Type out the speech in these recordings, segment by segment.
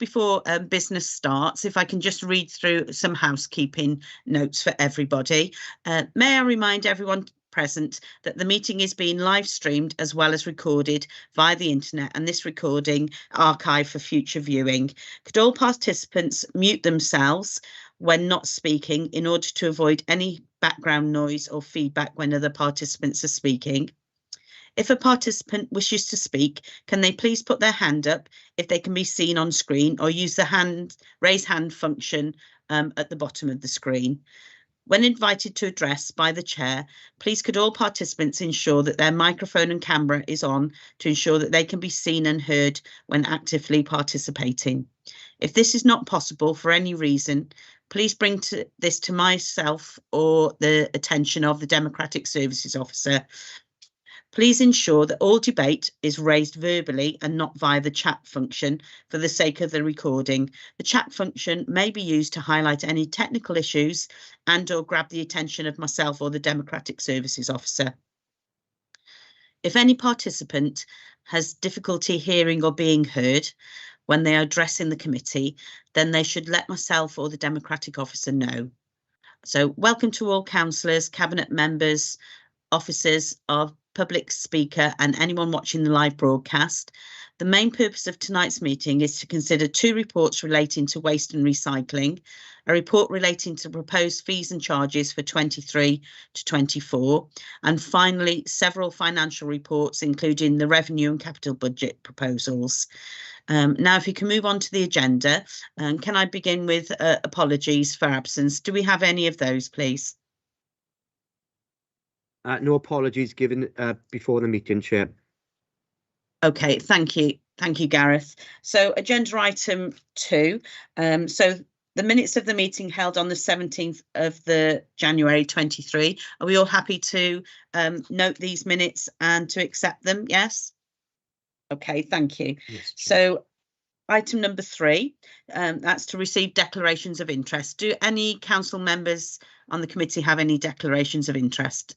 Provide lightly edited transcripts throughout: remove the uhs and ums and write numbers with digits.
before business starts, if I can just read through some housekeeping notes for everybody. May I remind everyone present that the meeting is being live streamed as well as recorded via the internet, and this recording archived for future viewing. Could all participants mute themselves when not speaking in order to avoid any background noise or feedback when other participants are speaking? If a participant wishes to speak, can they please put their hand up if they can be seen on screen, or use the raise hand function at the bottom of the screen. When invited to address by the chair, please could all participants ensure that their microphone and camera is on to ensure that they can be seen and heard when actively participating. If this is not possible for any reason, please bring this to myself or the attention of the Democratic Services Officer. Please ensure that all debate is raised verbally and not via the chat function for the sake of the recording. The chat function may be used to highlight any technical issues and/or grab the attention of myself or the Democratic Services Officer. If any participant has difficulty hearing or being heard when they are addressing the committee, then they should let myself or the Democratic Officer know. So welcome to all councillors, cabinet members, officers, our public speaker and anyone watching the live broadcast. The main purpose of tonight's meeting is to consider two reports relating to waste and recycling, a report relating to proposed fees and charges for 23 to 24, and finally several financial reports including the revenue and capital budget proposals. Now if you can move on to the agenda, can I begin with apologies for absence? Do we have any of those, please? No apologies given before the meeting, Chair. Okay, thank you. Thank you, Gareth. So agenda item 2. So the minutes of the meeting held on the 17th of January 23. Are we all happy to note these minutes and to accept them? Yes? Okay, thank you. Yes, so item number 3, that's to receive declarations of interest. Do any council members on the committee have any declarations of interest?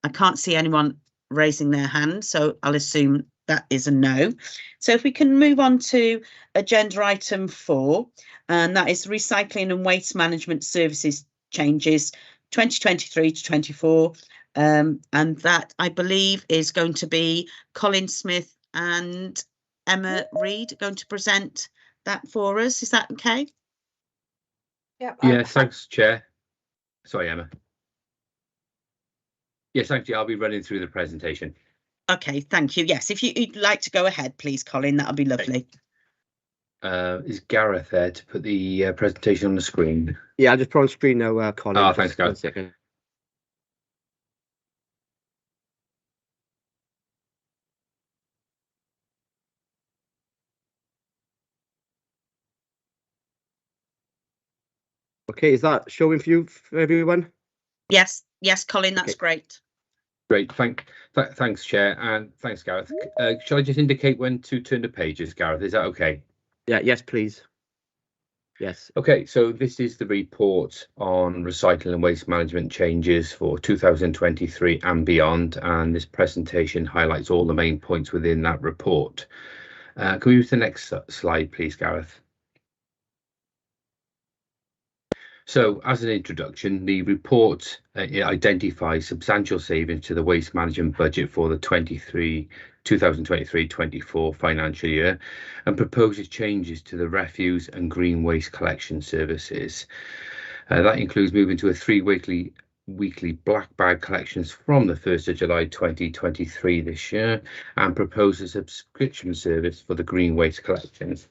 I can't see anyone raising their hand, so I'll assume that is a no. So if we can move on to agenda item 4, and that is recycling and waste management services changes 2023 to 24. And that I believe is going to be Colin Smith and Emma Reid going to present that for us. Is that okay? Yeah. Yeah, thanks, Chair. Sorry, Emma. Yes, thank you. I'll be running through the presentation. Okay, thank you. Yes, if you'd like to go ahead, please, Colin, that'll be lovely. Is Gareth there to put the presentation on the screen? Yeah, I'll just put on screen now, Colin. Oh, thanks, Gareth. 1 second. Okay, is that showing for you, for everyone? Yes, yes, Colin, that's great. Great, thanks, Chair, and thanks, Gareth. Shall I just indicate when to turn the pages, Gareth? Is that okay? Yeah, yes, please. Yes. Okay, so this is the report on recycling and waste management changes for 2023 and beyond, and this presentation highlights all the main points within that report. Can we move to the next slide, please, Gareth? So, as an introduction, the report identifies substantial savings to the waste management budget for the 2023-24 financial year and proposes changes to the refuse and green waste collection services. That includes moving to a 3-weekly black bag collections from the 1st of July 2023 this year, and proposes a subscription service for the green waste collections.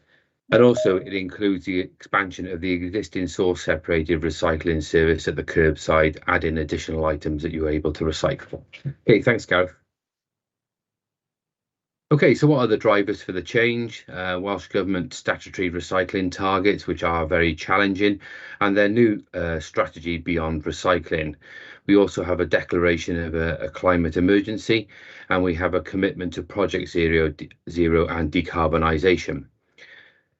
And also it includes the expansion of the existing source separated recycling service at the curbside, adding additional items that you're able to recycle. Okay, thanks, Gareth. Okay, so what are the drivers for the change? Welsh Government statutory recycling targets, which are very challenging, and their new strategy beyond recycling. We also have a declaration of a climate emergency, and we have a commitment to Project Zero and decarbonisation.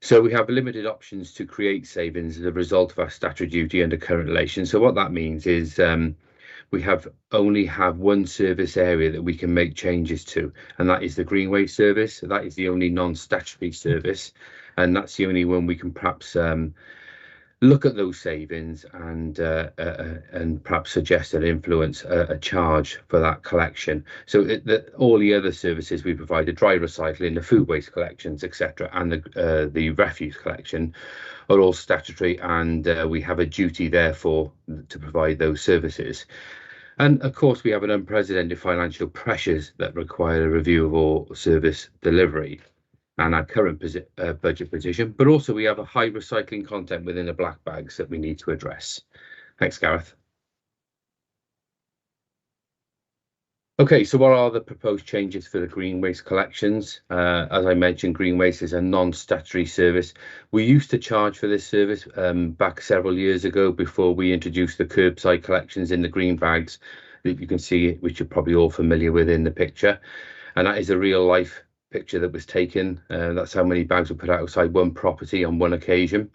So we have limited options to create savings as a result of our statutory duty under current relations. So what that means is we only have one service area that we can make changes to, and that is the green waste service. So that is the only non-statutory service, and that's the only one we can perhaps look at those savings and perhaps suggest and influence a charge for that collection. So all the other services we provide, the dry recycling, the food waste collections, etc., and the refuse collection, are all statutory, and we have a duty therefore to provide those services. And of course, we have an unprecedented financial pressures that require a review of all service delivery and our current budget position, but also we have a high recycling content within the black bags that we need to address. Thanks, Gareth. Okay, so what are the proposed changes for the green waste collections? As I mentioned, green waste is a non-statutory service. We used to charge for this service back several years ago, before we introduced the curbside collections in the green bags that you can see, which you're probably all familiar with in the picture. And that is a real life picture that was taken. That's how many bags were put outside one property on one occasion.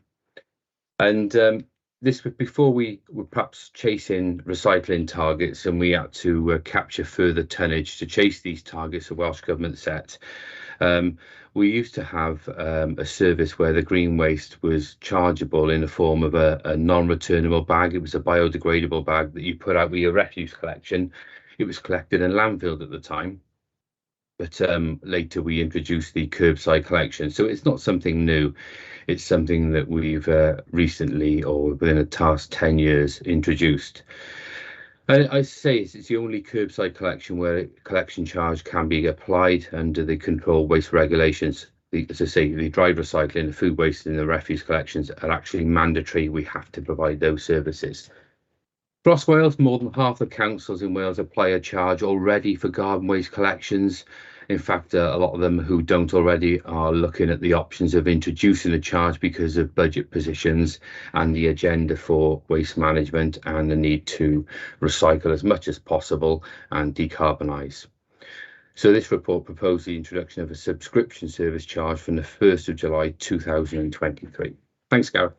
And this was before we were perhaps chasing recycling targets, and we had to capture further tonnage to chase these targets the Welsh Government set. We used to have a service where the green waste was chargeable in the form of a non-returnable bag. It was a biodegradable bag that you put out with your refuse collection. It was collected and landfilled at the time. But later we introduced the curbside collection. So it's not something new. It's something that we've recently, or within the past 10 years, introduced. And I say it's the only curbside collection where a collection charge can be applied under the control waste regulations. As I say, the dry recycling, the food waste and the refuse collections are actually mandatory. We have to provide those services. Across Wales, more than half the councils in Wales apply a charge already for garden waste collections. In fact, a lot of them who don't already are looking at the options of introducing a charge because of budget positions and the agenda for waste management and the need to recycle as much as possible and decarbonise. So this report proposed the introduction of a subscription service charge from the 1st of July 2023. Thanks, Gareth.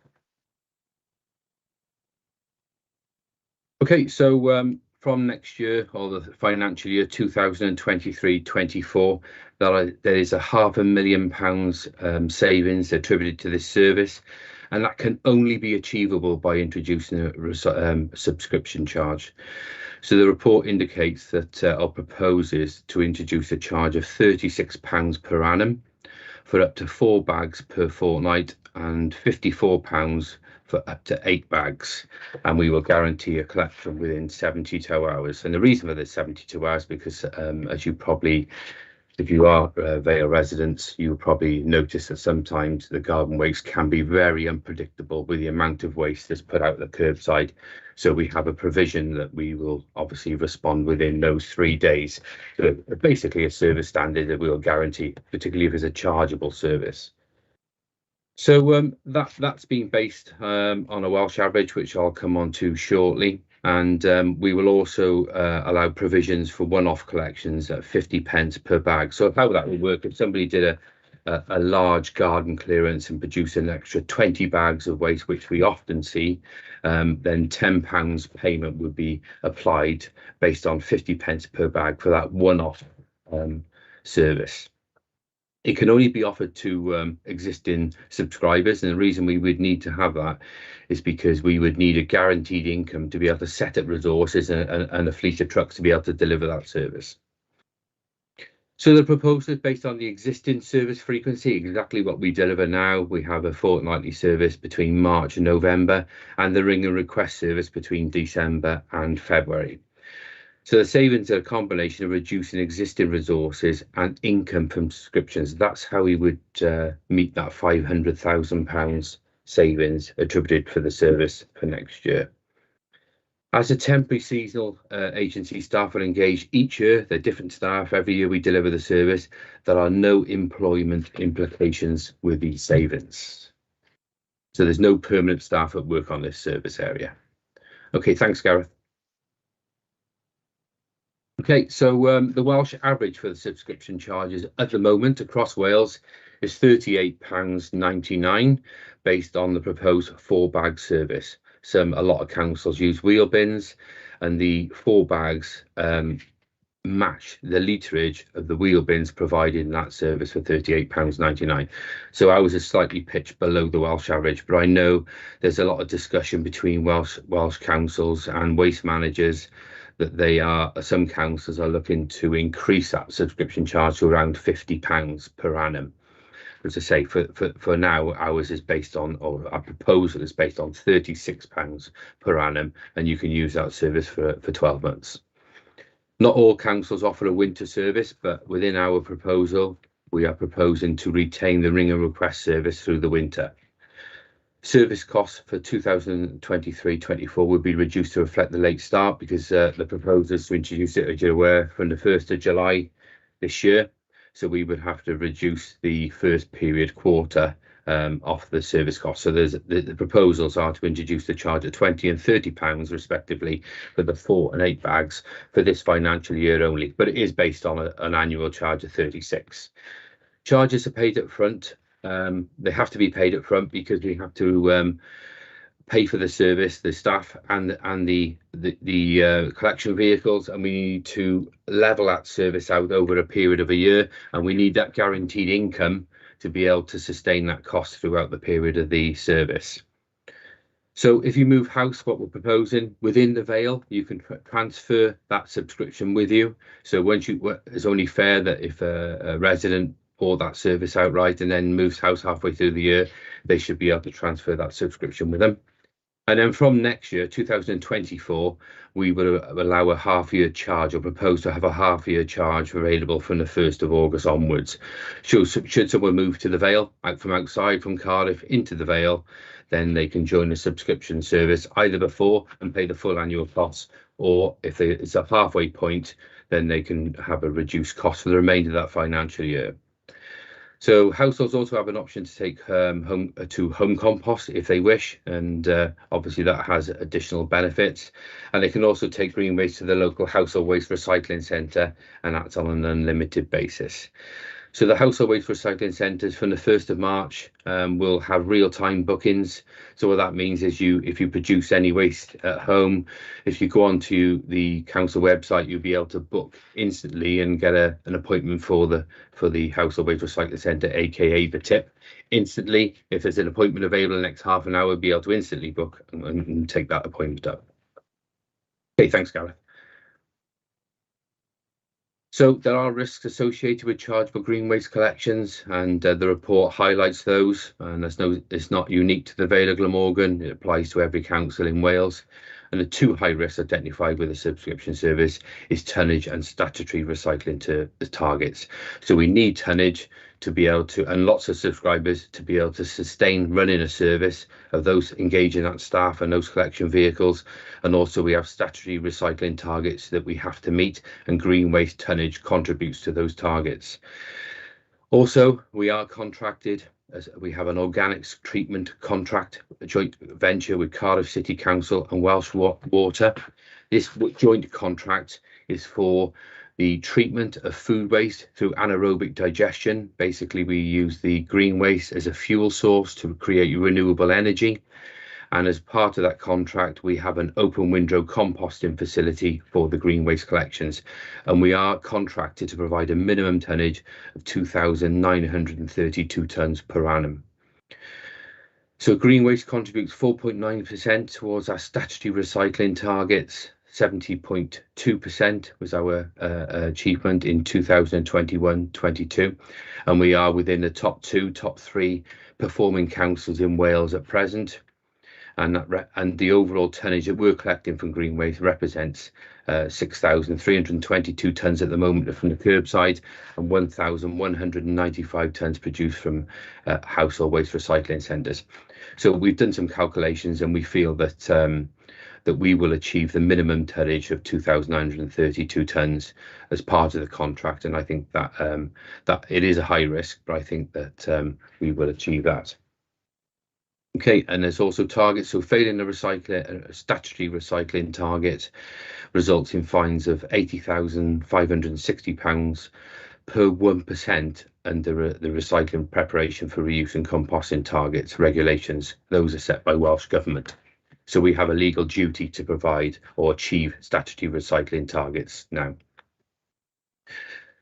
Okay, so from next year, or the financial year 2023-24, there is a £500,000 savings attributed to this service, and that can only be achievable by introducing a subscription charge. So the report indicates that or proposes to introduce a charge of £36 per annum for up to 4 bags per fortnight, and £54 for up to 8 bags, and we will guarantee a collection within 72 hours. And the reason for this 72 hours, because as you probably, if you are Vale residents, you'll probably notice that sometimes the garden waste can be very unpredictable with the amount of waste that's put out the curbside. So we have a provision that we will obviously respond within those 3 days. So basically a service standard that we will guarantee, particularly if it's a chargeable service. So that's been based on a Welsh average, which I'll come on to shortly. And we will also allow provisions for one-off collections at 50p per bag. So how that would work, if somebody did a large garden clearance and produced an extra 20 bags of waste, which we often see, then £10 payment would be applied based on 50p per bag for that one-off service. It can only be offered to existing subscribers, and the reason we would need to have that is because we would need a guaranteed income to be able to set up resources and a fleet of trucks to be able to deliver that service. So the proposal is based on the existing service frequency, exactly what we deliver now. We have a fortnightly service between March and November, and the ring and request service between December and February. So the savings are a combination of reducing existing resources and income from subscriptions. That's how we would meet that £500,000 savings attributed for the service for next year. As a temporary seasonal agency, staff are engaged each year. They're different staff. Every year we deliver the service. There are no employment implications with these savings. So there's no permanent staff that work on this service area. Okay, thanks, Gareth. Okay, so the Welsh average for the subscription charges at the moment across Wales is £38.99 based on the proposed 4-bag service. A lot of councils use wheel bins, and the 4 bags match the literage of the wheel bins provided in that service for £38.99. So ours is slightly pitched below the Welsh average, but I know there's a lot of discussion between Welsh councils and waste managers that some councils are looking to increase that subscription charge to around £50 per annum. As I say, for now, ours is based on, or our proposal is based on £36 per annum, and you can use that service for 12 months. Not all councils offer a winter service, but within our proposal, we are proposing to retain the ring and request service through the winter. Service costs for 2023-24 will be reduced to reflect the late start, because the proposal is to introduce it, as you're aware, from the 1st of July this year. So we would have to reduce the first period quarter off the service cost. So the proposals are to introduce the charge at £20 and £30 respectively for the 4 and 8 bags for this financial year only, but it is based on an annual charge of £36. Charges are paid up front. They have to be paid up front because we have to pay for the service, the staff and the collection vehicles, and we need to level that service out over a period of a year, and we need that guaranteed income to be able to sustain that cost throughout the period of the service. So if you move house, what we're proposing within the Vale, you can transfer that subscription with you. So it's only fair that if a resident bought that service outright and then moves house halfway through the year, they should be able to transfer that subscription with them. And then from next year, 2024, we will allow a half-year charge, or propose to have a half-year charge available from the 1st of August onwards. Should someone move to the Vale, from outside, from Cardiff into the Vale, then they can join the subscription service either before and pay the full annual costs, or if it's a halfway point, then they can have a reduced cost for the remainder of that financial year. So households also have an option to take home compost if they wish, and obviously that has additional benefits. And they can also take green waste to the local household waste recycling centre, and that's on an unlimited basis. So the household waste recycling centres from the 1st of March will have real-time bookings. So what that means is if you produce any waste at home, if you go onto the council website, you'll be able to book instantly and get an appointment for the household waste recycling centre, aka the tip, instantly. If there's an appointment available in the next half an hour, be able to instantly book and take that appointment up. Okay, thanks, Gareth. So there are risks associated with chargeable green waste collections, and the report highlights those, and it's not unique to the Vale of Glamorgan. It applies to every council in Wales. And the two high risks identified with the subscription service is tonnage and statutory recycling to the targets. So we need tonnage to be able to, and lots of subscribers to be able to sustain running a service of those engaging that staff and those collection vehicles. And also we have statutory recycling targets that we have to meet, and green waste tonnage contributes to those targets. Also, we are contracted, as we have an organics treatment contract, a joint venture with Cardiff City Council and Welsh Water. This joint contract is for the treatment of food waste through anaerobic digestion. Basically, we use the green waste as a fuel source to create renewable energy. And as part of that contract, we have an open window composting facility for the green waste collections. And we are contracted to provide a minimum tonnage of 2,932 tonnes per annum. So green waste contributes 4.9% towards our statutory recycling targets. 70.2% was our achievement in 2021-22, and we are within the top 3 performing councils in Wales at present. And the overall tonnage that we're collecting from green waste represents 6,322 tonnes at the moment from the curbside, and 1,195 tonnes produced from household waste recycling centres. So we've done some calculations, and we feel that that we will achieve the minimum tonnage of 2,932 tonnes as part of the contract. And I think that that it is a high risk, but I think that we will achieve that. Okay, and there's also targets. So failing the statutory recycling target results in fines of £80,560 per 1% under the recycling preparation for reuse and composting targets regulations. Those are set by Welsh Government. So we have a legal duty to provide or achieve statutory recycling targets now.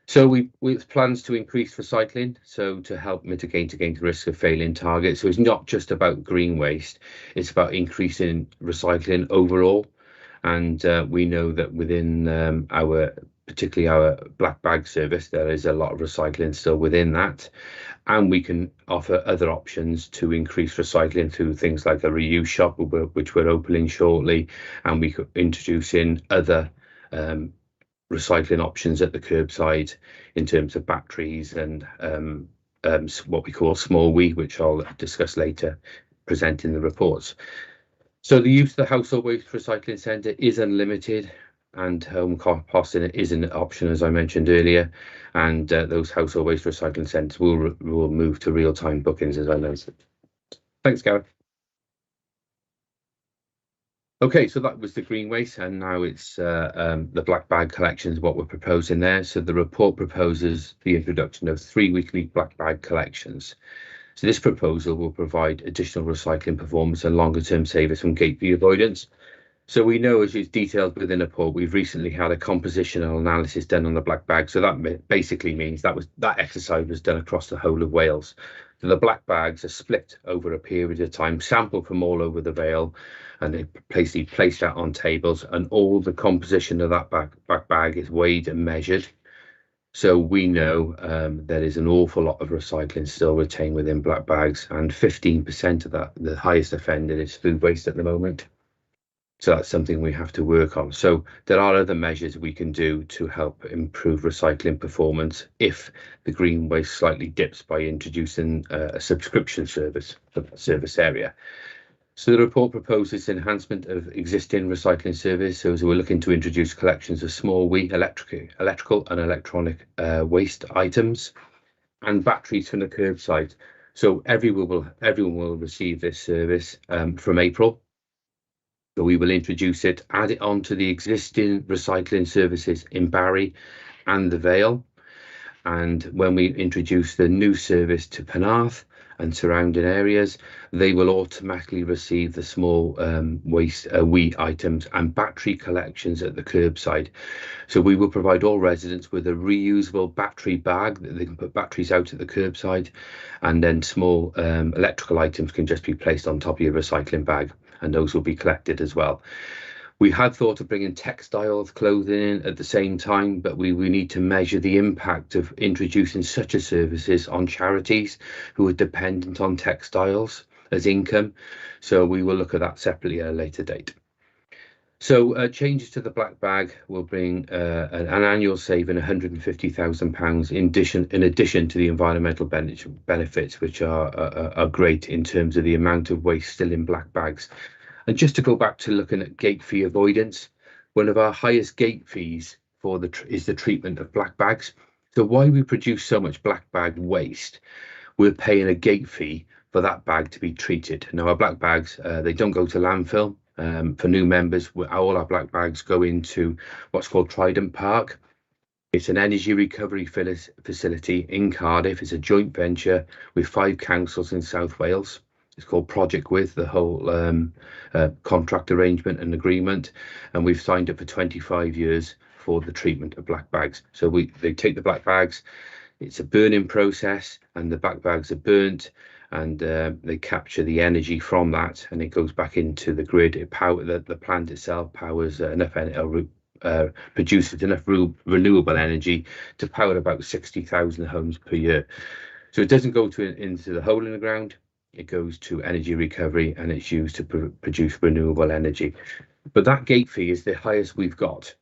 So with plans to increase recycling, so to help mitigate against the risk of failing targets. So it's not just about green waste, it's about increasing recycling overall. And we know that within particularly our black bag service, there is a lot of recycling still within that. And we can offer other options to increase recycling through things like a reuse shop, which we're opening shortly, and we could introduce in other recycling options at the curbside in terms of batteries and what we call small WEEE, which I'll discuss later, presenting the reports. So the use of the household waste recycling centre is unlimited, and home composting is an option, as I mentioned earlier, and those household waste recycling centres will move to real-time bookings, as I mentioned. Thanks, Gareth. Okay, so that was the green waste, and now it's the black bag collections, what we're proposing there. So the report proposes the introduction of 3 weekly black bag collections. So this proposal will provide additional recycling performance and longer term savings from gate fee avoidance. So we know, as is detailed within the report, we've recently had a compositional analysis done on the black bag. So that basically means that exercise was done across the whole of Wales. So the black bags are split over a period of time, sampled from all over the Vale, and they basically placed out on tables, and all the composition of that black bag is weighed and measured. So we know there is an awful lot of recycling still retained within black bags, and 15% of that, the highest offender, is food waste at the moment. So that's something we have to work on. So there are other measures we can do to help improve recycling performance if the green waste slightly dips by introducing a subscription service area. So the report proposes enhancement of existing recycling service. So we're looking to introduce collections of small WEEE electrical and electronic waste items and batteries from the curbside. So everyone will receive this service from April. So we will introduce it, add it onto the existing recycling services in Barry and the Vale. And when we introduce the new service to Penarth and surrounding areas, they will automatically receive the small waste WEEE items and battery collections at the curbside. So we will provide all residents with a reusable battery bag that they can put batteries out at the curbside, and then small electrical items can just be placed on top of your recycling bag, and those will be collected as well. We had thought of bringing textiles clothing in at the same time, but we need to measure the impact of introducing such a services on charities who are dependent on textiles as income. So we will look at that separately at a later date. So changes to the black bag will bring an annual saving £150,000 in addition to the environmental benefits, which are great in terms of the amount of waste still in black bags. And just to go back to looking at gate fee avoidance, one of our highest gate fees is the treatment of black bags. So why we produce so much black bag waste, we're paying a gate fee for that bag to be treated. Now our black bags, they don't go to landfill. For new members, all our black bags go into what's called Trident Park. It's an energy recovery facility in Cardiff. It's a joint venture with 5 councils in South Wales. It's called Project With, the whole contract arrangement and agreement, and we've signed up for 25 years for the treatment of black bags. So they take the black bags, it's a burning process, and the black bags are burnt, and they capture the energy from that, and it goes back into the grid. The plant itself powers enough energy, produces enough renewable energy to power about 60,000 homes per year. So it doesn't go into the hole in the ground. It goes to energy recovery, and it's used to produce renewable energy. But that gate fee is the highest we've got.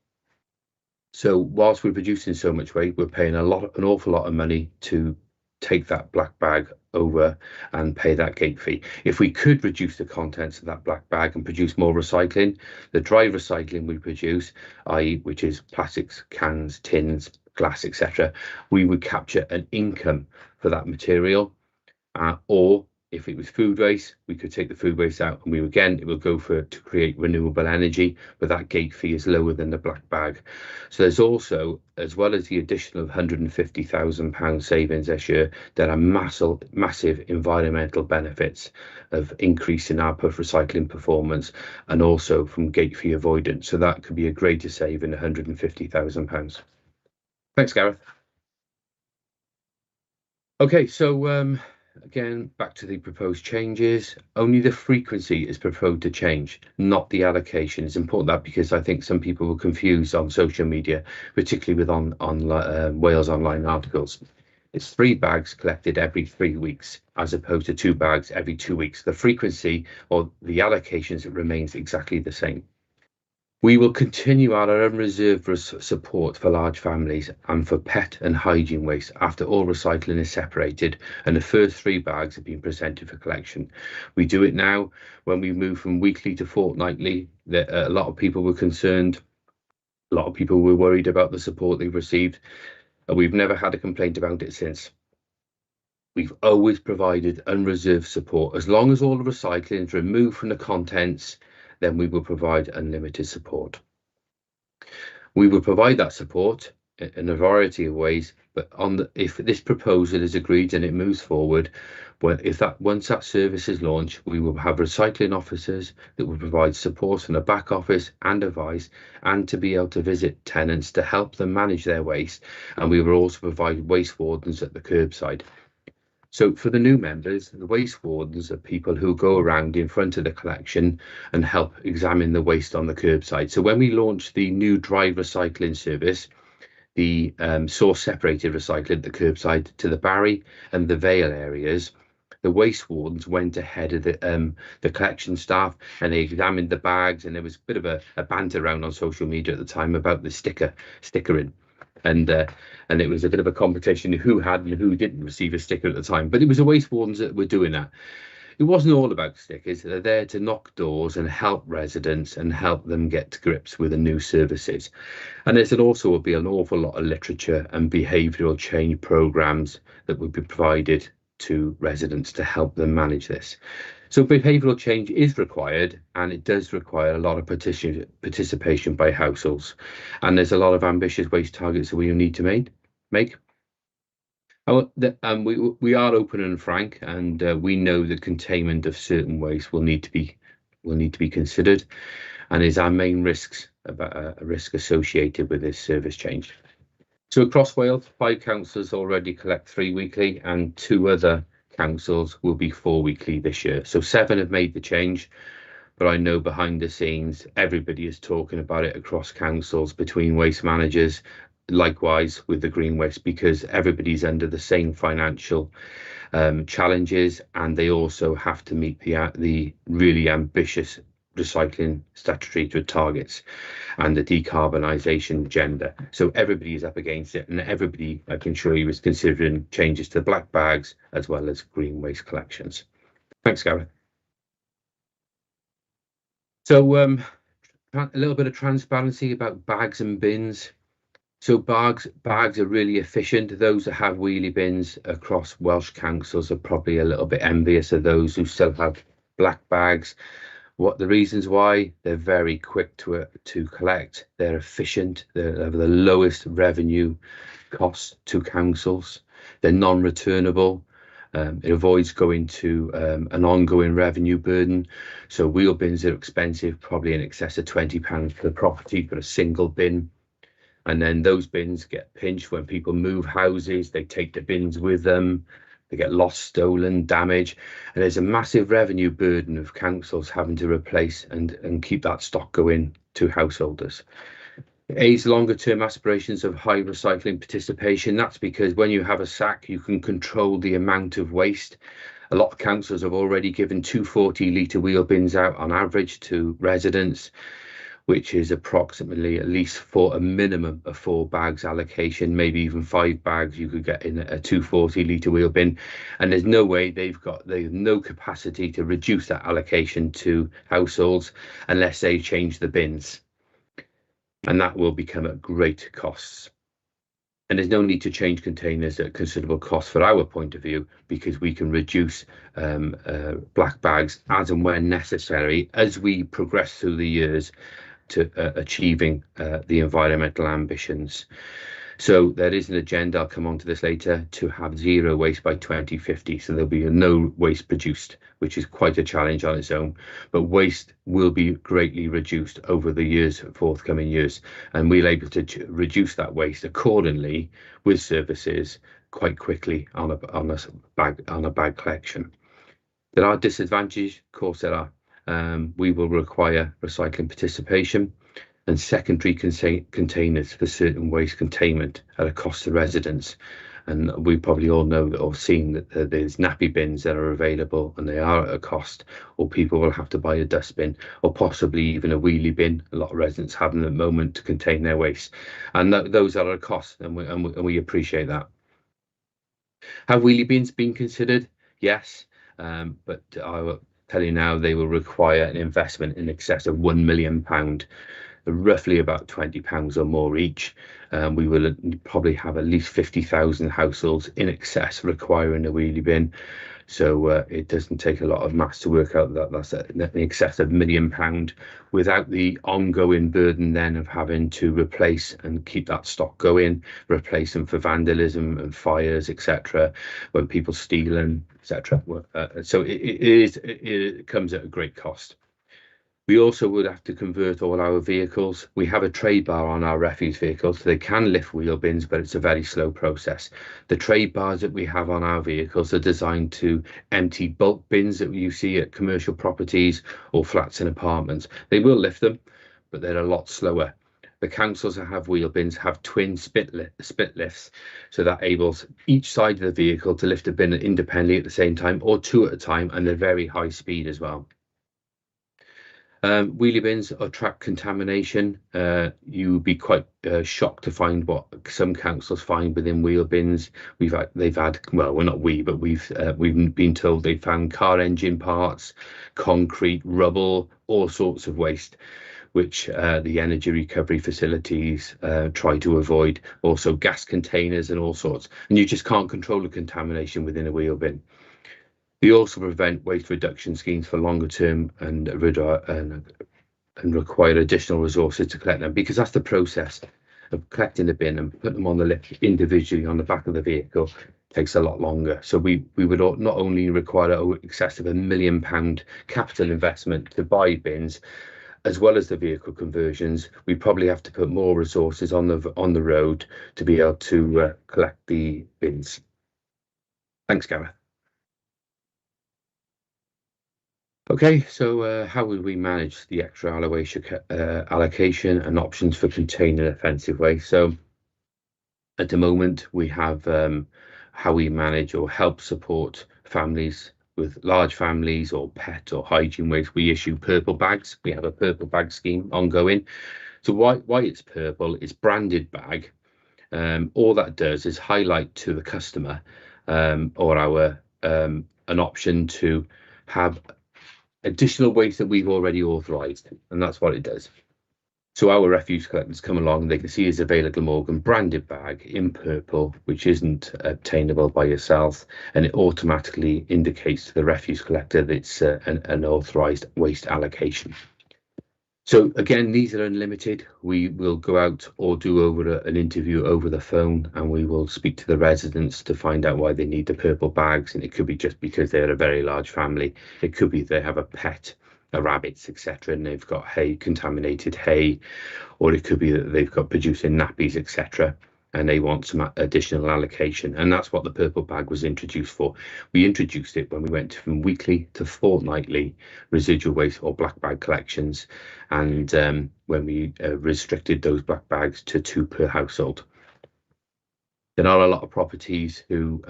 So whilst we're producing so much waste, we're paying an awful lot of money to take that black bag over and pay that gate fee. If we could reduce the contents of that black bag and produce more recycling, the dry recycling we produce, which is plastics, cans, tins, glass, etc., we would capture an income for that material. Or if it was food waste, we could take the food waste out, and it will go to create renewable energy, but that gate fee is lower than the black bag. So there's also, as well as the additional £150,000 savings this year, there are massive environmental benefits of increasing our recycling performance, and also from gate fee avoidance. So that could be a greater saving, £150,000. Thanks, Gareth. Okay, so again, back to the proposed changes. Only the frequency is proposed to change, not the allocation. It's important that because I think some people were confused on social media, particularly with on Wales Online articles. It's 3 bags collected every 3 weeks, as opposed to 2 bags every 2 weeks. The frequency or the allocations remains exactly the same. We will continue our unreserved support for large families and for pet and hygiene waste after all recycling is separated and the first 3 bags have been presented for collection. We do it now. When we move from weekly to fortnightly, a lot of people were concerned. A lot of people were worried about the support they've received. And we've never had a complaint about it since. We've always provided unreserved support. As long as all the recycling is removed from the contents, then we will provide unlimited support. We will provide that support in a variety of ways, but if this proposal is agreed and it moves forward, once that service is launched, we will have recycling officers that will provide support in the back office and advice, and to be able to visit tenants to help them manage their waste. And we will also provide waste wardens at the curbside. So for the new members, the waste wardens are people who go around in front of the collection and help examine the waste on the curbside. So when we launched the new dry recycling service, the source separated recycling at the curbside to the Barry and the Vale areas, the waste wardens went ahead of the collection staff and they examined the bags, and there was a bit of a banter around on social media at the time about the stickering. And it was a bit of a competition who had and who didn't receive a sticker at the time. But it was the waste wardens that were doing that. It wasn't all about stickers. They're there to knock doors and help residents and help them get to grips with the new services. And there's also will be an awful lot of literature and behavioural change programmes that will be provided to residents to help them manage this. So behavioural change is required, and it does require a lot of participation by households. And there's a lot of ambitious waste targets that we need to make. We are open and frank, and we know the containment of certain waste will need to be considered, and is our main risk associated with this service change. So across Wales, 5 councils already collect 3 weekly, and 2 other councils will be 4 weekly this year. So 7 have made the change, but I know behind the scenes everybody is talking about it across councils, between waste managers, likewise with the green waste, because everybody's under the same financial challenges, and they also have to meet the really ambitious recycling statutory targets and the decarbonisation agenda. So everybody is up against it, and everybody, I can assure you, is considering changes to black bags as well as green waste collections. Thanks, Gareth. So a little bit of transparency about bags and bins. So bags are really efficient. Those that have wheelie bins across Welsh councils are probably a little bit envious of those who still have black bags. What the reasons why? They're very quick to collect. They're efficient. They have the lowest revenue costs to councils. They're non-returnable. It avoids going to an ongoing revenue burden. So wheel bins are expensive, probably in excess of £20 per property for a single bin. And then those bins get pinched when people move houses. They take the bins with them. They get lost, stolen, damaged, and there's a massive revenue burden of councils having to replace and keep that stock going to householders. It aids longer term aspirations of high recycling participation. That's because when you have a sack, you can control the amount of waste. A lot of councils have already given 240 litre wheel bins out on average to residents, which is approximately at least for a minimum of 4 bags allocation, maybe even 5 bags you could get in a 240 litre wheel bin. And there's no way they've no capacity to reduce that allocation to households unless they change the bins. And that will become at great costs. And there's no need to change containers at considerable cost for our point of view, because we can reduce black bags as and when necessary as we progress through the years to achieving the environmental ambitions. So there is an agenda, I'll come on to this later, to have zero waste by 2050. So there'll be no waste produced, which is quite a challenge on its own. But waste will be greatly reduced over the forthcoming years. And we're able to reduce that waste accordingly with services quite quickly on a bag collection. There are disadvantages, of course there are. We will require recycling participation and secondary containers for certain waste containment at a cost to residents. And we probably all know or seen that there's nappy bins that are available and they are at a cost, or people will have to buy a dustbin or possibly even a wheelie bin. A lot of residents have them at the moment to contain their waste, and those are at a cost, and we appreciate that. Have wheelie bins been considered? Yes, but I will tell you now, they will require an investment in excess of £1 million, roughly about £20 or more each. We will probably have at least 50,000 households in excess requiring a wheelie bin. So it doesn't take a lot of maths to work out that that's in excess of £1 million, without the ongoing burden then of having to replace and keep that stock going, replace them for vandalism and fires, etc., when people steal and etc. So it comes at a great cost. We also would have to convert all our vehicles. We have a trade bar on our refuse vehicles, so they can lift wheel bins, but it's a very slow process. The trade bars that we have on our vehicles are designed to empty bulk bins that you see at commercial properties or flats and apartments. They will lift them, but they're a lot slower. The councils that have wheel bins have twin split lifts, so that enables each side of the vehicle to lift a bin independently at the same time, or two at a time, and they're very high speed as well. Wheelie bins attract contamination. You would be quite shocked to find what some councils find within wheel bins. We've not we, but we've been told they found car engine parts, concrete, rubble, all sorts of waste, which the energy recovery facilities try to avoid. Also gas containers and all sorts. And you just can't control the contamination within a wheel bin. We also prevent waste reduction schemes for longer term and require additional resources to collect them, because that's the process of collecting the bin and putting them on the lift individually on the back of the vehicle takes a lot longer. So we would not only require an excess of £1 million capital investment to buy bins, as well as the vehicle conversions, we probably have to put more resources on the road to be able to collect the bins. Thanks, Gareth. Okay, so how would we manage the extra allocation and options for containing offensive waste? So at the moment, we have how we manage or help support families with large families or pet or hygiene waste. We issue purple bags. We have a purple bag scheme ongoing. So why it's purple? It's branded bag. All that does is highlight to the customer or our an option to have additional waste that we've already authorised, and that's what it does. So our refuse collectors come along and they can see it's a Vale of Glamorgan branded bag in purple, which isn't obtainable by yourself, and it automatically indicates to the refuse collector that it's an authorised waste allocation. So again, these are unlimited. We will go out or do over an interview over the phone, and we will speak to the residents to find out why they need the purple bags. And it could be just because they're a very large family. It could be they have a pet, a rabbits, etc., and they've got hay, contaminated hay, or it could be that they've got producing nappies, etc., and they want some additional allocation. And that's what the purple bag was introduced for. We introduced it when we went from weekly to fortnightly residual waste or black bag collections, and when we restricted those black bags to 2 per household. There are a lot of properties who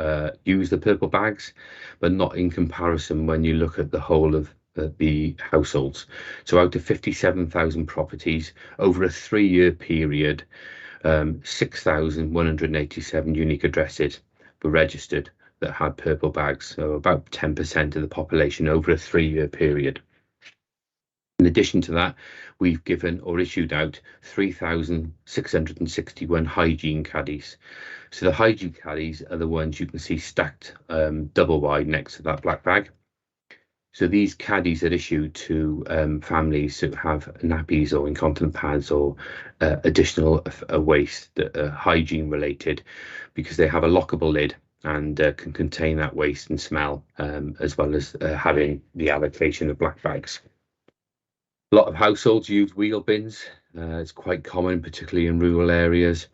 use the purple bags, but not in comparison when you look at the whole of the households. So out of 57,000 properties over a 3-year period, 6,187 unique addresses were registered that had purple bags, so about 10% of the population over a 3-year period. In addition to that, we've given or issued out 3,661 hygiene caddies. So the hygiene caddies are the ones you can see stacked double wide next to that black bag. So these caddies are issued to families who have nappies or incontinent pads or additional waste that are hygiene related, because they have a lockable lid and can contain that waste and smell, as well as having the allocation of black bags. A lot of households use wheel bins. It's quite common, particularly in rural areas.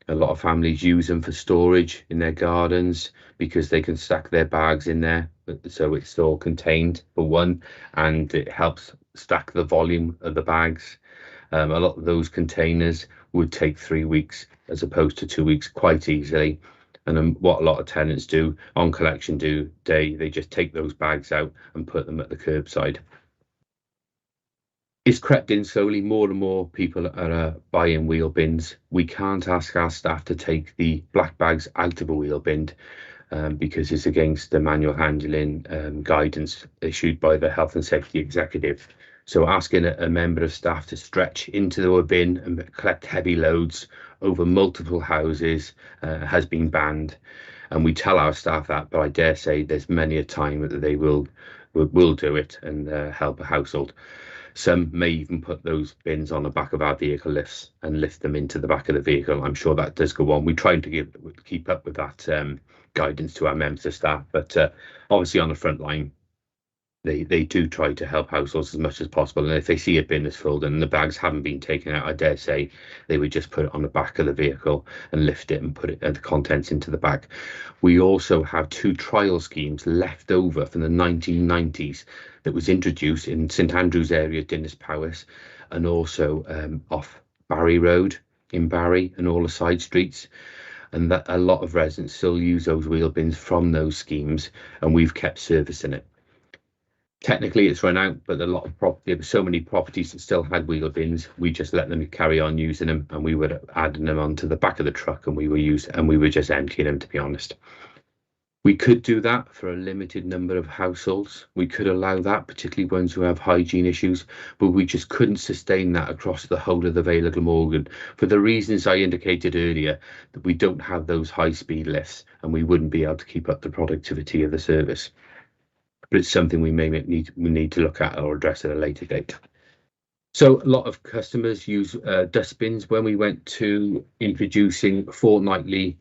A lot of families use them for storage in their gardens because they can stack their bags in there, so it's all contained for one, and it helps stack the volume of the bags. A lot of those containers would take 3 weeks as opposed to 2 weeks quite easily. And what a lot of tenants do on collection day, they just take those bags out and put them at the curbside. It's crept in slowly. More and more people are buying wheel bins. We can't ask our staff to take the black bags out of a wheel bin because it's against the manual handling guidance issued by the Health and Safety Executive. So asking a member of staff to stretch into the bin and collect heavy loads over multiple houses has been banned. And we tell our staff that, but I dare say there's many a time that they will do it and help a household. Some may even put those bins on the back of our vehicle lifts and lift them into the back of the vehicle. I'm sure that does go on. We try to keep up with that guidance to our members of staff, but obviously on the front line, they do try to help households as much as possible. And if they see a bin that's filled and the bags haven't been taken out, I dare say they would just put it on the back of the vehicle and lift it and put it the contents into the bag. We also have 2 trial schemes left over from the 1990s that was introduced in St Andrews area, Dinas Powys, and also off Barry Road in Barry and all the side streets. And that a lot of residents still use those wheel bins from those schemes, and we've kept servicing it. Technically it's run out, but there were so many properties that still had wheel bins, we just let them carry on using them, and we were adding them onto the back of the truck, and we were just emptying them, to be honest. We could do that for a limited number of households. We could allow that, particularly ones who have hygiene issues, but we just couldn't sustain that across the whole of the Vale of Glamorgan for the reasons I indicated earlier, that we don't have those high-speed lifts and we wouldn't be able to keep up the productivity of the service. But it's something we may need to look at or address at a later date. So a lot of customers use dustbins. When we went to introducing fortnightly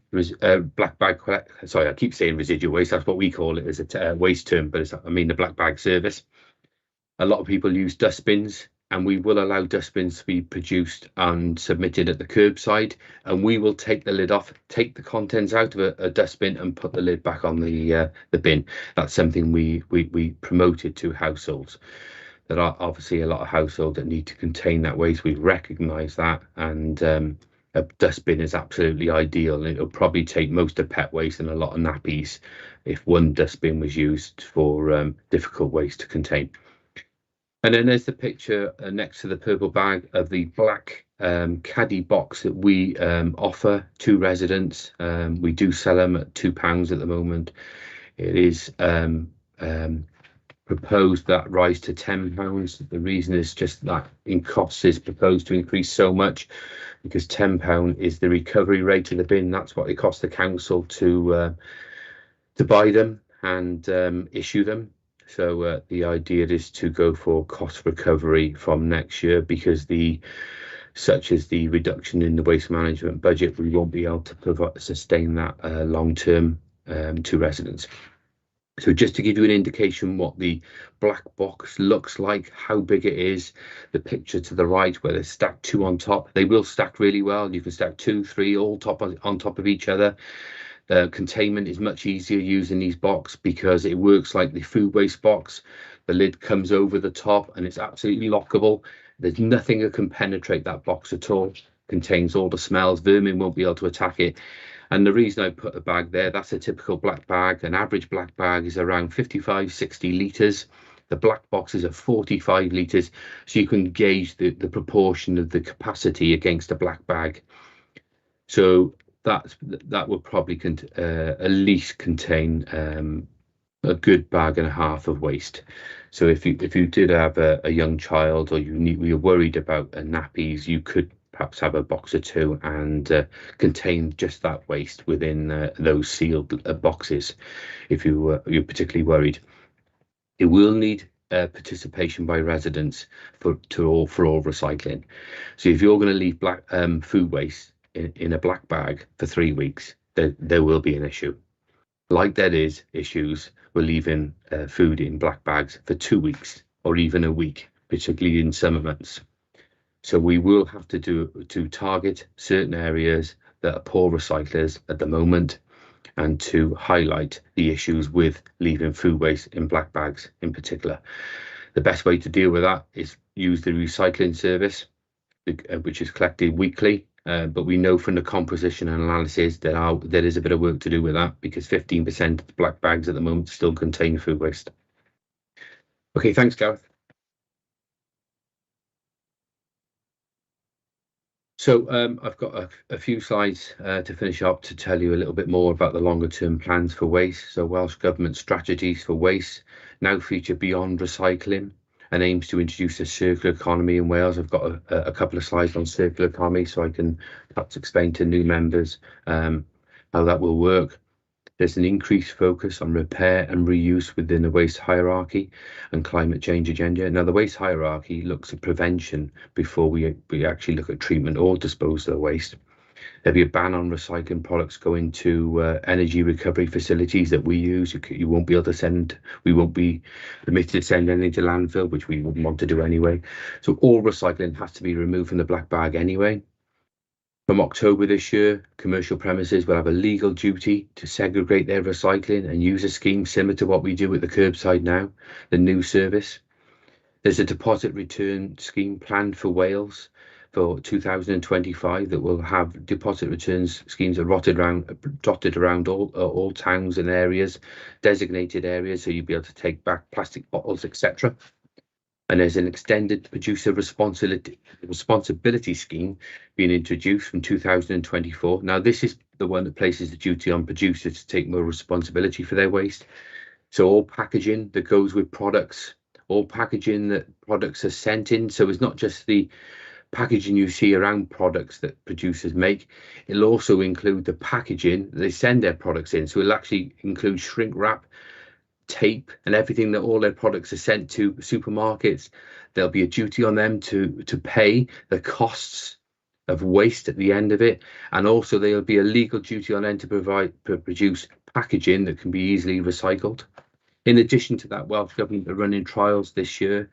black bag I keep saying residual waste, that's what we call it as a waste term, but I mean the black bag service. A lot of people use dustbins, and we will allow dustbins to be produced and submitted at the curbside, and we will take the lid off, take the contents out of a dustbin and put the lid back on the bin. That's something we promoted to households. There are obviously a lot of households that need to contain that waste. We recognise that, and a dustbin is absolutely ideal. And it'll probably take most of pet waste and a lot of nappies if one dustbin was used for difficult waste to contain. And then there's the picture next to the purple bag of the black caddy box that we offer to residents. We do sell them at £2 at the moment. It is proposed that rise to £10. The reason is just that in costs is proposed to increase so much because £10 is the recovery rate of the bin. That's what it costs the council to buy them and issue them. So the idea is to go for cost recovery from next year, because such as the reduction in the waste management budget, we won't be able to sustain that long term to residents. So just to give you an indication what the black box looks like, how big it is, the picture to the right where they're stacked 2 on top, they will stack really well. You can stack 2, 3 all on top of each other. The containment is much easier using these boxes because it works like the food waste box. The lid comes over the top and it's absolutely lockable. There's nothing that can penetrate that box at all. Contains all the smells. Vermin won't be able to attack it. And the reason I put a bag there, that's a typical black bag. An average black bag is around 55-60 litres. The black boxes are 45 litres, so you can gauge the proportion of the capacity against a black bag. So that will probably at least contain a good bag and a half of waste. So if you did have a young child, or you're worried about nappies, you could perhaps have a box or 2 and contain just that waste within those sealed boxes if you're particularly worried. It will need participation by residents for all recycling. So if you're going to leave black food waste in a black bag for 3 weeks, there will be an issue. Like there is issues with leaving food in black bags for 2 weeks or even a week, particularly in summer months. So we will have to target certain areas that are poor recyclers at the moment, and to highlight the issues with leaving food waste in black bags in particular. The best way to deal with that is use the recycling service, which is collected weekly. But we know from the composition and analysis that there is a bit of work to do with that, because 15% of the black bags at the moment still contain food waste. Okay, thanks, Gareth. So I've got a few slides to finish up to tell you a little bit more about the longer term plans for waste. So Welsh Government strategies for waste now feature beyond recycling and aims to introduce a circular economy in Wales. I've got a couple of slides on circular economy, so I can perhaps explain to new members how that will work. There's an increased focus on repair and reuse within the waste hierarchy and climate change agenda. Now, the waste hierarchy looks at prevention before we actually look at treatment or disposal of waste. There'll be a ban on recycling products going to energy recovery facilities that we use. You won't be able to send, we won't be permitted to send anything to landfill, which we wouldn't want to do anyway. So all recycling has to be removed from the black bag anyway. From October this year, commercial premises will have a legal duty to segregate their recycling and use a scheme similar to what we do at the curbside now, the new service. There's a deposit return scheme planned for Wales for 2025 that will have deposit returns schemes dotted around all towns and areas, designated areas, so you'll be able to take back plastic bottles, etc. And there's an extended producer responsibility scheme being introduced from 2024. Now, this is the one that places the duty on producers to take more responsibility for their waste. So all packaging that goes with products, all packaging that products are sent in. So it's not just the packaging you see around products that producers make. It'll also include the packaging they send their products in. So it'll actually include shrink wrap, tape, and everything that all their products are sent to supermarkets. There'll be a duty on them to pay the costs of waste at the end of it, and also there'll be a legal duty on them to produce packaging that can be easily recycled. In addition to that, Welsh Government are running trials this year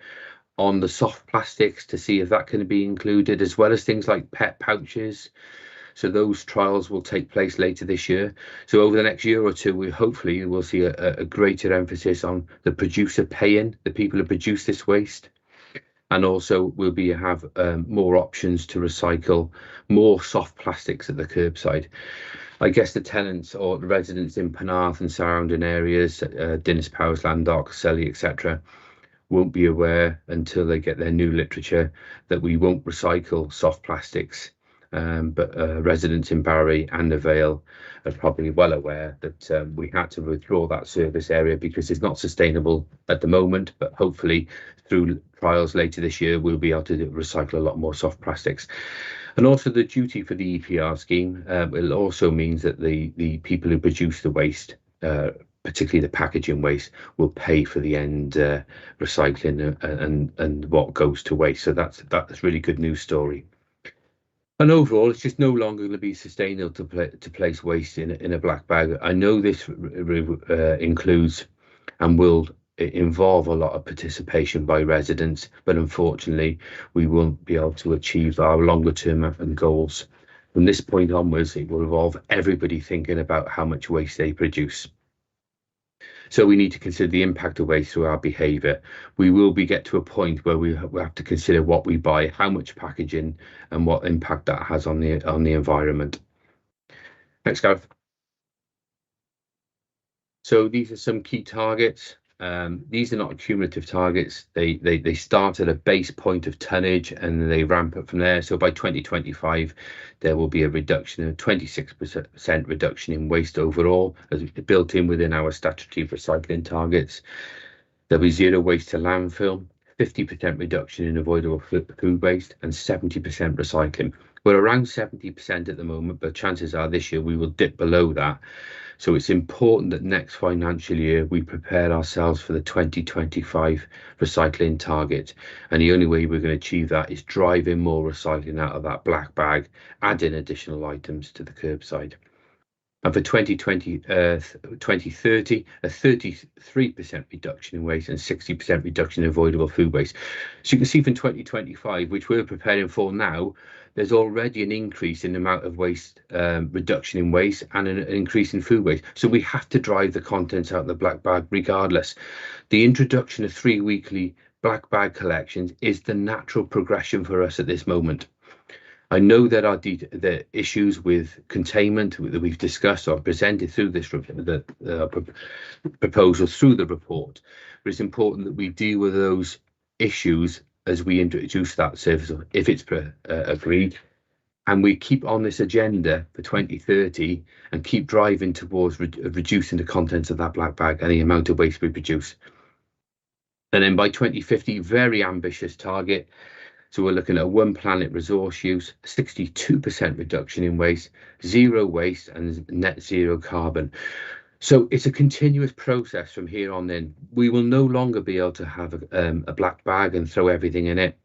on the soft plastics to see if that can be included, as well as things like pet pouches. So those trials will take place later this year. So over the next year or two, we hopefully will see a greater emphasis on the producer paying the people who produce this waste. And also we'll have more options to recycle more soft plastics at the curbside. I guess the tenants or the residents in Penarth and surrounding areas, Dinas Powys, Landock, Selly, etc., won't be aware until they get their new literature that we won't recycle soft plastics. But residents in Barry and the Vale are probably well aware that we had to withdraw that service area because it's not sustainable at the moment, but hopefully through trials later this year we'll be able to recycle a lot more soft plastics. And also the duty for the EPR scheme it also means that the people who produce the waste, particularly the packaging waste, will pay for the end recycling and what goes to waste. So that's a really good news story. And overall, it's just no longer going to be sustainable to place waste in a black bag. I know this includes and will involve a lot of participation by residents, but unfortunately, we won't be able to achieve our longer term goals. From this point onwards, it will involve everybody thinking about how much waste they produce. So we need to consider the impact of waste through our behaviour. We will get to a point where we have to consider what we buy, how much packaging, and what impact that has on the environment. Next, Gareth. So these are some key targets. These are not cumulative targets. They start at a base point of tonnage and they ramp up from there. So by 2025, there will be a reduction, a 26% reduction in waste overall, as built in within our statutory recycling targets. There'll be zero waste to landfill, 50% reduction in avoidable food waste, and 70% recycling. We're around 70% at the moment, but chances are this year we will dip below that. So it's important that next financial year we prepare ourselves for the 2025 recycling target. And the only way we're going to achieve that is driving more recycling out of that black bag, adding additional items to the curbside. And for 2030, a 33% reduction in waste and 60% reduction in avoidable food waste. So you can see from 2025, which we're preparing for now, there's already an increase in the amount of waste, reduction in waste, and an increase in food waste. So we have to drive the contents out of the black bag regardless. The introduction of 3 weekly black bag collections is the natural progression for us at this moment. I know there are the issues with containment that we've discussed or presented through this proposal through the report, but it's important that we deal with those issues as we introduce that service, if it's agreed, and we keep on this agenda for 2030 and keep driving towards reducing the contents of that black bag and the amount of waste we produce. And then by 2050, very ambitious target. So we're looking at 1 planet resource use, 62% reduction in waste, 0 waste and net 0 carbon. So it's a continuous process from here on in. We will no longer be able to have a black bag and throw everything in it.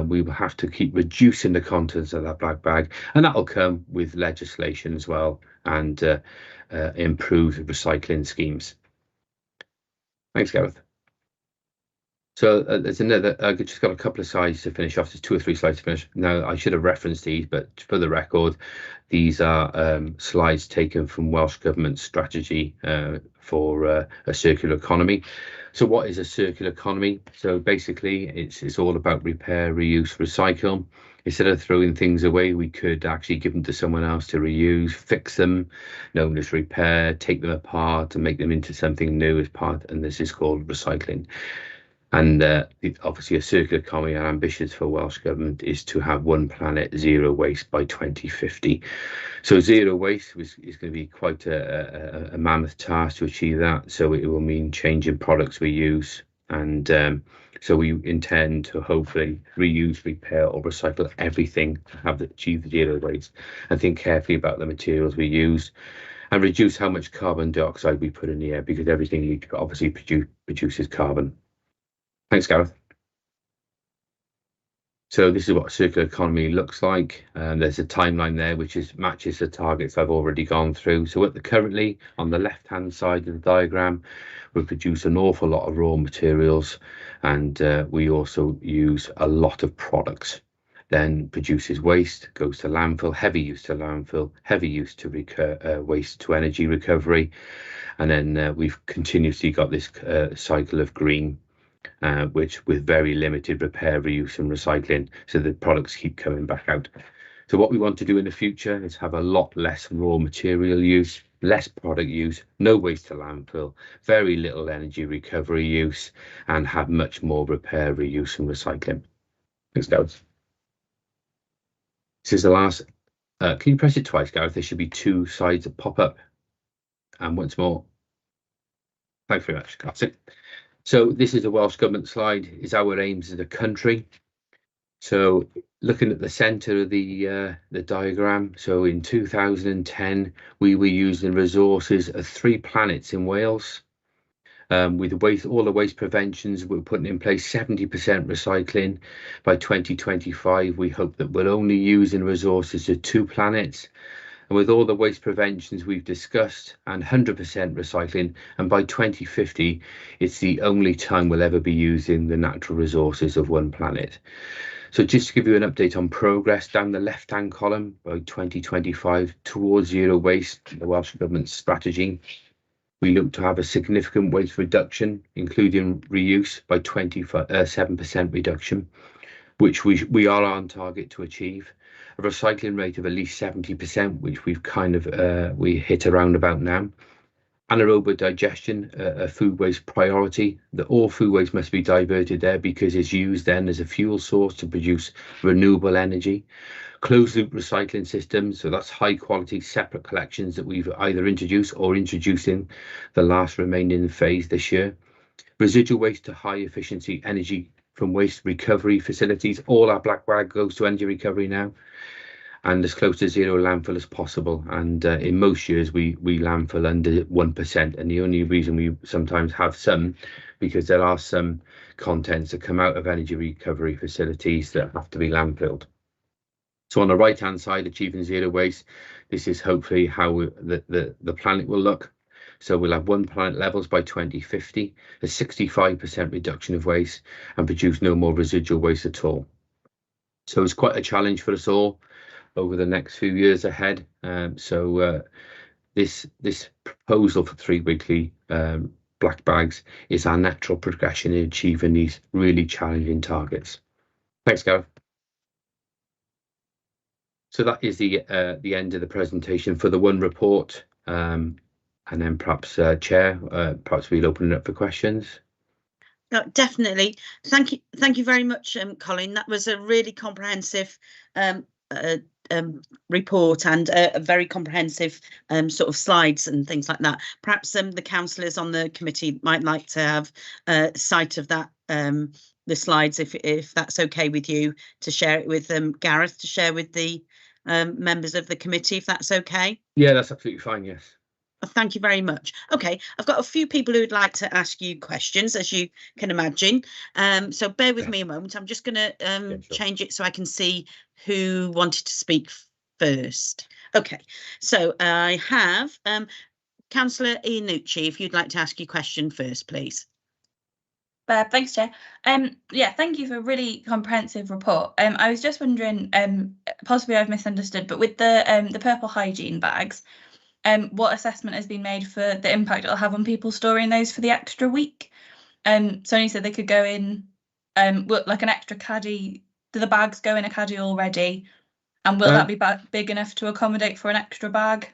We will have to keep reducing the contents of that black bag, and that will come with legislation as well, and improved recycling schemes. Thanks, Gareth. So there's another, I've just got a couple of slides to finish off. There's 2 or 3 slides to finish. Now, I should have referenced these, but for the record, these are slides taken from Welsh Government strategy for a circular economy. So what is a circular economy? So basically, it's all about repair, reuse, recycle. Instead of throwing things away, we could actually give them to someone else to reuse, fix them, known as repair, take them apart and make them into something new as part, and this is called recycling. And obviously a circular economy, and ambitious for Welsh Government is to have 1 planet, 0 waste by 2050. So 0 waste is going to be quite a mammoth task to achieve that. So it will mean changing products we use. And so we intend to hopefully reuse, repair or recycle everything to achieve the 0 waste, and think carefully about the materials we use, and reduce how much carbon dioxide we put in the air, because everything obviously produces carbon. Thanks, Gareth. So this is what a circular economy looks like. There's a timeline there which matches the targets I've already gone through. So currently on the left-hand side of the diagram, we produce an awful lot of raw materials, and we also use a lot of products. Then produces waste, goes to landfill, heavy use to landfill, heavy use to waste to energy recovery, and then we've continuously got this cycle of green, which with very limited repair, reuse and recycling, so the products keep coming back out. So what we want to do in the future is have a lot less raw material use, less product use, no waste to landfill, very little energy recovery use, and have much more repair, reuse and recycling. Thanks, Gareth. This is the last. Can you press it twice, Gareth? There should be 2 sides that pop up. And once more. Thanks very much. That's it. So this is a Welsh Government slide, is our aims as a country. So looking at the centre of the diagram, so in 2010 we were using resources of 3 planets in Wales. With all the waste preventions, we're putting in place 70% recycling. By 2025 we hope that we're only using resources of 2 planets. And with all the waste preventions we've discussed and 100% recycling, and by 2050 it's the only time we'll ever be using the natural resources of 1 planet. So just to give you an update on progress, down the left-hand column, by 2025 towards 0 waste, the Welsh Government strategy, we look to have a significant waste reduction, including reuse, by 27% reduction, which we are on target to achieve. A recycling rate of at least 70%, which we've kind of we hit around about now. Anaerobic digestion, a food waste priority, that all food waste must be diverted there because it's used then as a fuel source to produce renewable energy. Closed loop recycling systems, so that's high quality separate collections that we've either introduced or introducing the last remaining phase this year. Residual waste to high efficiency energy from waste recovery facilities. All our black bag goes to energy recovery now, and as close to 0 landfill as possible. And in most years we landfill under 1%, and the only reason we sometimes have some, because there are some contents that come out of energy recovery facilities that have to be landfilled. So on the right hand side, achieving zero waste, this is hopefully how the planet will look. So we'll have one planet levels by 2050, a 65% reduction of waste, and produce no more residual waste at all. So it's quite a challenge for us all over the next few years ahead. This proposal for 3 weekly black bags is our natural progression in achieving these really challenging targets. Thanks, Gareth. So that is the end of the presentation for the one report. And then perhaps, Chair, perhaps we'll open it up for questions. No, definitely. Thank you very much, Colin. That was a really comprehensive report and a very comprehensive sort of slides and things like that. Perhaps the councillors on the committee might like to have sight of that, the slides, if that's okay with you, to share it with Gareth, to share with the members of the committee, if that's okay. Yeah, that's absolutely fine. Yes. Thank you very much. Okay, I've got a few people who'd like to ask you questions, as you can imagine. So bear with me a moment. I'm just going to change it so I can see who wanted to speak first. Okay, so I have Councillor Iannucci, if you'd like to ask your question first, please. Thanks, Chair. Yeah, thank you for a really comprehensive report. I was just wondering, possibly I've misunderstood, but with the purple hygiene bags, what assessment has been made for the impact it'll have on people storing those for the extra week? Sonia said they could go in like an extra caddy. Do the bags go in a caddy already? And will that be big enough to accommodate for an extra bag?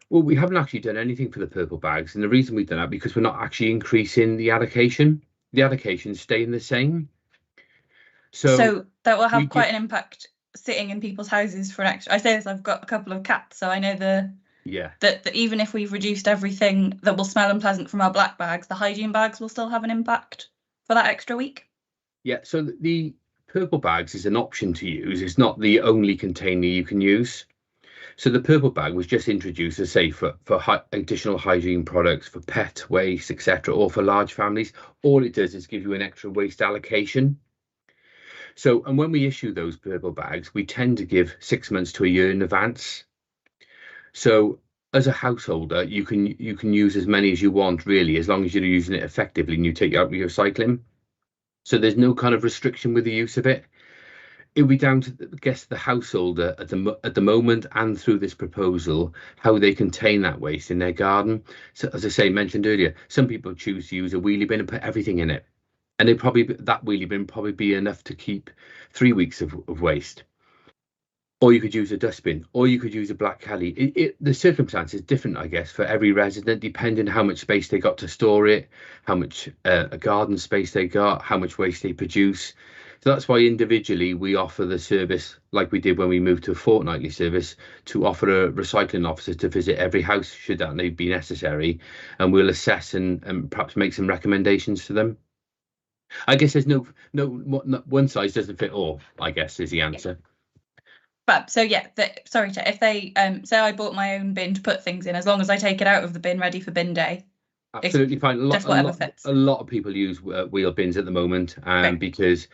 Well, we haven't actually done anything for the purple bags. And the reason we've done that, because we're not actually increasing the allocation. The allocation's staying the same. So that will have quite an impact sitting in people's houses for an extra. I say this, I've got a couple of cats, so I know that even if we've reduced everything that will smell unpleasant from our black bags, the hygiene bags will still have an impact for that extra week. Yeah, so the purple bags is an option to use. It's not the only container you can use. So the purple bag was just introduced, as say, for additional hygiene products, for pet waste, etc., or for large families. All it does is give you an extra waste allocation. So, and when we issue those purple bags, we tend to give 6 months to a year in advance. So as a householder, you can use as many as you want, really, as long as you're using it effectively and you take it out your recycling. So there's no kind of restriction with the use of it. It'll be down to, I guess, the householder at the moment and through this proposal, how they contain that waste in their garden. So, as I say, mentioned earlier, some people choose to use a wheelie bin and put everything in it, and that wheelie bin probably be enough to keep 3 weeks of waste. Or you could use a dustbin, or you could use a black caddy. The circumstance is different, I guess, for every resident, depending how much space they got to store it, how much a garden space they got, how much waste they produce. So that's why individually we offer the service, like we did when we moved to a fortnightly service, to offer a recycling officer to visit every house should that be necessary, and we'll assess and perhaps make some recommendations to them. I guess there's no one size doesn't fit all, I guess, is the answer. But so yeah, sorry, if they say I bought my own bin to put things in, as long as I take it out of the bin ready for bin day. Absolutely fine. A lot of people use wheel bins at the moment, because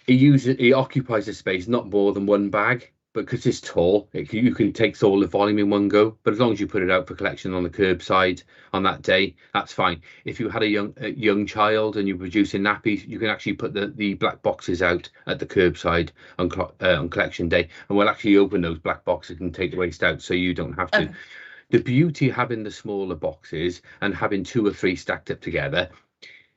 it occupies the space, not more than one bag, but because it's tall, you can take all the volume in one go. But as long as you put it out for collection on the curbside on that day, that's fine. If you had a young child and you're producing nappies, you can actually put the black boxes out at the curbside on collection day, and we'll actually open those black boxes and take the waste out, so you don't have to. Okay. The beauty of having the smaller boxes and having 2 or 3 stacked up together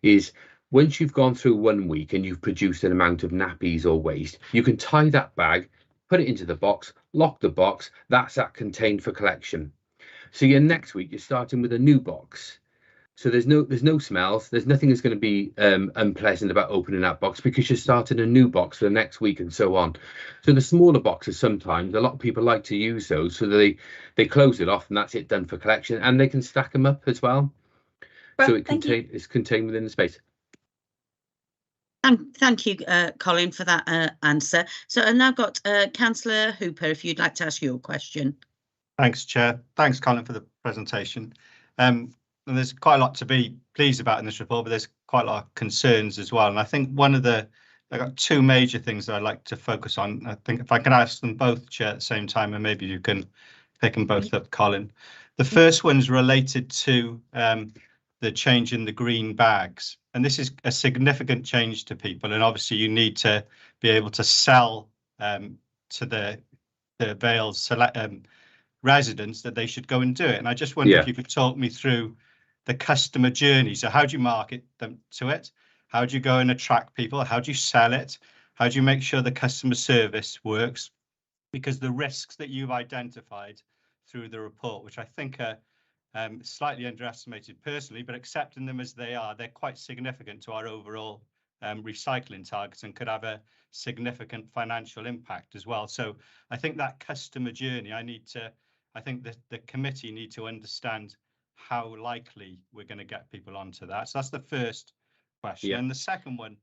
is, once you've gone through 1 week and you've produced an amount of nappies or waste, you can tie that bag, put it into the box, lock the box, that's contained for collection. So next week you're starting with a new box. So there's no smells, there's nothing that's going to be unpleasant about opening that box, because you're starting a new box for the next week and so on. So the smaller boxes, sometimes a lot of people like to use those, so they close it off and that's it, done for collection, and they can stack them up as well. So it's contained within the space. Thank you, Colin, for that answer. So I've now got Councillor Hooper, if you'd like to ask your question. Thanks, Chair. Thanks, Colin, for the presentation. And there's quite a lot to be pleased about in this report, but there's quite a lot of concerns as well. And I think one of the I've got two major things that I'd like to focus on. I think if I can ask them both, Chair, at the same time, and maybe you can pick them both up, Colin. The first one's related to the change in the green bags. And this is a significant change to people. And obviously you need to be able to sell to the Vales residents that they should go and do it. And I just wonder if you could talk me through the customer journey. So how do you market them to it? How do you go and attract people? How do you sell it? How do you make sure the customer service works? Because the risks that you've identified through the report, which I think are slightly underestimated personally, but accepting them as they are, they're quite significant to our overall recycling targets and could have a significant financial impact as well. So I think that customer journey, I think the committee need to understand how likely we're going to get people onto that. So that's the first question. And the second one,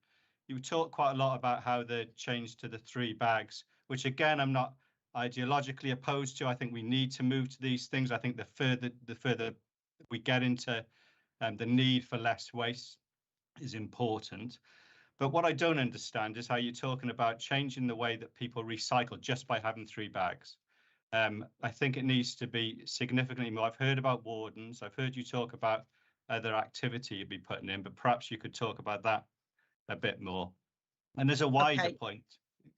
you talk quite a lot about how the change to the 3 bags, which again, I'm not ideologically opposed to. I think we need to move to these things. I think the further we get into the need for less waste is important. But what I don't understand is how you're talking about changing the way that people recycle just by having 3 bags. I think it needs to be significantly more. I've heard about wardens. I've heard you talk about other activity you'd be putting in, but perhaps you could talk about that a bit more. And there's a wider point.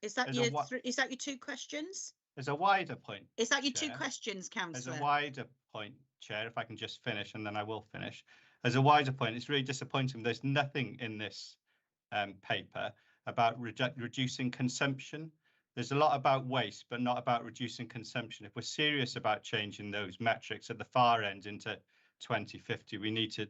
Is that your 2 questions? There's a wider point. Is that your Chair? 2 questions, Councillor? There's a wider point, Chair, if I can just finish and then I will finish. As a wider point, it's really disappointing. There's nothing in this paper about reducing consumption. There's a lot about waste, but not about reducing consumption. If we're serious about changing those metrics at the far end into 2050, we need to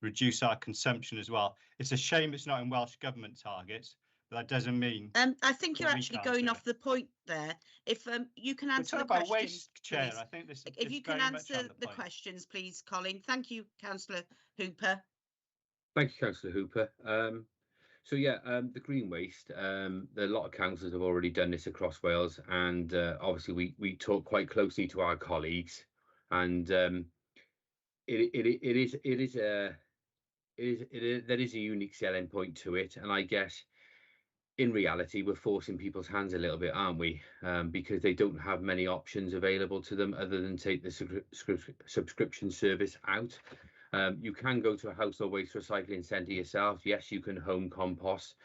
reduce our consumption as well. It's a shame it's not in Welsh Government targets, but that doesn't mean. I think you're actually going off the point there. If you can answer the questions, waste, Chair. I think this. If you can answer the questions, please, Colin. Thank you, Councillor Hooper. Thank you, Councillor Hooper. So yeah, the green waste. A lot of councils have already done this across Wales, and obviously we talk quite closely to our colleagues, and there is a unique selling point to it, and I guess in reality we're forcing people's hands a little bit, aren't we? Because they don't have many options available to them other than take the subscription service out. You can go to a household waste recycling centre yourself. Yes, you can home compost,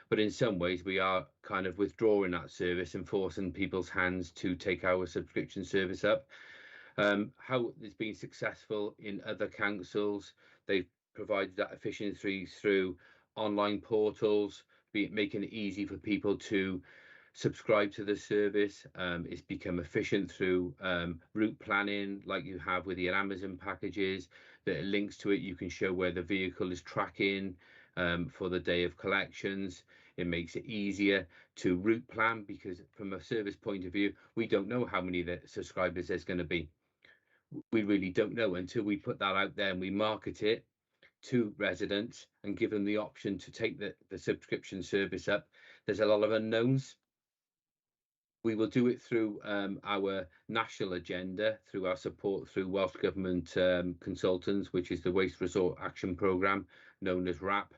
but in some ways we are kind of withdrawing that service and forcing people's hands to take our subscription service up. How it's been successful in other councils, they've provided that efficiency through online portals, making it easy for people to subscribe to the service. It's become efficient through route planning, like you have with your Amazon packages. That links to it, you can show where the vehicle is tracking for the day of collections. It makes it easier to route plan, because from a service point of view, we don't know how many subscribers there's going to be. We really don't know until we put that out there and we market it to residents and give them the option to take the subscription service up. There's a lot of unknowns. We will do it through our national agenda, through our support through Welsh Government consultants, which is the Waste Resort Action Programme, known as RAP.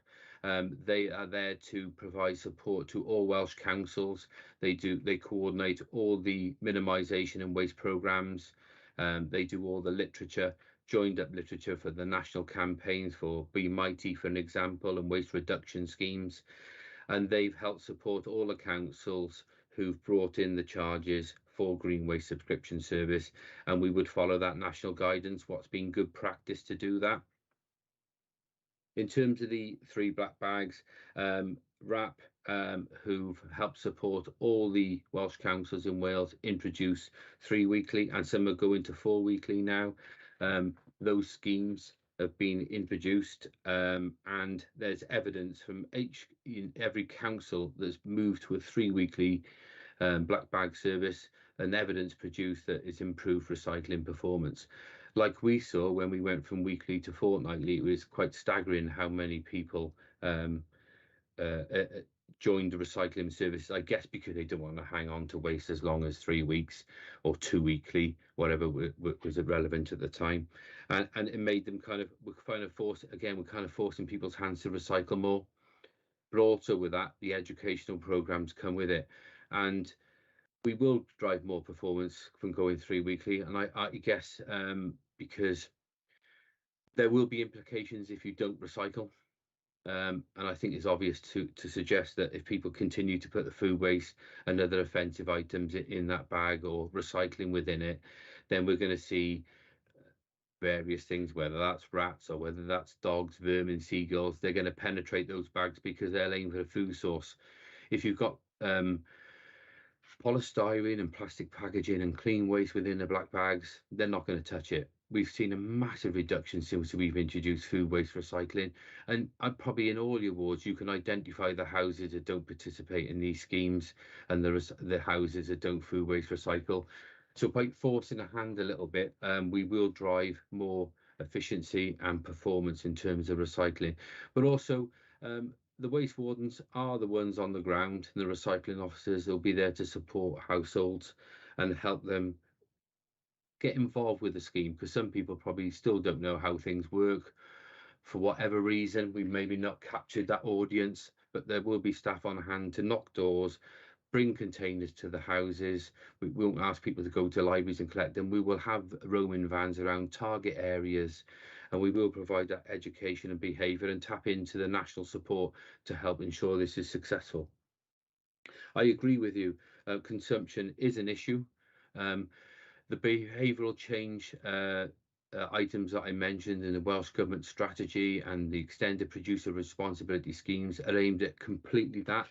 They are there to provide support to all Welsh councils. They coordinate all the minimisation and waste programmes. They do all the literature, joined up literature for the national campaigns for Be Mighty, for an example, and waste reduction schemes. And they've helped support all the councils who've brought in the charges for green waste subscription service, and we would follow that national guidance, what's been good practice to do that. In terms of the 3 black bags, RAP, who've helped support all the Welsh councils in Wales, introduce 3 weekly, and some are going to 4 weekly now. Those schemes have been introduced, and there's evidence from every council that's moved to a 3 weekly black bag service, and evidence produced that it's improved recycling performance. Like we saw when we went from weekly to fortnightly, it was quite staggering how many people joined the recycling service, I guess because they don't want to hang on to waste as long as 3 weeks or 2 weekly, whatever was relevant at the time. And it made them we're kind of forcing people's hands to recycle more. but also with that, the educational programs come with it, and we will drive more performance from going 3 weekly. And I guess because there will be implications if you don't recycle. And I think it's obvious to suggest that if people continue to put the food waste and other offensive items in that bag or recycling within it, then we're going to see various things, whether that's rats or whether that's dogs, vermin, seagulls. They're going to penetrate those bags because they're looking for a food source. If you've got polystyrene and plastic packaging and clean waste within the black bags, they're not going to touch it. We've seen a massive reduction since we've introduced food waste recycling, and probably in all your wards you can identify the houses that don't participate in these schemes and the houses that don't food waste recycle. So by forcing a hand a little bit, we will drive more efficiency and performance in terms of recycling. But also the waste wardens are the ones on the ground, and the recycling officers will be there to support households and help them get involved with the scheme, because some people probably still don't know how things work. For whatever reason, we've maybe not captured that audience, but there will be staff on hand to knock doors, bring containers to the houses. We won't ask people to go to libraries and collect them. We will have roaming vans around target areas, and we will provide that education and behaviour and tap into the national support to help ensure this is successful. I agree with you, consumption is an issue. The behavioural change items that I mentioned in the Welsh Government strategy and the extended producer responsibility schemes are aimed at completely that.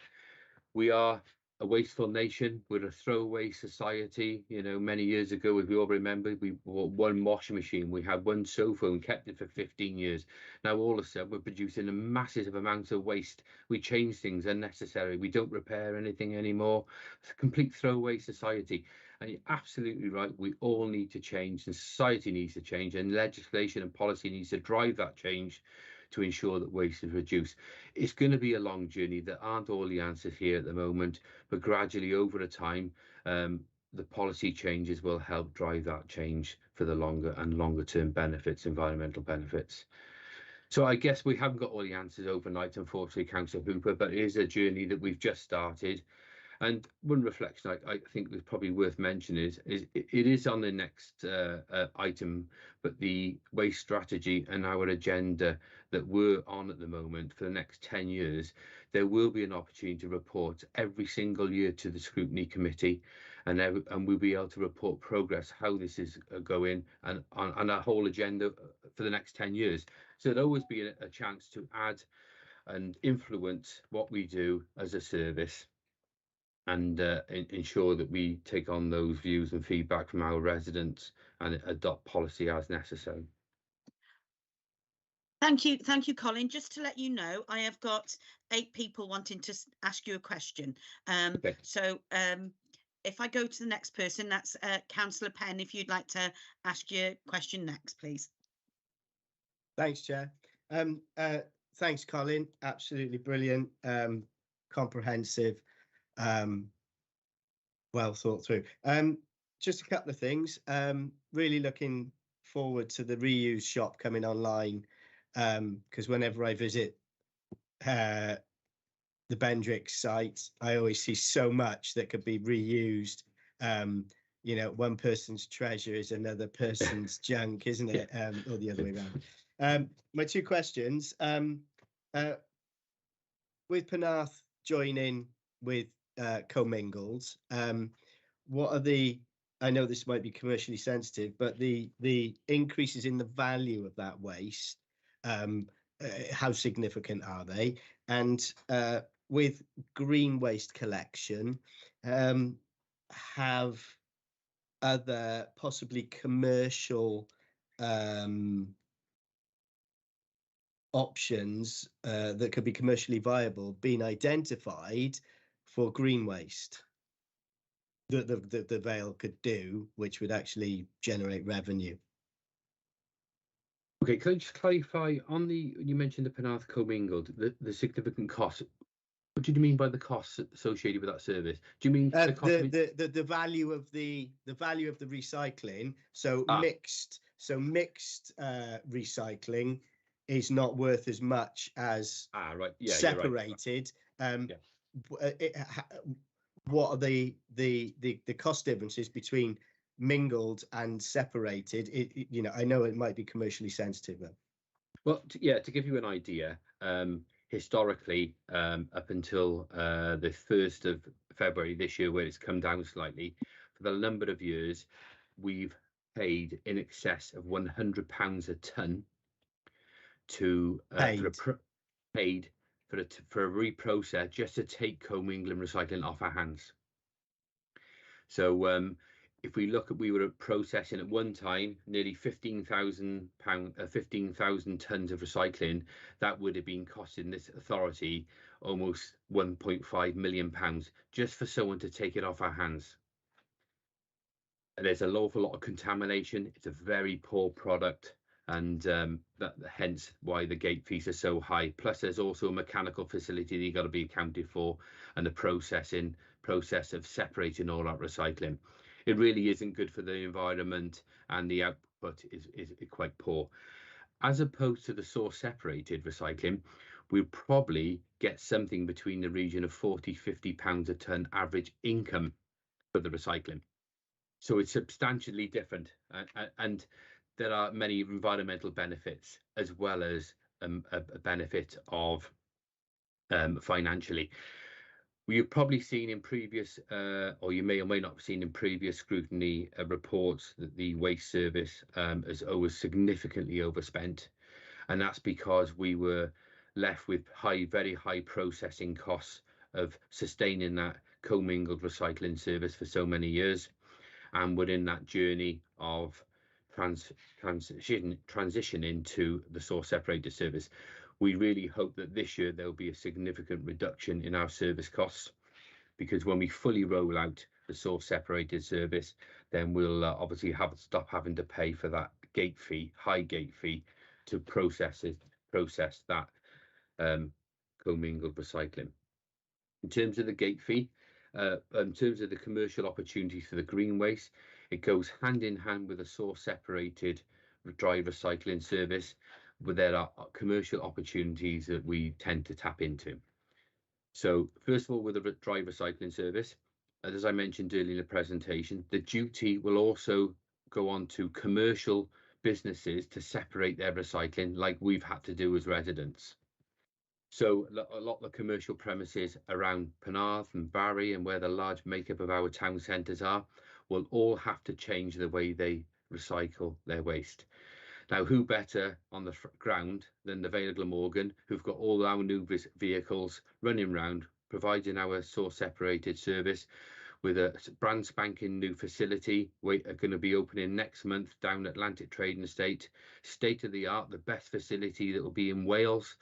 We are a wasteful nation. We're a throwaway society. You know, many years ago, if you all remember, we bought one washing machine, we had one sofa and kept it for 15 years. Now all of a sudden we're producing a massive amount of waste. We change things unnecessary. We don't repair anything anymore. It's a complete throwaway society. And you're absolutely right, we all need to change, and society needs to change, and legislation and policy needs to drive that change to ensure that waste is reduced. It's going to be a long journey. There aren't all the answers here at the moment, but gradually over a time, the policy changes will help drive that change for the longer term benefits, environmental benefits. So I guess we haven't got all the answers overnight, unfortunately, Councillor Hooper, but it is a journey that we've just started. And one reflection I think is probably worth mentioning is it is on the next item, but the waste strategy and our agenda that we're on at the moment for the next 10 years, there will be an opportunity to report every single year to the Scrutiny Committee, and we'll be able to report progress, how this is going, and on our whole agenda for the next 10 years. So there'll always be a chance to add and influence what we do as a service, and ensure that we take on those views and feedback from our residents and adopt policy as necessary. Thank you, Colin. Just to let you know, I have got 8 people wanting to ask you a question. Okay. So if I go to the next person, that's Councillor Penn, if you'd like to ask your question next, please. Thanks, Chair. Thanks, Colin. Absolutely brilliant, comprehensive. Well thought through. Just a couple of things. Really looking forward to the reuse shop coming online, because whenever I visit the Bendrix site, I always see so much that could be reused. You know, one person's treasure is another person's junk, isn't it? Or the other way around. My 2 questions. With Penarth joining with commingled, what are the, I know this might be commercially sensitive, but the increases in the value of that waste, how significant are they? And with green waste collection, have other possibly commercial options that could be commercially viable been identified for green waste that the Vale could do, which would actually generate revenue? Okay, can I just clarify on you mentioned the Penarth commingled, the significant costs. What do you mean by the costs associated with that service? Do you mean the value of the value of the recycling? So mixed recycling is not worth as much as Right. Yeah, separated. What are the cost differences between mingled and separated? You know, I know it might be commercially sensitive, but well, to give you an idea, historically, up until the 1st of February this year, where it's come down slightly, for the number of years, we've paid in excess of £100 a tonne to paid for a reprocess just to take commingling recycling off our hands. So if we look at, we were processing at one time nearly 15,000 tonnes of recycling. That would have been costing this authority almost £1.5 million just for someone to take it off our hands. There's an awful lot of contamination. It's a very poor product, and hence why the gate fees are so high. Plus, there's also a mechanical facility that you've got to be accounted for, and the process of separating all that recycling. It really isn't good for the environment, and the output is quite poor. As opposed to the source separated recycling, we'll probably get something between the region of £40–50 a tonne average income for the recycling. So it's substantially different, and there are many environmental benefits as well as a benefit of financially. We've probably seen in previous, or you may or may not have seen in previous scrutiny reports, that the waste service has always significantly overspent, and that's because we were left with very high processing costs of sustaining that commingled recycling service for so many years. And we're in that journey of transitioning to the source separated service. We really hope that this year there'll be a significant reduction in our service costs, because when we fully roll out the source separated service, then we'll obviously stop having to pay for that high gate fee to process that commingled recycling. In terms of the gate fee, in terms of the commercial opportunities for the green waste, it goes hand in hand with a source separated dry recycling service, where there are commercial opportunities that we tend to tap into. So first of all, with the dry recycling service, as I mentioned earlier in the presentation, the duty will also go on to commercial businesses to separate their recycling, like we've had to do as residents. So a lot of the commercial premises around Penarth and Barry, and where the large makeup of our town centres are, will all have to change the way they recycle their waste. Now, who better on the ground than the Vale of Glamorgan, who've got all our new vehicles running around, providing our source separated service with a brand spanking new facility. We are going to be opening next month down Atlantic Trading Estate, state of the art, the best facility that will be in Wales,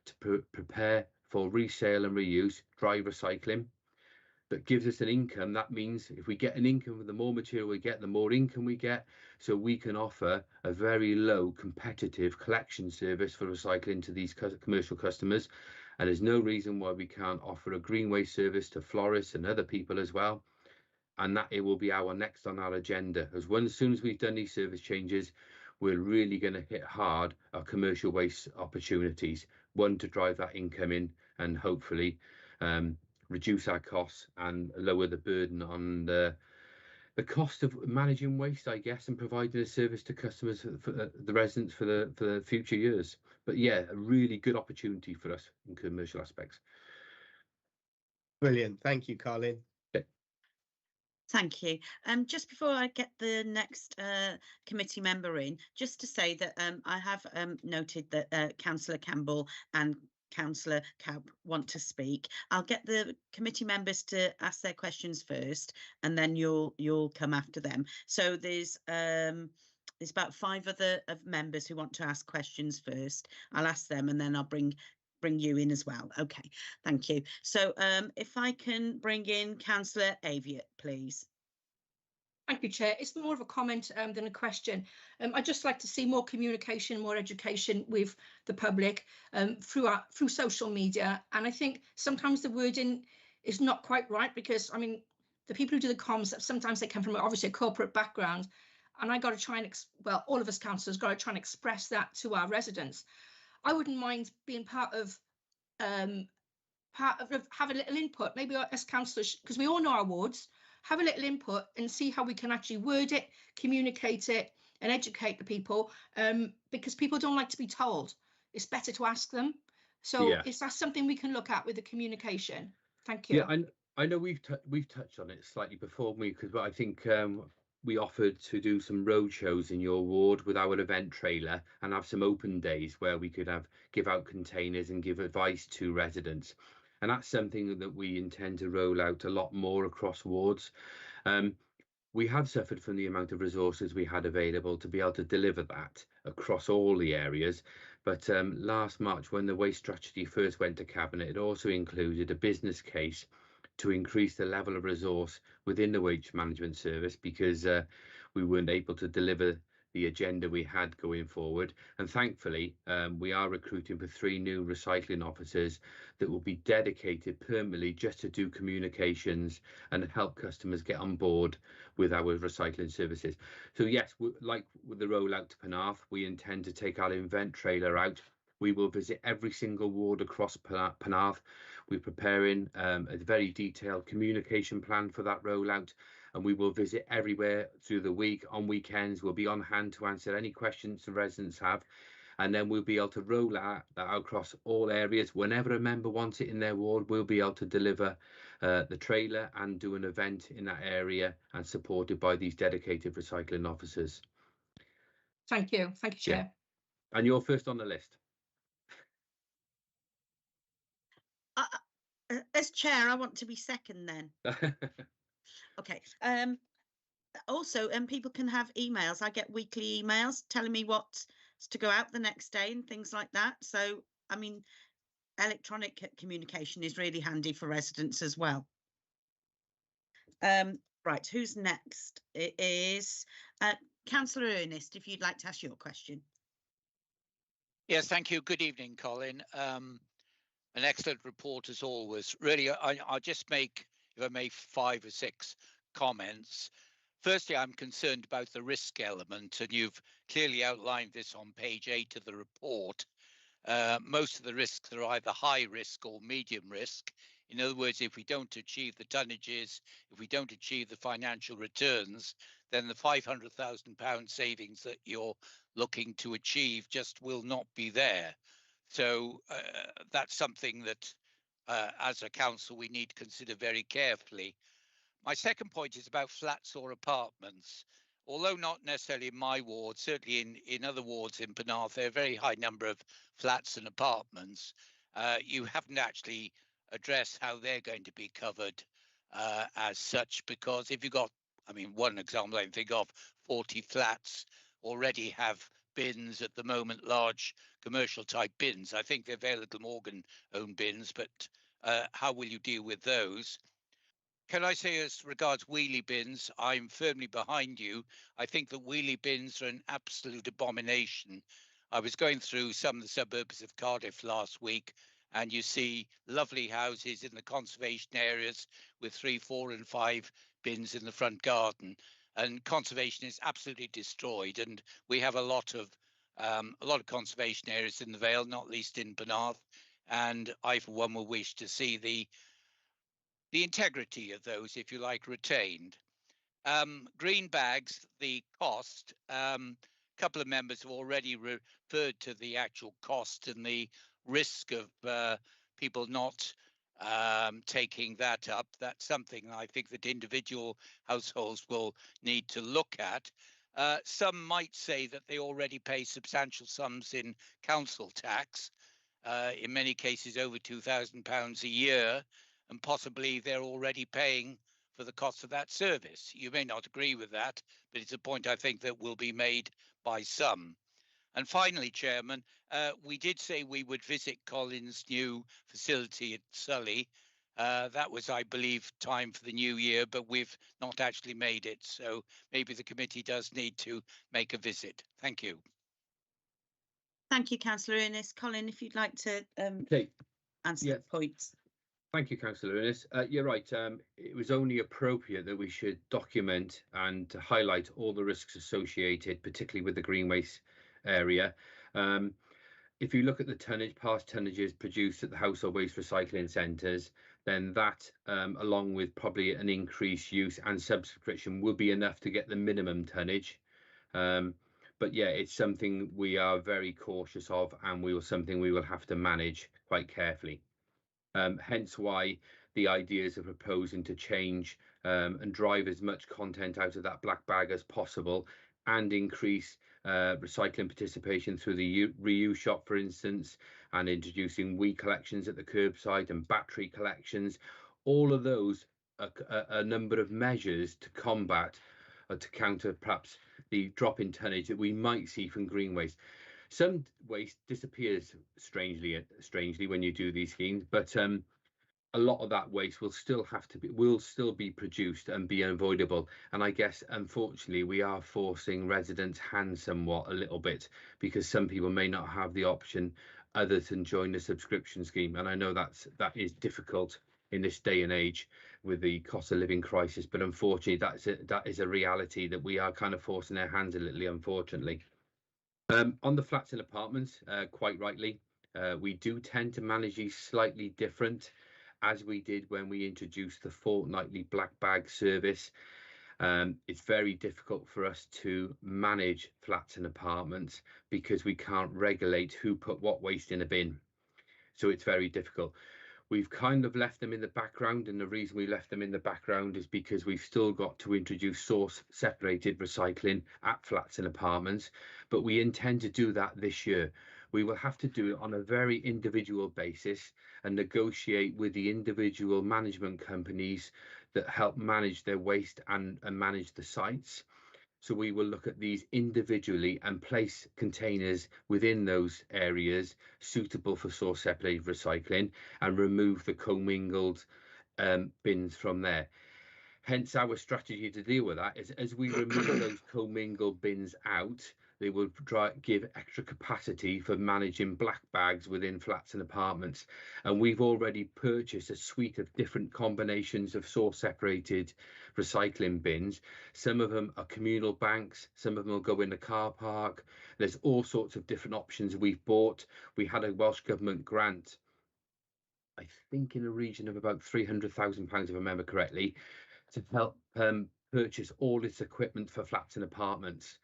to prepare for resale and reuse, dry recycling. That gives us an income. That means if we get an income, the more material we get, the more income we get. So we can offer a very low competitive collection service for recycling to these commercial customers. And there's no reason why we can't offer a green waste service to florists and other people as well. And that it will be our next on our agenda. As soon as we've done these service changes, we're really going to hit hard our commercial waste opportunities. One, to drive that income in, and hopefully reduce our costs and lower the burden on the cost of managing waste, I guess, and providing a service to customers, for the residents, for the future years. But yeah, a really good opportunity for us in commercial aspects. Brilliant. Thank you, Colin. Thank you. Just before I get the next committee member in, just to say that I have noted that Councillor Campbell and Councillor Cobb want to speak. I'll get the committee members to ask their questions first, and then you'll come after them. So there's about 5 other members who want to ask questions first. I'll ask them, and then I'll bring you in as well. Okay, thank you. So if I can bring in Councillor Aviat, please. Thank you, Chair. It's more of a comment than a question. I'd just like to see more communication, more education with the public through social media. And I think sometimes the wording is not quite right, because, I mean, the people who do the comms, sometimes they come from obviously a corporate background. And I got to try and, well, all of us councillors got to try and express that to our residents. I wouldn't mind being part of have a little input, maybe as councillors, because we all know our wards, have a little input and see how we can actually word it, communicate it, and educate the people, because people don't like to be told. It's better to ask them. So Yeah. is that something we can look at with the communication? Thank you. Yeah, and I know we've touched on it slightly before, because I think we offered to do some road shows in your ward with our event trailer and have some open days where we could give out containers and give advice to residents. And that's something that we intend to roll out a lot more across wards. We have suffered from the amount of resources we had available to be able to deliver that across all the areas. But last March, when the waste strategy first went to Cabinet, it also included a business case to increase the level of resource within the waste management service, because we weren't able to deliver the agenda we had going forward. And thankfully, we are recruiting for 3 new recycling officers that will be dedicated permanently just to do communications and help customers get on board with our recycling services. So yes, like with the rollout to Penarth, we intend to take our event trailer out. We will visit every single ward across Penarth. We're preparing a very detailed communication plan for that rollout, and we will visit everywhere through the week. On weekends, we'll be on hand to answer any questions the residents have, and then we'll be able to roll that out across all areas. Whenever a member wants it in their ward, we'll be able to deliver the trailer and do an event in that area, and supported by these dedicated recycling officers. Thank you, Chair. Yeah. And you're first on the list. As chair, I want to be second then. Okay. Also, people can have emails. I get weekly emails telling me what's to go out the next day and things like that. So, I mean, electronic communication is really handy for residents as well. Right, who's next? It is Councillor Ernest, if you'd like to ask your question. Yes, thank you. Good evening, Colin. An excellent report as always. Really, I'll just make, if I may, 5 or 6 comments. Firstly, I'm concerned about the risk element, and you've clearly outlined this on page 8 of the report. Most of the risks are either high risk or medium risk. In other words, if we don't achieve the tonnages, if we don't achieve the financial returns, then the £500,000 savings that you're looking to achieve just will not be there. So that's something that, as a council, we need to consider very carefully. My second point is about flats or apartments. Although not necessarily in my ward, certainly in other wards in Penarth, there are a very high number of flats and apartments. You haven't actually addressed how they're going to be covered as such, because if you've got, I mean, one example I can think of, 40 flats already have bins at the moment, large commercial type bins. I think they're Vale Little Morgan owned bins, but how will you deal with those? Can I say, as regards wheelie bins, I'm firmly behind you. I think that wheelie bins are an absolute abomination. I was going through some of the suburbs of Cardiff last week, and you see lovely houses in the conservation areas with 3, 4 and 5 bins in the front garden. And conservation is absolutely destroyed. And we have a lot of conservation areas in the Vale, not least in Penarth. And I, for one, will wish to see the integrity of those, if you like, retained. Green bags, the cost, a couple of members have already referred to the actual cost and the risk of people not taking that up. That's something I think that individual households will need to look at. Some might say that they already pay substantial sums in council tax, in many cases over £2,000 a year, and possibly they're already paying for the cost of that service. You may not agree with that, but it's a point I think that will be made by some. And finally, Chairman, we did say we would visit Colin's new facility at Sully. That was, I believe, time for the new year, but we've not actually made it. So maybe the committee does need to make a visit. Thank you. Thank you, Councillor Ernest. Colin, if you'd like to answer the points. Thank you, Councillor Ernest. You're right. It was only appropriate that we should document and highlight all the risks associated, particularly with the green waste area. if you look at the tonnage, past tonnages produced at the household waste recycling centres, then that, along with probably an increased use and subscription, will be enough to get the minimum tonnage. But yeah, it's something we are very cautious of, and something we will have to manage quite carefully. Hence why the ideas are proposing to change and drive as much content out of that black bag as possible, and increase recycling participation through the reuse shop, for instance, and introducing wee collections at the curbside and battery collections. All of those are a number of measures to combat to counter perhaps the drop in tonnage that we might see from green waste. Some waste disappears strangely when you do these schemes, but a lot of that waste will still be produced and be unavoidable. And I guess, unfortunately, we are forcing residents' hands somewhat a little bit, because some people may not have the option other than join the subscription scheme. And I know that is difficult in this day and age with the cost of living crisis, but unfortunately that is a reality that we are kind of forcing their hands a little, unfortunately. On the flats and apartments, quite rightly, we do tend to manage these slightly different, as we did when we introduced the fortnightly black bag service. It's very difficult for us to manage flats and apartments because we can't regulate who put what waste in a bin. So it's very difficult. We've kind of left them in the background, and the reason we left them in the background is because we've still got to introduce source separated recycling at flats and apartments, but we intend to do that this year. We will have to do it on a very individual basis and negotiate with the individual management companies that help manage their waste and manage the sites. So we will look at these individually and place containers within those areas suitable for source separated recycling, and remove the commingled bins from there. Hence our strategy to deal with that is, as we remove those commingled bins out, they will give extra capacity for managing black bags within flats and apartments. And we've already purchased a suite of different combinations of source separated recycling bins. Some of them are communal banks, some of them will go in the car park. There's all sorts of different options we've bought. We had a Welsh Government grant, I think in a region of about £300,000, if I remember correctly, to help purchase all this equipment for flats and apartments.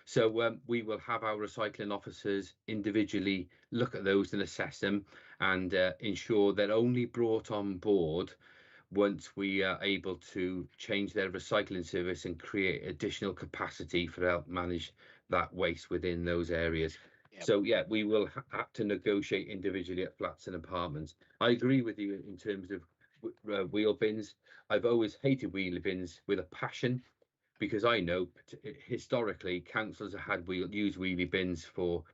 So we will have our recycling officers individually look at those and assess them, and ensure they're only brought on board once we are able to change their recycling service and create additional capacity for help manage that waste within those areas. Yep. So yeah, we will have to negotiate individually at flats and apartments. I agree with you in terms of wheel bins. I've always hated wheel bins with a passion, because I know historically councils have had used wheelie bins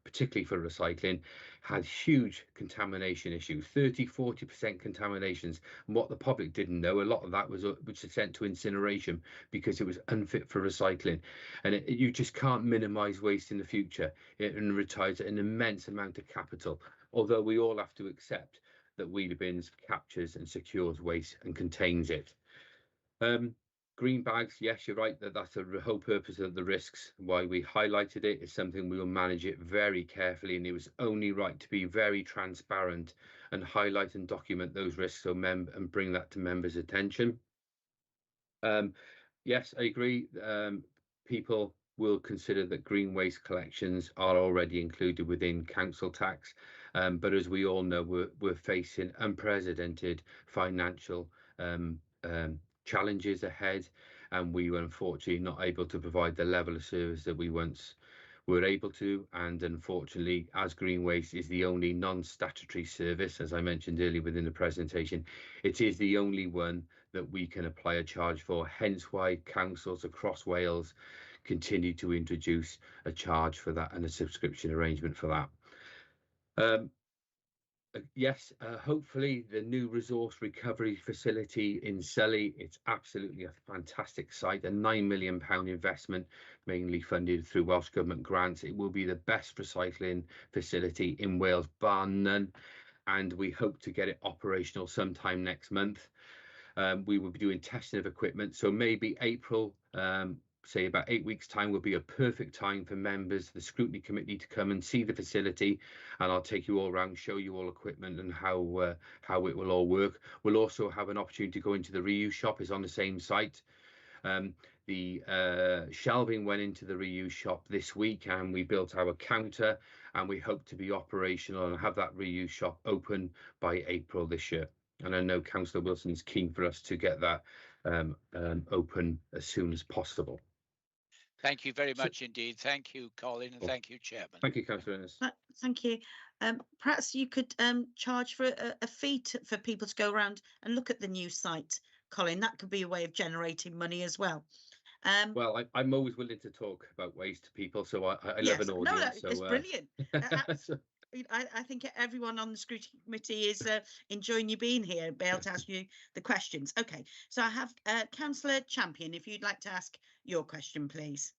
particularly for recycling, had huge contamination issues, 30–40% contaminations. And what the public didn't know, a lot of that was sent to incineration because it was unfit for recycling. And you just can't minimise waste in the future. It retires an immense amount of capital, although we all have to accept that wheelie bins captures and secures waste and contains it. Green bags, yes, you're right, that's the whole purpose of the risks. Why we highlighted it is something we will manage it very carefully, and it was only right to be very transparent and highlight and document those risks and bring that to members' attention. Yes, I agree. People will consider that green waste collections are already included within council tax, but as we all know, we're facing unprecedented financial challenges ahead, and we were unfortunately not able to provide the level of service that we once were able to. And unfortunately, as green waste is the only non-statutory service, as I mentioned earlier within the presentation, it is the only one that we can apply a charge for, hence why councils across Wales continue to introduce a charge for that and a subscription arrangement for that. Yes, hopefully the new resource recovery facility in Sully, it's absolutely a fantastic site, a £9 million investment, mainly funded through Welsh Government grants. It will be the best recycling facility in Wales, bar none, and we hope to get it operational sometime next month. We will be doing testing of equipment, so maybe April say about 8 weeks' time will be a perfect time for members of the Scrutiny Committee to come and see the facility, and I'll take you all around, show you all equipment and how it will all work. We'll also have an opportunity to go into the reuse shop. It's on the same site. The shelving went into the reuse shop this week, and we built our counter, and we hope to be operational and have that reuse shop open by April this year. And I know Councillor Wilson is keen for us to get that open as soon as possible. Thank you very much indeed. Thank you, Colin, and thank you, Chairman. Thank you, Councillor Ennis. Thank you. Perhaps you could charge for a fee for people to go around and look at the new site, Colin. That could be a way of generating money as well. Well, I'm always willing to talk about waste to people, so I yes, love an audience. No, it's brilliant. I think everyone on the Scrutiny Committee is enjoying you being here and be able to ask you the questions. Okay, so I have Councillor Champion, if you'd like to ask your question, please.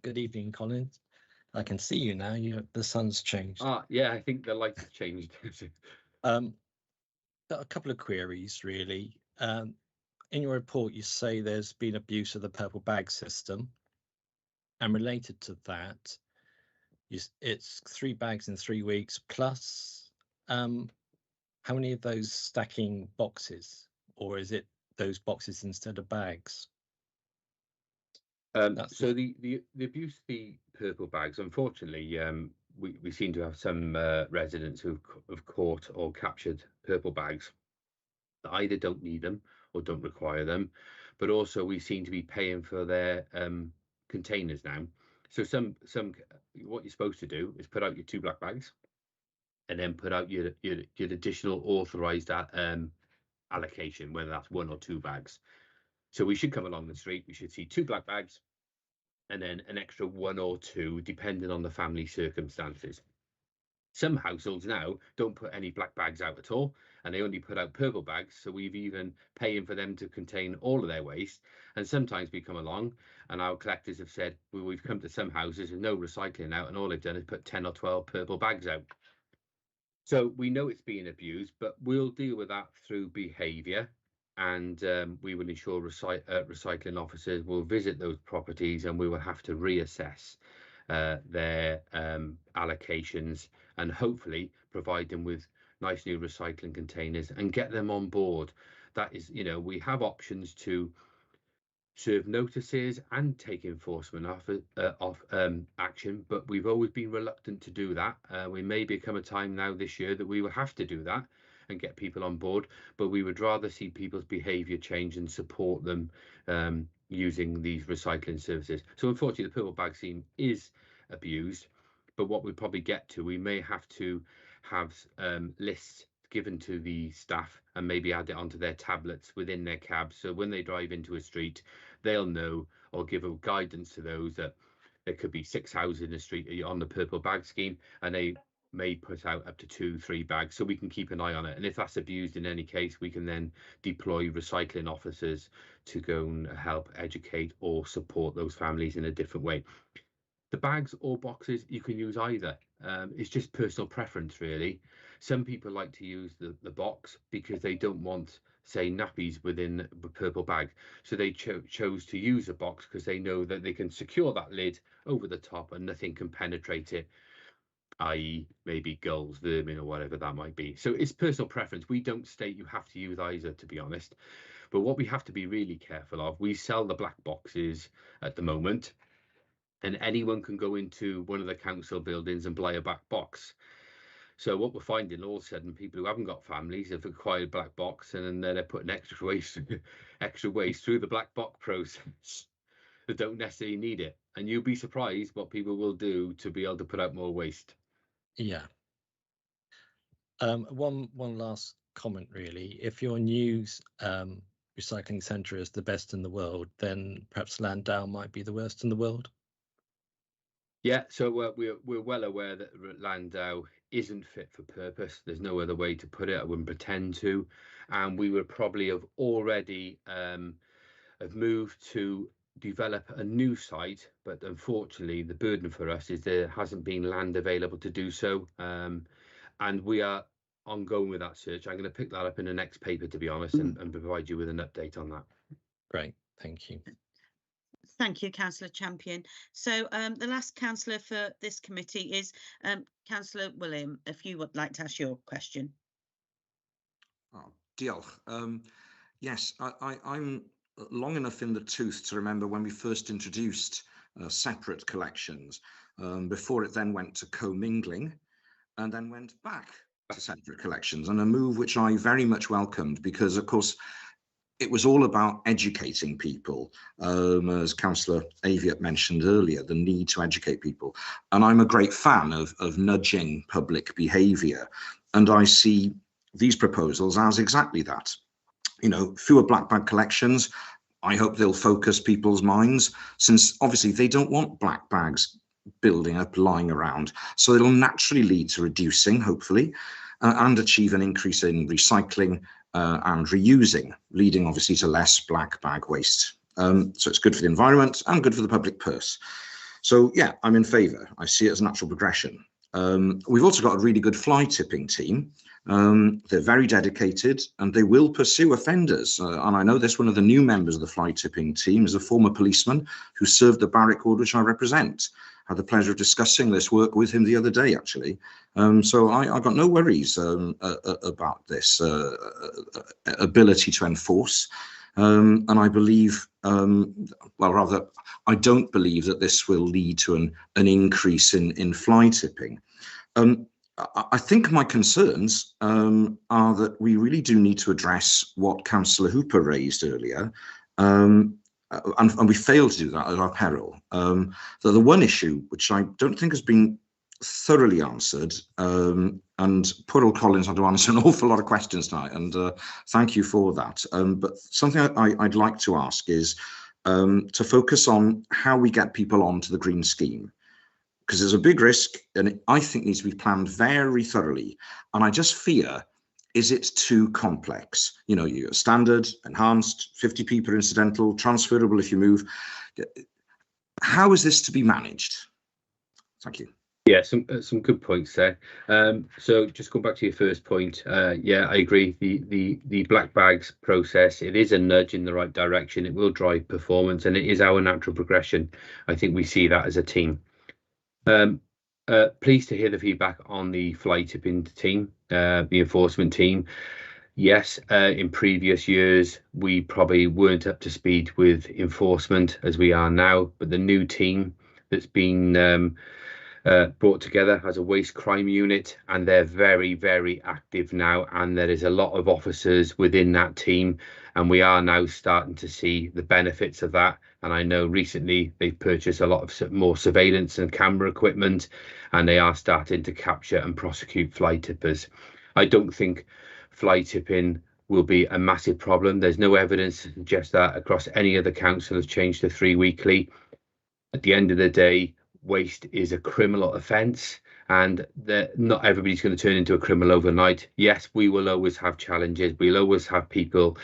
Good evening, Colin. I can see you now. The sun's changed. Yeah, I think the lights have changed. Got a couple of queries, really. In your report, you say there's been abuse of the purple bag system, and related to that, it's 3 bags in 3 weeks plus. How many of those stacking boxes, or is it those boxes instead of bags? So the abuse of the purple bags, unfortunately, we seem to have some residents who have caught or captured purple bags that either don't need them or don't require them, but also we seem to be paying for their containers now. So some what you're supposed to do is put out your 2 black bags and then put out your additional authorized allocation, whether that's 1 or 2 bags. So we should come along the street, we should see 2 black bags and then an extra 1 or 2 depending on the family circumstances. Some households now don't put any black bags out at all, and they only put out purple bags, so we've even paying for them to contain all of their waste. And sometimes we come along and our collectors have said, well, we've come to some houses with no recycling out, and all they've done is put 10 or 12 purple bags out. So we know it's being abused, but we'll deal with that through behaviour, and we will ensure recycling officers will visit those properties, and we will have to reassess their allocations and hopefully provide them with nice new recycling containers and get them on board. That is, we have options to serve notices and take enforcement off action, but we've always been reluctant to do that. We may become a time now this year that we will have to do that and get people on board, but we would rather see people's behaviour change and support them using these recycling services. So unfortunately the purple bag scheme is abused, but what we probably get to, we may have to have lists given to the staff and maybe add it onto their tablets within their cabs, so when they drive into a street they'll know, or give a guidance to those that there could be 6 houses in the street on the purple bag scheme, and they may put out up to 2-3 bags, so we can keep an eye on it. And if that's abused in any case, we can then deploy recycling officers to go and help educate or support those families in a different way. The bags or boxes, you can use either. It's just personal preference, really. Some people like to use the box because they don't want, say, nappies within the purple bag. So they chose to use a box because they know that they can secure that lid over the top and nothing can penetrate it, i.e. maybe gulls, vermin or whatever that might be. So it's personal preference. We don't state you have to use either, to be honest. But what we have to be really careful of, we sell the black boxes at the moment, and anyone can go into one of the council buildings and buy a black box. So what we're finding all of a sudden, people who haven't got families have acquired a black box, and then they're putting extra waste through the black box process that don't necessarily need it. And you'll be surprised what people will do to be able to put out more waste. Yeah. One last comment, really. If your new recycling centre is the best in the world, then perhaps Landau might be the worst in the world. Yeah, so we're well aware that Landau isn't fit for purpose. There's no other way to put it. I wouldn't pretend to. And we would probably have already have moved to develop a new site, but unfortunately the burden for us is there hasn't been land available to do so. And we are ongoing with that search. I'm going to pick that up in the next paper, to be honest, and provide you with an update on that. Great, thank you. Thank you, Councillor Champion. So the last councillor for this committee is Councillor William, if you would like to ask your question. Oh, diolch. Yes, I'm long enough in the tooth to remember when we first introduced separate collections, before it then went to commingling and then went back to separate collections, and a move which I very much welcomed because, of course, it was all about educating people, as Councillor Aviat mentioned earlier, the need to educate people. And I'm a great fan of nudging public behaviour, and I see these proposals as exactly that. You know, fewer black bag collections. I hope they'll focus people's minds, since obviously they don't want black bags building up, lying around. So it'll naturally lead to reducing, hopefully, and achieve an increase in recycling and reusing, leading obviously to less black bag waste. So it's good for the environment and good for the public purse. So yeah, I'm in favour. I see it as a natural progression. We've also got a really good fly tipping team. They're very dedicated and they will pursue offenders. And I know this, one of the new members of the fly tipping team is a former policeman who served the barrack ward which I represent. Had the pleasure of discussing this work with him the other day, actually. So I've got no worries about this ability to enforce. And I believe, well, rather, I don't believe that this will lead to an increase in fly tipping. I think my concerns are that we really do need to address what Councillor Hooper raised earlier, and we failed to do that at our peril. The one issue which I don't think has been thoroughly answered, and poor old Collins had to answer an awful lot of questions tonight, and thank you for that. But something I'd like to ask is to focus on how we get people onto the green scheme, because there's a big risk, and it, I think, needs to be planned very thoroughly. And I just fear, is it too complex? You know, you standard, enhanced, 50p per incidental, transferable if you move. How is this to be managed? Thank you. Yeah, some good points there. So just going back to your first point, yeah, I agree. The black bags process, it is a nudge in the right direction. It will drive performance, and it is our natural progression. I think we see that as a team. Pleased to hear the feedback on the fly tipping team, the enforcement team. Yes, in previous years, we probably weren't up to speed with enforcement as we are now, but the new team that's been brought together has a waste crime unit, and they're very, very active now, and there is a lot of officers within that team, and we are now starting to see the benefits of that. And I know recently they've purchased a lot of more surveillance and camera equipment, and they are starting to capture and prosecute fly tippers. I don't think fly tipping will be a massive problem. There's no evidence to suggest that across any other council has changed to 3 weekly. At the end of the day, waste is a criminal offence, and not everybody's going to turn into a criminal overnight. Yes, we will always have challenges. We'll always have people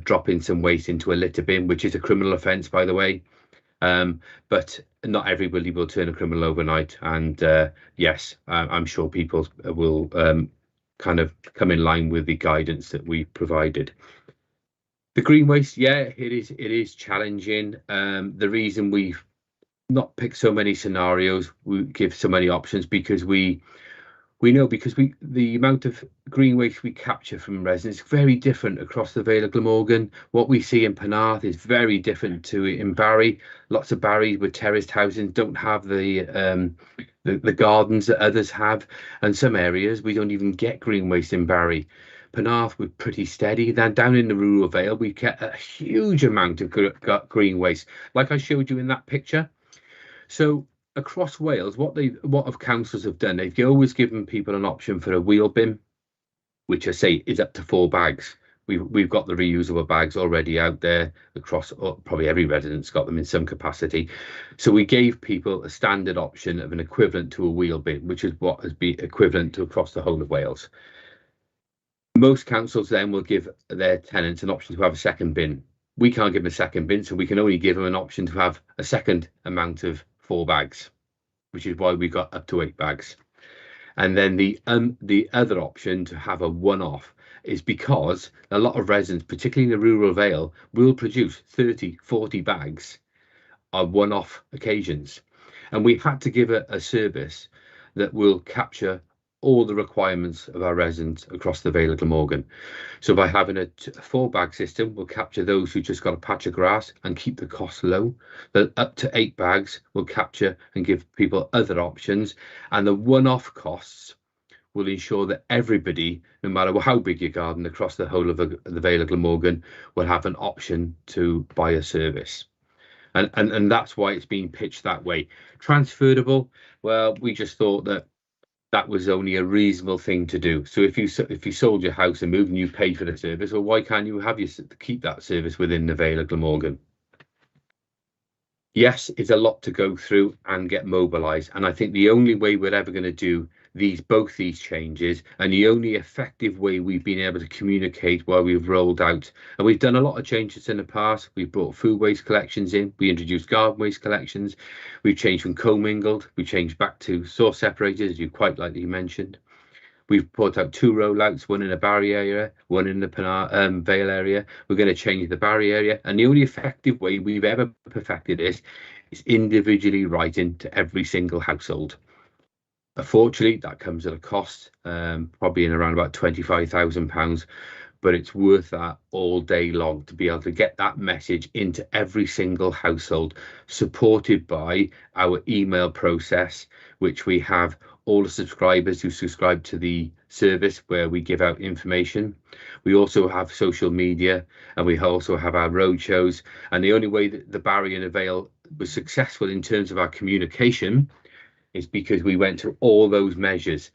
dropping some waste into a litter bin, which is a criminal offence, by the way. But not everybody will turn a criminal overnight. And yes, I'm sure people will kind of come in line with the guidance that we provided. The green waste, yeah, it is challenging. The reason we've not pick so many scenarios, we give so many options, because we know, because the amount of green waste we capture from residents is very different across the Vale of Glamorgan. What we see in Penarth is very different to in Barry. Lots of Barry with terraced housing don't have the gardens that others have, and some areas we don't even get green waste in Barry. Penarth was pretty steady. Then down in the rural Vale, we get a huge amount of green waste, like I showed you in that picture. So across Wales, what councils have done, they've always given people an option for a wheel bin, which I say is up to 4 bags. We've got the reusable bags already out there across, probably every resident's got them in some capacity. So we gave people a standard option of an equivalent to a wheel bin, which is what has been equivalent to across the whole of Wales. Most councils then will give their tenants an option to have a second bin. We can't give them a second bin, so we can only give them an option to have a second amount of 4 bags, which is why we got up to 8 bags. And then the other option to have a one-off is because a lot of residents, particularly in the rural Vale, will produce 30, 40 bags on one-off occasions. And we had to give a service that will capture all the requirements of our residents across the Vale of Glamorgan. So by having a 4-bag system, we'll capture those who just got a patch of grass and keep the cost low. The up to 8 bags will capture and give people other options. And the one-off costs will ensure that everybody, no matter how big your garden across the whole of the Vale of Glamorgan, will have an option to buy a service. And that's why it's been pitched that way. Transferable, well, we just thought that was only a reasonable thing to do. So if you sold your house and moved and you paid for the service, well, why can't you keep that service within the Vale of Glamorgan? Yes, it's a lot to go through and get mobilised, and I think the only way we're ever going to do both these changes, and the only effective way we've been able to communicate while we've rolled out, and we've done a lot of changes in the past. We've brought food waste collections in, we introduced garden waste collections, we've changed from commingled, we changed back to source separators, as you quite rightly mentioned. We've put out 2 rollouts, one in the Barry area, one in the Vale area. We're going to change the Barry area. And the only effective way we've ever perfected this is individually writing to every single household. Unfortunately, that comes at a cost, probably in around about £25,000. But it's worth that all day long to be able to get that message into every single household, supported by our email process, which we have all the subscribers who subscribe to the service where we give out information. We also have social media, and we also have our road shows. And the only way that the Barry and the Vale was successful in terms of our communication is because we went through all those measures.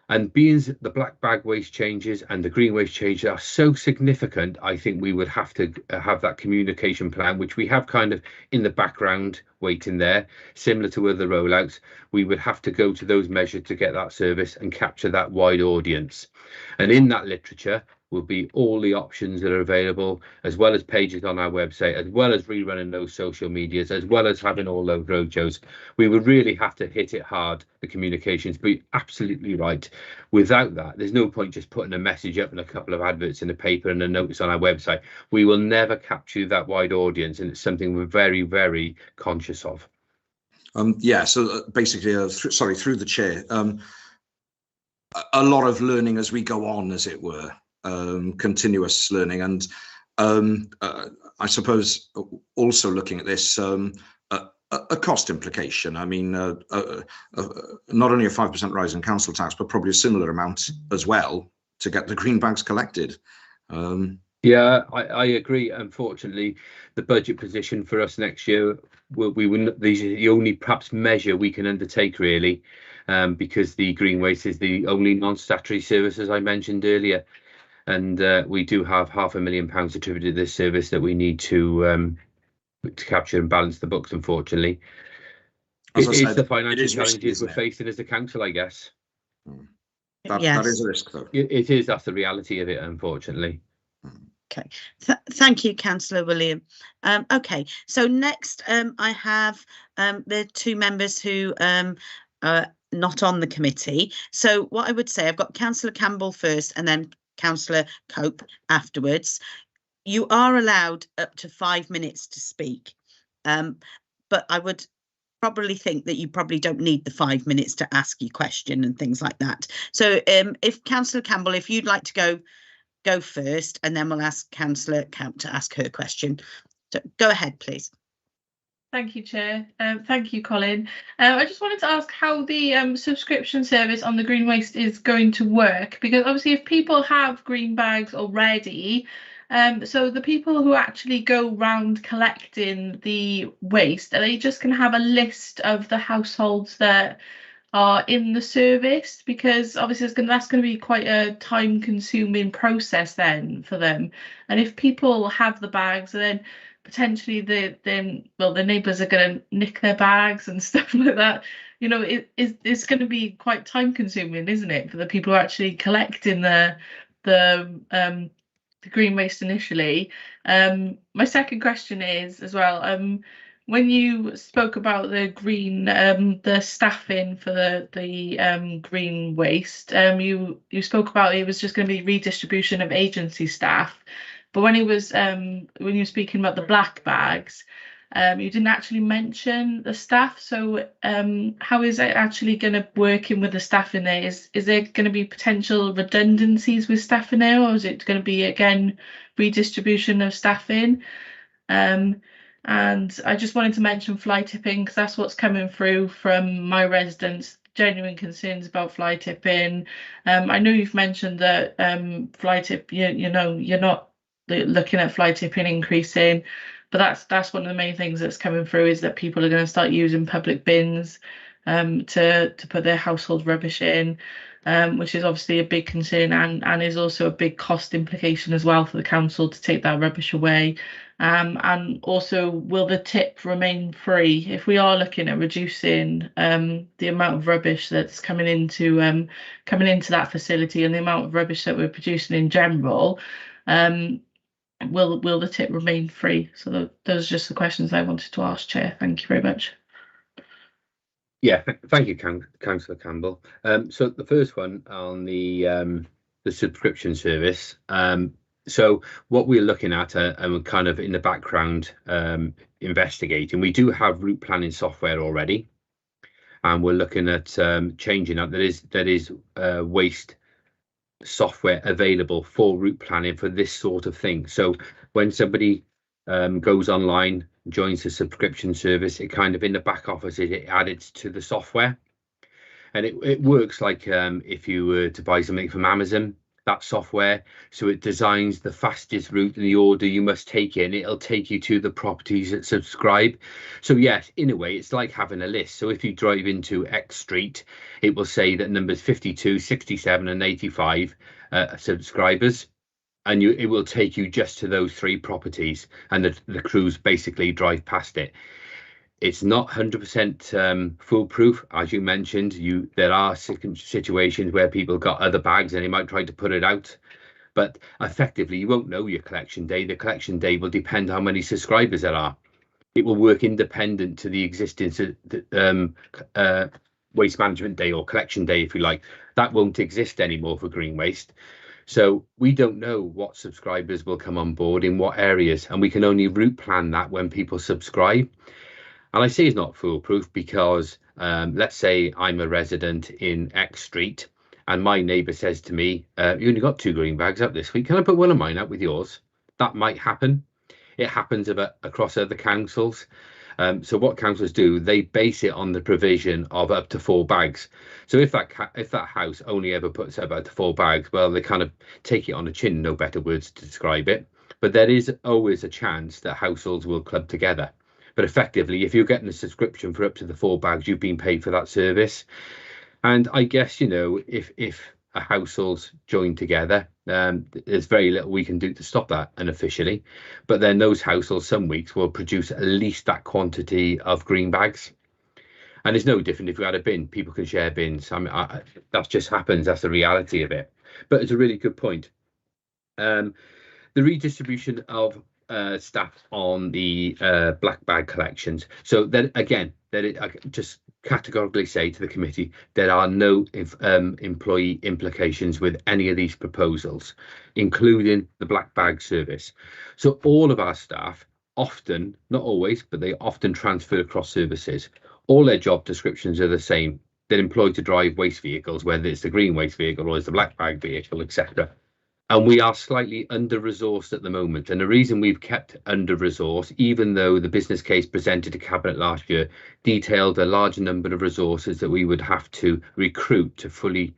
And being the black bag waste changes and the green waste changes are so significant, I think we would have to have that communication plan, which we have kind of in the background waiting there, similar to other rollouts. We would have to go to those measures to get that service and capture that wide audience. And in that literature will be all the options that are available, as well as pages on our website, as well as rerunning those social medias, as well as having all those roadshows. We would really have to hit it hard, the communications, but you're absolutely right. Without that, there's no point just putting a message up and a couple of adverts in the paper and a notice on our website. We will never capture that wide audience, and it's something we're very, very conscious of. Yeah, so basically, through the chair, a lot of learning as we go on, as it were. Continuous learning, and I suppose also looking at this, a cost implication. I mean, not only a 5% rise in council tax, but probably a similar amount as well to get the green bags collected. Yeah, I agree. Unfortunately, the budget position for us next year, we wouldn't. These are the only perhaps measure we can undertake, really, because the green waste is the only non-statutory service, as I mentioned earlier. And we do have £500,000 attributed to this service that we need to capture and balance the books, unfortunately. It's the financial challenges we're facing as a council, I guess. That is a risk, though. It is. That's the reality of it, unfortunately. Okay, thank you, Councillor William. Okay, so next I have the 2 members who are not on the committee. So what I would say, I've got Councillor Campbell first and then Councillor Cope afterwards. You are allowed up to 5 minutes to speak, but I would probably think that you probably don't need the 5 minutes to ask your question and things like that. So if Councillor Campbell, if you'd like to go first, and then we'll ask Councillor Cope to ask her question. So go ahead, please. Thank you, Chair. Thank you, Colin. I just wanted to ask how the subscription service on the green waste is going to work, because obviously if people have green bags already, so the people who actually go round collecting the waste, are they just going to have a list of the households that are in the service? Because obviously that's going to be quite a time-consuming process then for them. And if people have the bags, then potentially the neighbours are going to nick their bags and stuff like that. You know, it's going to be quite time-consuming, isn't it, for the people who are actually collecting the green waste initially. My second question is as well, when you spoke about the green, the staffing for the green waste, you spoke about it was just going to be redistribution of agency staff. But when it was when you were speaking about the black bags, You didn't actually mention the staff, so how is it actually going to work in with the staff in there? Is there going to be potential redundancies with staff in there, or is it going to be again redistribution of staff in? And I just wanted to mention fly tipping, because that's what's coming through from my residents, genuine concerns about fly tipping. I know you've mentioned that fly tip, you know, you're not looking at fly tipping increasing, but that's one of the main things that's coming through, is that people are going to start using public bins to put their household rubbish in, which is obviously a big concern, and is also a big cost implication as well for the council to take that rubbish away. And also, will the tip remain free if we are looking at reducing the amount of rubbish that's coming into that facility, and the amount of rubbish that we're producing in general? Will the tip remain free? So those are just the questions I wanted to ask, Chair. Thank you very much. Yeah, thank you, Councillor Campbell. So the first one on the subscription service. So what we're looking at, and we're kind of in the background investigating, we do have route planning software already, and we're looking at changing that. There is waste software available for route planning for this sort of thing. So when somebody goes online, joins the subscription service, it kind of in the back office it added to the software, and it works like if you were to buy something from Amazon, that software. So it designs the fastest route and the order you must take in. It'll take you to the properties that subscribe. So yes, in a way, it's like having a list. So if you drive into X street, it will say that numbers 52, 67 and 85 subscribers, and it will take you just to those 3 properties, and the crews basically drive past it. It's not 100% foolproof, as you mentioned. There are situations where people got other bags and they might try to put it out, but effectively you won't know your collection day. The collection day will depend how many subscribers there are. It will work independent to the existing waste management day or collection day, if you like. That won't exist anymore for green waste. So we don't know what subscribers will come on board in what areas, and we can only route plan that when people subscribe. And I say it's not foolproof because let's say I'm a resident in X street and my neighbour says to me, you only got 2 green bags out this week, can I put one of mine out with yours? That might happen. It happens across other councils. So what councils do, they base it on the provision of up to 4 bags. So if that house only ever puts out up to 4 bags, well, they kind of take it on the chin, no better words to describe it. But there is always a chance that households will club together. But effectively, if you're getting a subscription for up to the 4 bags, you've been paid for that service. And I guess, you know, if a household's joined together, there's very little we can do to stop that unofficially. But then those households some weeks will produce at least that quantity of green bags. And it's no different if you had a bin. People can share bins. I mean, that just happens. That's the reality of it. But it's a really good point. The redistribution of staff on the black bag collections. So then again, I just categorically say to the committee, there are no employee implications with any of these proposals, including the black bag service. So all of our staff often, not always, but they often transfer across services. All their job descriptions are the same. They're employed to drive waste vehicles, whether it's the green waste vehicle or it's the black bag vehicle, etc. And we are slightly under-resourced at the moment. And the reason we've kept under-resourced, even though the business case presented to Cabinet last year detailed a large number of resources that we would have to recruit to fully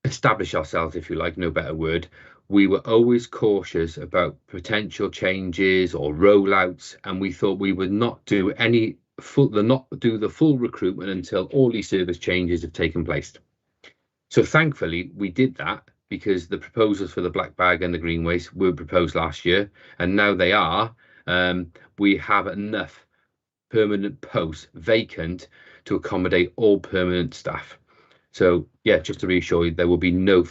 establish ourselves, if you like, no better word, we were always cautious about potential changes or rollouts, and we thought we would not do the full recruitment until all these service changes have taken place. So thankfully, we did that, because the proposals for the black bag and the green waste were proposed last year, and now they are. We have enough permanent posts vacant to accommodate all permanent staff. So yeah, just to reassure you, there will be no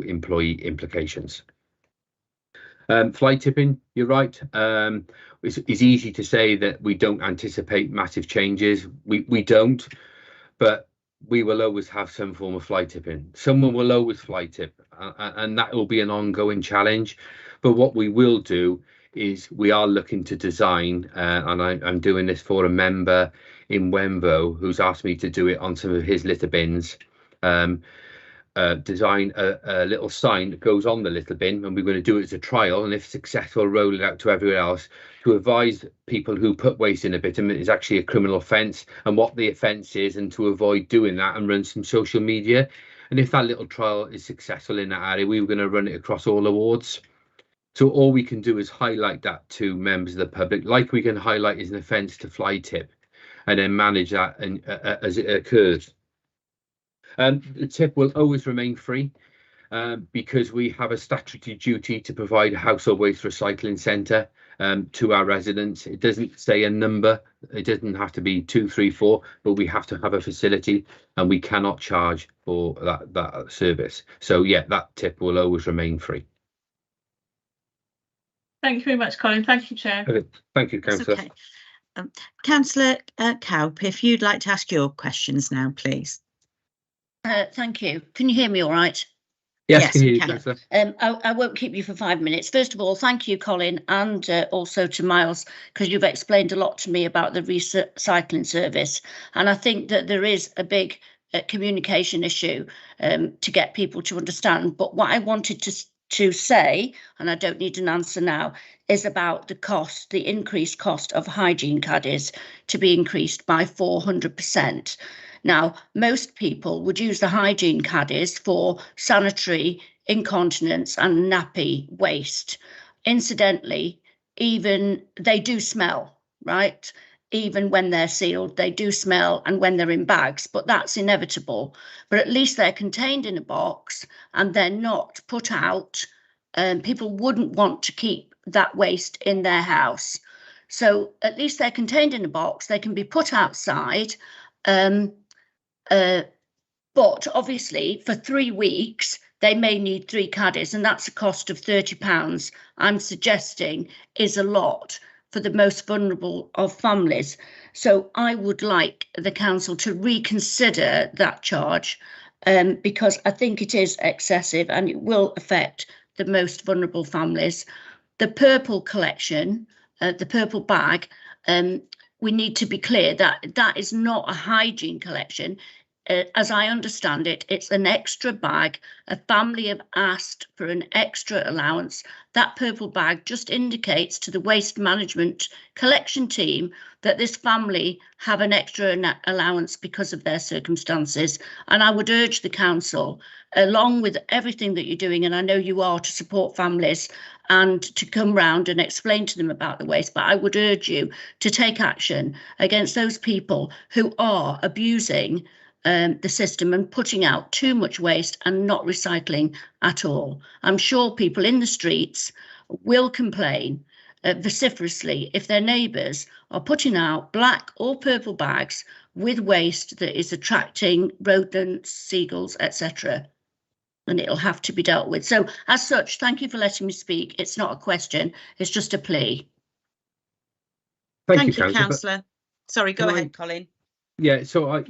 employee implications. Fly tipping, you're right. It's easy to say that we don't anticipate massive changes. We don't, but we will always have some form of fly tipping. Someone will always fly tip, and that will be an ongoing challenge. But what we will do is we are looking to design, and I'm doing this for a member in Wenvo who's asked me to do it on some of his litter bins. Design a little sign that goes on the litter bin, and we're going to do it as a trial, and if successful, roll it out to everywhere else to advise people who put waste in a bitumen is actually a criminal offence and what the offence is, and to avoid doing that and run some social media. And if that little trial is successful in that area, we were going to run it across all the wards. So all we can do is highlight that to members of the public, like we can highlight as an offence to fly tip, and then manage that and as it occurs. The tip will always remain free because we have a statutory duty to provide a household waste recycling centre to our residents. It doesn't say a number, it doesn't have to be 2, 3, 4, but we have to have a facility, and we cannot charge for that service. So yeah, that tip will always remain free. Thank you very much, Colin. Thank you, Chair. Okay. Thank you, Councillor. Okay. Councillor Cowp, if you'd like to ask your questions now, please. Thank you. Can you hear me all right? Yes, can we you, can. Councillor? I won't keep you for 5 minutes. First of all, thank you, Colin, and also to Miles, because you've explained a lot to me about the recycling service. And I think that there is a big communication issue to get people to understand. But what I wanted to say, and I don't need an answer now, is about the cost, the increased cost of hygiene caddies to be increased by 400%. Now, most people would use the hygiene caddies for sanitary, incontinence and nappy waste. Incidentally, even they do smell, right? Even when they're sealed, they do smell, and when they're in bags, but that's inevitable. But at least they're contained in a box and they're not put out. People wouldn't want to keep that waste in their house. So at least they're contained in a box, they can be put outside. But obviously for 3 weeks, they may need 3 caddies, and that's a cost of £30. I'm suggesting is a lot for the most vulnerable of families. So I would like the council to reconsider that charge because I think it is excessive and it will affect the most vulnerable families. The purple collection, the purple bag, we need to be clear that that is not a hygiene collection. As I understand it, it's an extra bag. A family have asked for an extra allowance. That purple bag just indicates to the waste management collection team that this family have an extra allowance because of their circumstances. And I would urge the council, along with everything that you're doing, and I know you are, to support families and to come round and explain to them about the waste, but I would urge you to take action against those people who are abusing the system and putting out too much waste and not recycling at all. I'm sure people in the streets will complain vociferously if their neighbours are putting out black or purple bags with waste that is attracting rodents, seagulls, etc. And it'll have to be dealt with. So as such, thank you for letting me speak. It's not a question, it's just a plea. Thank you, Councillor. Sorry, go ahead, Colin. Yeah, so I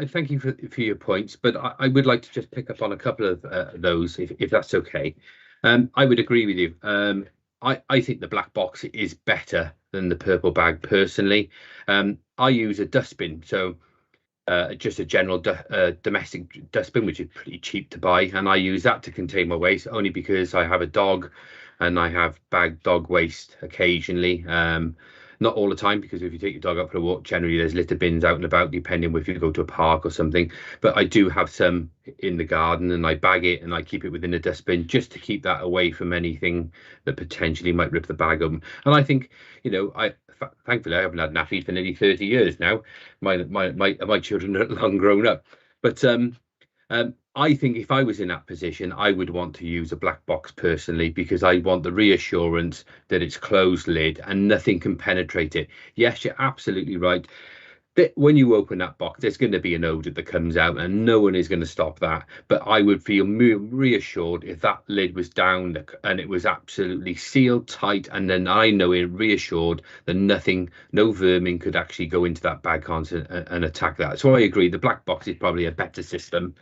thank you for your points, but I would like to just pick up on a couple of those, if that's okay. I would agree with you. I think the black box is better than the purple bag personally. I use a dustbin, so just a general domestic dustbin, which is pretty cheap to buy, and I use that to contain my waste only because I have a dog and I have bagged dog waste occasionally. Not all the time, because if you take your dog out for a walk, generally there's litter bins out and about, depending if you go to a park or something. But I do have some in the garden, and I bag it and I keep it within a dustbin just to keep that away from anything that potentially might rip the bag open. And I think, thankfully I haven't had nappies for nearly 30 years now. My children are long grown up. But I think if I was in that position, I would want to use a black box personally, because I want the reassurance that it's closed lid and nothing can penetrate it. Yes, you're absolutely right. That when you open that box, there's going to be an odour that comes out, and no one is going to stop that. But I would feel reassured if that lid was down and it was absolutely sealed tight, and then I know it reassured that no vermin could actually go into that bag and attack that. So I agree, the black box is probably a better system.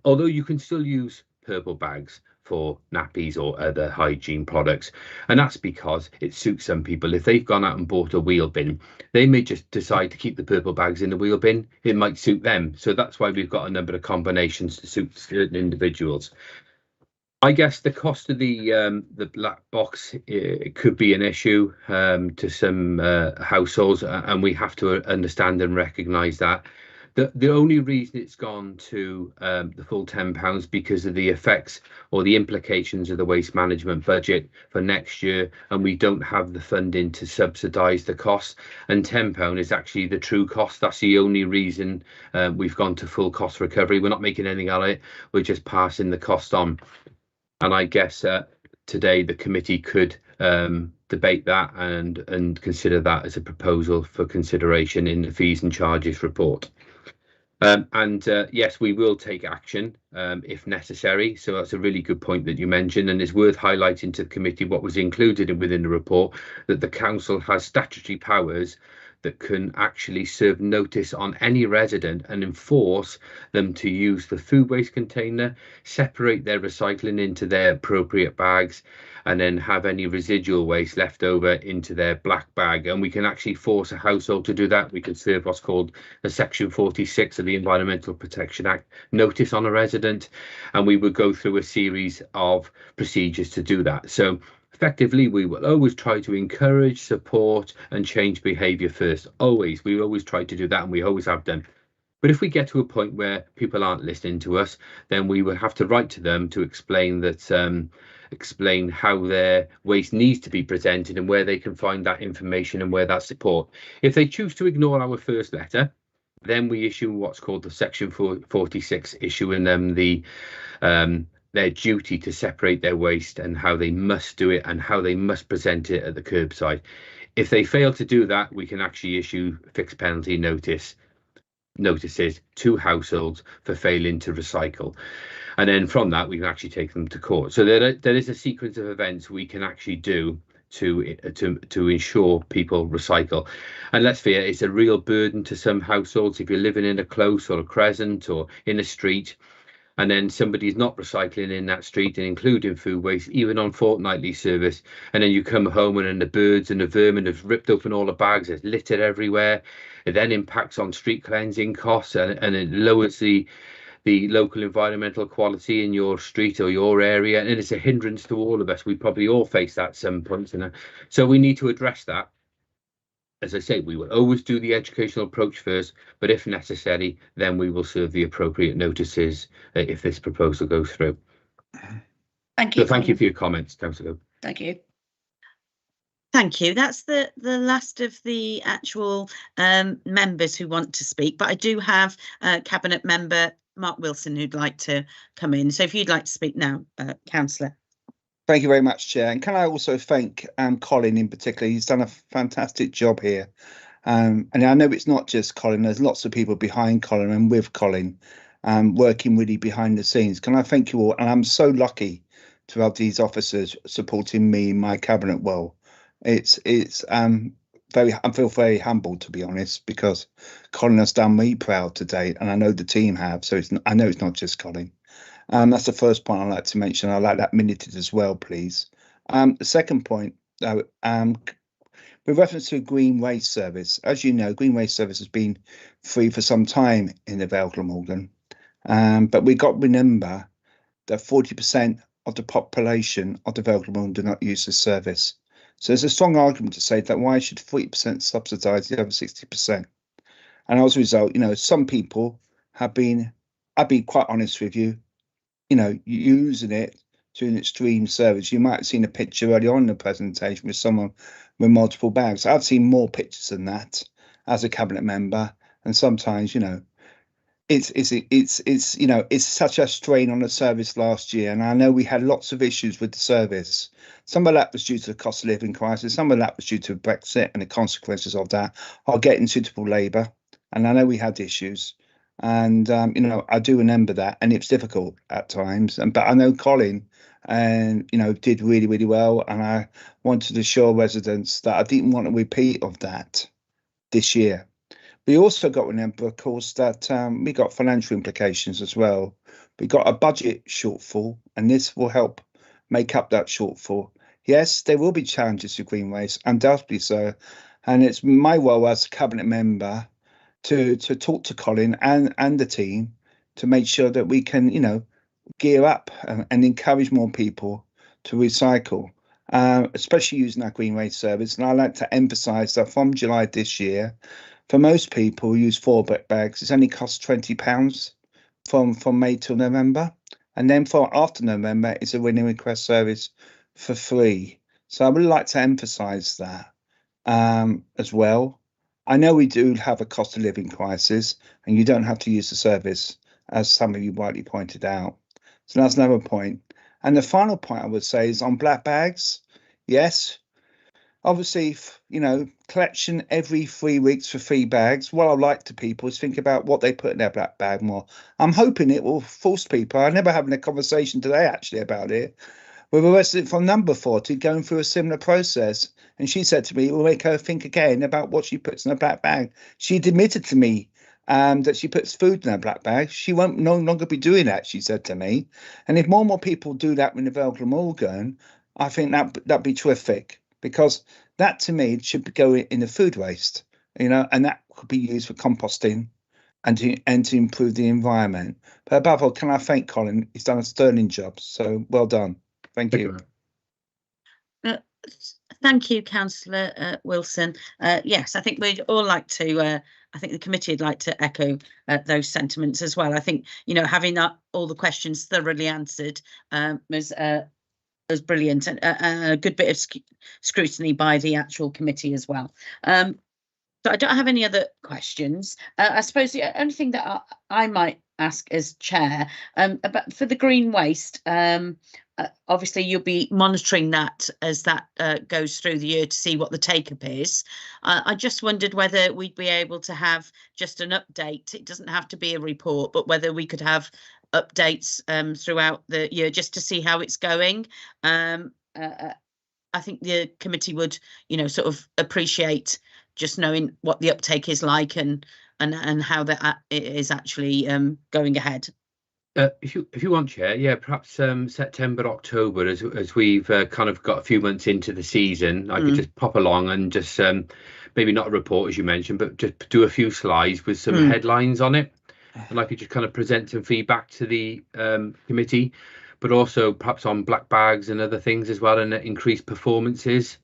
Although you can still use purple bags for nappies or other hygiene products. And that's because it suits some people. If they've gone out and bought a wheel bin, they may just decide to keep the purple bags in the wheel bin. It might suit them. So that's why we've got a number of combinations to suit certain individuals. I guess the cost of the black box could be an issue to some households, and we have to understand and recognise that. The only reason it's gone to the full £10 because of the effects or the implications of the waste management budget for next year, and we don't have the funding to subsidise the cost. And £10 is actually the true cost. That's the only reason we've gone to full cost recovery. We're not making anything out of it. We're just passing the cost on. And I guess today the committee could debate that and consider that as a proposal for consideration in the fees and charges report. Yes, we will take action if necessary. So that's a really good point that you mentioned, and it's worth highlighting to the committee what was included within the report, that the council has statutory powers that can actually serve notice on any resident and enforce them to use the food waste container, separate their recycling into their appropriate bags, and then have any residual waste left over into their black bag. And we can actually force a household to do that. We can serve what's called the Section 46 of the Environmental Protection Act notice on a resident, and we would go through a series of procedures to do that. So effectively, we will always try to encourage, support, and change behaviour first. Always. We always try to do that, and we always have done. But if we get to a point where people aren't listening to us, then we will have to write to them to explain that, explain how their waste needs to be presented and where they can find that information and where that support. If they choose to ignore our first letter, then we issue what's called the Section 46, issuing them the their duty to separate their waste and how they must do it and how they must present it at the curbside. If they fail to do that, we can actually issue fixed penalty notices to households for failing to recycle. And then from that, we can actually take them to court. So there is a sequence of events we can actually do to ensure people recycle. And let's face it, it's a real burden to some households. If you're living in a close or a crescent or in a street, and then somebody's not recycling in that street and including food waste, even on fortnightly service, and then you come home and then the birds and the vermin have ripped open all the bags, there's litter everywhere. It then impacts on street cleansing costs, and it lowers the local environmental quality in your street or your area, and it's a hindrance to all of us. We probably all face that at some point, so we need to address that. As I say, we will always do the educational approach first, but if necessary, then we will serve the appropriate notices if this proposal goes through. Thank you. So thank you for your comments, Councillor. Thank you. Thank you. That's the last of the actual members who want to speak, but I do have Cabinet Member Mark Wilson who'd like to come in. So if you'd like to speak now, Councillor. Thank you very much, Chair. And can I also thank Colin in particular? He's done a fantastic job here. And I know it's not just Colin, there's lots of people behind Colin and with Colin working really behind the scenes. Can I thank you all? And I'm so lucky to have these officers supporting me in my cabinet well. I feel very humbled, to be honest, because Colin has done me proud to date, and I know the team have. So I know it's not just Colin. That's the first point I'd like to mention. I'd like that minuted as well, please. The second point, though, with reference to Green Waste Service, as you know, Green Waste Service has been free for some time in the Vale Glamorgan, but we got to remember that 40% of the population of the Vale Glamorgan do not use the service. So there's a strong argument to say that why should 40% subsidise the other 60%? And as a result, some people have been, I'll be quite honest with you, using it to an extreme service. You might have seen a picture earlier on in the presentation with someone with multiple bags. I've seen more pictures than that as a cabinet member, and sometimes, it's such a strain on the service last year, and I know we had lots of issues with the service. Some of that was due to the cost of living crisis, some of that was due to Brexit and the consequences of that, or getting suitable labour, and I know we had issues. And I do remember that, and it's difficult at times. But I know Colin, did really, really well, and I wanted to assure residents that I didn't want a repeat of that this year. We also got to remember, of course, that we got financial implications as well We got a budget shortfall, and this will help make up that shortfall. Yes, there will be challenges with green waste, undoubtedly so, and it's my role as a cabinet member to talk to Colin and the team to make sure that we can, you know, gear up and encourage more people to recycle, especially using our green waste service. And I like to emphasise that from July this year, for most people who use 4 bags, it's only cost £20 from May till November, and then for after November, it's a winning request service for free. So I would like to emphasise that as well. I know we do have a cost of living crisis, and you don't have to use the service, as some of you rightly pointed out. So that's another point. And the final point I would say is on black bags. Yes, obviously, you know, collection every 3 weeks for 3 bags. What I'd like to people is think about what they put in their black bag more. I'm hoping it will force people. I never having a conversation today actually about it with a resident from number 40 going through a similar process. And she said to me, it will make her think again about what she puts in her black bag. She admitted to me that she puts food in her black bag. She won't no longer be doing that, she said to me. And if more and more people do that with the Vale Glamorgan, I think that'd be terrific, because that to me should go in the food waste, you know, and that could be used for composting and to improve the environment. But above all, can I thank Colin? He's done a sterling job, so well done. Thank you. Thank you, Councillor Wilson. Yes, I think we'd all like to, I think the committee would like to echo those sentiments as well. I think, you know, having all the questions thoroughly answered was brilliant, and a good bit of scrutiny by the actual committee as well. So I don't have any other questions. I suppose the only thing that I might ask as chair, but for the green waste, obviously you'll be monitoring that as that goes through the year to see what the take-up is. I just wondered whether we'd be able to have just an update. It doesn't have to be a report, but whether we could have updates throughout the year just to see how it's going. I think the committee would, you know, sort of appreciate just knowing what the uptake is like and how that is actually going ahead. If you want, Chair, yeah, perhaps September, October, as we've kind of got a few months into the season, I could just pop along and just maybe not a report as you mentioned, but just do a few slides with some headlines on it, and I could just kind of present some feedback to the committee, but also perhaps on black bags and other things as well, and increased performances.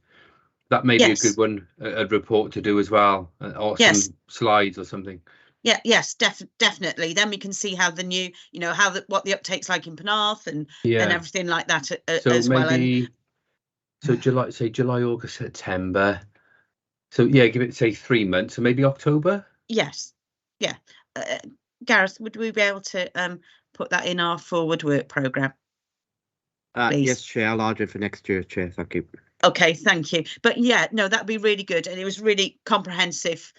That may be a good one, a report to do as well, or some slides or something. Yeah, yes, definitely. Then we can see how the new, you know, what the uptake's like in Penarth and everything like that as well. And so July, August, September. So yeah, give it say 3 months, so maybe October. Yes, yeah. Gareth, would we be able to put that in our forward work programme? Yes, Chair. I'll add it for next year, Chair. Thank you. Okay, thank you. But yeah, no, that'd be really good, and it was really comprehensive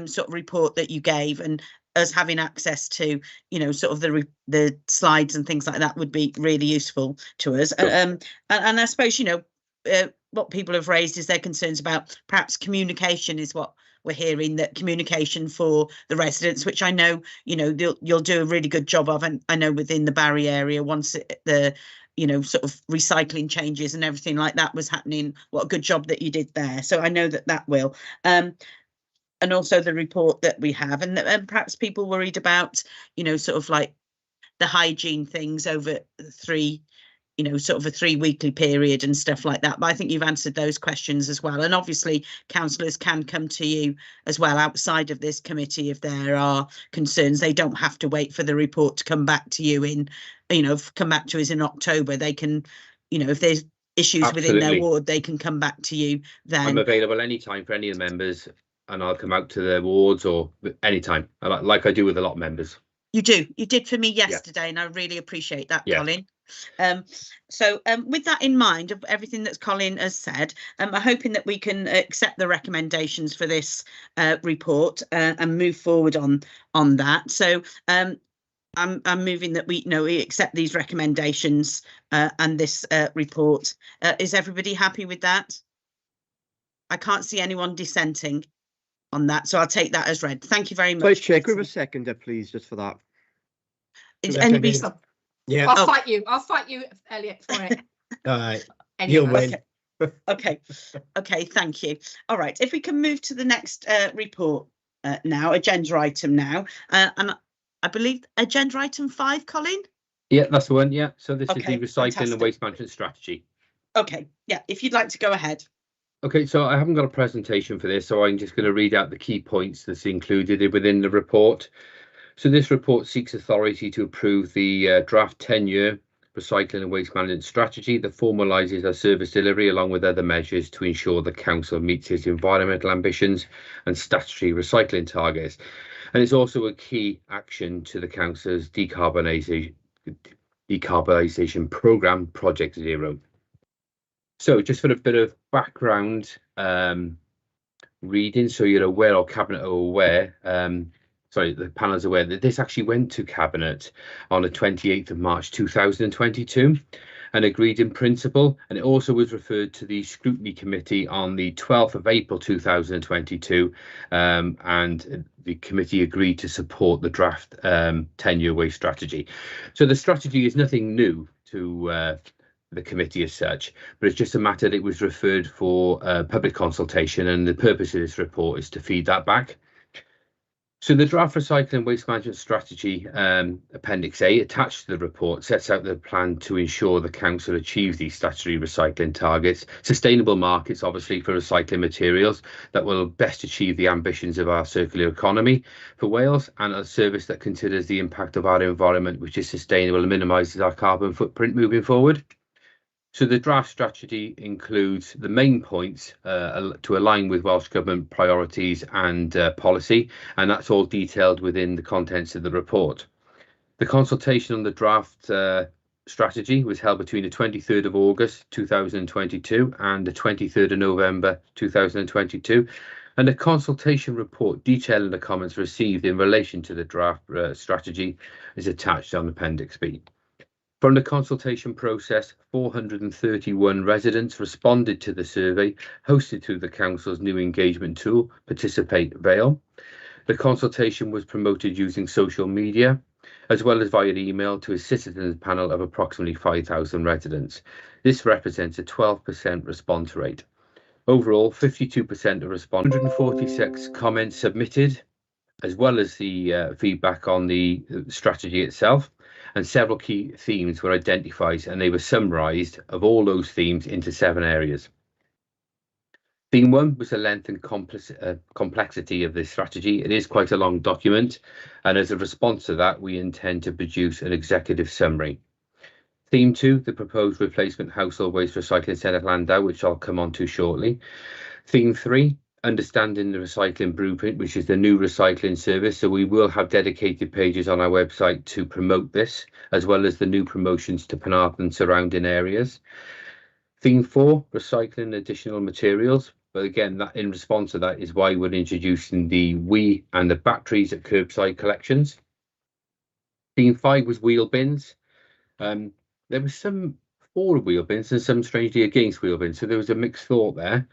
sort of report that you gave, and us having access to, you know, sort of the slides and things like that would be really useful to us. Sure. And I suppose, you know, what people have raised is their concerns about perhaps communication is what we're hearing, that communication for the residents, which I know, you know, you'll do a really good job of, and I know within the Barry area, once the you know, sort of recycling changes and everything like that was happening, what a good job that you did there. So I know that will. And also the report that we have, and perhaps people worried about, you know, sort of like the hygiene things over 3, you know, sort of a 3 weekly period and stuff like that. But I think you've answered those questions as well. And obviously councillors can come to you as well outside of this committee if there are concerns. They don't have to wait for the report to come back to you in, you know, come back to us in October. They can, you know, if there's issues within their ward, they can come back to you then. I'm available anytime for any of the members, and I'll come out to the wards or anytime, like I do with a lot of members. You did for me yesterday, and I really appreciate that, Colin. So with that in mind, of everything that Colin has said, I'm hoping that we can accept the recommendations for this report and move forward on that. So I'm moving that we accept these recommendations and this report. Is everybody happy with that? I can't see anyone dissenting on that, so I'll take that as read. Thank you very much. Vice Chair, give a seconder, please, just for that. Is anybody? Yeah. I'll fight you. I'll fight you, Elliot, for it. All right. Any You'll of us. win. Okay, thank you. All right, if we can move to the next report now, agenda item now, and I believe agenda item 5, Colin? Yeah, that's the one. Yeah, so this is Okay, the recycling fantastic. and waste management strategy. Okay, yeah, if you'd like to go ahead. Okay, so I haven't got a presentation for this, so I'm just going to read out the key points that's included within the report. So this report seeks authority to approve the draft 10-year recycling and waste management strategy that formalises our service delivery along with other measures to ensure the council meets its environmental ambitions and statutory recycling targets. And it's also a key action to the council's decarbonisation programme, Project Zero. So just for a bit of background reading, so you're aware, or Cabinet are aware, sorry, the panel is aware that this actually went to Cabinet on the 28th of March 2022 and agreed in principle, and it also was referred to the Scrutiny Committee on the 12th of April 2022, and the committee agreed to support the draft 10-year waste strategy. So the strategy is nothing new to the committee as such, but it's just a matter that it was referred for public consultation, and the purpose of this report is to feed that back. So the draft recycling waste management strategy, Appendix A, attached to the report, sets out the plan to ensure the council achieves these statutory recycling targets, sustainable markets, obviously, for recycling materials that will best achieve the ambitions of our circular economy for Wales, and a service that considers the impact of our environment, which is sustainable and minimises our carbon footprint moving forward. So the draft strategy includes the main points to align with Welsh Government priorities and policy, and that's all detailed within the contents of the report. The consultation on the draft strategy was held between the 23rd of August 2022 and the 23rd of November 2022, and a consultation report detailing the comments received in relation to the draft strategy is attached on Appendix B. From the consultation process, 431 residents responded to the survey hosted through the council's new engagement tool, Participate Vale. The consultation was promoted using social media, as well as via email to a citizens panel of approximately 5,000 residents. This represents a 12% response rate. Overall, 52% of respondents, 146 comments submitted, as well as the feedback on the strategy itself. And several key themes were identified, and they were summarised of all those themes into 7 areas. Theme 1 was the length and complexity of this strategy. It is quite a long document, and as a response to that, we intend to produce an executive summary. Theme 2, the proposed replacement household waste recycling centre at Landau, which I'll come on to shortly. Theme 3, understanding the recycling blueprint, which is the new recycling service. So we will have dedicated pages on our website to promote this, as well as the new promotions to Penarth and surrounding areas. Theme 4, recycling additional materials. But again, that in response to that is why we're introducing the WEEE and the batteries at curbside collections. Theme 5 was wheel bins. There was some for wheel bins and some strangely against wheel bins, so there was a mixed thought there.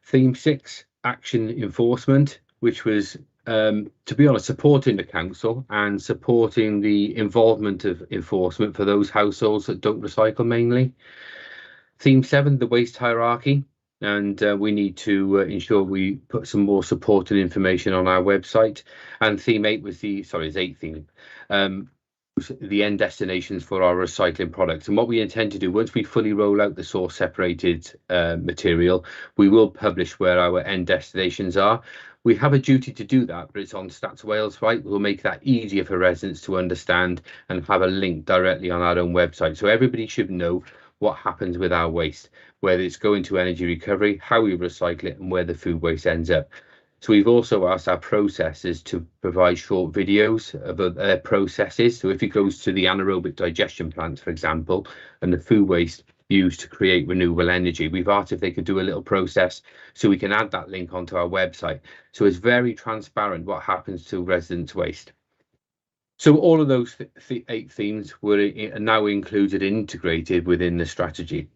Theme 6, action enforcement, which was, to be honest, supporting the council and supporting the involvement of enforcement for those households that don't recycle mainly. Theme 7, the waste hierarchy, and we need to ensure we put some more support and information on our website. And Theme 8 was the, sorry, it's 8th theme, the end destinations for our recycling products. And what we intend to do, once we fully roll out the source separated material, we will publish where our end destinations are. We have a duty to do that, but it's on Stats Wales, right? We'll make that easier for residents to understand and have a link directly on our own website. So everybody should know what happens with our waste, whether it's going to energy recovery, how we recycle it, and where the food waste ends up. So we've also asked our processors to provide short videos of their processes. So if it goes to the anaerobic digestion plants, for example, and the food waste used to create renewable energy, we've asked if they could do a little process so we can add that link onto our website. So it's very transparent what happens to residents' waste. So all of those 8 themes were now included and integrated within the strategy.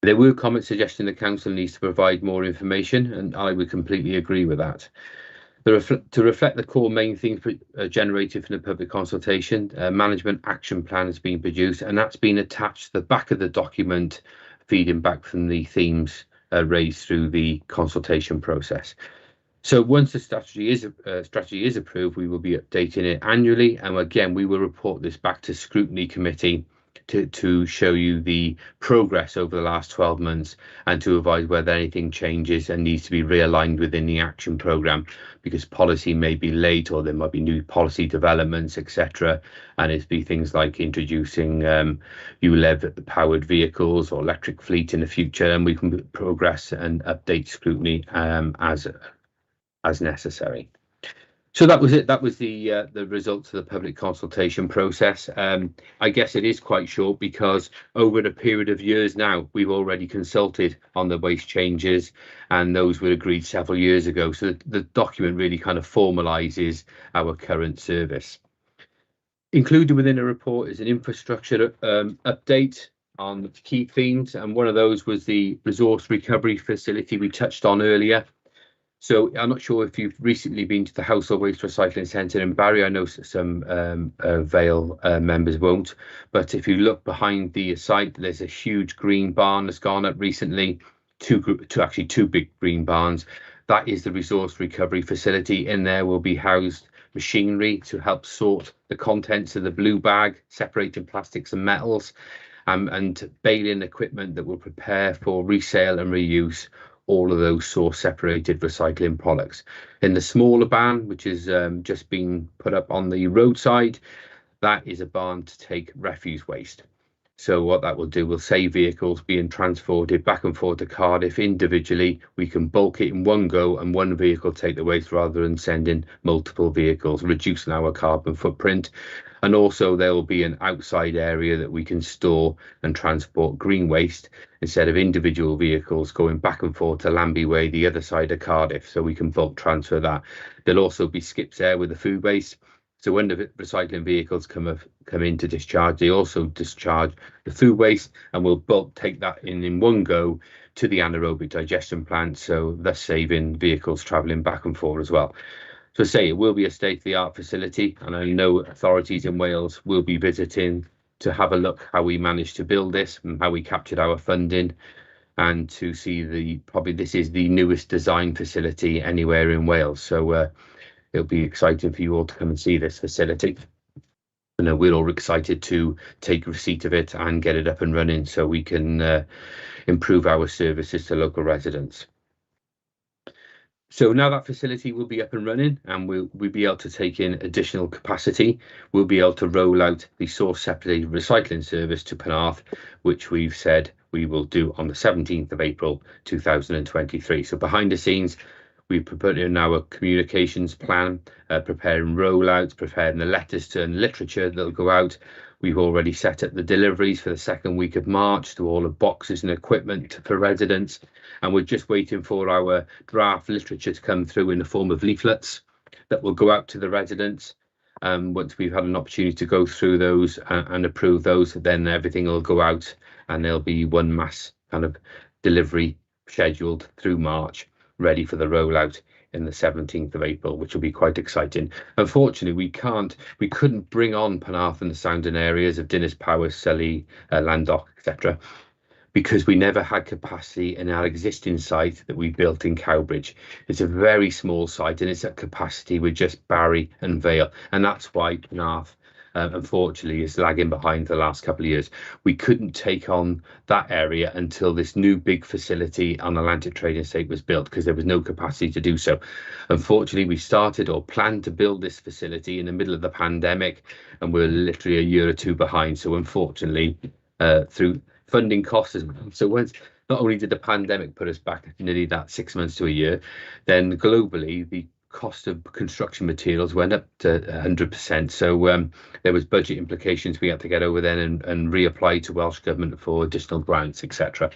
There were comments suggesting the council needs to provide more information, and I would completely agree with that. To reflect the core main themes generated from the public consultation, management action plan has been produced, and that's been attached to the back of the document, feeding back from the themes raised through the consultation process. So once the strategy is approved, we will be updating it annually, and again we will report this back to Scrutiny Committee to show you the progress over the last 12 months and to advise whether anything changes and needs to be realigned within the action programme, because policy may be late or there might be new policy developments, etc. And it'd be things like introducing ULEV powered vehicles or electric fleet in the future, and we can progress and update Scrutiny as necessary. So that was it. That was the results of the public consultation process. I guess it is quite short because over a period of years now, we've already consulted on the waste changes, and those were agreed several years ago. So the document really kind of formalises our current service. Included within the report is an infrastructure update on the key themes, and one of those was the resource recovery facility we touched on earlier. So I'm not sure if you've recently been to the Household Waste Recycling Centre in Barry. I know some Vale members won't, but if you look behind the site, there's a huge green barn that's gone up recently, two big green barns. That is the resource recovery facility. In there will be housed machinery to help sort the contents of the blue bag, separating plastics and metals, and baling equipment that will prepare for resale and reuse all of those source separated recycling products. In the smaller barn, which is just been put up on the roadside, that is a barn to take refuse waste. So what that will do will save vehicles being transported back and forth to Cardiff individually. We can bulk it in one go and one vehicle take the waste rather than sending multiple vehicles, reducing our carbon footprint. And also there will be an outside area that we can store and transport green waste instead of individual vehicles going back and forth to Lambie Way, the other side of Cardiff, so we can bulk transfer that. There'll also be skips there with the food waste. So when the recycling vehicles come in to discharge, they also discharge the food waste, and we'll bulk take that in one go to the anaerobic digestion plant, so thus saving vehicles travelling back and forth as well. So say it will be a state-of-the-art facility, and I know authorities in Wales will be visiting to have a look how we managed to build this and how we captured our funding, and to see probably this is the newest design facility anywhere in Wales. So it'll be exciting for you all to come and see this facility. And we're all excited to take receipt of it and get it up and running so we can improve our services to local residents. So now that facility will be up and running, and we'll be able to take in additional capacity. We'll be able to roll out the source separated recycling service to Penarth, which we've said we will do on the 17th of April 2023. So behind the scenes, we've put in our communications plan, preparing rollouts, preparing the letters to and literature that'll go out. We've already set up the deliveries for the second week of March to all the boxes and equipment for residents. And we're just waiting for our draft literature to come through in the form of leaflets that will go out to the residents. Once we've had an opportunity to go through those and approve those, then everything will go out and there'll be one mass kind of delivery scheduled through March, ready for the rollout in the 17th of April, which will be quite exciting. Unfortunately, we couldn't bring on Penarth and the surrounding areas of Dinas Powys, Sully, Landock, etc., because we never had capacity in our existing site that we built in Cowbridge. It's a very small site and it's at capacity with just Barry and Vale, and that's why Penarth unfortunately is lagging behind the last couple of years. We couldn't take on that area until this new big facility on Atlantic Trading Estate was built, because there was no capacity to do so. Unfortunately, we started or planned to build this facility in the middle of the pandemic, and we're literally a year or two behind. So unfortunately, through funding costs, so once not only did the pandemic put us back nearly that 6 months to a year, then globally the cost of construction materials went up to 100%. So there was budget implications we had to get over then and reapply to Welsh Government for additional grants, etc.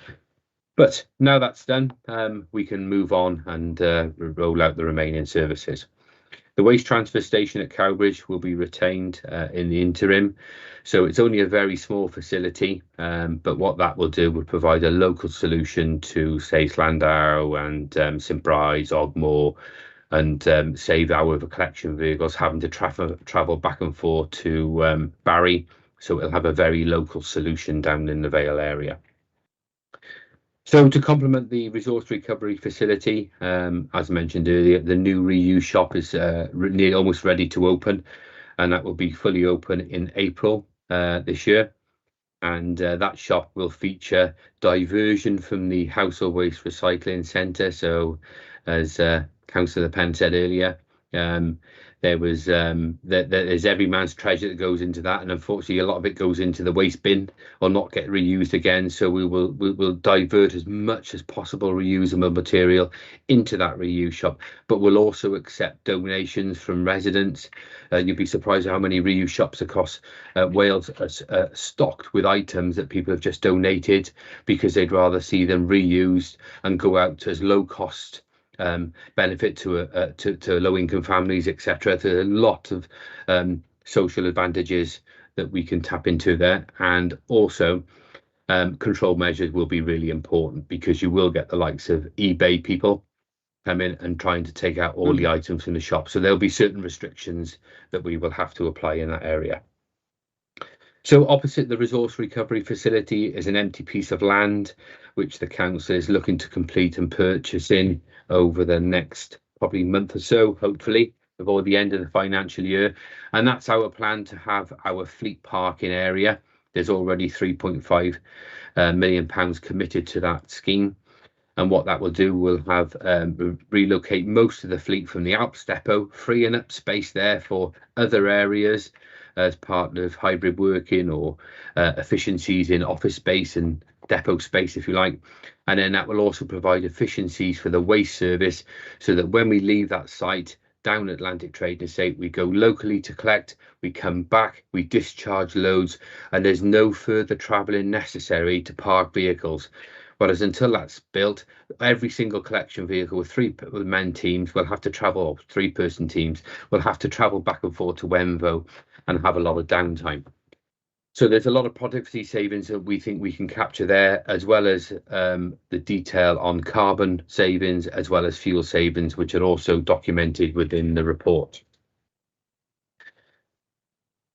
But now that's done, we can move on and roll out the remaining services. The waste transfer station at Cowbridge will be retained in the interim. So it's only a very small facility, but what that will do will provide a local solution to, say, Llandau and St Bride's, Ogmore, and save our collection vehicles having to travel back and forth to Barry. So it'll have a very local solution down in the Vale area. So to complement the resource recovery facility, as mentioned earlier, the new reuse shop is almost ready to open, and that will be fully open in April this year. And that shop will feature diversion from the household waste recycling centre. So as Councillor Penn said earlier, there's every man's treasure that goes into that, and unfortunately a lot of it goes into the waste bin or not get reused again. So we'll divert as much as possible reusable material into that reuse shop, but we'll also accept donations from residents. You'd be surprised how many reuse shops across Wales are stocked with items that people have just donated because they'd rather see them reused and go out as low cost benefit to low-income families, etc. There's a lot of social advantages that we can tap into there, and also control measures will be really important, because you will get the likes of eBay people come in and trying to take out all the items from the shop. So there'll be certain restrictions that we will have to apply in that area. So opposite the resource recovery facility is an empty piece of land, which the council is looking to complete and purchase in over the next probably month or so, hopefully, before the end of the financial year. And that's our plan to have our fleet parking area. There's already £3.5 million committed to that scheme. And what that will do, we'll have relocate most of the fleet from the Alps depot, freeing up space there for other areas as part of hybrid working or efficiencies in office space and depot space, if you like. And then that will also provide efficiencies for the waste service, so that when we leave that site down Atlantic Trade Estate, we go locally to collect, we come back, we discharge loads, and there's no further travelling necessary to park vehicles. Whereas until that's built, every single collection vehicle with three-man teams will have to travel, or three-person teams will have to travel back and forth to Wenvo and have a lot of downtime. So there's a lot of productivity savings that we think we can capture there, as well as the detail on carbon savings, as well as fuel savings, which are also documented within the report.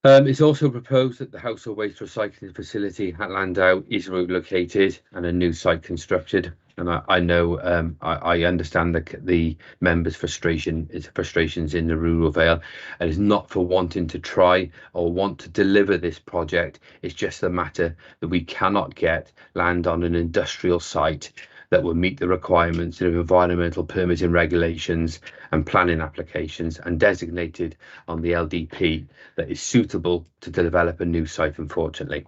It's also proposed that the household waste recycling facility at Landau is relocated and a new site constructed. And I know I understand the members' frustrations in the rural Vale, and it's not for wanting to try or want to deliver this project. It's just a matter that we cannot get land on an industrial site that will meet the requirements of environmental permitting regulations and planning applications, and designated on the LDP that is suitable to develop a new site, unfortunately.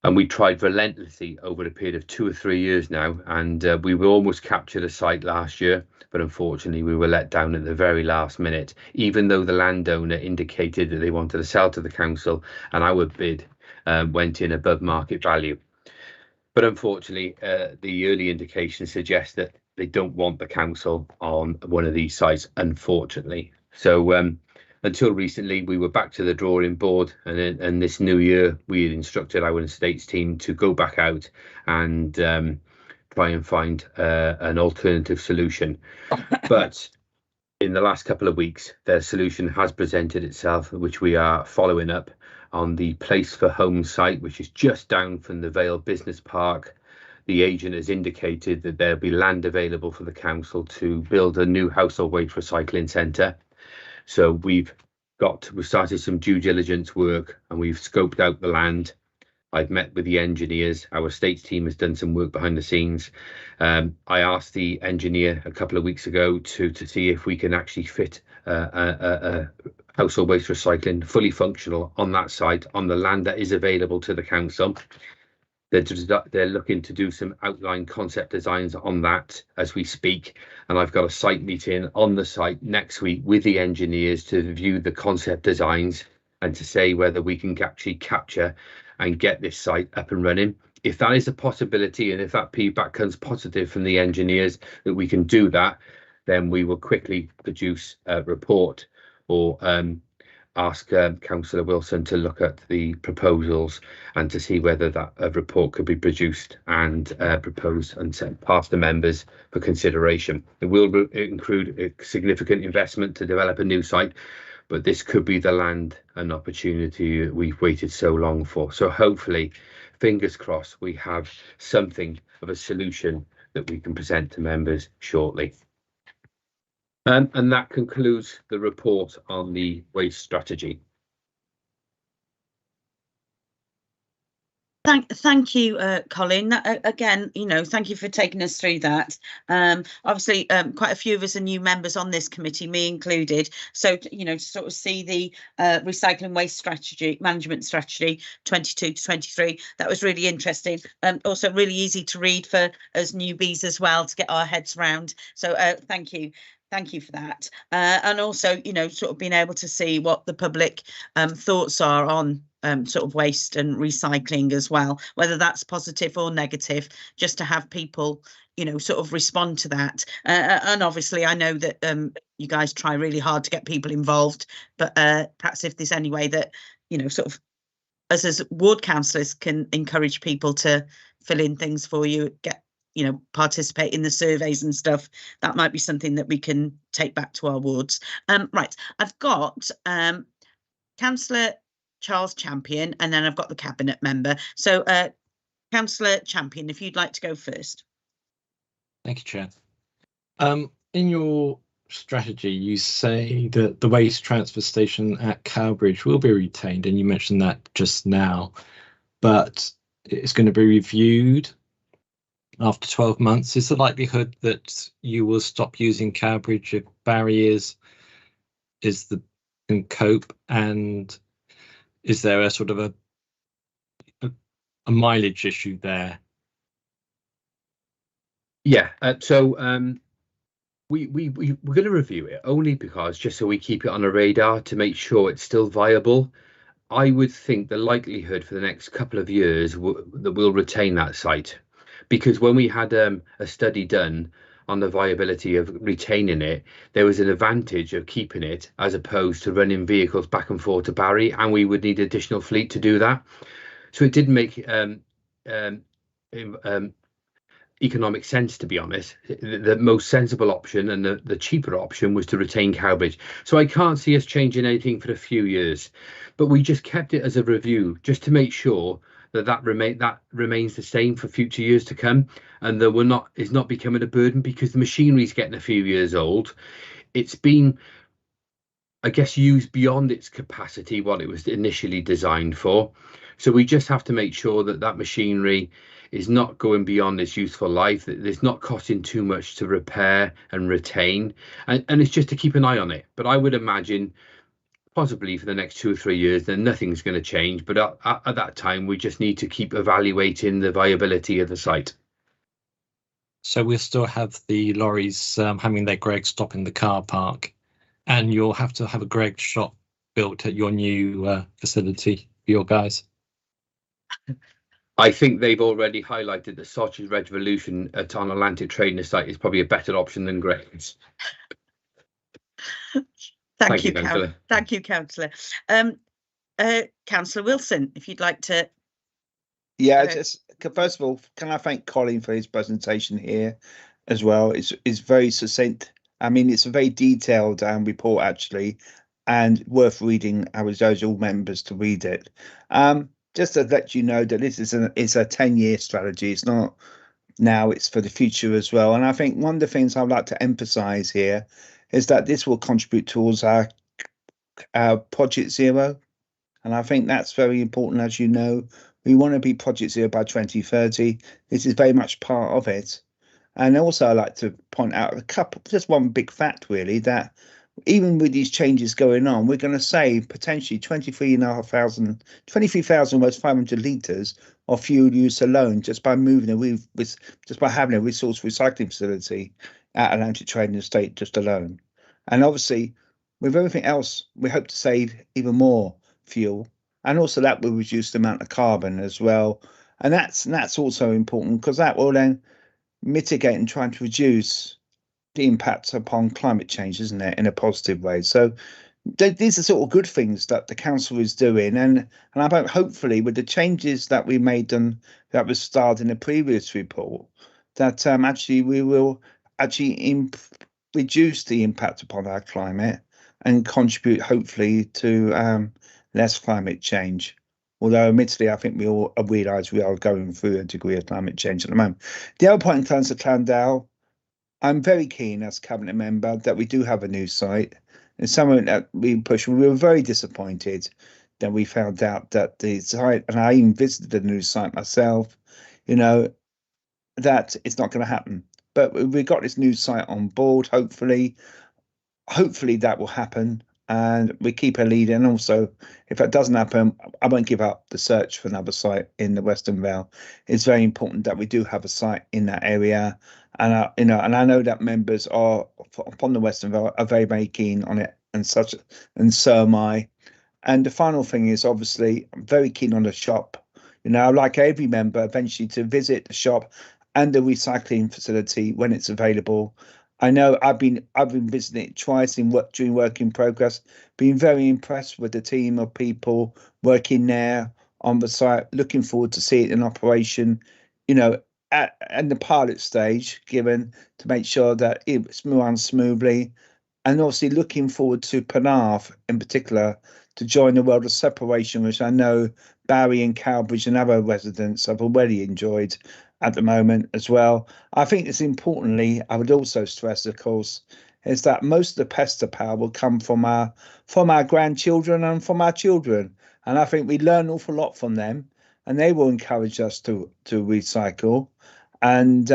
And we tried relentlessly over a period of 2 or 3 years now, and we were almost captured a site last year, but unfortunately we were let down at the very last minute, even though the landowner indicated that they wanted to sell to the council, and our bid went in above market value. But unfortunately, the early indications suggest that they don't want the council on one of these sites, unfortunately. So until recently, we were back to the drawing board, and this new year, we had instructed our estates team to go back out and try and find an alternative solution. But in the last couple of weeks, the solution has presented itself, which we are following up on the Place for Home site, which is just down from the Vale Business Park. The agent has indicated that there'll be land available for the council to build a new household waste recycling centre. So we've started some due diligence work, and we've scoped out the land. I've met with the engineers. Our estates team has done some work behind the scenes. I asked the engineer a couple of weeks ago to see if we can actually fit a household waste recycling fully functional on that site, on the land that is available to the council. They're looking to do some outline concept designs on that as we speak, and I've got a site meeting on the site next week with the engineers to view the concept designs and to say whether we can actually capture and get this site up and running. If that is a possibility, and if that feedback comes positive from the engineers that we can do that, then we will quickly produce a report or ask Councillor Wilson to look at the proposals and to see whether that report could be produced and proposed and sent past the members for consideration. It will include a significant investment to develop a new site, but this could be the land and opportunity we've waited so long for. So hopefully, fingers crossed, we have something of a solution that we can present to members shortly. And that concludes the report on the waste strategy. Thank you, Colin. Again, thank you for taking us through that. Obviously, quite a few of us are new members on this committee, me included. So, to sort of see the recycling waste strategy, management strategy 22 to 23, that was really interesting. Also really easy to read for us newbies as well to get our heads around. So thank you. Thank you for that. And also, sort of being able to see what the public thoughts are on sort of waste and recycling as well, whether that's positive or negative, just to have people, sort of respond to that. And obviously, I know that you guys try really hard to get people involved, but perhaps if there's any way that, sort of us as ward councillors can encourage people to fill in things for you, participate in the surveys and stuff, that might be something that we can take back to our wards. Right, I've got Councillor Charles Champion, and then I've got the cabinet member. So Councillor Champion, if you'd like to go first. Thank you, Chair. In your strategy, you say that the waste transfer station at Cowbridge will be retained, and you mentioned that just now, but it's going to be reviewed after 12 months. Is the likelihood that you will stop using Cowbridge if barriers can cope, and is there a sort of a mileage issue there? Yeah, we're going to review it only because just so we keep it on a radar to make sure it's still viable. I would think the likelihood for the next couple of years that we'll retain that site, because when we had a study done on the viability of retaining it, there was an advantage of keeping it as opposed to running vehicles back and forth to Barry, and we would need additional fleet to do that. So it didn't make economic sense, to be honest. The most sensible option and the cheaper option was to retain Cowbridge. So I can't see us changing anything for a few years, but we just kept it as a review just to make sure that remains the same for future years to come, and that is not becoming a burden, because the machinery is getting a few years old. It's been, I guess, used beyond its capacity, what it was initially designed for. So we just have to make sure that machinery is not going beyond its useful life, that it's not costing too much to repair and retain, and it's just to keep an eye on it. But I would imagine possibly for the next 2 or 3 years, then nothing's going to change. But at that time, we just need to keep evaluating the viability of the site. So we'll still have the lorries having their Greg stop in the car park, and you'll have to have a Greg shop built at your new facility for your guys. I think they've already highlighted that Sausage Revolution at on Atlantic Trading Estate is probably a better option than Greg's. Thank you, Councillor. Thank you, Councillor. Councillor Wilson, if you'd like to. Yeah, first of all, can I thank Colin for his presentation here as well? It's very succinct. I mean, it's a very detailed report actually, and worth reading. I would urge all members to read it. Just to let you know that this is a 10-year strategy. It's not now, it's for the future as well. And I think one of the things I'd like to emphasize here is that this will contribute towards our Project Zero. And I think that's very important. As you know, we want to be Project Zero by 2030. This is very much part of it. And also I'd like to point out just one big fact really, that even with these changes going on, we're going to save potentially 23,500 litres of fuel use alone just by having a resource recycling facility at Atlantic Trading Estate just alone. And obviously, with everything else, we hope to save even more fuel, and also that will reduce the amount of carbon as well. And that's also important, because that will then mitigate and try to reduce the impact upon climate change, isn't it, in a positive way. So these are sort of good things that the council is doing, and I hope hopefully with the changes that we made and that was starred in the previous report, that actually we will actually reduce the impact upon our climate and contribute hopefully to less climate change. Although admittedly, I think we all realise we are going through a degree of climate change at the moment. The other point in terms of Clandale, I'm very keen as cabinet member that we do have a new site. It's something that we push. We were very disappointed that we found out that the site, and I even visited the new site myself, you know, that it's not going to happen. But we got this new site on board. Hopefully that will happen, and we keep a lead. And also, if that doesn't happen, I won't give up the search for another site in the Western Vale. It's very important that we do have a site in that area. And I know that members are from the Western Vale are very, very keen on it, and so am I. And the final thing is, obviously, I'm very keen on the shop. I'd like every member eventually to visit the shop and the recycling facility when it's available. I know I've been visiting it twice during work in progress. Been very impressed with the team of people working there on the site. Looking forward to see it in operation. At the pilot stage, given to make sure that it runs smoothly, and obviously looking forward to Penarth in particular to join the world of separation, which I know Barry and Cowbridge and other residents have already enjoyed at the moment as well. I think it's importantly, I would also stress, of course, is that most of the pester power will come from our grandchildren and from our children, and I think we learn an awful lot from them, and they will encourage us to recycle. And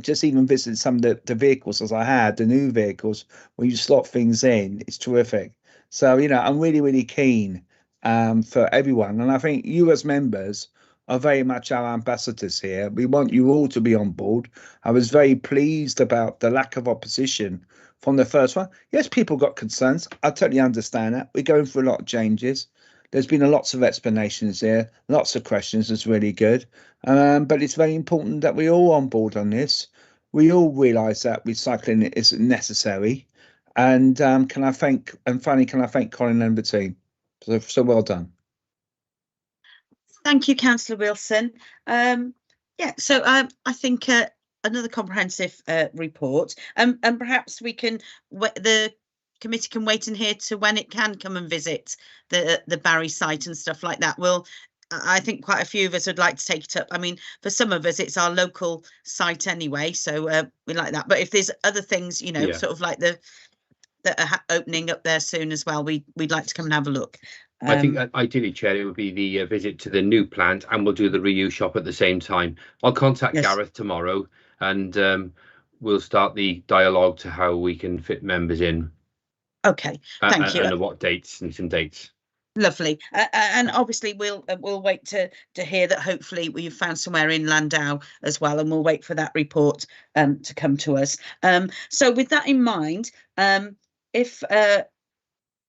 just even visiting some of the vehicles as I had, the new vehicles where you slot things in, it's terrific. So I'm really, really keen for everyone, and I think you as members are very much our ambassadors here. We want you all to be on board. I was very pleased about the lack of opposition from the first one. Yes, people got concerns. I totally understand that. We're going through a lot of changes. There's been lots of explanations here, lots of questions. It's really good. But it's very important that we're all on board on this. We all realise that recycling is necessary. And finally, can I thank Colin and the team? So well done. Thank you, Councillor Wilson. So I think another comprehensive report, and perhaps the committee can wait and hear to when it can come and visit the Barry site and stuff like that. I think quite a few of us would like to take it up. I mean, for some of us, it's our local site anyway, so we like that. But if there's other things, sort of like that are opening up there soon as well, we'd like to come and have a look. I think ideally, Chair, it would be the visit to the new plant, and we'll do the reuse shop at the same time. I'll contact Gareth tomorrow, and we'll start the dialogue to how we can fit members in. Okay, thank you. And what dates and some dates. Lovely, and obviously we'll wait to hear that. Hopefully we've found somewhere in Landau as well, and we'll wait for that report to come to us. So with that in mind, if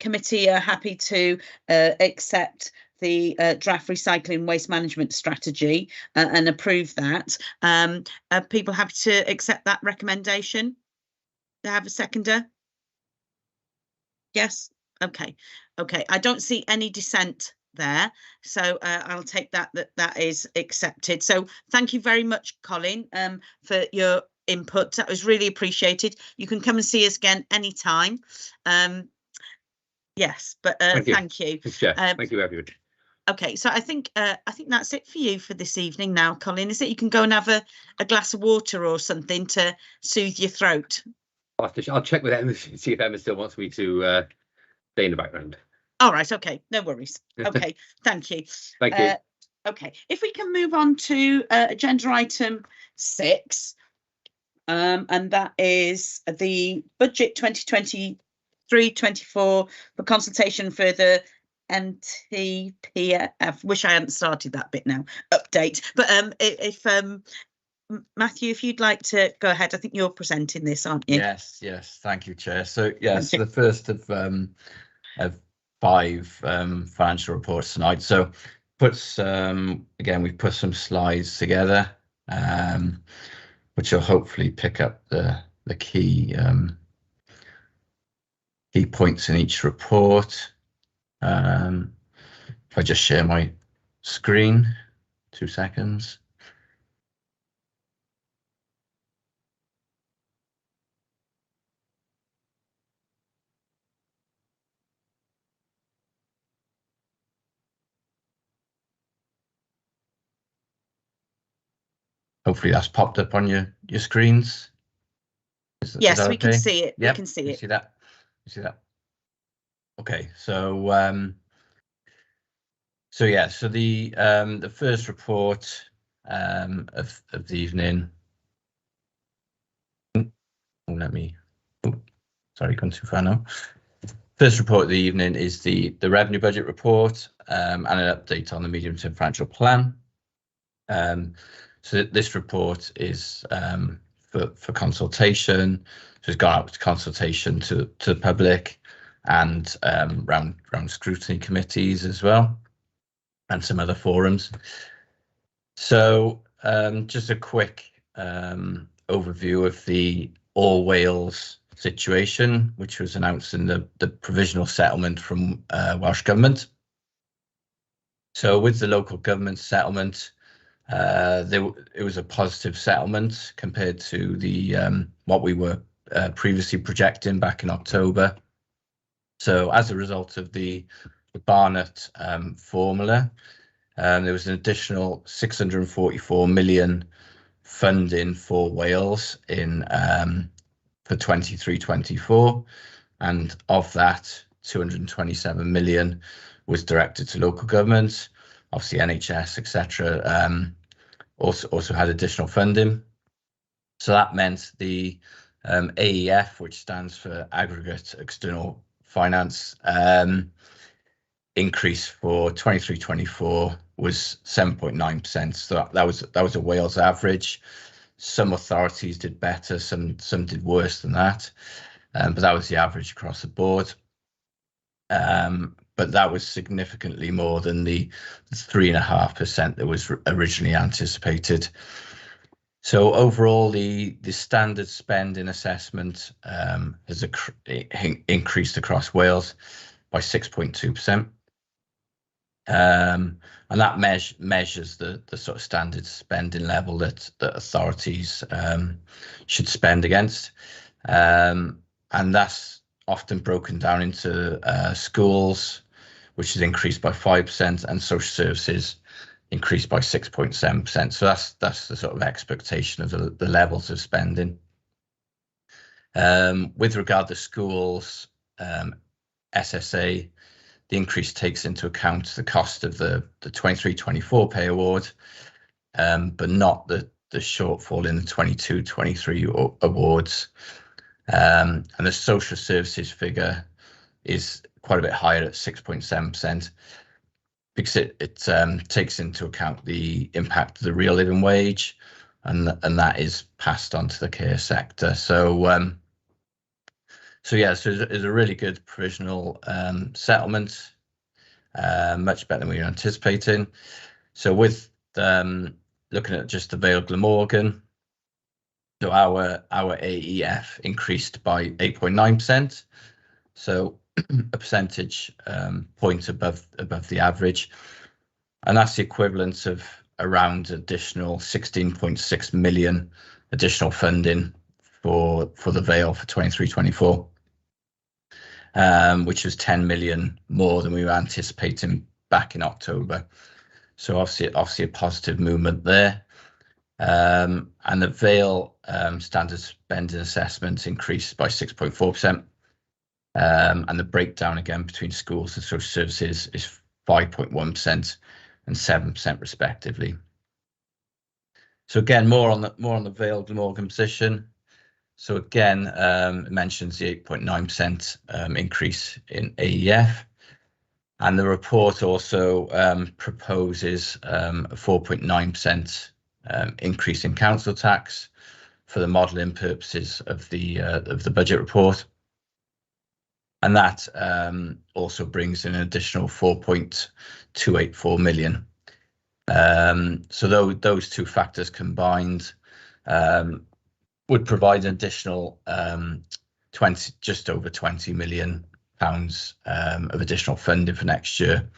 committee are happy to accept the draft recycling waste management strategy and approve that, are people happy to accept that recommendation? To have a seconder? Yes. Okay. I don't see any dissent there, so I'll take that is accepted. So thank you very much, Colin, for your input. That was really appreciated. You can come and see us again anytime. Yes, but thank you. Thank you, everybody. Okay, so I think that's it for you for this evening now, Colin. Is it? You can go and have a glass of water or something to soothe your throat. I'll check with Emma, see if Emma still wants me to stay in the background. All right, okay, no worries. Okay, thank you. Thank you. Okay, if we can move on to agenda item 6, and that is the budget 2023-24 for consultation for the MTPF. Wish I hadn't started that bit now. Update, but if Matthew, if you'd like to go ahead, I think you're presenting this, aren't you? Yes, thank you, Chair. So yes, the first of 5 financial reports tonight. So again, we've put some slides together, which will hopefully pick up the key key points in each report. If I just share my screen, 2 seconds. Hopefully that's popped up on your screens. Yes, is we okay? can see it. Yep, we can see you it. See that? You see that? Okay, so yeah, so the first report of the evening. Sorry, gone too far now. First report of the evening is the revenue budget report and an update on the medium-term financial plan. So this report is for consultation. So it's gone out to consultation to the public and round scrutiny committees as well, and some other forums. So just a quick overview of the All Wales situation, which was announced in the provisional settlement from Welsh Government. So with the local government settlement, it was a positive settlement compared to the what we were previously projecting back in October. So as a result of the Barnett formula, there was an additional 644 million funding for Wales in for 23-24, and of that 227 million was directed to local governments. Obviously NHS, etc. Also had additional funding. So that meant the AEF, which stands for Aggregate External Finance, increase for 23-24 was 7.9%. So that was a Wales average. Some authorities did better, some did worse than that, but that was the average across the board. But that was significantly more than the 3.5% that was originally anticipated. So overall, the standard spend in assessment has increased across Wales by 6.2%. And that measures the sort of standard spending level that authorities should spend against. And that's often broken down into schools, which has increased by 5%, and social services increased by 6.7%. So that's the sort of expectation of the levels of spending. With regard to schools, SSA, the increase takes into account the cost of the 23-24 pay award, but not the shortfall in the 22-23 awards. And the social services figure is quite a bit higher at 6.7%, because it takes into account the impact of the real living wage, and that is passed on to the care sector. So yeah, so it's a really good provisional settlement, much better than we were anticipating. So with looking at just the Vale Glamorgan, so our AEF increased by 8.9%, so a percentage point above the average, and that's the equivalent of around additional 16.6 million additional funding for the Vale for 23-24, which was 10 million more than we were anticipating back in October. So obviously a positive movement there. And the Vale standard spending assessment increased by 6.4%. And the breakdown again between schools and social services is 5.1% and 7% respectively. So again, more on the Vale Glamorgan position. So again, it mentions the 8.9% increase in AEF, and the report also proposes a 4.9% increase in council tax for the modelling purposes of the budget report. And that also brings in an additional 4.284 million. So those two factors combined would provide an additional just over 20 million pounds of additional funding for next year,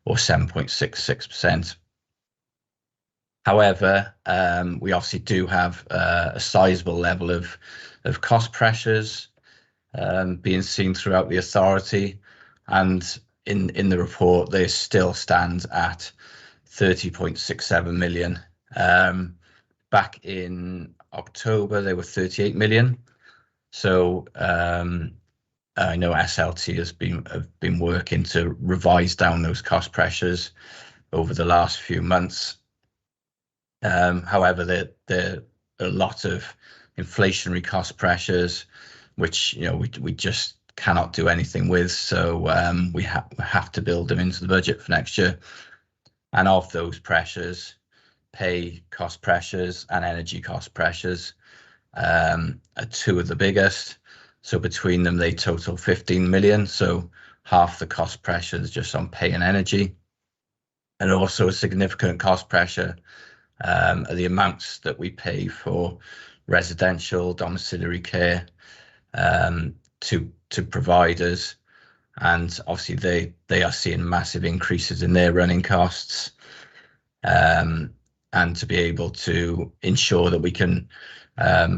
or 7.66%. However, we obviously do have a sizable level of cost pressures being seen throughout the authority, and in the report they still stand at 30.67 million. Back in October they were 38 million. So I know SLT have been working to revise down those cost pressures over the last few months. However, there are a lot of inflationary cost pressures, which we just cannot do anything with. So we have to build them into the budget for next year. And of those pressures, pay cost pressures and energy cost pressures are two of the biggest. So between them, they total 15 million. So half the cost pressures just on pay and energy. And also a significant cost pressure are the amounts that we pay for residential domiciliary care to providers. And obviously they are seeing massive increases in their running costs. And to be able to ensure that we can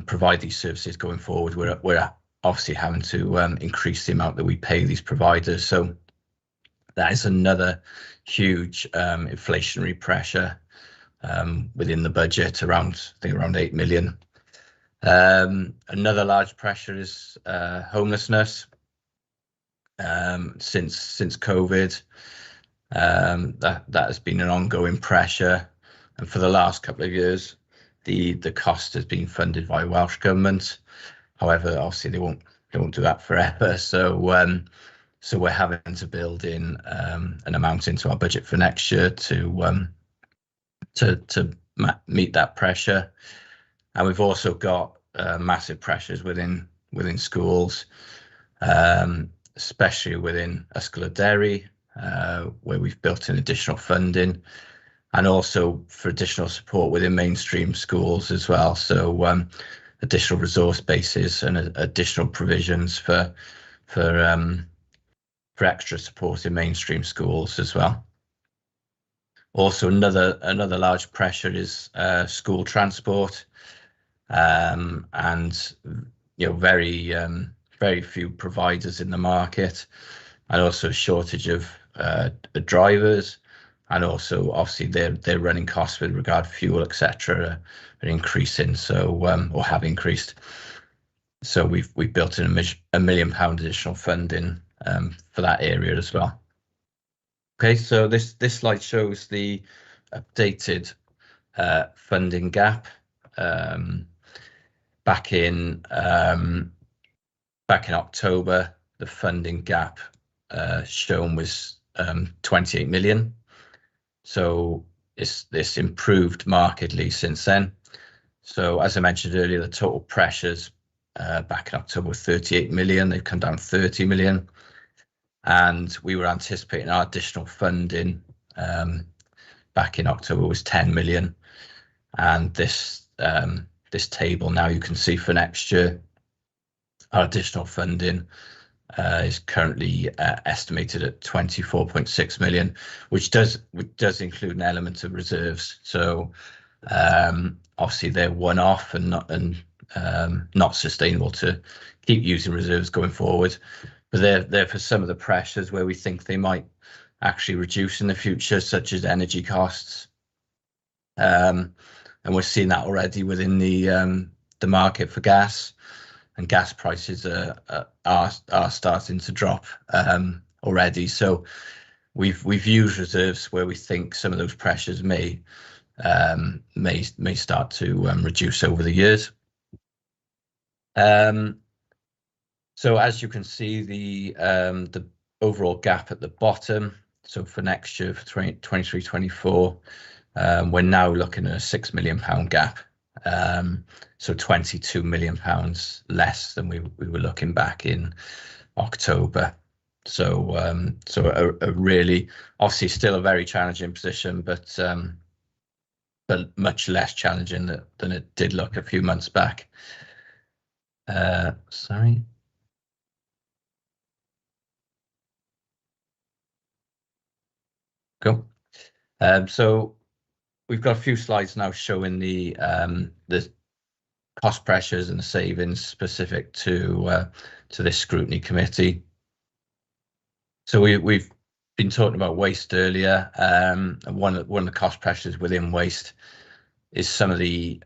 provide these services going forward, we're obviously having to increase the amount that we pay these providers. So that is another huge inflationary pressure within the budget, around 8 million. Another large pressure is homelessness. Since COVID, that has been an ongoing pressure, and for the last couple of years the cost has been funded by Welsh Government. However, obviously they won't do that forever, so we're having to build in an amount into our budget for next year to meet that pressure. And we've also got massive pressures within schools, especially within Ysgol Derry, where we've built in additional funding, and also for additional support within mainstream schools as well. So additional resource bases and additional provisions for extra support in mainstream schools as well. Also, another large pressure is school transport, and very few providers in the market, and also a shortage of drivers, and also obviously their running costs with regard to fuel, etc., are increasing. So or have increased. So we've built in £1 million additional funding for that area as well. Okay, so this slide shows the updated funding gap. Back in October, the funding gap shown was 28 million. So it's improved markedly since then. So as I mentioned earlier, the total pressures back in October were 38 million. They've come down 30 million. And we were anticipating our additional funding back in October was 10 million. And this table now you can see for next year, our additional funding is currently estimated at 24.6 million, which does include an element of reserves. So obviously they're one-off and not sustainable to keep using reserves going forward. But they're for some of the pressures where we think they might actually reduce in the future, such as energy costs. And we're seeing that already within the market for gas, and gas prices are starting to drop already. So we've used reserves where we think some of those pressures may start to reduce over the years. So as you can see, the overall gap at the bottom. So for next year, for 23-24, we're now looking at a £6 million gap. So £22 million less than we were looking back in October. So a really, obviously still a very challenging position, but much less challenging than it did look a few months back. Sorry. So we've got a few slides now showing the cost pressures and the savings specific to this scrutiny committee. So we've been talking about waste earlier, and one of the cost pressures within waste is some of the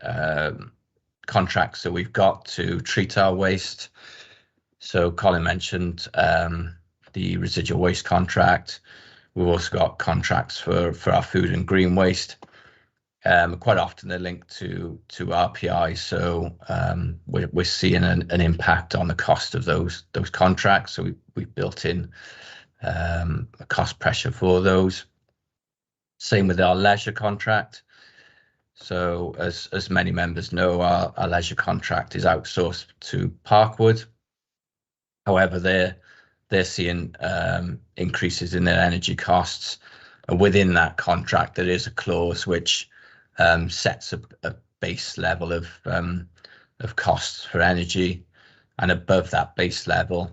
contracts that we've got to treat our waste. So Colin mentioned the residual waste contract. We've also got contracts for our food and green waste. Quite often they're linked to RPI, so we're seeing an impact on the cost of those contracts. So we've built in a cost pressure for those. Same with our leisure contract. So as many members know, our leisure contract is outsourced to Parkwood. However, they're seeing increases in their energy costs, and within that contract there is a clause which sets a base level of costs for energy, and above that base level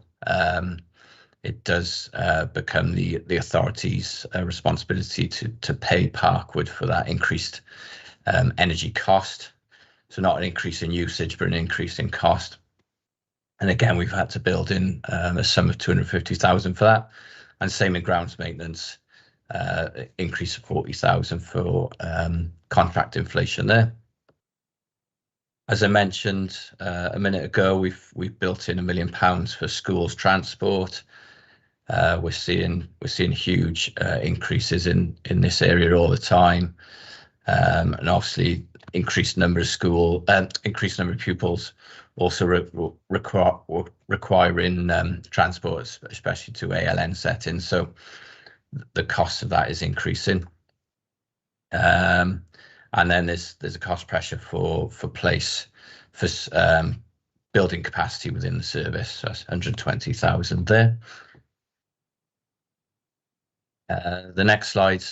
it does become the authority's responsibility to pay Parkwood for that increased energy cost. So not an increase in usage, but an increase in cost. And again, we've had to build in a sum of 250,000 for that, and same in grounds maintenance, increase of 40,000 for contract inflation there. As I mentioned a minute ago, we've built in £1 million for schools transport. We're seeing huge increases in this area all the time, and obviously increased number of pupils also requiring transport, especially to ALN settings. So the cost of that is increasing. And then there's a cost pressure for building capacity within the service. So that's 120,000 there. The next slide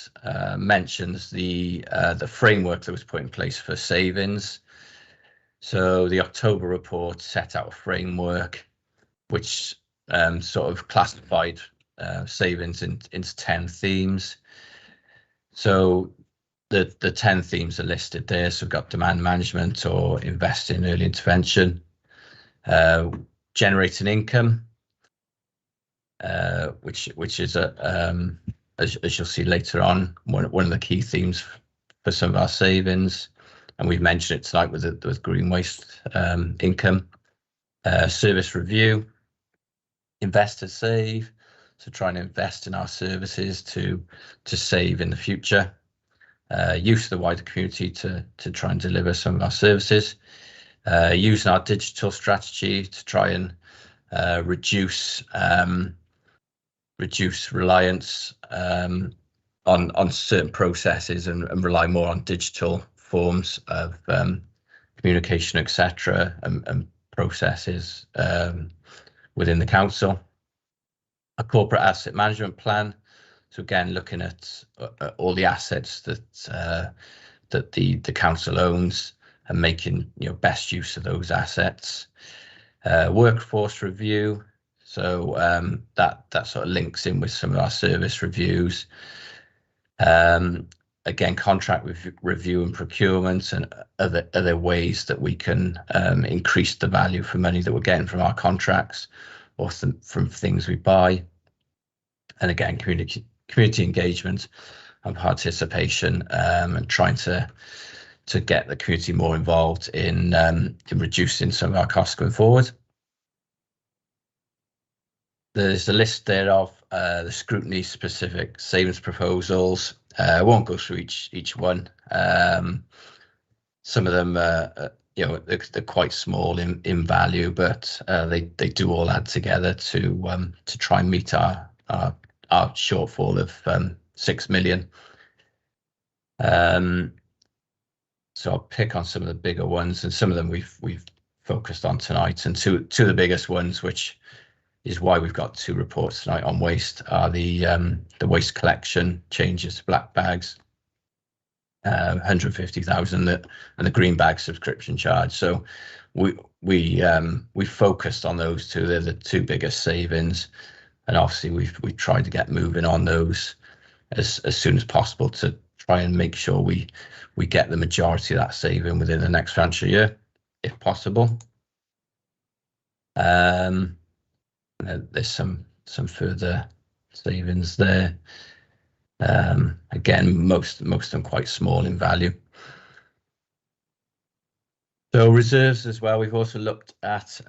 mentions the framework that was put in place for savings. So the October report set out a framework which sort of classified savings into 10 themes. So the 10 themes are listed there. So we've got demand management or invest in early intervention, generating income, which is as you'll see later on, one of the key themes for some of our savings, and we've mentioned it tonight with green waste income. Service review, invest to save, so try and invest in our services to save in the future. Use of the wider community to try and deliver some of our services. Using our digital strategy to try and reduce reliance on certain processes and rely more on digital forms of communication, etc., and processes within the council. A corporate asset management plan. So again, looking at all the assets that the council owns and making best use of those assets. Workforce review. So that sort of links in with some of our service reviews. Again, contract review and procurement and other ways that we can increase the value for money that we're getting from our contracts or from things we buy. And again, community engagement and participation, and trying to get the community more involved in reducing some of our costs going forward. There's a list there of the scrutiny specific savings proposals. I won't go through each one. Some of them they're quite small in value, but they do all add together to try and meet our shortfall of 6 million. So I'll pick on some of the bigger ones, and some of them we've focused on tonight. And two of the biggest ones, which is why we've got 2 reports tonight on waste, are the waste collection changes to black bags, 150,000, and the green bag subscription charge. So we focused on those 2. They're the 2 biggest savings, and obviously we've tried to get moving on those as soon as possible to try and make sure we get the majority of that saving within the next financial year, if possible. There's some further savings there. Again, most of them quite small in value. So reserves as well. We've also looked at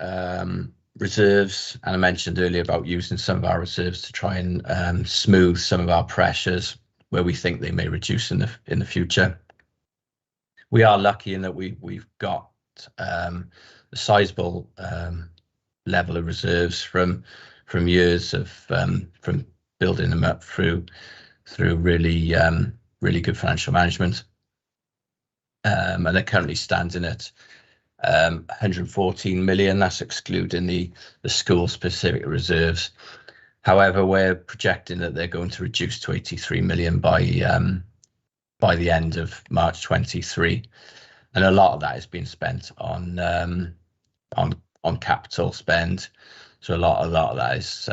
reserves, and I mentioned earlier about using some of our reserves to try and smooth some of our pressures where we think they may reduce in the future. We are lucky in that we've got a sizable level of reserves from years of from building them up through really good financial management, and they're currently standing at 114 million. That's excluding the school specific reserves. However, we're projecting that they're going to reduce to 83 million by the end of March 23, and a lot of that has been spent on capital spend. So a lot of that is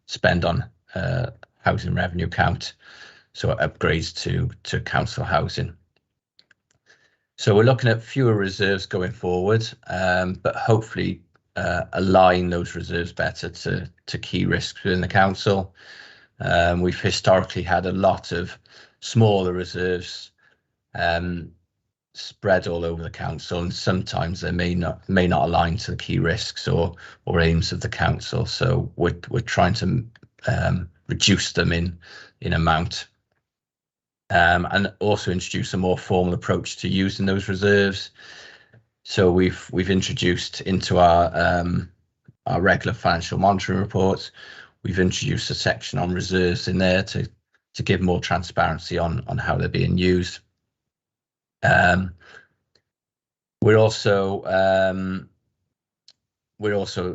spend on housing revenue count, so upgrades to council housing. So we're looking at fewer reserves going forward, but hopefully align those reserves better to key risks within the council. We've historically had a lot of smaller reserves spread all over the council, and sometimes they may not align to the key risks or aims of the council. So we're trying to reduce them in amount, and also introduce a more formal approach to using those reserves. So we've introduced into our regular financial monitoring reports, we've introduced a section on reserves in there to give more transparency on how they're being used. We're also,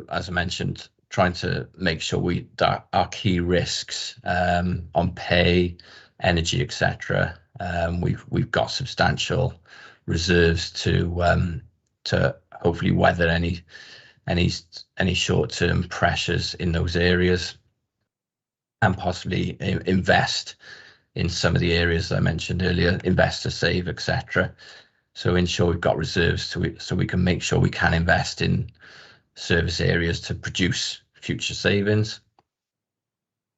as I mentioned, trying to make sure that our key risks on pay, energy, etc. We've got substantial reserves to hopefully weather any short-term pressures in those areas, and possibly invest in some of the areas that I mentioned earlier, invest to save, etc. So ensure we've got reserves so we can make sure we can invest in service areas to produce future savings.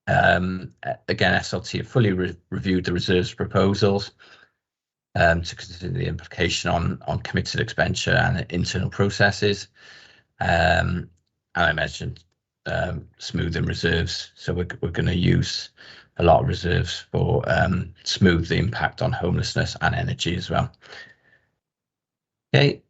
Again, SLT have fully reviewed the reserves proposals to consider the implication on committed expenditure and internal processes. And I mentioned smoothing reserves, so we're going to use a lot of reserves for smooth the impact on homelessness and energy as well. Okay,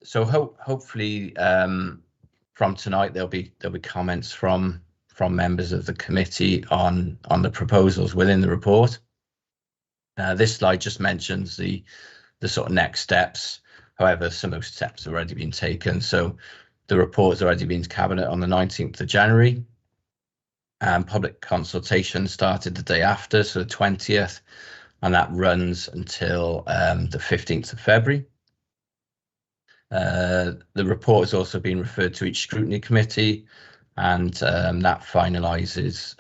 so hopefully from tonight there'll be comments from members of the committee on the proposals within the report. This slide just mentions the sort of next steps. However, some of those steps have already been taken. So the report's already been to Cabinet on the 19th of January. And public consultation started the day after, so the 20th, and that runs until the 15th of February. The report has also been referred to each scrutiny committee, and that finalises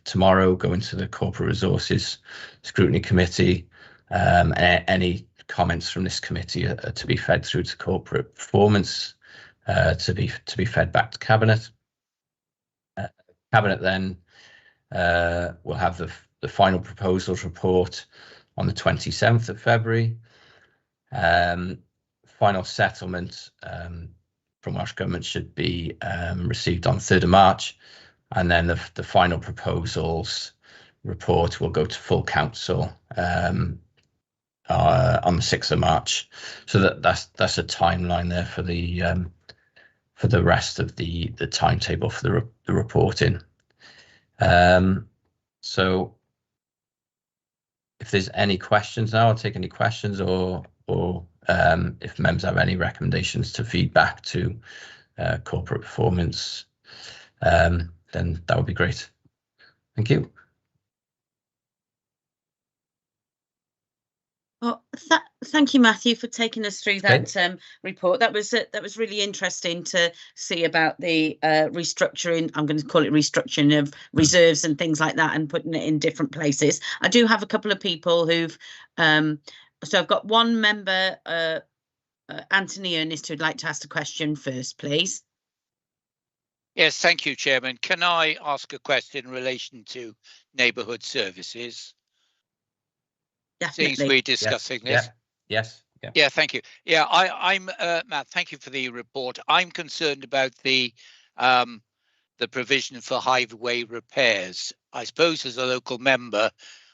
tomorrow, going to the Corporate Resources Scrutiny Committee. Any comments from this committee are to be fed through to corporate performance, to be fed back to Cabinet. Cabinet then will have the final proposals report on the 27th of February. Final settlement from Welsh Government should be received on 3rd of March, and then the final proposals report will go to full council on the 6th of March. So that's a timeline there for the rest of the timetable for the reporting. So if there's any questions now, I'll take any questions, or if members have any recommendations to feedback to corporate performance, then that would be great. Thank you. Well, thank you, Matthew, for taking us through that report. That was really interesting to see about the restructuring. I'm going to call it restructuring of reserves and things like that, and putting it in different places. I do have a couple of people who've. So I've got one member, Anthony Ernest, who'd like to ask a question first, please. Yes, thank you, Chairman. Can I ask a question in relation to neighbourhood services? Definitely. Since we're discussing this. Yes. Yeah, thank you. Yeah, I'm Matt. Thank you for the report. I'm concerned about the provision for highway repairs. I suppose as a local member,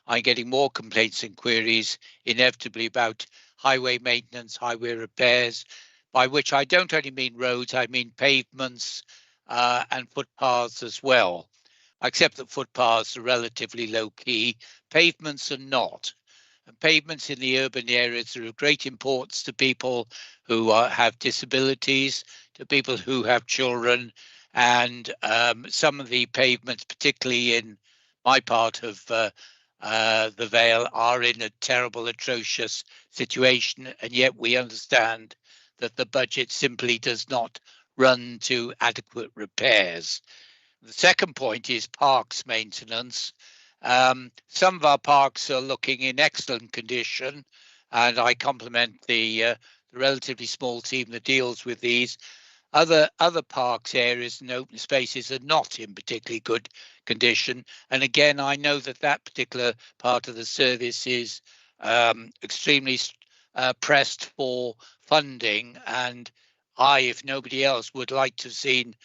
I'm getting more complaints and queries inevitably about highway maintenance, highway repairs, by which I don't only mean roads, I mean pavements and footpaths as well. I accept that footpaths are relatively low key, pavements are not. And pavements in the urban areas are of great importance to people who have disabilities, to people who have children, and some of the pavements, particularly in my part of the Vale, are in a terrible, atrocious situation, and yet we understand that the budget simply does not run to adequate repairs. The second point is parks maintenance. Some of our parks are looking in excellent condition, and I compliment the relatively small team that deals with these. Other parks areas and open spaces are not in particularly good condition, and again I know that particular part of the service is extremely pressed for funding, and I, if nobody else, would like to have seen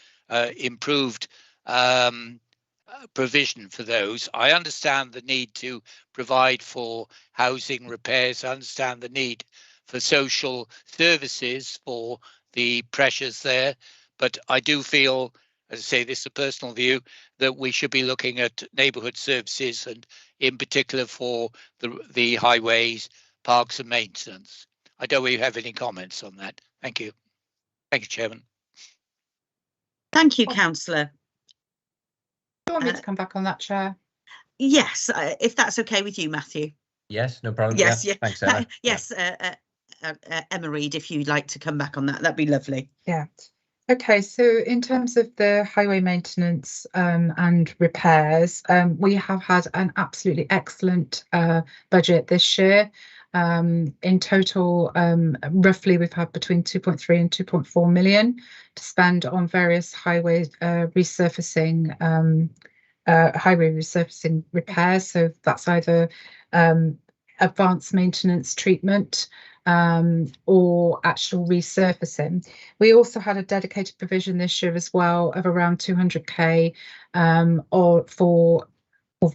improved provision for those. I understand the need to provide for housing repairs. I understand the need for social services for the pressures there, but I do feel, as I say, this is a personal view, that we should be looking at neighbourhood services, and in particular for the highways, parks and maintenance. I don't know if you have any comments on that. Thank you. Thank you, Chairman. Thank you, Councillor. Do you want me to come back on that, Chair? Yes, if that's okay with you, Matthew. Yes, no problem. Yes, yeah. Thanks, Emma. Yes, Emma Reid, if you'd like to come back on that, that'd be lovely. Yeah. Okay, so in terms of the highway maintenance and repairs, we have had an absolutely excellent budget this year. In total, roughly we've had between 2.3 and 2.4 million to spend on various highway resurfacing repairs. So that's either advanced maintenance treatment or actual resurfacing. We also had a dedicated provision this year as well of around 200k for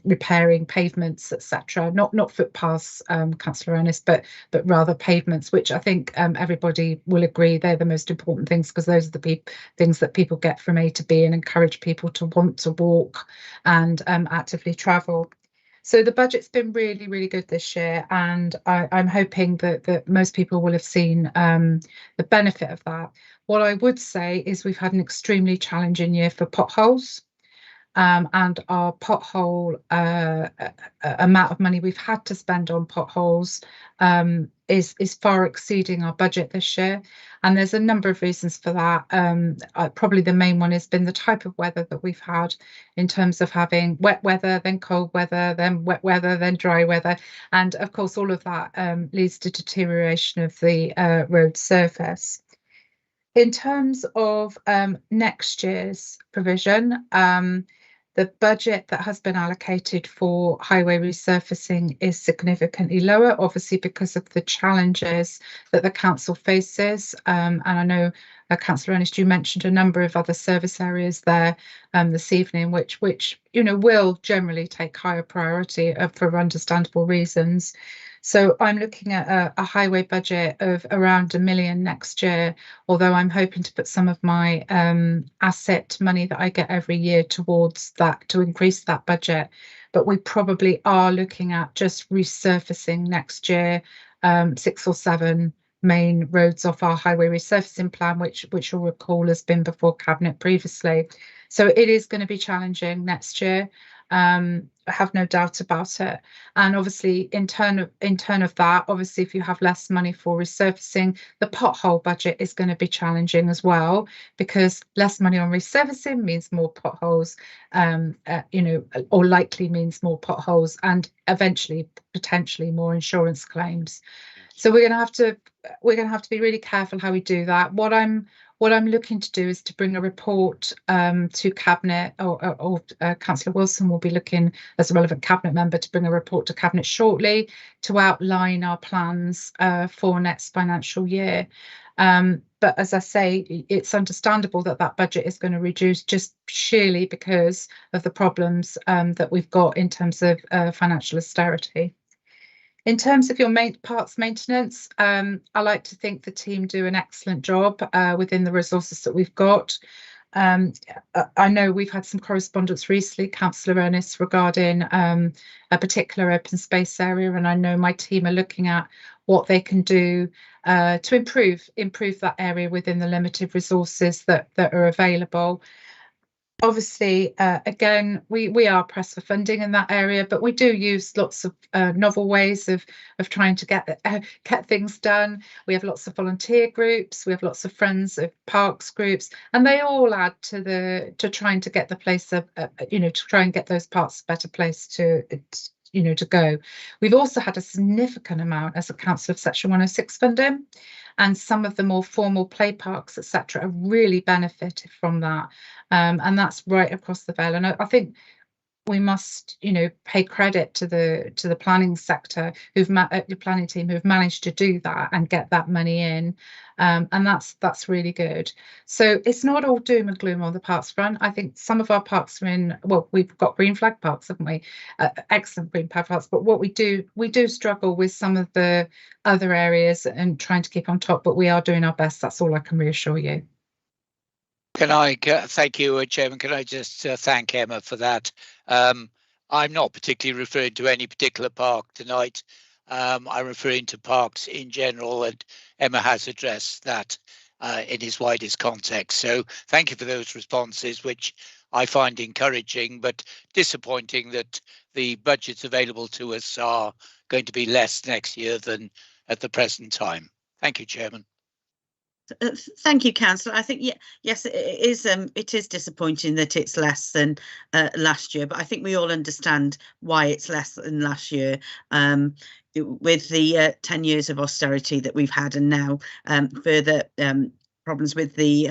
repairing pavements, etc. Not footpaths, Councillor Ernest, but rather pavements, which I think everybody will agree they're the most important things, because those are the things that people get from A to B and encourage people to want to walk and actively travel. So the budget's been really, really good this year, and I'm hoping that most people will have seen the benefit of that. What I would say is we've had an extremely challenging year for potholes. And our pothole amount of money we've had to spend on potholes is far exceeding our budget this year. And there's a number of reasons for that. Probably the main one has been the type of weather that we've had, in terms of having wet weather, then cold weather, then wet weather, then dry weather. And of course, all of that leads to deterioration of the road surface. In terms of next year's provision, the budget that has been allocated for highway resurfacing is significantly lower, obviously because of the challenges that the council faces. And I know, Councillor Ernest, you mentioned a number of other service areas there this evening, which will generally take higher priority for understandable reasons. So I'm looking at a highway budget of around £1 million next year, although I'm hoping to put some of my asset money that I get every year towards that, to increase that budget. But we probably are looking at just resurfacing next year 6 or 7 main roads off our highway resurfacing plan, which you'll recall has been before Cabinet previously. So it is going to be challenging next year. have no doubt about it. And obviously, in turn of that, obviously, if you have less money for resurfacing, the pothole budget is going to be challenging as well, because less money on resurfacing means more potholes, or likely means more potholes, and eventually potentially more insurance claims. So we're going to have to be really careful how we do that. What I'm looking to do is to bring a report to Cabinet, or Councillor Wilson will be looking as a relevant Cabinet member to bring a report to Cabinet shortly to outline our plans for next financial year. But as I say, it's understandable that that budget is going to reduce just sheerly because of the problems that we've got in terms of financial austerity. In terms of your parts maintenance, I like to think the team do an excellent job within the resources that we've got. I know we've had some correspondence recently, Councillor Ernest, regarding a particular open space area, and I know my team are looking at what they can do to improve that area within the limited resources that are available. Obviously, again, we are pressed for funding in that area, but we do use lots of novel ways of trying to get things done. We have lots of volunteer groups, we have lots of friends of parks groups, and they all add to trying to get the place to try and get those parks a better place to go. We've also had a significant amount as a council of Section 106 funding, and some of the more formal play parks, etc., have really benefited from that, and that's right across the Vale. And I think we must, pay credit to the planning sector, the planning team who've managed to do that and get that money in, and that's really good. So it's not all doom and gloom on the parks front. I think some of our parks are in, well, we've got green flag parks, haven't we? Excellent green flag parks. But what we do struggle with some of the other areas and trying to keep on top. But we are doing our best. That's all I can reassure you. Can I thank you, Chairman? Can I just thank Emma for that? I'm not particularly referring to any particular park tonight. I'm referring to parks in general, and Emma has addressed that in its widest context. So thank you for those responses, which I find encouraging, but disappointing that the budgets available to us are going to be less next year than at the present time. Thank you, Chairman. Thank you, Councillor. I think yes, it is disappointing that it's less than last year, but I think we all understand why it's less than last year, with the 10 years of austerity that we've had, and now further problems with the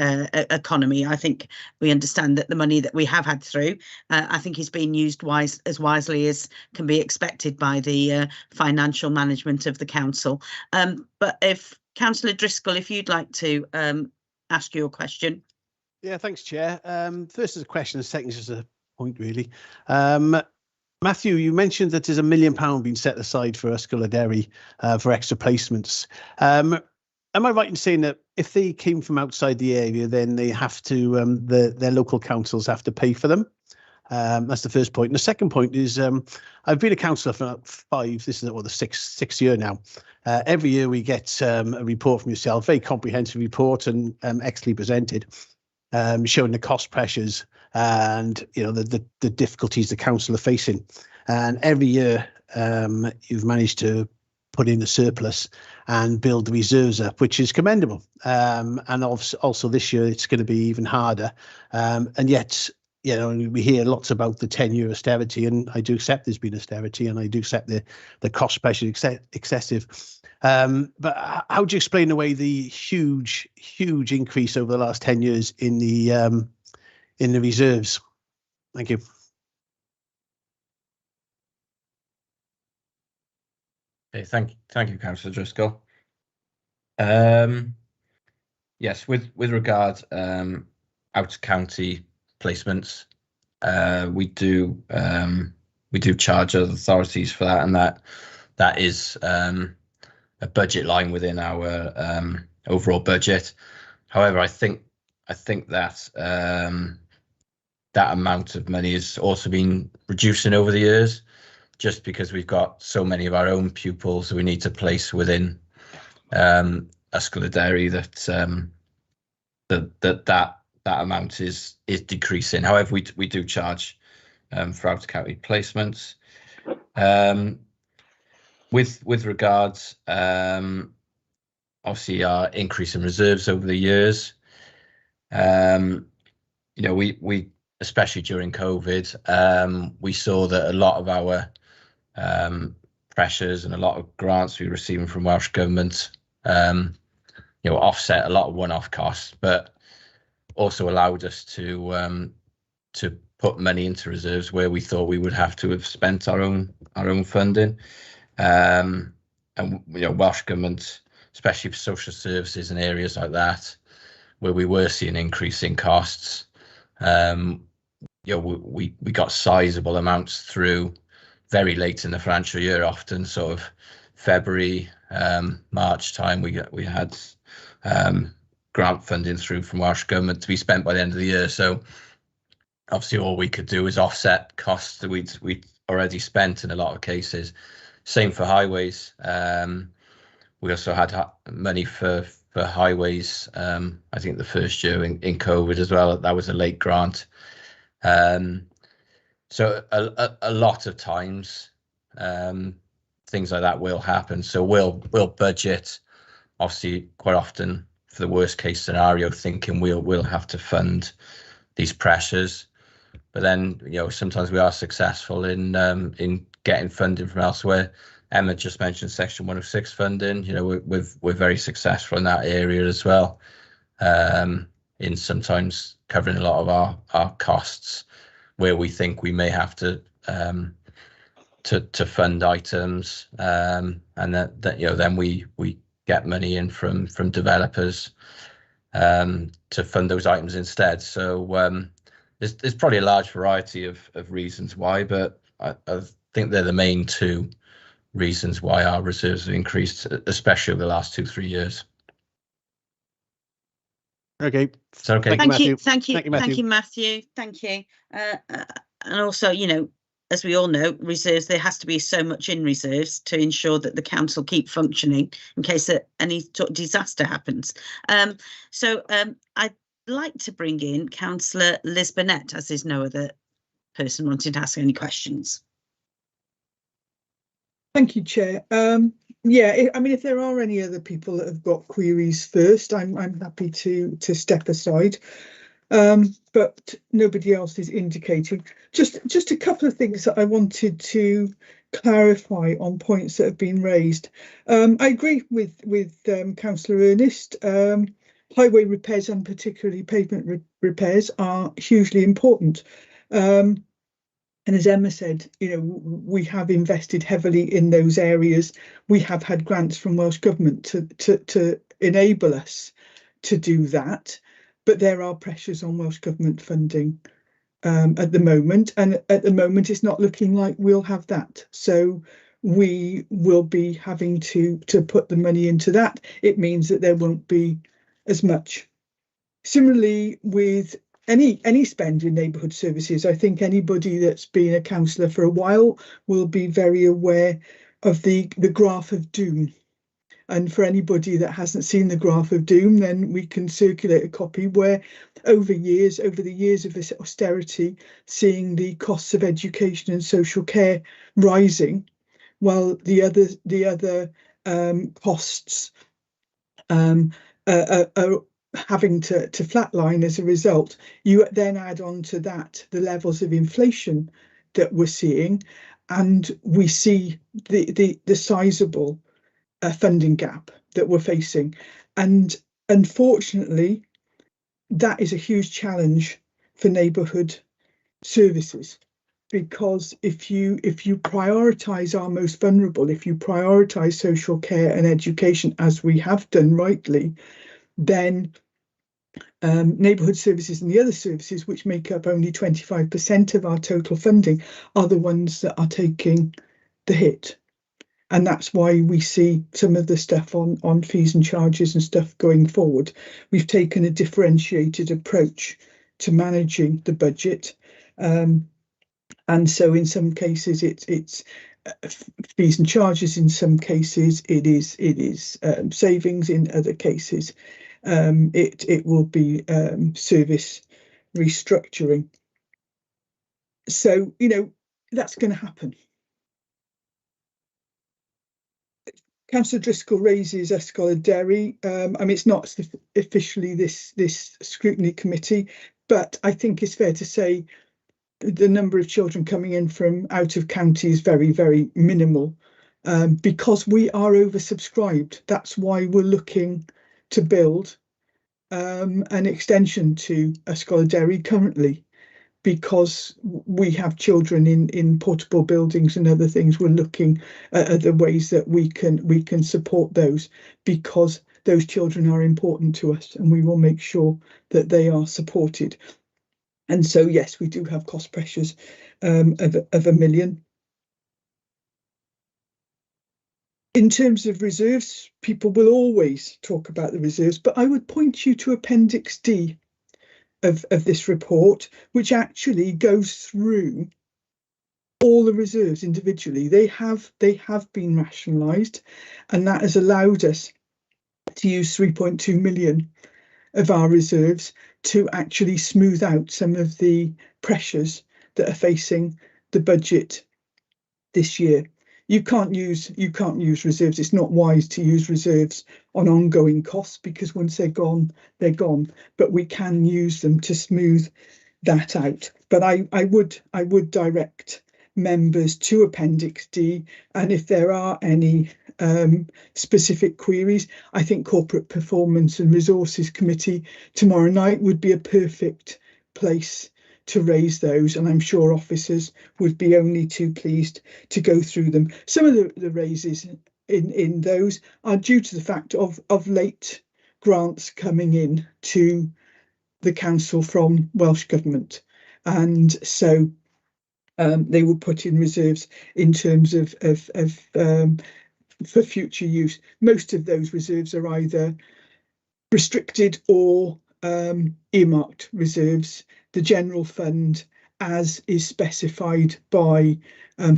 economy. I think we understand that the money that we have had through, I think is being used as wisely as can be expected by the financial management of the council. But if Councillor Driscoll, if you'd like to ask your question. Yeah, thanks, Chair. First is a question, second is just a point, really. Matthew, you mentioned that there's £1 million being set aside for Ysgol-y-Derry for extra placements. Am I right in saying that if they came from outside the area, then they have to, their local councils have to pay for them? That's the first point. And the second point is, I've been a councillor for this is the sixth year now. Every year we get a report from yourself, very comprehensive report and excellently presented, showing the cost pressures and the difficulties the council are facing. And every year you've managed to put in a surplus and build the reserves up, which is commendable. And also this year it's going to be even harder. And yet, we hear lots about the 10-year austerity, and I do accept there's been austerity, and I do accept the cost pressure excessive. But how do you explain away the huge increase over the last 10 years in the reserves? Thank you. Okay, thank you, Councillor Driscoll. Yes, with regard out county placements, we do charge other authorities for that, and that is a budget line within our overall budget. However, I think that that amount of money has also been reducing over the years, just because we've got so many of our own pupils we need to place within Ysgol-y-Derry that amount is decreasing. However, we do charge for out-of-county placements. With regards, obviously our increase in reserves over the years, you know, we especially during COVID, we saw that a lot of our pressures and a lot of grants we were receiving from Welsh Government, you know, offset a lot of one-off costs, but also allowed us to put money into reserves where we thought we would have to have spent our own funding. And you know, Welsh Government, especially for social services and areas like that, where we were seeing increasing costs, you know, we got sizable amounts through very late in the financial year, often sort of February, March time. We had grant funding through from Welsh Government to be spent by the end of the year. So obviously all we could do was offset costs that we'd already spent in a lot of cases. Same for highways. We also had money for highways, I think the first year in COVID as well. That was a late grant. So a lot of times things like that will happen. So we'll budget, obviously quite often for the worst case scenario, thinking we'll have to fund these pressures. But then, you know, sometimes we are successful in getting funding from elsewhere. Emma just mentioned Section 106 funding. You know, we're very successful in that area as well, in sometimes covering a lot of our costs where we think we may have to fund items, and that you know, then we get money in from developers to fund those items instead. So there's probably a large variety of reasons why, but I think they're the main two reasons why our reserves have increased, especially over the last 2-3 years. Okay. So okay. Thank you, Matthew. Thank you. And also, you know, as we all know, reserves, there has to be so much in reserves to ensure that the council keep functioning in case that any disaster happens. So I'd like to bring in Councillor Liz Burnett, as there's no other person wanting to ask any questions. Thank you, Chair. Yeah, I mean, if there are any other people that have got queries first, I'm happy to step aside. But nobody else is indicating. Just a couple of things that I wanted to clarify on points that have been raised. I agree with Councillor Ernest. Highway repairs and particularly pavement repairs are hugely important. And as Emma said, you know, we have invested heavily in those areas. We have had grants from Welsh Government to enable us to do that. But there are pressures on Welsh Government funding at the moment. And at the moment, it's not looking like we'll have that. So we will be having to put the money into that. It means that there won't be as much. Similarly, with any spend in neighbourhood services, I think anybody that's been a councillor for a while will be very aware of the graph of doom. And for anybody that hasn't seen the graph of doom, then we can circulate a copy where over the years of this austerity, seeing the costs of education and social care rising, while the other costs are having to flatline as a result. You then add on to that the levels of inflation that we're seeing, and we see the sizable funding gap that we're facing. And unfortunately, that is a huge challenge for neighbourhood services, because if you prioritise our most vulnerable, if you prioritise social care and education, as we have done rightly, then neighbourhood services and the other services, which make up only 25% of our total funding, are the ones that are taking the hit. And that's why we see some of the stuff on fees and charges and stuff going forward. We've taken a differentiated approach to managing the budget. And so in some cases it's fees and charges, in some cases it is savings, in other cases it will be service restructuring. So, you know, that's going to happen. Councillor Driscoll raises Escola-Derry. I mean, it's not officially this scrutiny committee, but I think it's fair to say the number of children coming in from out of county is very, very minimal, because we are oversubscribed. That's why we're looking to build an extension to Escola-Derry currently, because we have children in portable buildings and other things. We're looking at the ways that we can support those, because those children are important to us, and we will make sure that they are supported. And so, yes, we do have cost pressures of £1 million. In terms of reserves, people will always talk about the reserves, but I would point you to Appendix D of this report, which actually goes through all the reserves individually. They have been rationalised, and that has allowed us to use 3.2 million of our reserves to actually smooth out some of the pressures that are facing the budget this year. You can't use reserves. It's not wise to use reserves on ongoing costs, because once they're gone, they're gone. But we can use them to smooth that out. But I would direct members to Appendix D, and if there are any specific queries, I think Corporate Performance and Resources Committee tomorrow night would be a perfect place to raise those, and I'm sure officers would be only too pleased to go through them. Some of the raises in those are due to the fact of late grants coming in to the council from Welsh Government, and so they were put in reserves in terms of for future use. Most of those reserves are either restricted or earmarked reserves. The general fund, as is specified by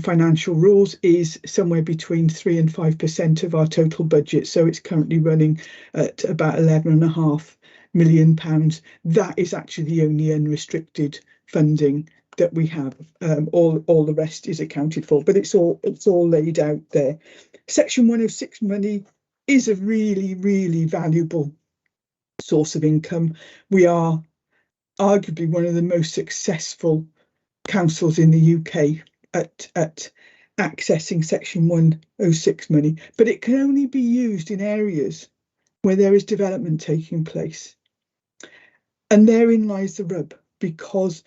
financial rules, is somewhere between 3 and 5% of our total budget. So it's currently running at about £11.5 million. That is actually the only unrestricted funding that we have. All the rest is accounted for, but it's all laid out there. Section 106 money is a really, really valuable source of income. We are arguably one of the most successful councils in the UK at accessing Section 106 money, but it can only be used in areas where there is development taking place. And therein lies the rub, because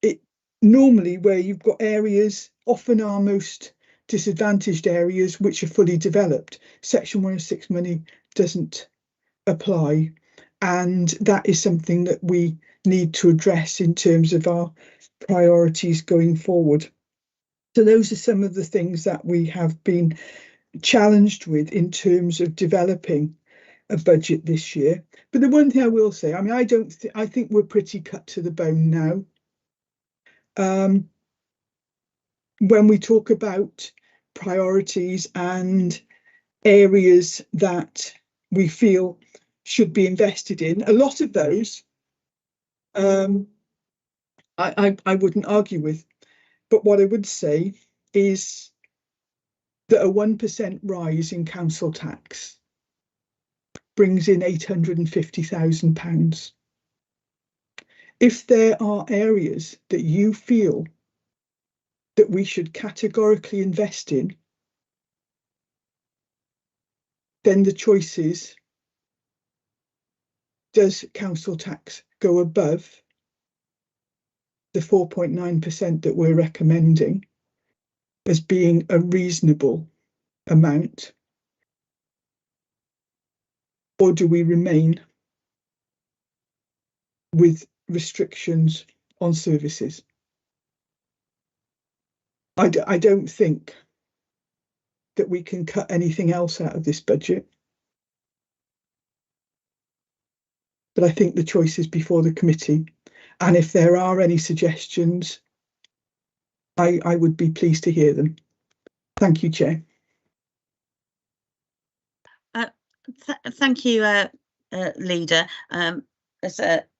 it normally, where you've got areas, often our most disadvantaged areas, which are fully developed, Section 106 money doesn't apply. And that is something that we need to address in terms of our priorities going forward. So those are some of the things that we have been challenged with in terms of developing a budget this year. But the one thing I will say, I mean, I think we're pretty cut to the bone now. When we talk about priorities and areas that we feel should be invested in, a lot of those I wouldn't argue with. But what I would say is that a 1% rise in council tax brings in £850,000. If there are areas that you feel that we should categorically invest in, then the choice is, does council tax go above the 4.9% that we're recommending as being a reasonable amount, or do we remain with restrictions on services? I don't think that we can cut anything else out of this budget, but I think the choice is before the committee, and if there are any suggestions, I would be pleased to hear them. Thank you, Chair. Thank you, Leader. As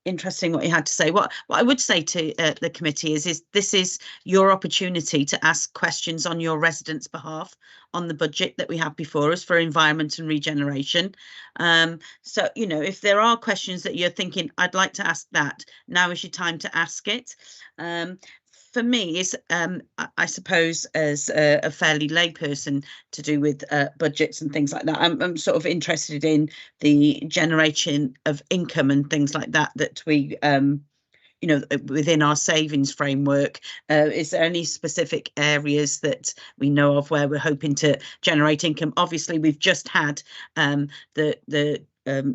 interesting what you had to say. What I would say to the committee is this is your opportunity to ask questions on your residents' behalf on the budget that we have before us for environment and regeneration. So, you know, if there are questions that you're thinking, I'd like to ask that, now is your time to ask it. For me, is I suppose as a fairly lay person to do with budgets and things like that, I'm sort of interested in the generation of income and things like that we you know, within our savings framework. Is there any specific areas that we know of where we're hoping to generate income? Obviously, we've just had the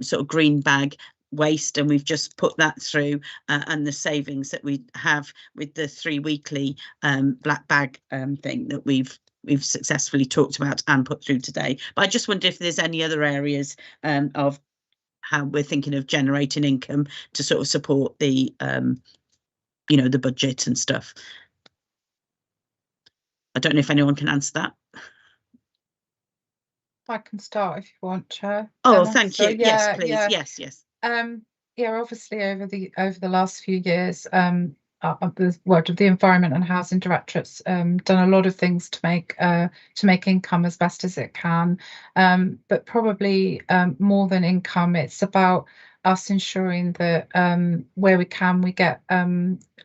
sort of green bag waste, and we've just put that through, and the savings that we have with the 3 weekly black bag thing that we've successfully talked about and put through today. But I just wonder if there's any other areas of how we're thinking of generating income to sort of support the you know, the budget and stuff. I don't know if anyone can answer that. I can start if you want, Chair. Oh, thank you. Yes, please. Yeah. Yes. Yeah, obviously over the last few years, the Environment and Housing Directorate's done a lot of things to make income as best as it can. But probably more than income, it's about us ensuring that where we can, we get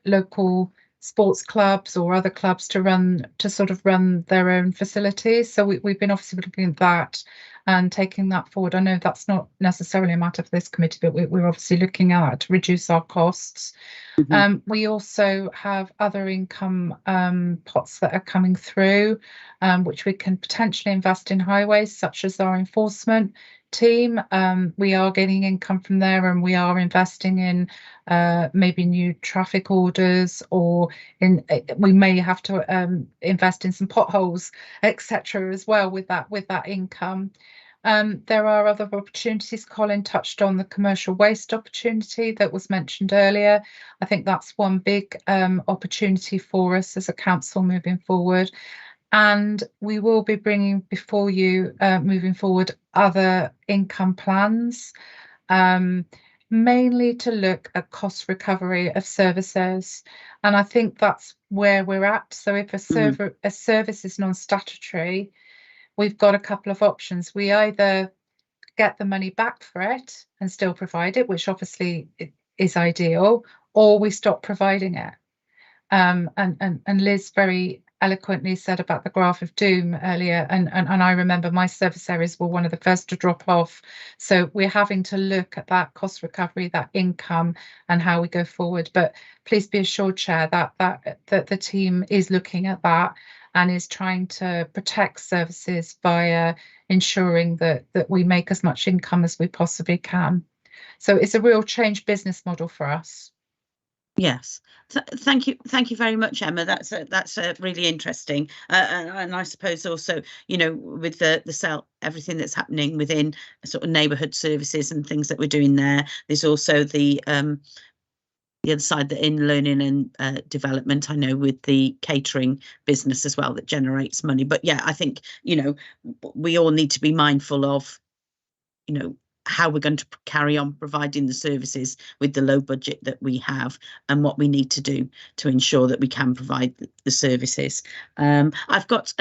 local sports clubs or other clubs to sort of run their own facilities. So we've been obviously looking at that and taking that forward. I know that's not necessarily a matter for this committee, but we're obviously looking at to reduce our costs. We also have other income pots that are coming through, which we can potentially invest in highways, such as our enforcement team. We are getting income from there, and we are investing in maybe new traffic orders, or we may have to invest in some potholes, etc. as well with that income. There are other opportunities. Colin touched on the commercial waste opportunity that was mentioned earlier. I think that's one big opportunity for us as a council moving forward. And we will be bringing before you moving forward other income plans, mainly to look at cost recovery of services. And I think that's where we're at. So if a service is non-statutory, we've got a couple of options. We either get the money back for it and still provide it, which obviously is ideal, or we stop providing it. And Liz very eloquently said about the graph of doom earlier, and I remember my service areas were one of the first to drop off. So we're having to look at that cost recovery, that income, and how we go forward. But please be assured, Chair, that the team is looking at that and is trying to protect services via ensuring that we make as much income as we possibly can. So it's a real change business model for us. Yes, thank you very much, Emma. That's really interesting, and I suppose also, you know, with the everything that's happening within sort of neighbourhood services and things that we're doing there. There's also the other side, that in learning and development, I know, with the catering business as well, that generates money. But yeah, I think, you know, we all need to be mindful of, you know, how we're going to carry on providing the services with the low budget that we have, and what we need to do to ensure that we can provide the services. I've got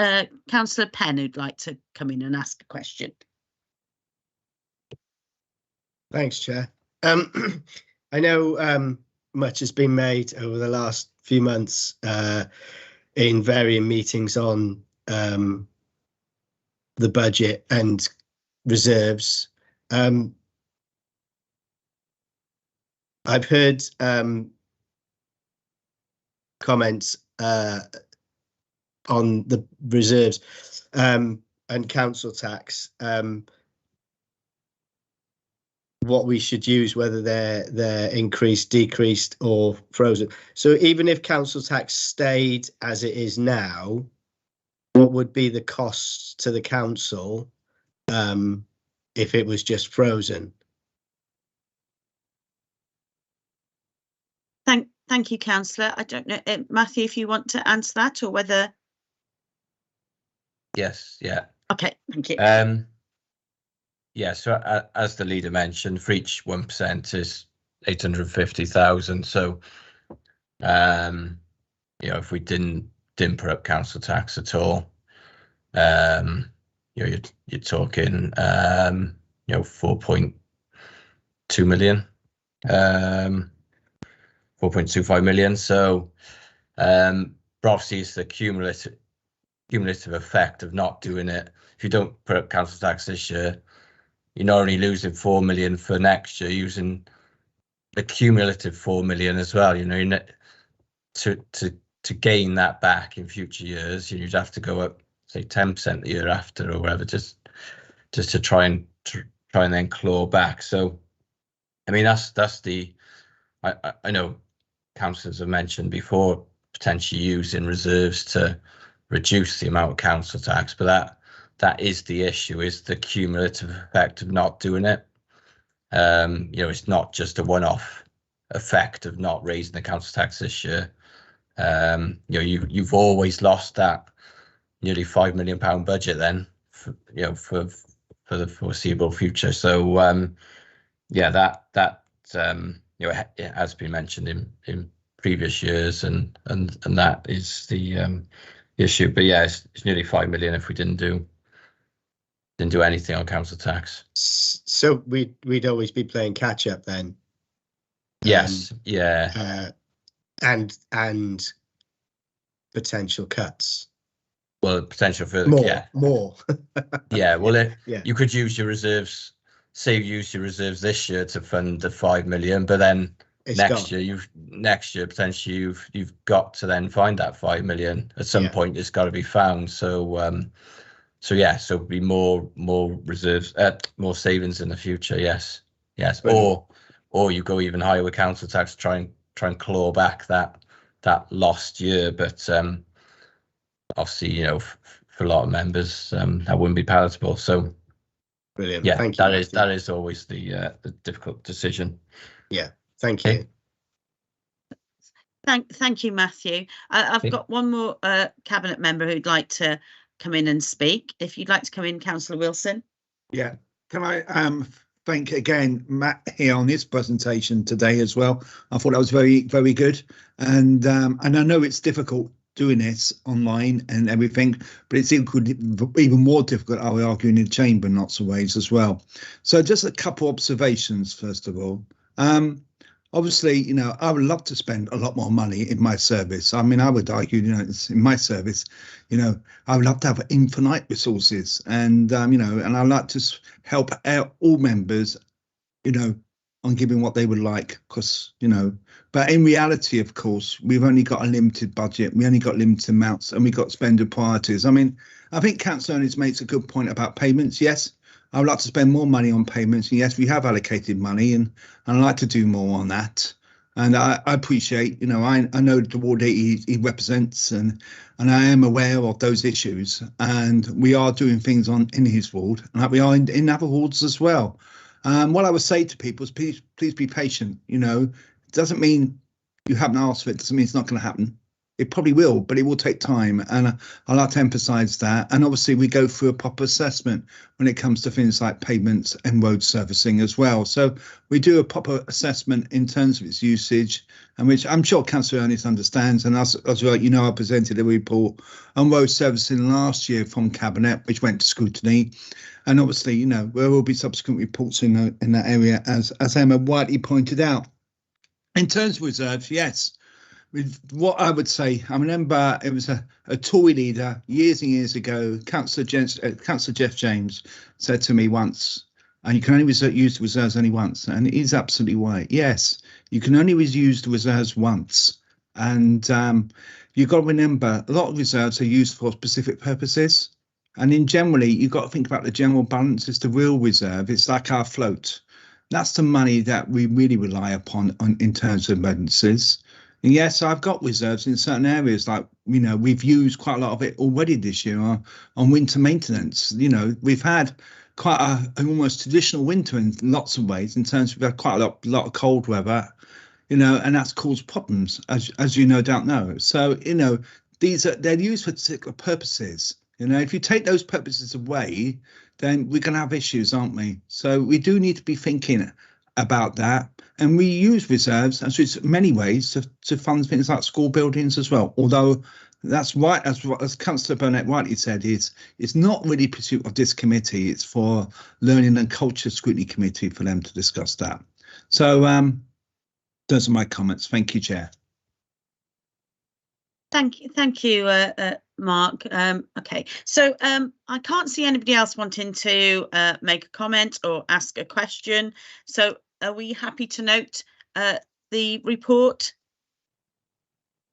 Councillor Penn who'd like to come in and ask a question. Thanks, Chair. I know much has been made over the last few months in varying meetings on the budget and reserves. I've heard comments on the reserves and council tax, what we should use, whether they're increased, decreased, or frozen. So even if council tax stayed as it is now, what would be the costs to the council if it was just frozen? Thank you, Councillor. I don't know, Matthew, if you want to answer that, or whether. Yes, yeah. Okay, thank you. Yeah, so as the leader mentioned, for each 1% is 850,000. So, you know, if we didn't put up council tax at all, you know, you're talking, you know, 4.2 million, 4.25 million. So, but obviously it's the cumulative effect of not doing it. If you don't put up council tax this year, you're not only losing 4 million for next year, using the cumulative 4 million as well. You know, to gain that back in future years, you'd have to go up, say, 10% the year after or whatever, just to try and then claw back. So, I mean, that's the. I know councillors have mentioned before potentially using reserves to reduce the amount of council tax, but that is the issue, is the cumulative effect of not doing it. You know, it's not just a one-off effect of not raising the council tax this year. You know, you've always lost that nearly £5 million budget then, you know, for the foreseeable future. So yeah, that you know, it has been mentioned in previous years, and that is the issue. But yeah, it's nearly 5 million if we didn't do anything on council tax. So we'd always be playing catch up then. Yes. Yeah. And potential cuts. Well, potential for more. Yeah. Well, you could use your reserves. Say you use your reserves this year to fund the 5 million, but then next year potentially you've got to then find that 5 million at some point. It's got to be found. So so be more reserves, more savings in the future. Yes. Brilliant. Or you go even higher with council tax, try and claw back that lost year. But obviously, you know, for a lot of members, that wouldn't be palatable. So. Brilliant. Yeah, thank you. That is always the difficult decision. Yeah, thank you. Thank you, Matthew. I've got one more cabinet member who'd like to come in and speak. If you'd like to come in, Councillor Wilson. Yeah, can I thank again Matt here on his presentation today as well. I thought that was very, very good, and I know it's difficult doing this online and everything, but it's even more difficult, I would argue, in the chamber in lots of ways as well. So just a couple observations, first of all. Obviously, you know, I would love to spend a lot more money in my service. I mean, I would argue, you know, it's in my service, you know, I would love to have infinite resources, and you know, and I'd like to help out all members, you know, on giving what they would like, because, you know, but in reality, of course, we've only got a limited budget, we only got limited amounts, and we got spender priorities. I mean, I think Councillor Ernest makes a good point about payments. Yes, I would like to spend more money on payments, and yes, we have allocated money, and I'd like to do more on that. And I appreciate, you know, I know the ward he represents, and I am aware of those issues, and we are doing things in his ward, and we are in other wards as well. What I would say to people is please be patient. You know, it doesn't mean you haven't asked for it, doesn't mean it's not going to happen. It probably will, but it will take time, and I like to emphasise that. And obviously, we go through a proper assessment when it comes to things like payments and road servicing as well. So we do a proper assessment in terms of its usage, and which I'm sure Councillor Ernest understands. And as well, you know, I presented a report on road servicing last year from Cabinet, which went to scrutiny. And obviously, you know, there will be subsequent reports in that area, as Emma rightly pointed out. In terms of reserves, yes. With what I would say, I remember it was a Tory leader years and years ago, Councillor Jeff James, said to me once, and you can only use the reserves only once. And he's absolutely right. Yes, you can only use the reserves once. And you've got to remember, a lot of reserves are used for specific purposes. And in generally, you've got to think about the general balance. It's the real reserve. It's like our float. That's the money that we really rely upon in terms of emergencies. And yes, I've got reserves in certain areas, like, you know, we've used quite a lot of it already this year on winter maintenance. You know, we've had quite an almost traditional winter in lots of ways, in terms of we've had quite a lot of cold weather, you know, and that's caused problems, as you no doubt know. So, you know, they're used for particular purposes. You know, if you take those purposes away, then we're going to have issues, aren't we? So we do need to be thinking about that, and we use reserves as many ways to fund things like school buildings as well. Although that's right, as Councillor Burnett rightly said, it's not really pursuit of this committee. It's for Learning and Culture Scrutiny Committee for them to discuss that. So those are my comments. Thank you, Chair. Thank you, Mark. Okay, so I can't see anybody else wanting to make a comment or ask a question. So are we happy to note the report?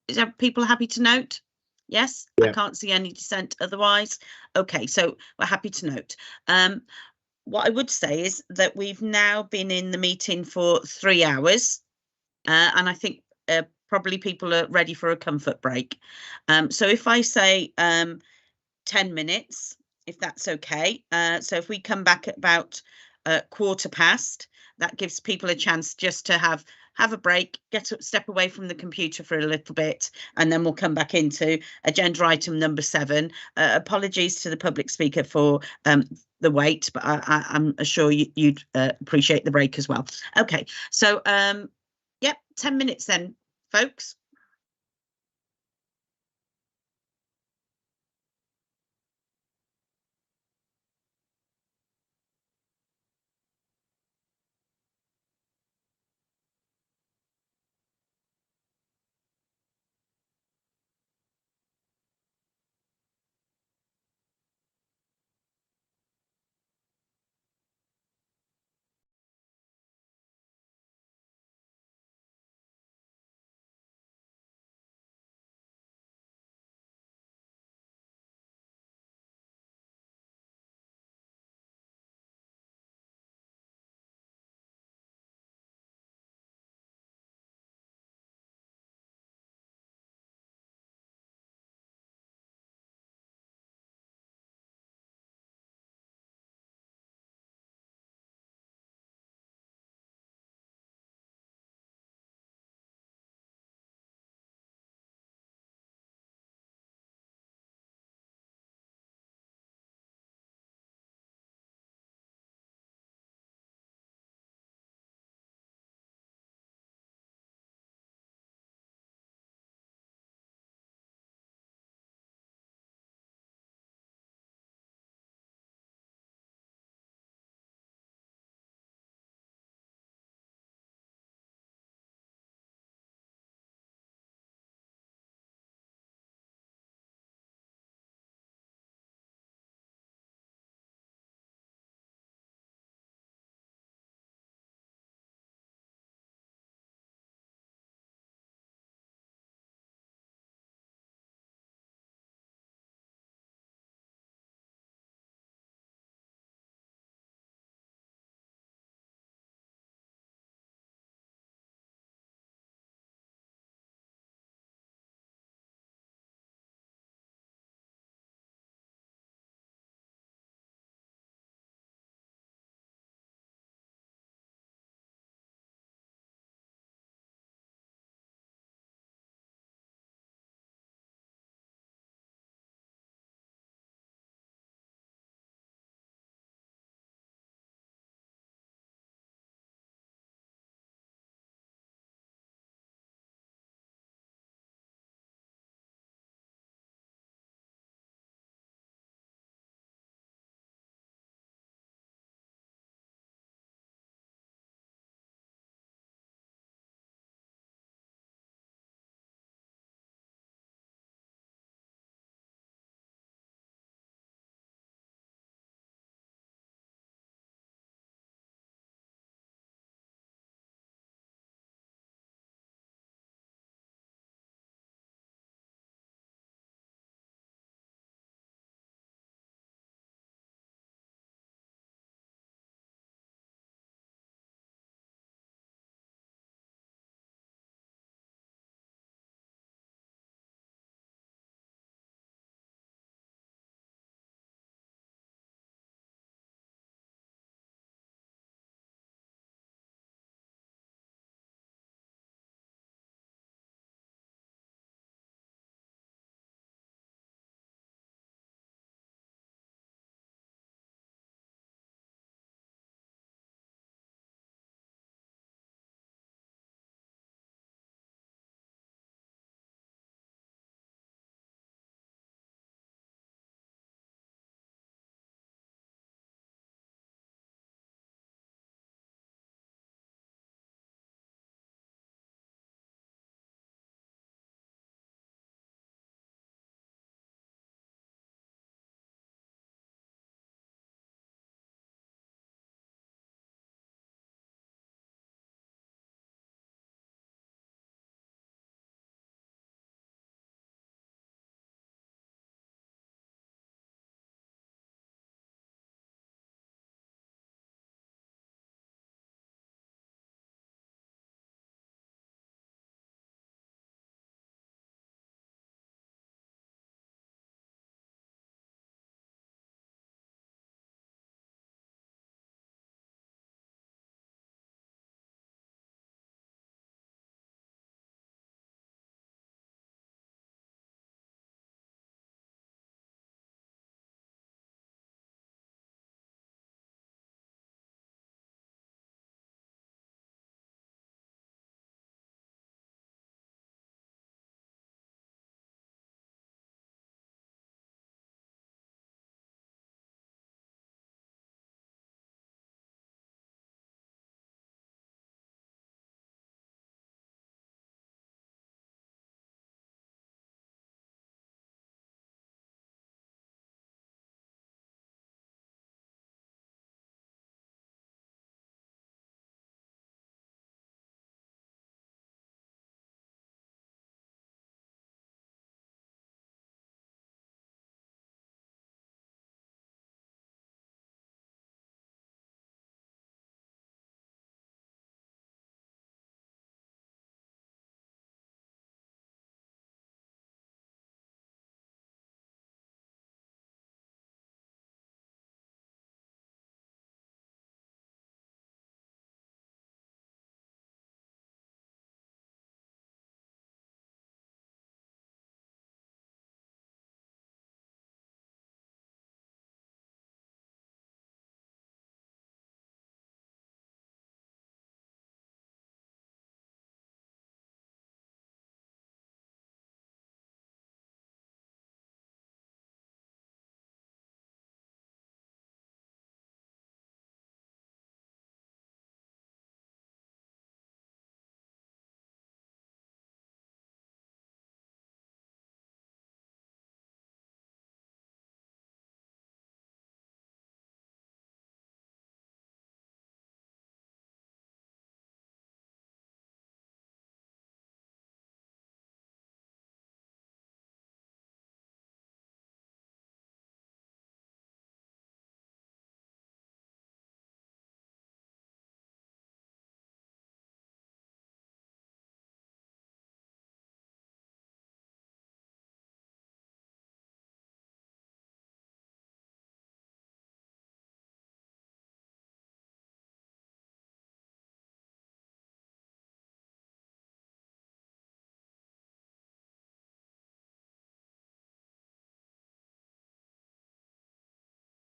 Is people happy to note? Yes, yeah. I can't see any dissent otherwise. Okay, so we're happy to note. What I would say is that we've now been in the meeting for 3 hours, and I think probably people are ready for a comfort break. So if I say 10 minutes, if that's okay. So if we come back at about 1:15, that gives people a chance just to have a break, step away from the computer for a little bit, and then we'll come back into agenda item number 7. Apologies to the public speaker for the wait, but I'm sure you'd appreciate the break as well. Okay, so yep, 10 minutes then, folks.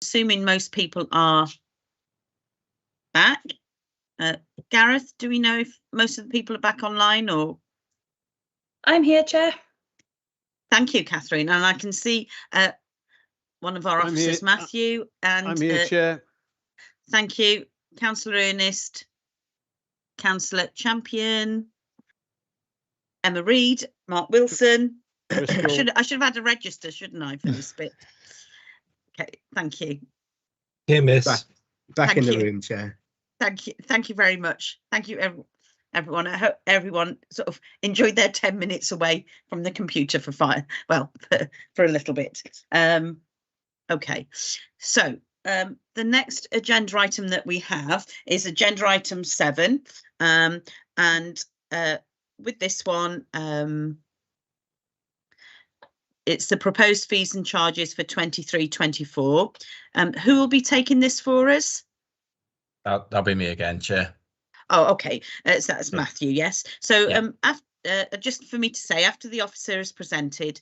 assuming most people are back. Gareth, do we know if most of the people are back online or? I'm here, Chair. Thank you, Catherine. And I can see one of our officers, Matthew, and I'm here, Chair. Thank you, Councillor Ernest, Councillor Champion, Emma Reid, Mark Wilson. I should have had a register, shouldn't I, for this bit? Okay, thank you. Here, Miss. Back in the room, Chair. Thank you very much. Thank you, everyone. I hope everyone sort of enjoyed their 10 minutes away from the computer for for a little bit. Okay, so the next agenda item that we have is agenda item 7, and with this one, it's the proposed fees and charges for 23-24. Who will be taking this for us? That'll be me again, Chair. Oh, okay. So that's Matthew, yes. So just for me to say, after the officer is presented,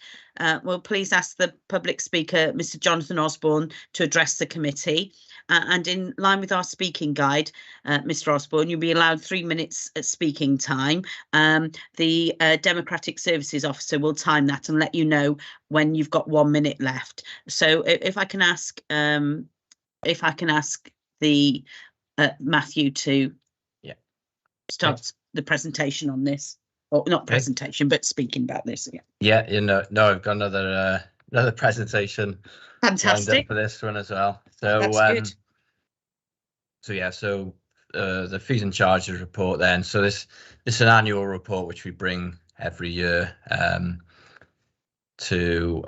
we'll please ask the public speaker, Mr. Jonathan Osborne, to address the committee. And in line with our speaking guide, Mr. Osborne, you'll be allowed 3 minutes at speaking time. The Democratic Services Officer will time that and let you know when you've got 1 minute left. So if I can ask the Matthew to start the presentation on this, or not presentation, but speaking about this. Yeah, no, I've got another presentation. Fantastic for this one as well. So that's good. So the fees and charges report then. So this is an annual report which we bring every year to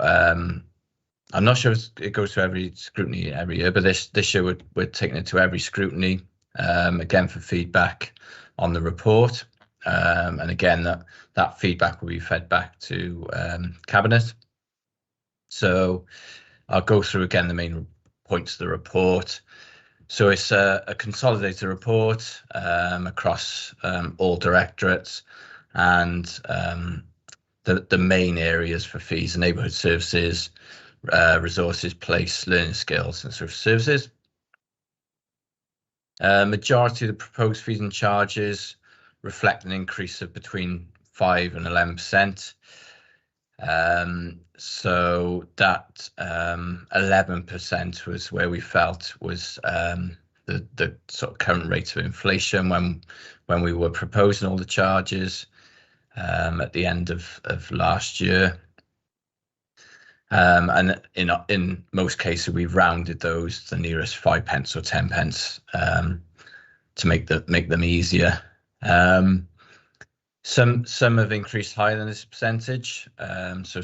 I'm not sure if it goes to every scrutiny every year, but this year we're taking it to every scrutiny, again for feedback on the report, and again that feedback will be fed back to Cabinet. So I'll go through again the main points of the report. So it's a consolidated report across all directorates, and the main areas for fees and neighbourhood services, resources, place, learning skills and sort of services. Majority of the proposed fees and charges reflect an increase of between 5 and 11%. So that 11% was where we felt was the sort of current rate of inflation when we were proposing all the charges at the end of last year. And in most cases, we've rounded those to the nearest 5 pence or 10 pence to make them easier. Some have increased higher than this percentage. So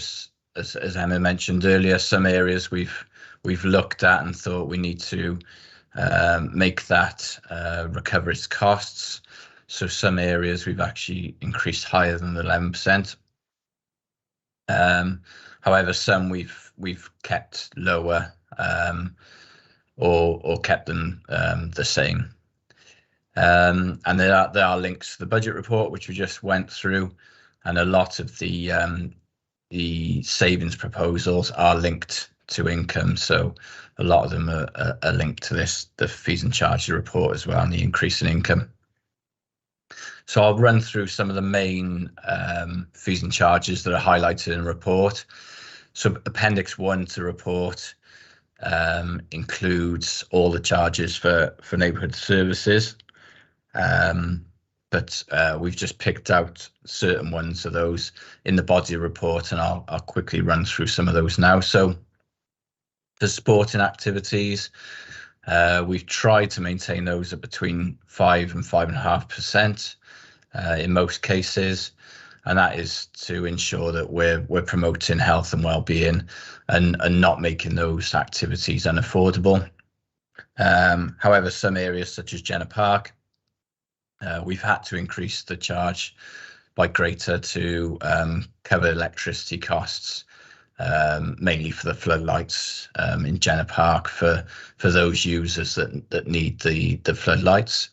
as Emma mentioned earlier, some areas we've looked at and thought we need to make that recover its costs. So some areas we've actually increased higher than the 11%. However, some we've kept lower or kept them the same. And there are links to the budget report, which we just went through, and a lot of the savings proposals are linked to income. So a lot of them are linked to the fees and charges report as well, and the increase in income. So I'll run through some of the main fees and charges that are highlighted in the report. So Appendix 1 to the report includes all the charges for neighbourhood services. But we've just picked out certain ones of those in the body report, and I'll quickly run through some of those now. So for sporting activities, we've tried to maintain those at between 5 and 5.5% in most cases, and that is to ensure that we're promoting health and well-being and not making those activities unaffordable. However, some areas such as Jenner Park, we've had to increase the charge by greater to cover electricity costs, mainly for the floodlights in Jenner Park for those users that need the floodlights.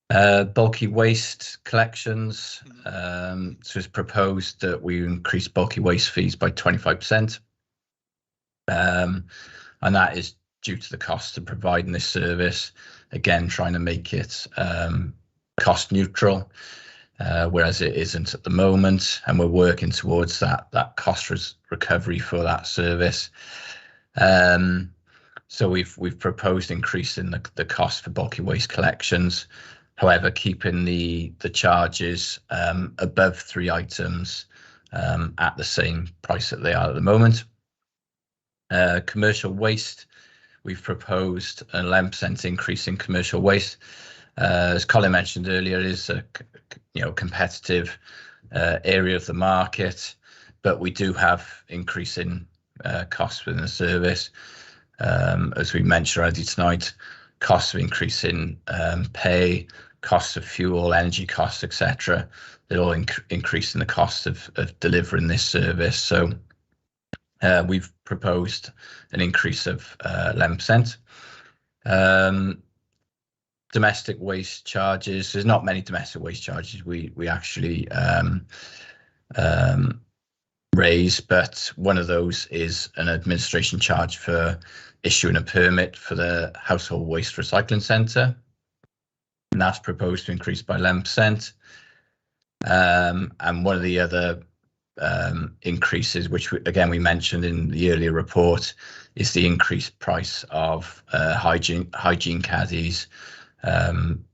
Bulky waste collections. So it's proposed that we increase bulky waste fees by 25%. And that is due to the cost of providing this service. Again, trying to make it cost neutral, whereas it isn't at the moment, and we're working towards that cost recovery for that service. So we've proposed increasing the cost for bulky waste collections, however, keeping the charges above 3 items at the same price that they are at the moment. Commercial waste, we've proposed an 11% increase in commercial waste. As Colin mentioned earlier, it is a competitive area of the market, but we do have increasing costs within the service. As we mentioned already tonight, costs of increasing pay, costs of fuel, energy costs, etc. They're all increasing the cost of delivering this service. So we've proposed an increase of 11%. Domestic waste charges, there's not many domestic waste charges we actually raise, but one of those is an administration charge for issuing a permit for the household waste recycling centre, and that's proposed to increase by 11%. And one of the other increases, which again we mentioned in the earlier report, is the increased price of hygiene caddies from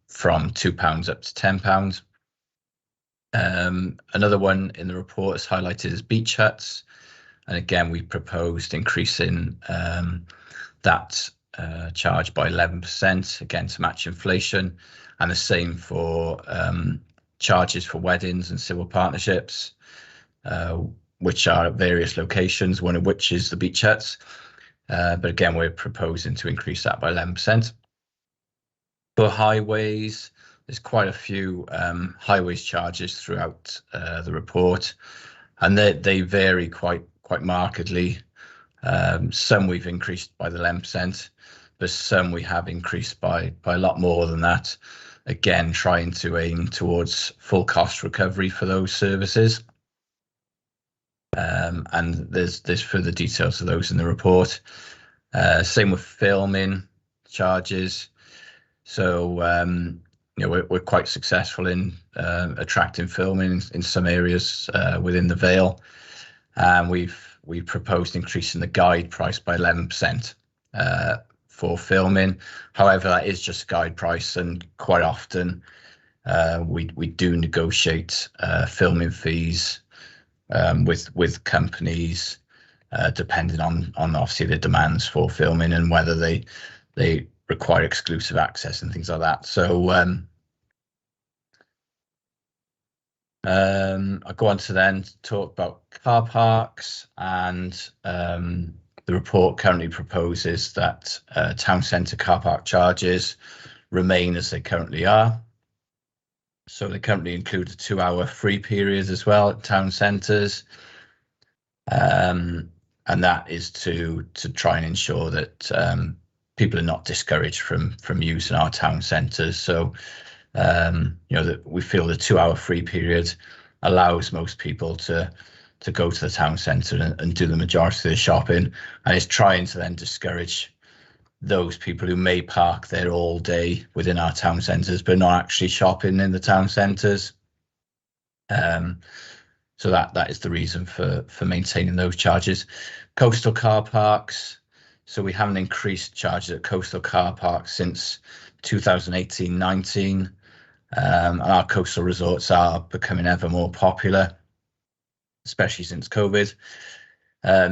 £2 up to £10. Another one in the report is highlighted as beach huts, and again we proposed increasing that charge by 11%, again to match inflation, and the same for charges for weddings and civil partnerships, which are at various locations, one of which is the beach huts, but again we're proposing to increase that by 11%. For highways, there's quite a few highways charges throughout the report, and they vary quite markedly. Some we've increased by the 11%, but some we have increased by a lot more than that. Again, trying to aim towards full cost recovery for those services. And there's further details of those in the report. Same with filming charges. So we're quite successful in attracting filming in some areas within the Vale, and we've proposed increasing the guide price by 11% for filming. However, that is just a guide price, and quite often we do negotiate filming fees with companies depending on obviously the demands for filming and whether they require exclusive access and things like that. So I'll go on to then talk about car parks, and the report currently proposes that town centre car park charges remain as they currently are. So they currently include a 2-hour free period as well at town centres, and that is to try and ensure that people are not discouraged from using our town centres. So that we feel the 2-hour free period allows most people to go to the town centre and do the majority of their shopping, and is trying to then discourage those people who may park there all day within our town centres but not actually shopping in the town centres. So that is the reason for maintaining those charges. Coastal car parks. So we haven't increased charges at coastal car parks since 2018-19, and our coastal resorts are becoming ever more popular, especially since COVID.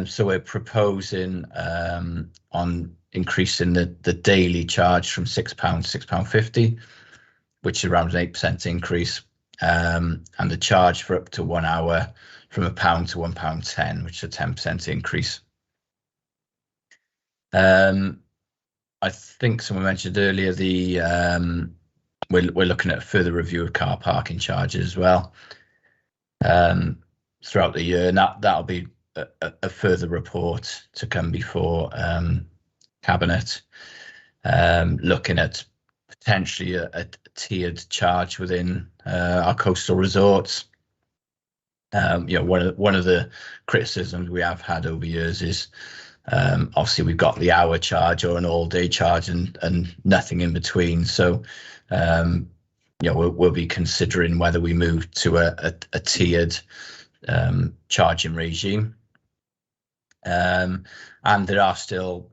So we're proposing on increasing the daily charge from £6 to £6.50, which is around an 8% increase, and the charge for up to 1 hour from £1 to £1.10, which is a 10% increase. I think someone mentioned earlier we're looking at a further review of car parking charges as well throughout the year, and that'll be a further report to come before Cabinet, looking at potentially a tiered charge within our coastal resorts. One of the criticisms we have had over years is Obviously, we've got the hour charge or an all-day charge and nothing in between. So, we'll be considering whether we move to a tiered charging regime. And there are still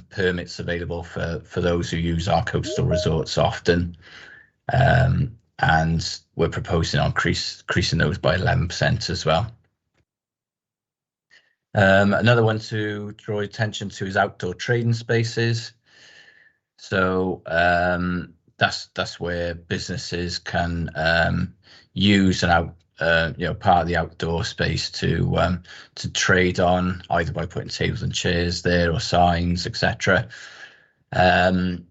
permits available for those who use our coastal resorts often. And we're proposing on increasing those by 11% as well. Another one to draw attention to is outdoor trading spaces. So that's where businesses can use part of the outdoor space to trade on, either by putting tables and chairs there or signs, etc. And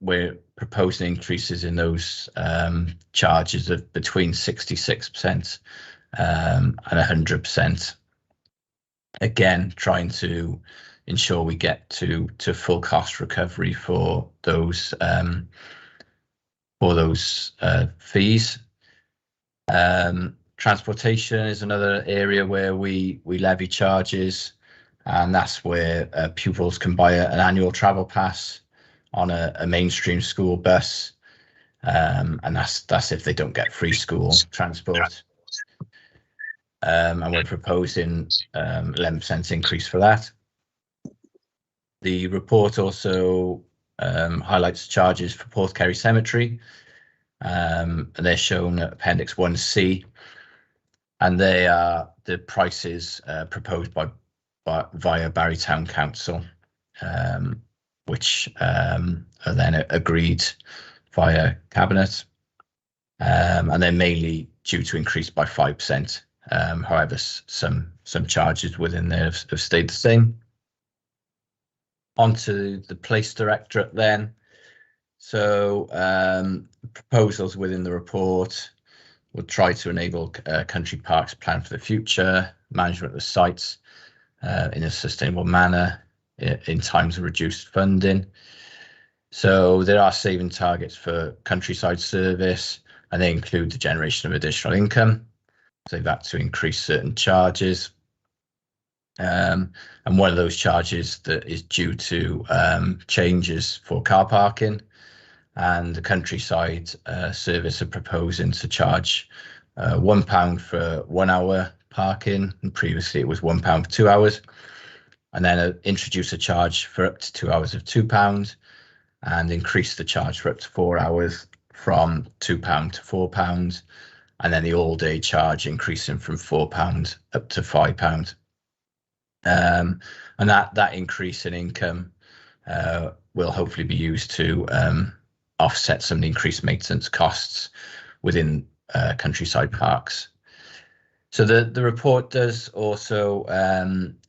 we're proposing increases in those charges of between 66% and 100%. Again, trying to ensure we get to full cost recovery for those fees. Transportation is another area where we levy charges, and that's where pupils can buy an annual travel pass on a mainstream school bus, and that's if they don't get free school transport. And we're proposing 11% increase for that. The report also highlights charges for Porthcurry Cemetery, and they're shown at Appendix 1C, and they are the prices proposed via Barry Town Council, which are then agreed via Cabinet, and they're mainly due to increase by 5%. However, some charges within there have stayed the same. Onto the Police Directorate then. So proposals within the report will try to enable country parks plan for the future, management of sites in a sustainable manner in times of reduced funding. So there are saving targets for countryside service, and they include the generation of additional income. So that to increase certain charges. And one of those charges that is due to changes for car parking, and the countryside service are proposing to charge £1 for 1 hour parking, and previously it was £1 for 2 hours, and then introduce a charge for up to 2 hours of £2, and increase the charge for up to 4 hours from £2 to £4, and then the all-day charge increasing from £4 up to £5. And that increase in income will hopefully be used to offset some of the increased maintenance costs within countryside parks. So the report does also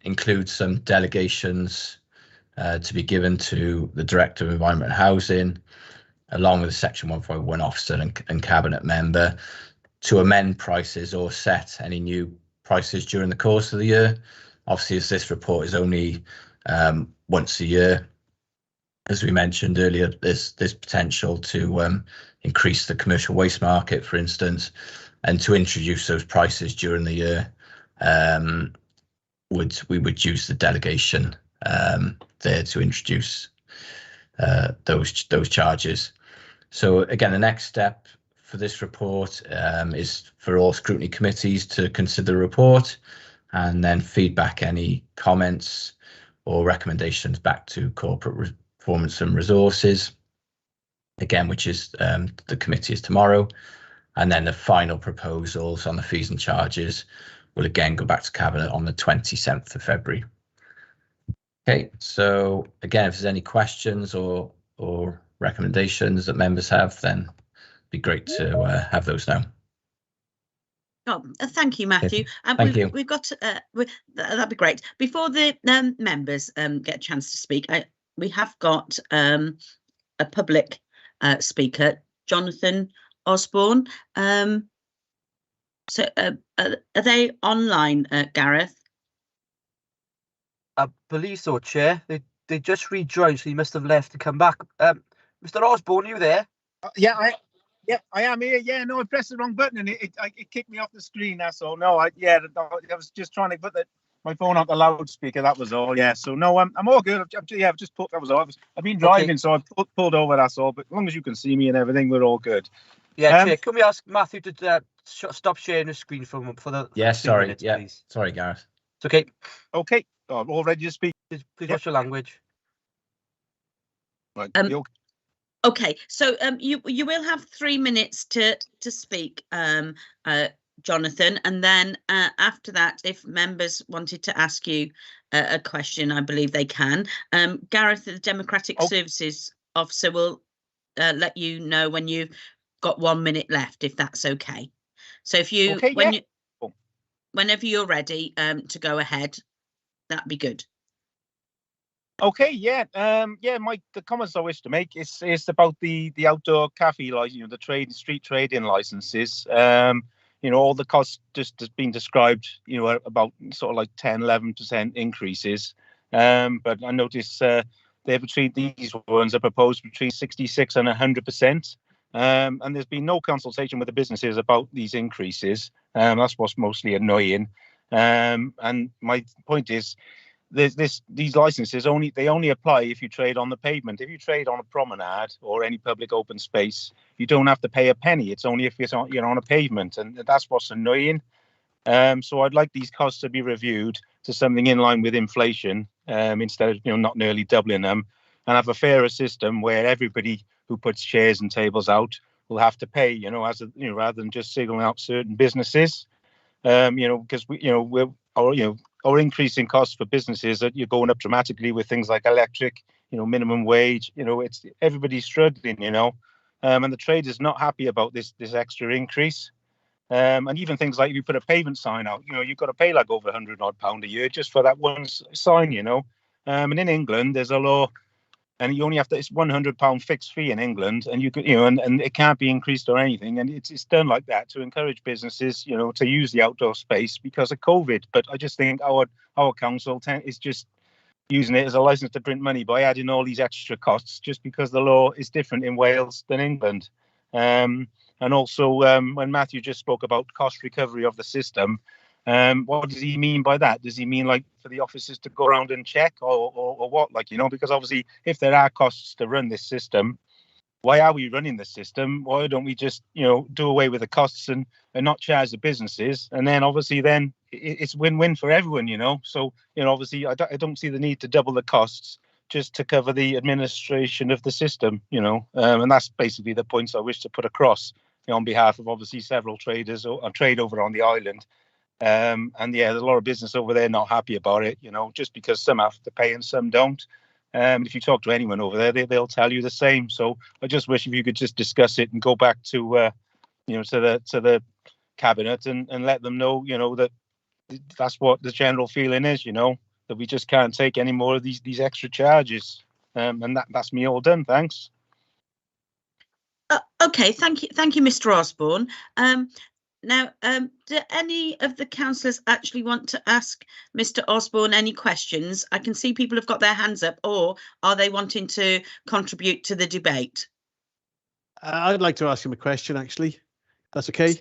include some delegations to be given to the Director of Environment and Housing, along with a Section 151 officer and Cabinet member, to amend prices or set any new prices during the course of the year. Obviously, as this report is only once a year, as we mentioned earlier, there's potential to increase the commercial waste market, for instance, and to introduce those prices during the year. We would use the delegation there to introduce those charges. So again, the next step for this report is for all scrutiny committees to consider the report and then feedback any comments or recommendations back to corporate performance and resources, again, which is the committee is tomorrow. And then the final proposals on the fees and charges will again go back to Cabinet on the 27th of February. Okay, so again, if there's any questions or recommendations that members have, then it'd be great to have those now. Oh, thank you, Matthew. Thank you. We've got that'd be great. Before the members get a chance to speak, we have got a public speaker, Jonathan Osborne. So are they online, Gareth? I believe so, Chair. They just rejoined, so you must have left to come back. Mr. Osborne, are you there? Yeah, I am here. Yeah, no, I pressed the wrong button and it kicked me off the screen. That's all. No, I was just trying to put my phone on the loudspeaker. That was all. Yeah. So no, I'm all good. I've just put that was all. I've been driving, okay. So I've pulled over. That's all. But as long as you can see me and everything, we're all good. Yeah, Chair, can we ask Matthew to stop sharing the screen for the sorry, minutes, yeah, please? Sorry, Gareth. It's okay. Okay, I'm all ready to speak. Please watch your language. Right. Okay, so you will have 3 minutes to speak, Jonathan, and then after that, if members wanted to ask you a question, I believe they can. Gareth, the Democratic Services Officer, will let you know when you've got 1 minute left, if that's okay. So if you, whenever you're ready to go ahead, that'd be good. Okay, yeah, the comments I wish to make is about the outdoor cafe license, the street trading licenses. All the costs just has been described, about sort of like 10-11% increases. But I notice they're between these ones are proposed between 66 and 100%. And there's been no consultation with the businesses about these increases. That's what's mostly annoying. And my point is, these licenses only apply if you trade on the pavement. If you trade on a promenade or any public open space, you don't have to pay a penny. It's only if you're on a pavement, and that's what's annoying. So I'd like these costs to be reviewed to something in line with inflation, instead of not nearly doubling them, and have a fairer system where everybody who puts chairs and tables out will have to pay, rather than just singling out certain businesses. Because our increasing costs for businesses that you're going up dramatically with things like electric, minimum wage. It's everybody's struggling, and the trade is not happy about this extra increase. And even things like if you put a pavement sign out, you've got to pay like over £100 a year just for that one sign, And in England, there's a law, and you only have to. It's £100 fixed fee in England, and you can, and it can't be increased or anything. And it's done like that to encourage businesses, to use the outdoor space because of COVID. But I just think our council is just using it as a license to print money by adding all these extra costs just because the law is different in Wales than England. And also, when Matthew just spoke about cost recovery of the system, what does he mean by that? Does he mean like for the officers to go around and check or what? Because obviously if there are costs to run this system, why are we running the system? Why don't we just, do away with the costs and not charge the businesses? And then obviously then it's win-win for everyone, So, obviously I don't see the need to double the costs just to cover the administration of the system, and that's basically the points I wish to put across on behalf of obviously several traders or trade over on the island. And yeah, there's a lot of business over there not happy about it, just because some have to pay and some don't. If you talk to anyone over there, they'll tell you the same. So I just wish if you could just discuss it and go back to, to the cabinet and let them know, that that's what the general feeling is, that we just can't take any more of these extra charges. And that's me all done. Thanks. Okay, thank you, Mr. Osborne. Now, do any of the councillors actually want to ask Mr. Osborne any questions? I can see people have got their hands up, or are they wanting to contribute to the debate? I'd like to ask him a question, actually. That's okay.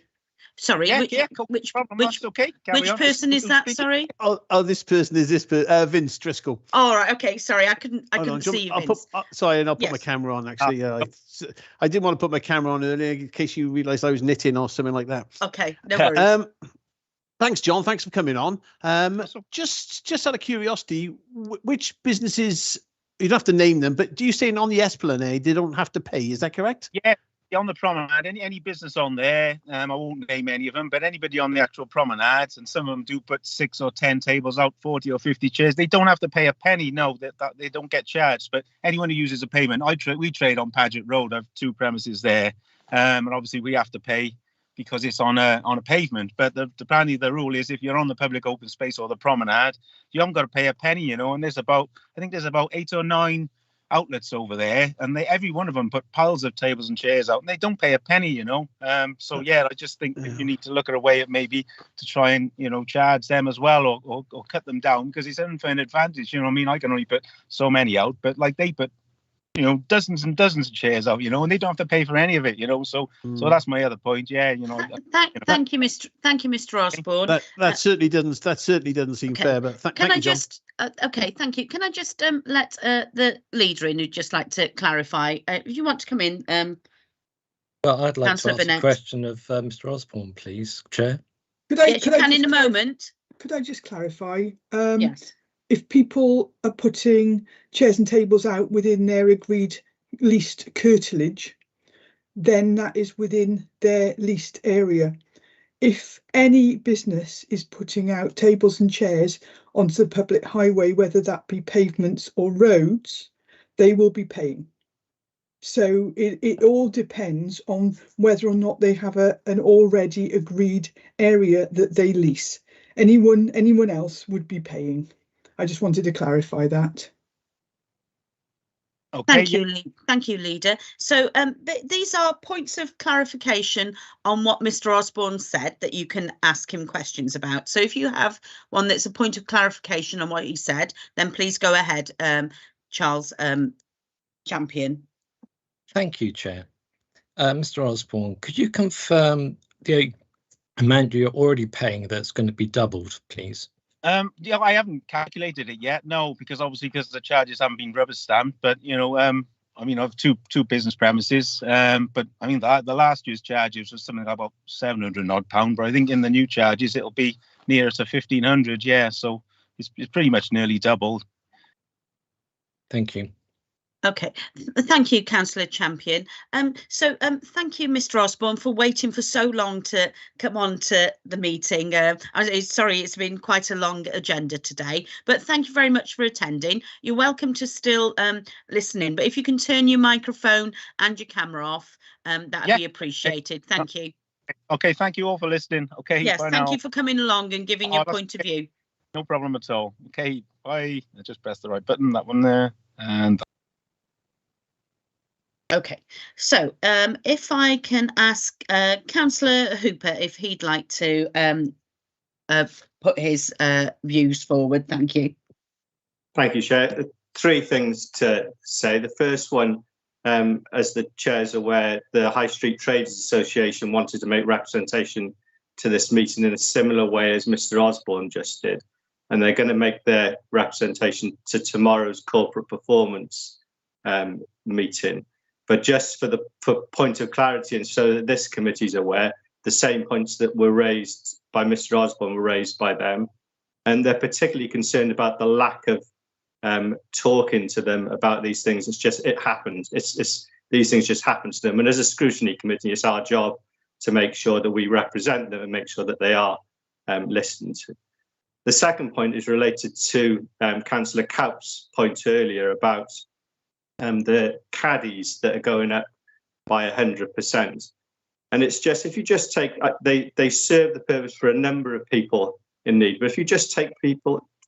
Sorry, which person is that? Sorry. Oh, this person is Vince Driscoll. All right. Okay. Sorry, I couldn't see you, Vince. I'll put my camera on. Actually, I didn't want to put my camera on earlier in case you realised I was knitting or something like that. Okay. No worries. Thanks, John. Thanks for coming on. Just out of curiosity, which businesses? You don't have to name them, but do you say on the Esplanade they don't have to pay? Is that correct? Yeah. On the promenade, any business on there, I won't name any of them, but anybody on the actual promenades, and some of them do put 6 or 10 tables out, 40 or 50 chairs, they don't have to pay a penny. No, that they don't get charged. But anyone who uses a payment, we trade on Paget Road. I have 2 premises there, and obviously we have to pay because it's on a pavement. But apparently the rule is if you're on the public open space or the promenade, you haven't got to pay a penny. And there's about 8 or 9 outlets over there, and every one of them put piles of tables and chairs out, and they don't pay a penny, So yeah, I just think that you need to look at a way of maybe to try and charge them as well, or cut them down, because it's an unfair advantage. I can only put so many out, but like they put dozens and dozens of chairs out, and they don't have to pay for any of it, so that's my other point. Yeah, Thank you, Mr. Osborne. That certainly doesn't seem fair. But thank you, John. Okay, thank you. Can I just let the leader in who'd just like to clarify? If you want to come in, well, I'd like Councillor to ask Burnett. a question of Mr. Osborne, please, Chair. Yes, you can in a moment. Could I just clarify? Yes. If people are putting chairs and tables out within their agreed leased curtilage, then that is within their leased area. If any business is putting out tables and chairs onto the public highway, whether that be pavements or roads, they will be paying. So it all depends on whether or not they have an already agreed area that they lease. Anyone else would be paying. I just wanted to clarify that. Okay. Thank you, Leader. So these are points of clarification on what Mr. Osborne said that you can ask him questions about. So if you have one that's a point of clarification on what he said, then please go ahead, Charles Champion. Thank you, Chair. Mr. Osborne, could you confirm the amount you're already paying that's going to be doubled, please? Yeah, I haven't calculated it yet. No, because the charges haven't been rubber stamped. But I have two business premises. But I mean the last year's charges was something like about £700 odd. But I think in the new charges it'll be nearer to 1,500. Yeah, so it's pretty much nearly doubled. Thank you. Okay, thank you, Councillor Champion. So thank you, Mr. Osborne, for waiting for so long to come on to the meeting. Sorry, it's been quite a long agenda today, but thank you very much for attending. You're welcome to still listen in, but if you can turn your microphone and your camera off, that'd be appreciated. Thank you. Okay, thank you all for listening. Okay, yes, bye thank now. you for coming along and giving your point of view. No problem at all. Okay, bye. I just pressed the right button, that one there, and okay, so if I can ask Councillor Hooper if he'd like to put his views forward. Thank you. Thank you, Chair. Three things to say. The first one, as the Chair's aware, the High Street Traders Association wanted to make representation to this meeting in a similar way as Mr. Osborne just did. And they're going to make their representation to tomorrow's corporate performance meeting. But just for point of clarity, and so that this committee is aware, the same points that were raised by Mr. Osborne were raised by them, and they're particularly concerned about the lack of talking to them about these things. It happens. These things just happen to them, and as a scrutiny committee, it's our job to make sure that we represent them and make sure that they are listened to. The second point is related to Councillor Kaup's point earlier about the caddies that are going up by 100%. And it's just, if you just take, they serve the purpose for a number of people in need. But if you just take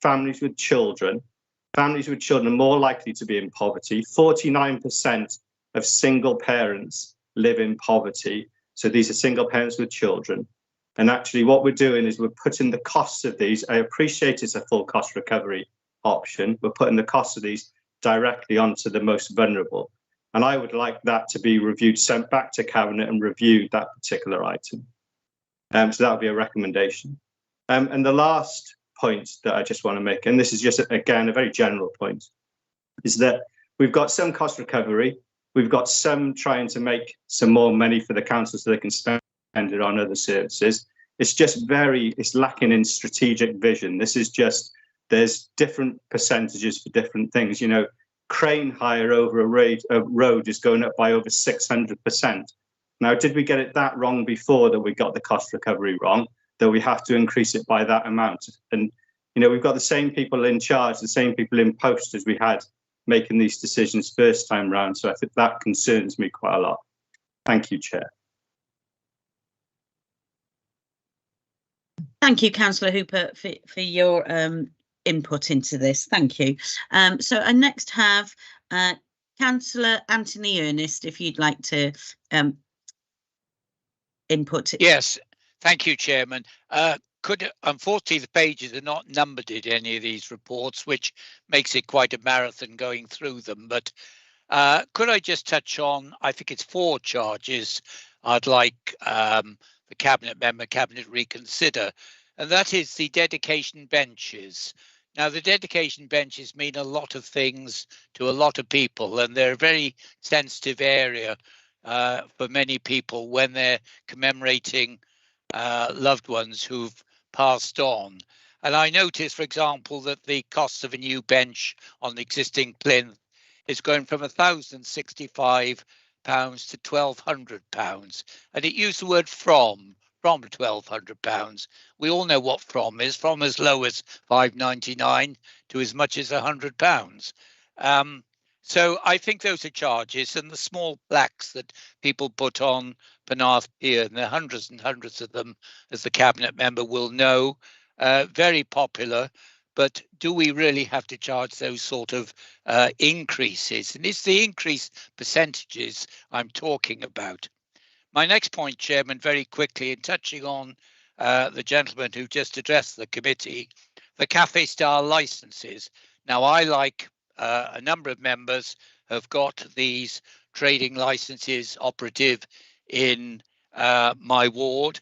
families with children are more likely to be in poverty. 49% of single parents live in poverty. So these are single parents with children. And actually what we're doing is we're putting the costs of these, I appreciate it's a full cost recovery option, we're putting the costs of these directly onto the most vulnerable. And I would like that to be reviewed, sent back to Cabinet and reviewed, that particular item. So that would be a recommendation. And the last point that I just want to make, and this is just, again, a very general point, is that we've got some cost recovery. We've got some trying to make some more money for the council so they can spend it on other services. It's just it's lacking in strategic vision. This is just, there's different percentages for different things. Crane hire over a road is going up by over 600%. Now, did we get it that wrong before that we got the cost recovery wrong, that we have to increase it by that amount? And, we've got the same people in charge, the same people in post as we had making these decisions first time round. So I think that concerns me quite a lot. Thank you, Chair. Thank you, Councillor Hooper, for your input into this. Thank you. So I next have Councillor Anthony Ernest, if you'd like to input. Yes, thank you, Chairman. Unfortunately, the pages are not numbered in any of these reports, which makes it quite a marathon going through them. But Could I just touch on, I think it's 4 charges I'd like the cabinet reconsider, and that is the dedication benches. Now, the dedication benches mean a lot of things to a lot of people, and they're a very sensitive area for many people when they're commemorating loved ones who've passed on. And I noticed, for example, that the cost of a new bench on the existing plinth is going from £1,065 to £1,200. And it used the word from £1,200. We all know what from is, from as low as £5.99 to as much as £100. So I think those are charges, and the small plaques that people put on Penarth Pier, and there are hundreds and hundreds of them, as the cabinet member will know, very popular. But do we really have to charge those sort of increases? And it's the increased percentages I'm talking about. My next point, Chairman, very quickly, in touching on the gentleman who just addressed the committee, the cafe style licenses. Now, I, like a number of members, have got these trading licenses operative in my ward.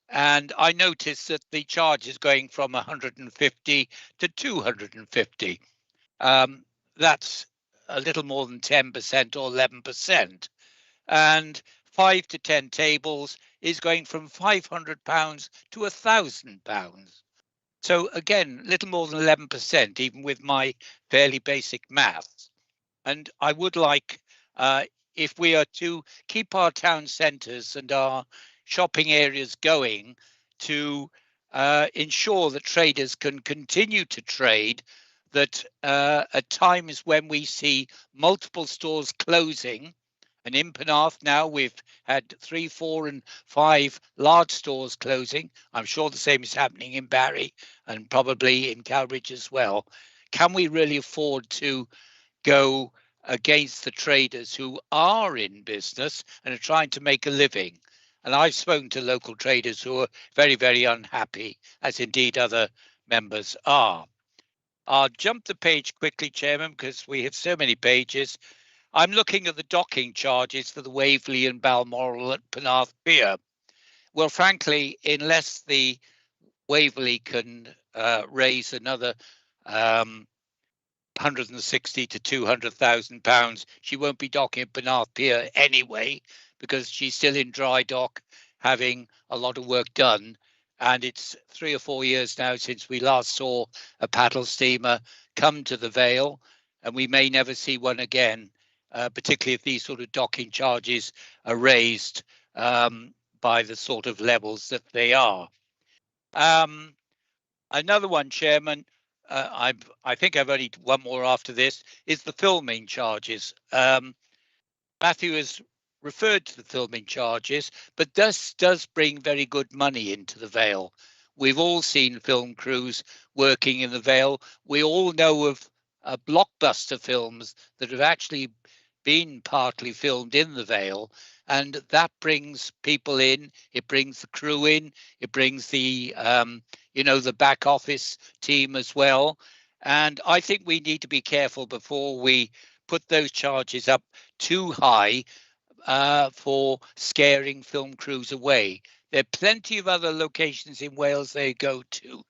And I noticed that the charge is going from 150 to 250. That's a little more than 10% or 11%. And 5 to 10 tables is going from £500 to £1,000. So again, little more than 11%, even with my fairly basic maths. And I would like, if we are to keep our town centres and our shopping areas going, to ensure that traders can continue to trade, that at times when we see multiple stores closing, and in Penarth now we've had 3, 4 and 5 large stores closing. I'm sure the same is happening in Barry and probably in Cowbridge as well. Can we really afford to go against the traders who are in business and are trying to make a living? And I've spoken to local traders who are very, very unhappy, as indeed other members are. I'll jump the page quickly, Chairman, because we have so many pages. I'm looking at the docking charges for the Waverley and Balmoral at Penarth Pier. Well, frankly, unless the Waverley can raise another 160 to 200,000 pounds, she won't be docking at Penarth Pier anyway, because she's still in dry dock, having a lot of work done. And it's 3 or 4 years now since we last saw a paddle steamer come to the Vale, and we may never see one again. Particularly if these sort of docking charges are raised by the sort of levels that they are. Another one, Chairman, I think I've only one more after this, is the filming charges. Matthew has referred to the filming charges, but this does bring very good money into the Vale. We've all seen film crews working in the Vale. We all know of blockbuster films that have actually been partly filmed in the Vale, and that brings people in, it brings the crew in, it brings the the back office team as well. And I think we need to be careful before we put those charges up too high for scaring film crews away. There are plenty of other locations in Wales they go to,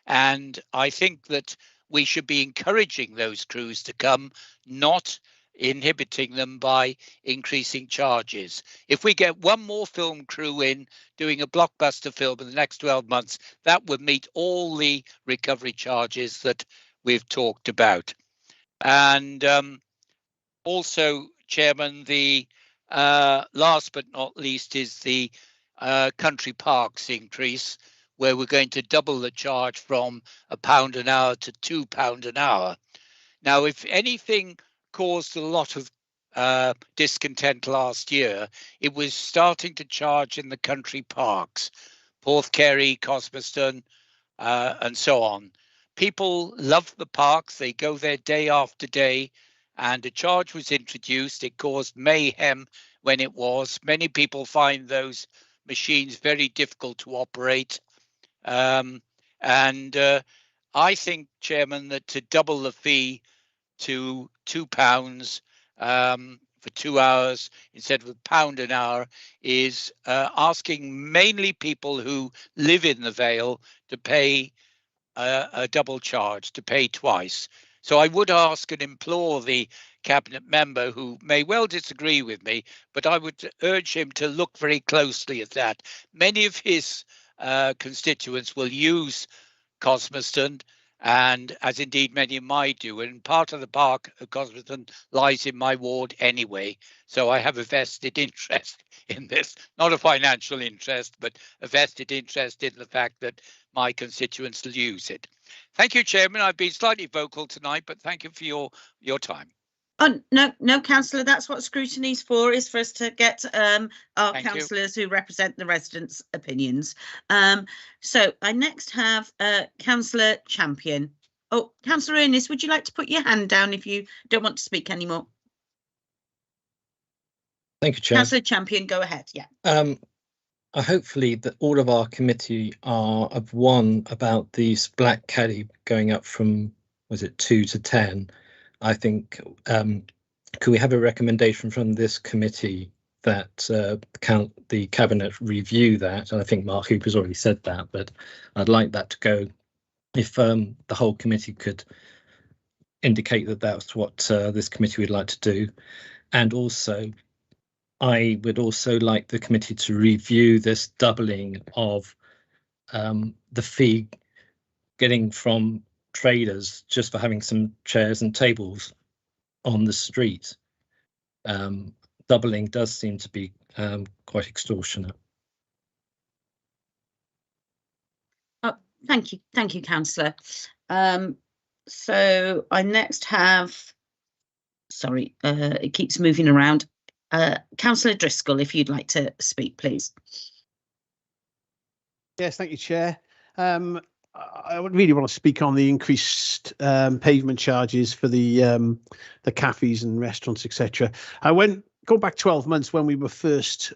and I think that we should be encouraging those crews to come, not inhibiting them by increasing charges. If we get one more film crew in doing a blockbuster film in the next 12 months, that would meet all the recovery charges that we've talked about. And also, Chairman, the last but not least is the country parks increase, where we're going to double the charge from £1 an hour to £2 an hour. Now, if anything caused a lot of discontent last year, it was starting to charge in the country parks, Porthkerry, Cosmoston, and so on. People love the parks. They go there day after day, and a charge was introduced. It caused mayhem when it was. Many people find those machines very difficult to operate. And I think, Chairman, that to double the fee to £2 for 2 hours instead of £1 an hour is asking mainly people who live in the Vale to pay a double charge, to pay twice. So I would ask and implore the cabinet member, who may well disagree with me, but I would urge him to look very closely at that. Many of his constituents will use Cosmiston, and as indeed many of mine do, and part of the park of Cosmiston lies in my ward anyway, so I have a vested interest in this, not a financial interest, but a vested interest in the fact that my constituents use it. Thank you, Chairman. I've been slightly vocal tonight, but thank you for your time. Oh, no, Councillor, that's what scrutiny's for, is for us to get our councillors who represent the residents' opinions. So I next have Councillor Champion. Oh, Councillor Ernest, would you like to put your hand down if you don't want to speak anymore? Thank you, Chair. Councillor Champion, go ahead. Yeah. Hopefully that all of our committee are of one about these black caddy going up from, was it 2 to 10? I think, could we have a recommendation from this committee that the cabinet review that? And I think Mark Hooper's already said that, but I'd like that to go. If the whole committee could indicate that that's what this committee would like to do. And also, I would also like the committee to review this doubling of the fee getting from traders just for having some chairs and tables on the street. Doubling does seem to be quite extortionate. Oh, thank you, Councillor. So I next have, sorry, it keeps moving around. Councillor Driscoll, if you'd like to speak, please. Yes, thank you, Chair. I would really want to speak on the increased pavement charges for the cafes and restaurants, etc. Go back 12 months when we were first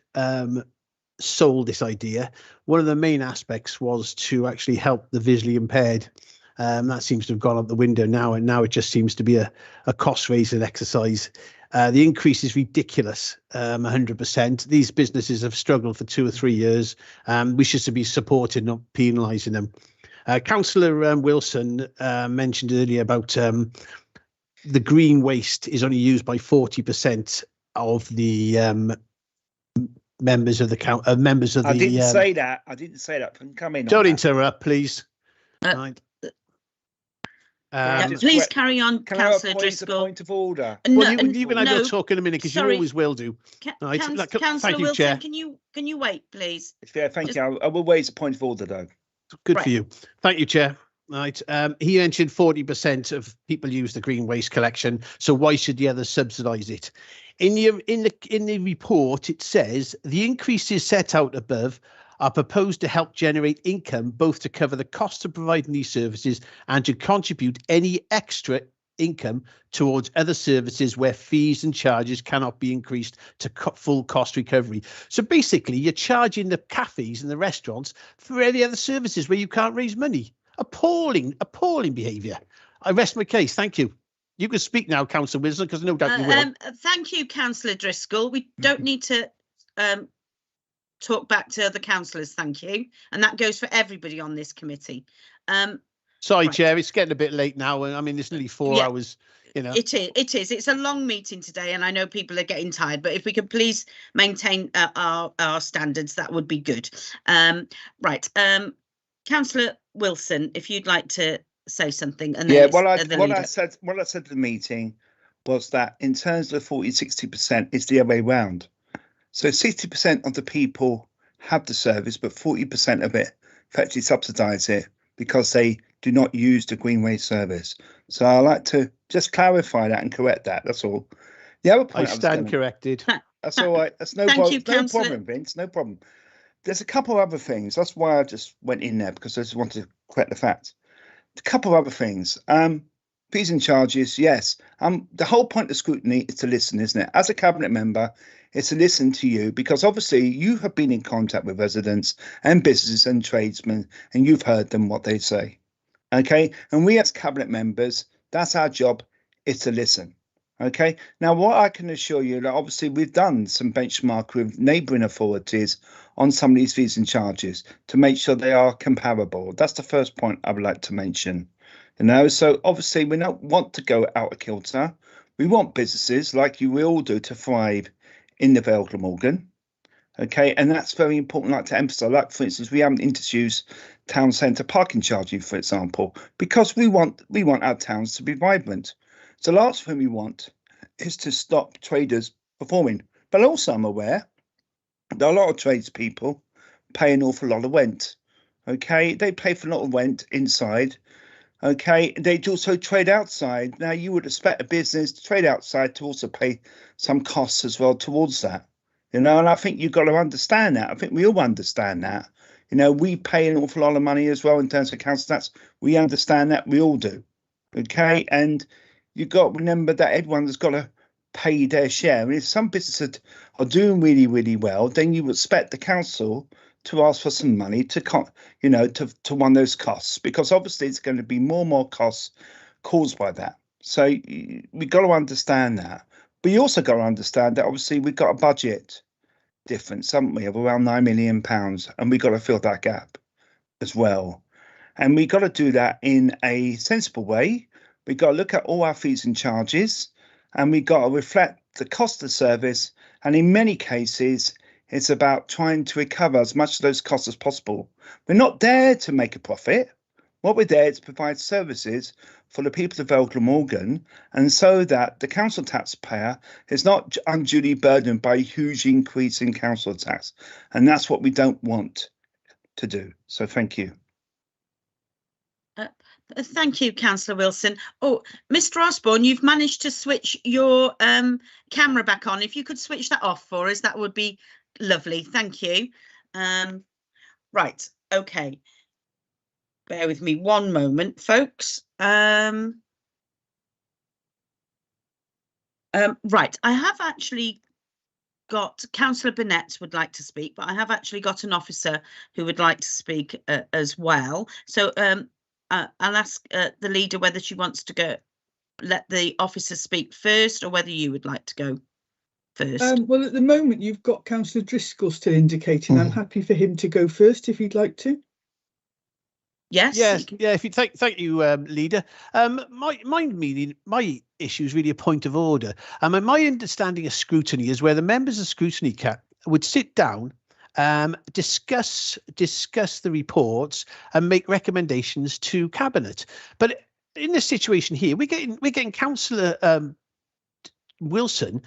sold this idea. One of the main aspects was to actually help the visually impaired. That seems to have gone out the window now, and now it just seems to be a cost-raising exercise. The increase is ridiculous, 100%. These businesses have struggled for 2 or 3 years. We should be supporting, not penalising them. Councillor Wilson mentioned earlier about the green waste is only used by 40% of the members of the members of the. I didn't say that. I didn't say that. Come in. Don't interrupt, please. Right. Please carry on, Councillor Driscoll. Point of order. Well, you and I will talk in a minute because you always will do. Right. Councillor Wilson, Chair. Can you wait, please? Yeah, thank you. I will raise a point of order, though. Good for you. Thank you, Chair. Right. He mentioned 40% of people use the green waste collection, so why should the others subsidise it? In the report, it says the increases set out above are proposed to help generate income both to cover the cost of providing these services and to contribute any extra income towards other services where fees and charges cannot be increased to full cost recovery. So basically, you're charging the cafes and the restaurants for any other services where you can't raise money. Appalling behaviour. I rest my case. Thank you. You can speak now, Councillor Wilson, because no doubt you will. Thank you, Councillor Driscoll. We don't need to talk back to other councillors, thank you. And that goes for everybody on this committee. Sorry, right. Chair, it's getting a bit late now. I mean, it's nearly 4 hours, you know. It is. It's a long meeting today, and I know people are getting tired, but if we could please maintain our standards, that would be good. Right. Councillor Wilson, if you'd like to say something. And yeah, what I said at the meeting was that in terms of the 40-60%, it's the other way round. So 60% of the people have the service, but 40% of it effectively subsidise it because they do not use the green waste service. So I'd like to just clarify that and correct that. That's all. The other point I stand corrected. That's all right. That's no problem, Vince. No problem. There's a couple of other things. That's why I just went in there, because I just wanted to correct the facts. A couple of other things. Fees and charges, yes. The whole point of scrutiny is to listen, isn't it? As a cabinet member, it's to listen to you, because obviously you have been in contact with residents and businesses and tradesmen, and you've heard them what they say. Okay, and we as cabinet members, that's our job, is to listen. Okay, now what I can assure you that obviously we've done some benchmark with neighbouring authorities on some of these fees and charges to make sure they are comparable. That's the first point I would like to mention. You know, so obviously we don't want to go out of kilter. We want businesses like you will do to thrive in the Vale of Glamorgan. Okay, and that's very important, like to emphasize. Like, for instance, we haven't introduced town centre parking charging, for example, because we want our towns to be vibrant. So the last thing we want is to stop traders performing. But also I'm aware that a lot of tradespeople pay an awful lot of rent. Okay, they pay for a lot of rent inside. Okay, they also trade outside. Now you would expect a business to trade outside to also pay some costs as well towards that. You know, and I think you've got to understand that. I think we all understand that. You know, we pay an awful lot of money as well in terms of council tax. We understand that. We all do. Okay, and you've got to remember that everyone's got to pay their share. And if some businesses are doing really, really well, then you would expect the council to ask for some money to, you know, to run those costs, because obviously it's going to be more and more costs caused by that. So we've got to understand that. But you also got to understand that obviously we've got a budget difference, haven't we, of around £9 million, and we've got to fill that gap as well. And we've got to do that in a sensible way. We've got to look at all our fees and charges, and we've got to reflect the cost of service. And in many cases, it's about trying to recover as much of those costs as possible. We're not there to make a profit. What we're there is to provide services for the people of Vale of Glamorgan, and so that the council taxpayer is not unduly burdened by a huge increase in council tax. And that's what we don't want to do. So thank you. Thank you, Councillor Wilson. Oh, Mr. Osborne, you've managed to switch your camera back on. If you could switch that off for us, that would be lovely. Thank you. Right, okay. Bear with me one moment, folks. Right, I have actually got Councillor Burnett would like to speak, but I have actually got an officer who would like to speak as well. So I'll ask the leader whether she wants to let the officer speak first, or whether you would like to go first. Well, at the moment, you've got Councillor Driscoll still indicating. I'm happy for him to go first if he'd like to. Yes. Yeah. If you thank you, leader. My issue is really a point of order. My understanding of scrutiny is where the members of scrutiny would sit down, discuss the reports, and make recommendations to cabinet. But in this situation here, we're getting Councillor Wilson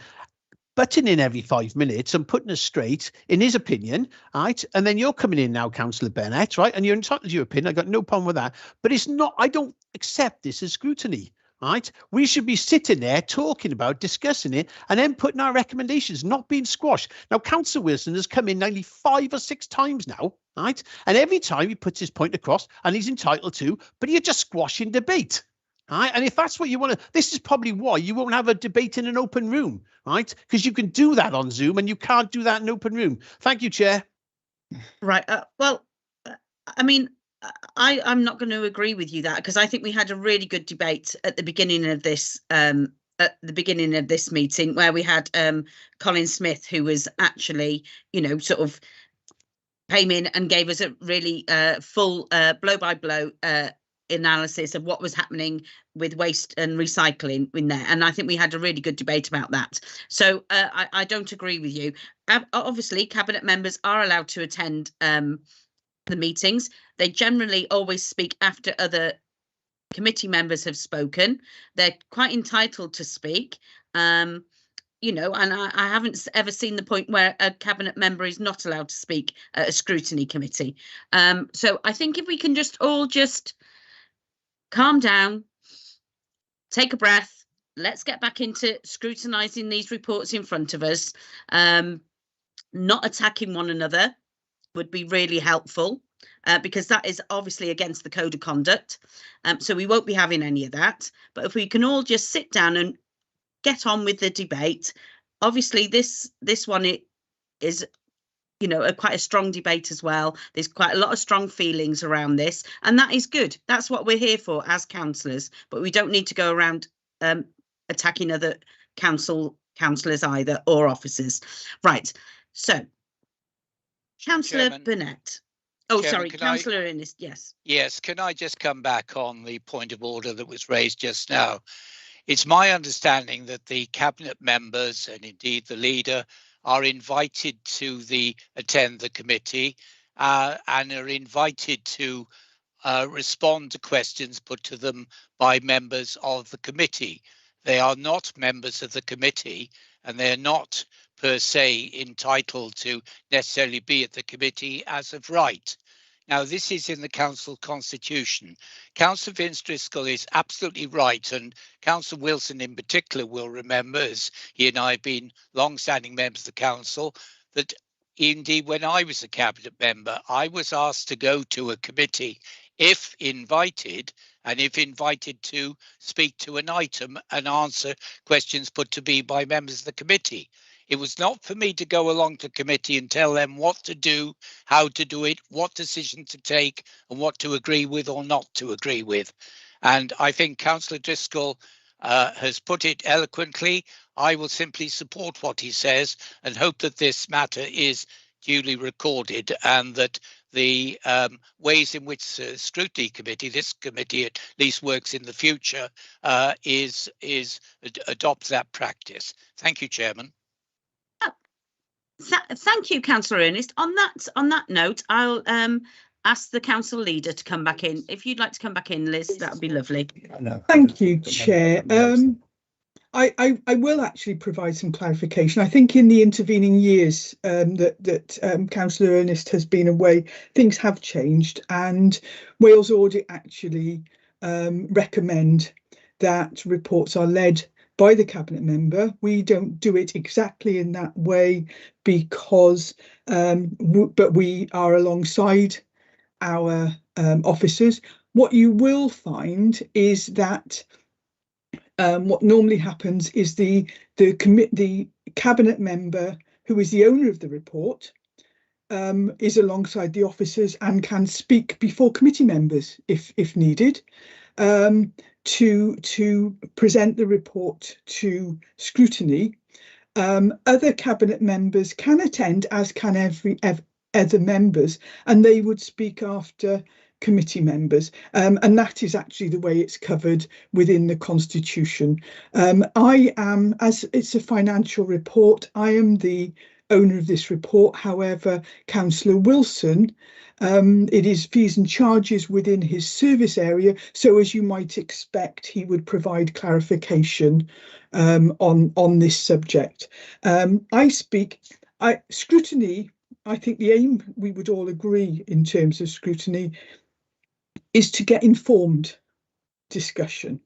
butting in every 5 minutes and putting us straight in his opinion, right? And then you're coming in now, Councillor Bennett, right? And you're entitled to your opinion. I got no problem with that. But it's not, I don't accept this as scrutiny, right? We should be sitting there talking about, discussing it, and then putting our recommendations, not being squashed. Now, Councillor Wilson has come in nearly 5 or 6 times now, right? And every time he puts his point across, and he's entitled to, but you're just squashing debate. Right? And if that's what you want to, this is probably why you won't have a debate in an open room, right? Because you can do that on Zoom and you can't do that in an open room. Thank you, Chair. Right. Well, I mean, I'm not going to agree with you that, because I think we had a really good debate at the beginning of this meeting, where we had Colin Smith, who was actually, you know, sort of came in and gave us a really full blow by blow analysis of what was happening with waste and recycling in there, and I think we had a really good debate about that. So I don't agree with you. Obviously, cabinet members are allowed to attend the meetings. They generally always speak after other committee members have spoken. They're quite entitled to speak. You know, and I haven't ever seen the point where a cabinet member is not allowed to speak at a scrutiny committee. So I think if we can all just calm down, take a breath, let's get back into scrutinising these reports in front of us. Not attacking one another would be really helpful, because that is obviously against the code of conduct. So we won't be having any of that. But if we can all just sit down and get on with the debate. Obviously, this one is, you know, quite a strong debate as well. There's quite a lot of strong feelings around this, and that is good. That's what we're here for as councillors, but we don't need to go around attacking other councillors either, or officers. Right. So, Councillor Burnett. Oh, Chairman, sorry, Councillor Ernest. Yes. Yes. Can I just come back on the point of order that was raised just now? It's my understanding that the cabinet members and indeed the leader are invited to attend the committee and are invited to respond to questions put to them by members of the committee. They are not members of the committee, and they're not per se entitled to necessarily be at the committee as of right. Now, this is in the council constitution. Councillor Vince Driscoll is absolutely right, and Councillor Wilson in particular will remember, as he and I have been long-standing members of the council, that indeed when I was a cabinet member, I was asked to go to a committee if invited, and if invited to speak to an item and answer questions put to me by members of the committee. It was not for me to go along to committee and tell them what to do, how to do it, what decision to take, and what to agree with or not to agree with. And I think Councillor Driscoll has put it eloquently. I will simply support what he says and hope that this matter is duly recorded, and that the ways in which the Scrutiny Committee, this committee at least works in the future, adopts that practice. Thank you, Chairman. Thank you, Councillor Ernest. On that note, I'll ask the council leader to come back in. If you'd like to come back in, Liz, that would be lovely. Thank you, Chair. I will actually provide some clarification. I think in the intervening years that Councillor Ernest has been away, things have changed, and Wales Audit actually recommend that reports are led by the cabinet member. We don't do it exactly in that way because, but we are alongside our officers. What you will find is that what normally happens is the cabinet member who is the owner of the report is alongside the officers and can speak before committee members if needed, to present the report to scrutiny. Other cabinet members can attend, as can every other members, and they would speak after committee members, and that is actually the way it's covered within the constitution. I am, as it's a financial report, I am the owner of this report. However, Councillor Wilson, it is fees and charges within his service area, so as you might expect, he would provide clarification on this subject. Scrutiny, I think the aim, we would all agree in terms of scrutiny, is to get informed discussion.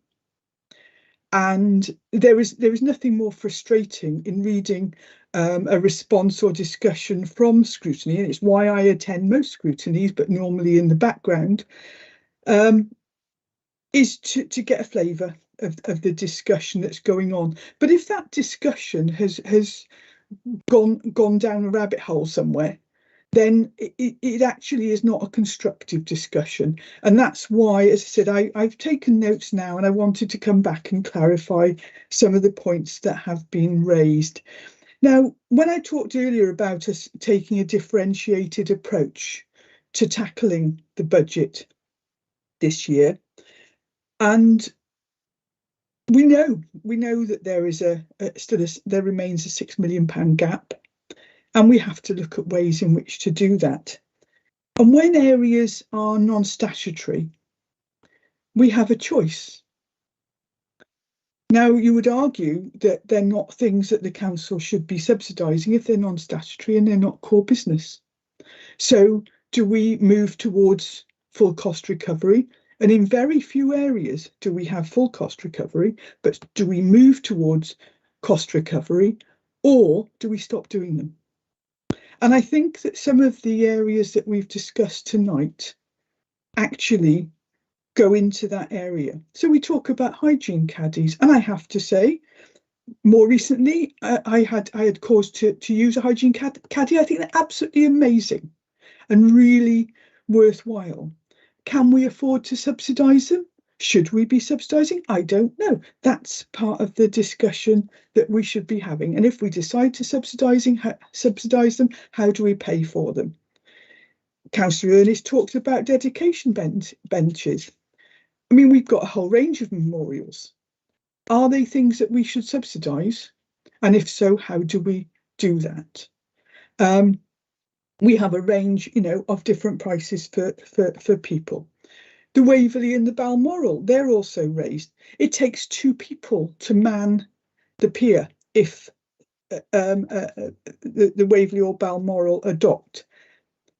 And there is nothing more frustrating in reading a response or discussion from scrutiny, and it's why I attend most scrutinies, but normally in the background, is to get a flavour of the discussion that's going on. But if that discussion has gone down a rabbit hole somewhere, then it actually is not a constructive discussion. And that's why, as I said, I've taken notes now, and I wanted to come back and clarify some of the points that have been raised. Now, when I talked earlier about us taking a differentiated approach to tackling the budget this year, and we know that there is there remains a £6 million gap, and we have to look at ways in which to do that. And when areas are non-statutory, we have a choice. Now, you would argue that they're not things that the council should be subsidising if they're non-statutory and they're not core business. So do we move towards full cost recovery? And in very few areas do we have full cost recovery, but do we move towards cost recovery, or do we stop doing them? And I think that some of the areas that we've discussed tonight actually go into that area. So we talk about hygiene caddies, and I have to say, more recently, I had cause to use a hygiene caddy. I think they're absolutely amazing and really worthwhile. Can we afford to subsidise them? Should we be subsidising? I don't know. That's part of the discussion that we should be having. And if we decide to subsidise them, how do we pay for them? Councillor Ernest talked about dedication benches. I mean, we've got a whole range of memorials. Are they things that we should subsidise? And if so, how do we do that? We have a range, of different prices for people. The Waverley and the Balmoral, they're also raised. It takes 2 people to man the pier if the Waverley or Balmoral adopt.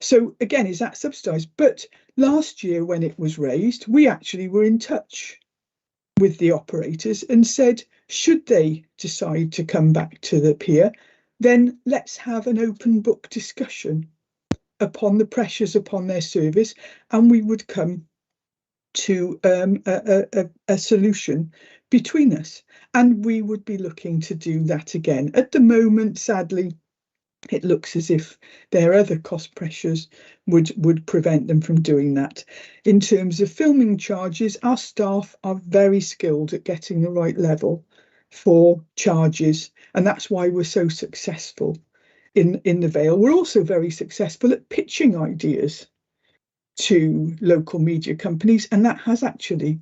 So again, is that subsidised? But last year when it was raised, we actually were in touch with the operators and said, should they decide to come back to the pier, then let's have an open book discussion upon the pressures upon their service, and we would come to a solution between us. And we would be looking to do that again. At the moment, sadly, it looks as if their other cost pressures would prevent them from doing that. In terms of filming charges, our staff are very skilled at getting the right level for charges, and that's why we're so successful in the Vale. We're also very successful at pitching ideas to local media companies, and that has actually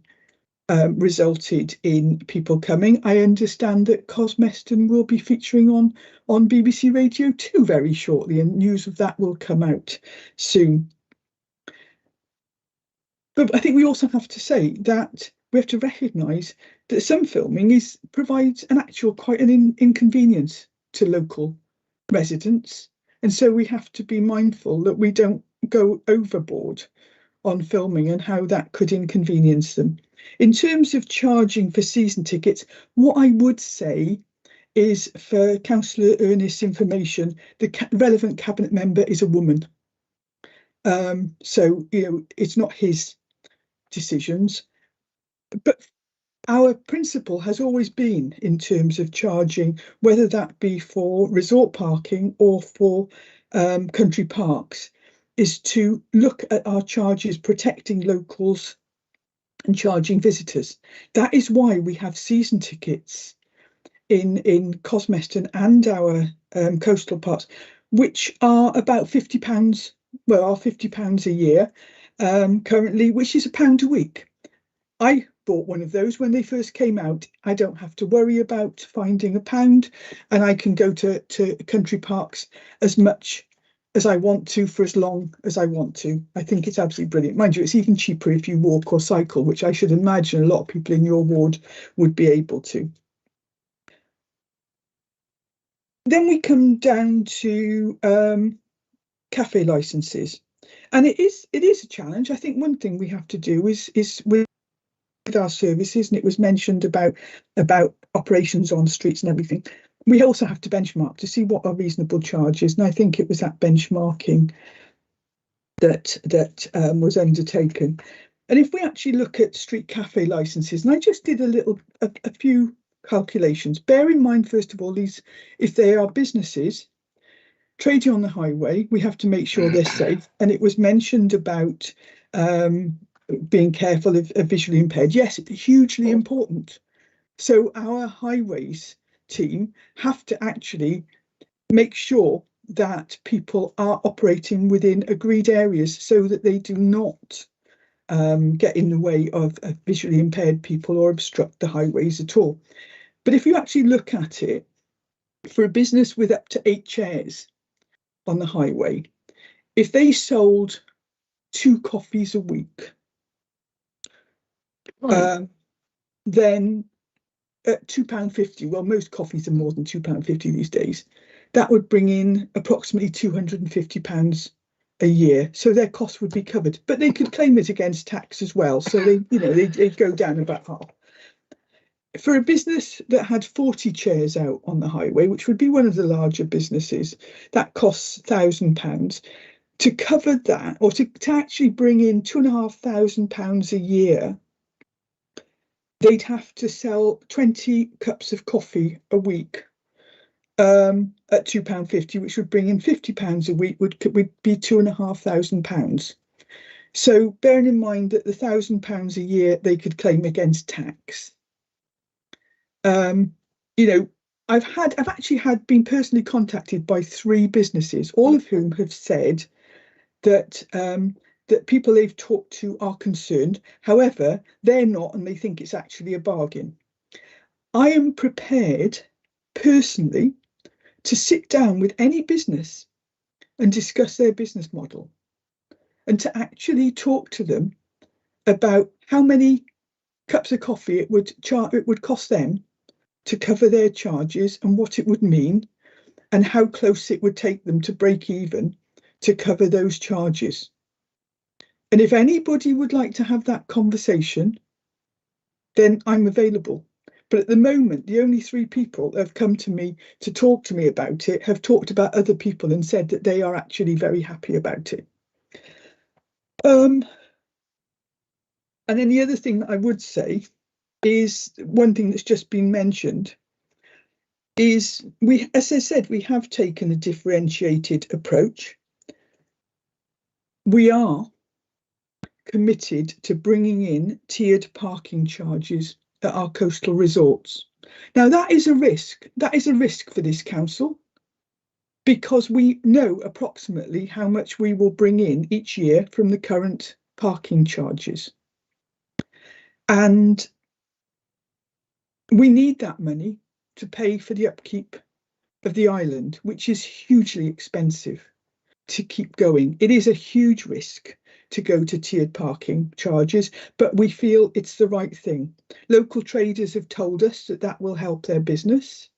resulted in people coming. I understand that Cosmeston will be featuring on BBC Radio 2 very shortly, and news of that will come out soon. But I think we also have to say that we have to recognise that some filming provides quite an inconvenience to local residents, and so we have to be mindful that we don't go overboard on filming and how that could inconvenience them. In terms of charging for season tickets, what I would say is, for Councillor Ernest's information, the relevant cabinet member is a woman. So, it's not his decisions. But our principle has always been, in terms of charging, whether that be for resort parking or for country parks, is to look at our charges protecting locals and charging visitors. That is why we have season tickets in Cosmeston and our coastal parks, which are about £50, are £50 a year currently, which is £1 a week. I bought one of those when they first came out. I don't have to worry about finding £1, and I can go to country parks as much as I want to for as long as I want to. I think it's absolutely brilliant. Mind you, it's even cheaper if you walk or cycle, which I should imagine a lot of people in your ward would be able to. Then we come down to cafe licenses, and it is a challenge. I think one thing we have to do is with our services, and it was mentioned about operations on streets and everything, we also have to benchmark to see what are reasonable charges, and I think it was that benchmarking that was undertaken. And if we actually look at street cafe licenses, and I just did a few calculations, bear in mind, first of all, if they are businesses trading on the highway, we have to make sure they're safe. And it was mentioned about being careful of visually impaired. Yes, it's hugely important. So our highways team have to actually make sure that people are operating within agreed areas so that they do not get in the way of visually impaired people or obstruct the highways at all. But if you actually look at it, for a business with up to 8 chairs on the highway, if they sold 2 coffees a week, then at £2.50, well, most coffees are more than £2.50 these days, that would bring in approximately £250 a year. So their costs would be covered, but they could claim it against tax as well. So they'd go down about half. For a business that had 40 chairs out on the highway, which would be one of the larger businesses, that costs £1,000. To cover that, or to actually bring in £2,500 a year, they'd have to sell 20 cups of coffee a week at £2.50, which would bring in £50 a week, would be £2,500. So bearing in mind that the £1,000 a year they could claim against tax, you know, I've actually been personally contacted by 3 businesses, all of whom have said that that people they've talked to are concerned. However, they're not, and they think it's actually a bargain. I am prepared personally to sit down with any business and discuss their business model, and to actually talk to them about how many cups of coffee it would cost them to cover their charges, and what it would mean, and how close it would take them to break even to cover those charges. And if anybody would like to have that conversation, then I'm available. But at the moment, the only 3 people that have come to me to talk to me about it have talked about other people and said that they are actually very happy about it. And then the other thing that I would say is, one thing that's just been mentioned is, as I said, we have taken a differentiated approach. We are committed to bringing in tiered parking charges at our coastal resorts. Now, that is a risk. That is a risk for this council, because we know approximately how much we will bring in each year from the current parking charges. And we need that money to pay for the upkeep of the island, which is hugely expensive to keep going. It is a huge risk to go to tiered parking charges, but we feel it's the right thing. Local traders have told us that that will help their business,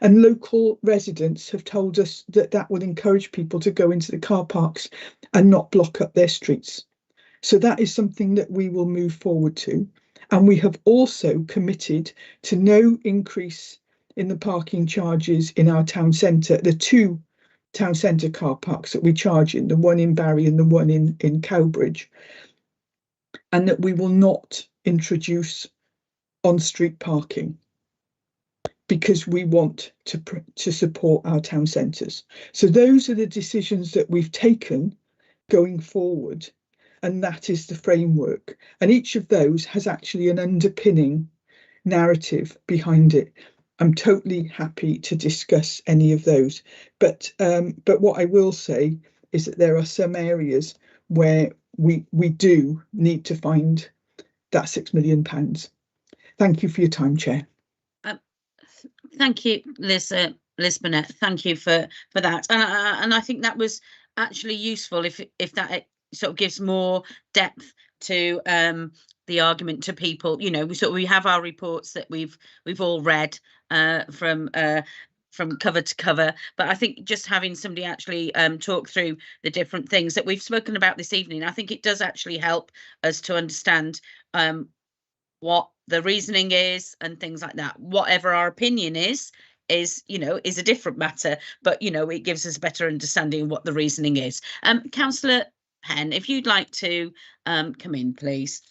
and local residents have told us that that will encourage people to go into the car parks and not block up their streets. So that is something that we will move forward to. And we have also committed to no increase in the parking charges in our town centre, the 2 town centre car parks that we charge in, the one in Barry and the one in Cowbridge, and that we will not introduce on-street parking, because we want to support our town centres. So those are the decisions that we've taken going forward, and that is the framework. And each of those has actually an underpinning narrative behind it. I'm totally happy to discuss any of those, but what I will say is that there are some areas where we do need to find that £6 million. Thank you for your time, Chair. Thank you, Liz Burnett. Thank you for that, and I think that was actually useful. If that sort of gives more depth to the argument to people, you know, we have our reports that we've all read from cover to cover, but I think just having somebody actually talk through the different things that we've spoken about this evening, I think it does actually help us to understand what the reasoning is and things like that. Whatever our opinion is a different matter, but it gives us a better understanding of what the reasoning is. Councillor Penn, if you'd like to come in, please.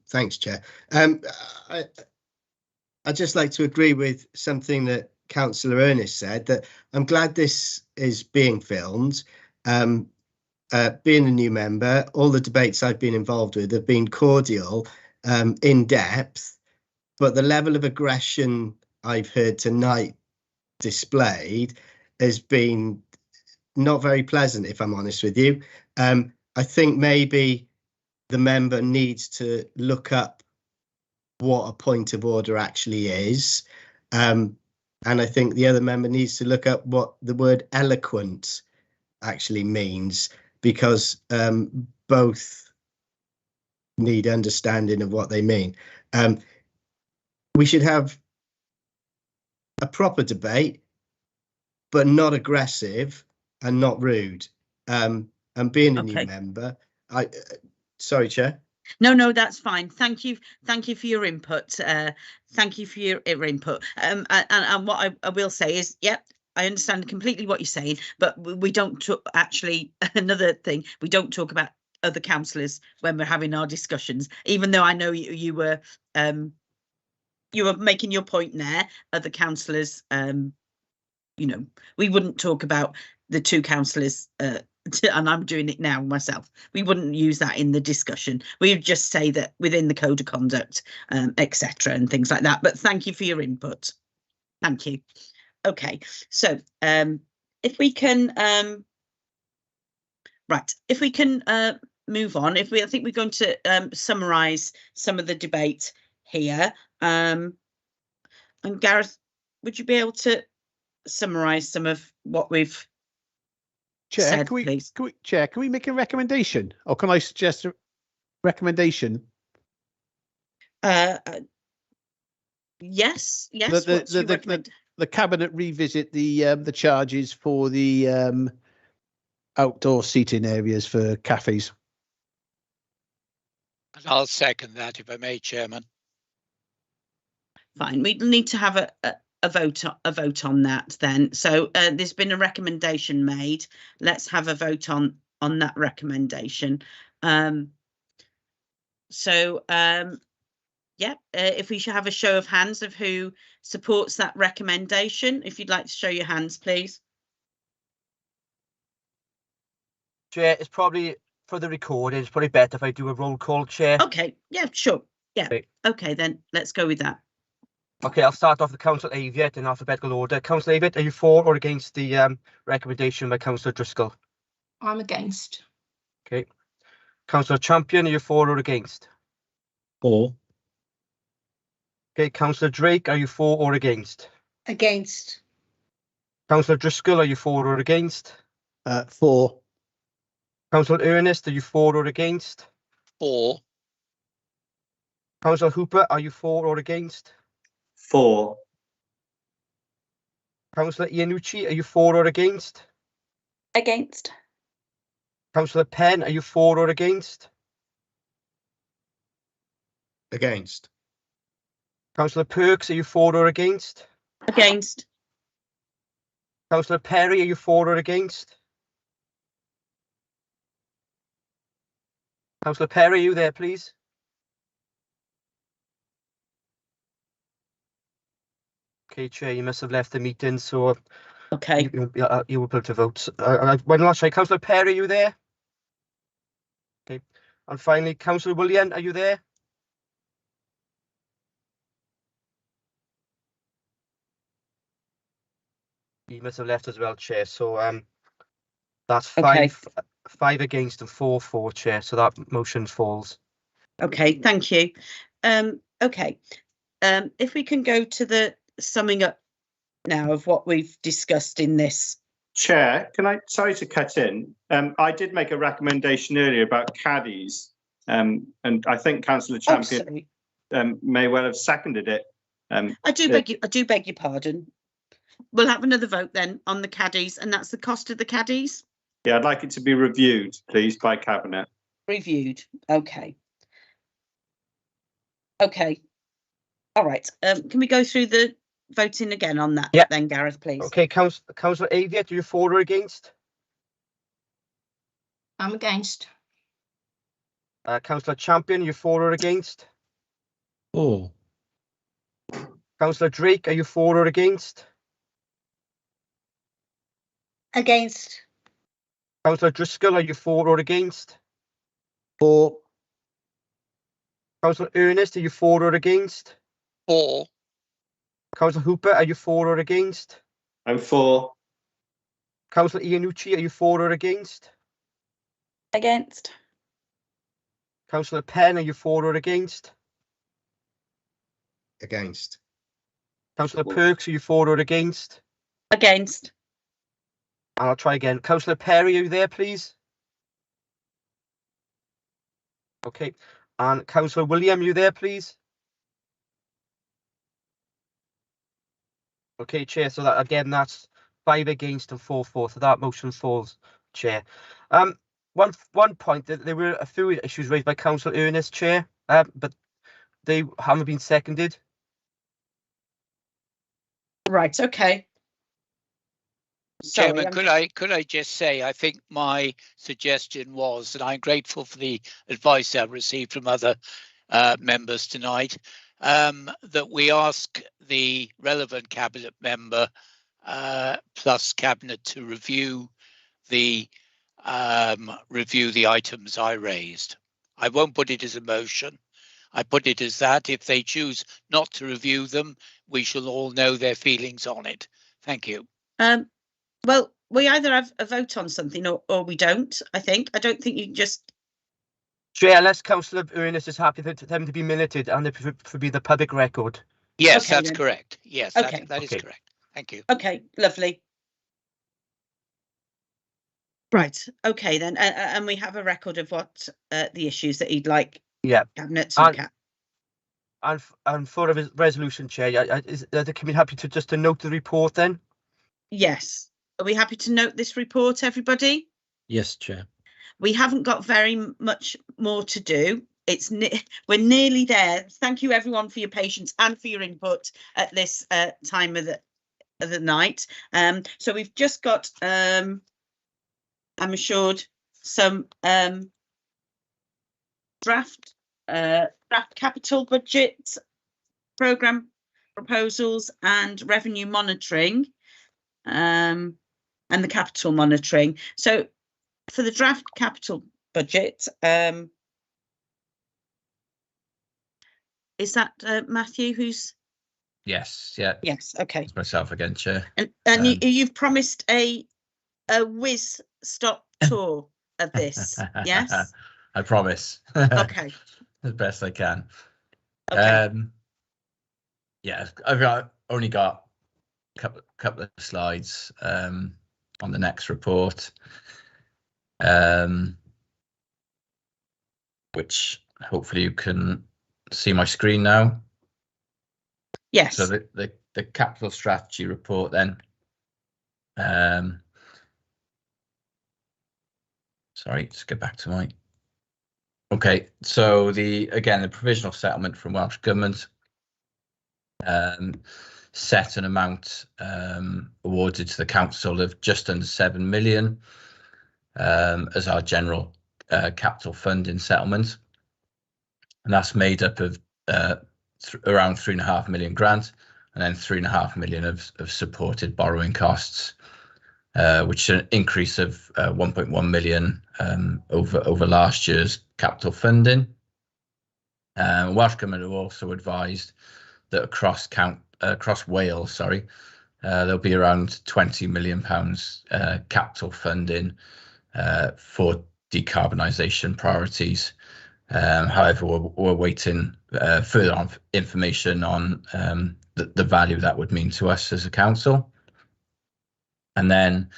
Thanks, Chair. I'd just like to agree with something that Councillor Ernest said, that I'm glad this is being filmed. Being a new member, all the debates I've been involved with have been cordial, in depth, but the level of aggression I've heard tonight displayed has been not very pleasant, if I'm honest with you. I think maybe the member needs to look up what a point of order actually is, and I think the other member needs to look up what the word eloquent actually means, because both need understanding of what they mean. We should have a proper debate, but not aggressive and not rude. And being a new member, sorry, Chair. No, that's fine. Thank you for your input. Thank you for your input. And what I will say is, yep, I understand completely what you're saying, but we don't actually, another thing, we don't talk about other councillors when we're having our discussions, even though I know you were making your point there. Other councillors, we wouldn't talk about the 2 councillors and I'm doing it now myself. We wouldn't use that in the discussion. We would just say that within the code of conduct, etc. and things like that. But thank you for your input. Thank you. Okay, so if we can, if we can move on. I think we're going to summarise some of the debate here. And Gareth, would you be able to summarise some of what we've said, please? Chair, can we make a recommendation, or can I suggest a recommendation? Yes. The cabinet revisit the charges for the outdoor seating areas for cafes. And I'll second that, if I may, Chairman. Fine. We need to have a vote on that then. So there's been a recommendation made. Let's have a vote on that recommendation. If we should have a show of hands of who supports that recommendation. If you'd like to show your hands, please. Chair, it's probably, for the recording, it's probably better if I do a roll call, Chair. Okay, yeah, sure. Yeah, okay, then let's go with that. Okay, I'll start off with Councillor Aviett in alphabetical order. Councillor Aviett, are you for or against the recommendation by Councillor Driscoll? I'm against. Okay. Councillor Champion, are you for or against? For. Okay, Councillor Drake, are you for or against? Against. Councillor Driscoll, are you for or against? For. Councillor Ernest, are you for or against? For. Councillor Hooper, are you for or against? For. Councillor Iannucci, are you for or against? Against. Councillor Penn, are you for or against? Against. Councillor Perks, are you for or against? Against. Councillor Perry, are you for or against? Councillor Perry, are you there, please? Okay, Chair, you must have left the meeting, so okay, you will be able to vote. One last try. Councillor Perry, are you there? Okay, and finally, Councillor William, are you there? He must have left as well, Chair. So that's five against and 4 for, Chair. So that motion falls. Okay, thank you. Okay, if we can go to the summing up now of what we've discussed in this. Chair, sorry to cut in. I did make a recommendation earlier about caddies, and I think Councillor Champion may well have seconded it. I do beg your pardon. We'll have another vote then on the caddies, and that's the cost of the caddies. Yeah, I'd like it to be reviewed, please, by Cabinet. Reviewed. Okay. Okay. All right. Can we go through the voting again on that then, Gareth, please? Okay, Councillor Aviett, are you for or against? I'm against. Councillor Champion, are you for or against? For. Councillor Drake, are you for or against? Against. Councillor Driscoll, are you for or against? For. Councillor Ernest, are you for or against? For. Councillor Hooper, are you for or against? I'm for. Councillor Iannucci, are you for or against? Against. Councillor Penn, are you for or against? Against. Councillor Perks, are you for or against? Against. And I'll try again. Councillor Perry, are you there, please? Okay. And Councillor William, are you there, please? Okay, Chair. So that again, that's 5 against and 4 for. So that motion falls, Chair. One point that there were a few issues raised by Councillor Ernest, Chair, but they haven't been seconded. Right. Okay. Chairman, could I just say, I think my suggestion was, and I'm grateful for the advice I've received from other members tonight, that we ask the relevant cabinet member plus cabinet to review the review the items I raised. I won't put it as a motion. I put it as that. If they choose not to review them, we shall all know their feelings on it. Thank you. Well, we either have a vote on something or we don't, I think. I don't think you can just... Chair, unless Councillor Ernest is happy for them to be minuted and to be the public record. Yes, Okay, that's then. correct. Yes, Okay. that is correct. Thank you. Okay, lovely. Right, okay then. And we have a record of what the issues that he'd like Cabinet to look at. And for a resolution, Chair, is the committee happy to note the report then? Yes. Are we happy to note this report, everybody? Yes, Chair. We haven't got very much more to do. We're nearly there. Thank you everyone for your patience and for your input at this time of the night. So we've just got, I'm assured, some draft capital budget programme proposals and revenue monitoring, and the capital monitoring. So for the draft capital budget, is that Matthew who's... Yes, yeah. Yes, okay. It's myself again, Chair. And you've promised a whiz stop tour of this, yes? I promise. Okay. As best I can. Okay. Yeah, only got a couple of slides on the next report, which hopefully you can see my screen now. Yes. So the capital strategy report then. Sorry, just go back to my... Okay, so the provisional settlement from Welsh Government set an amount awarded to the council of just under 7 million as our general capital funding settlement, and that's made up of around 3.5 million grant and then 3.5 million of supported borrowing costs, which is an increase of 1.1 million over last year's capital funding. Welsh Government have also advised that across Wales, there'll be around £20 million capital funding for decarbonisation priorities. However, we're waiting further information on the value that would mean to us as a council. And then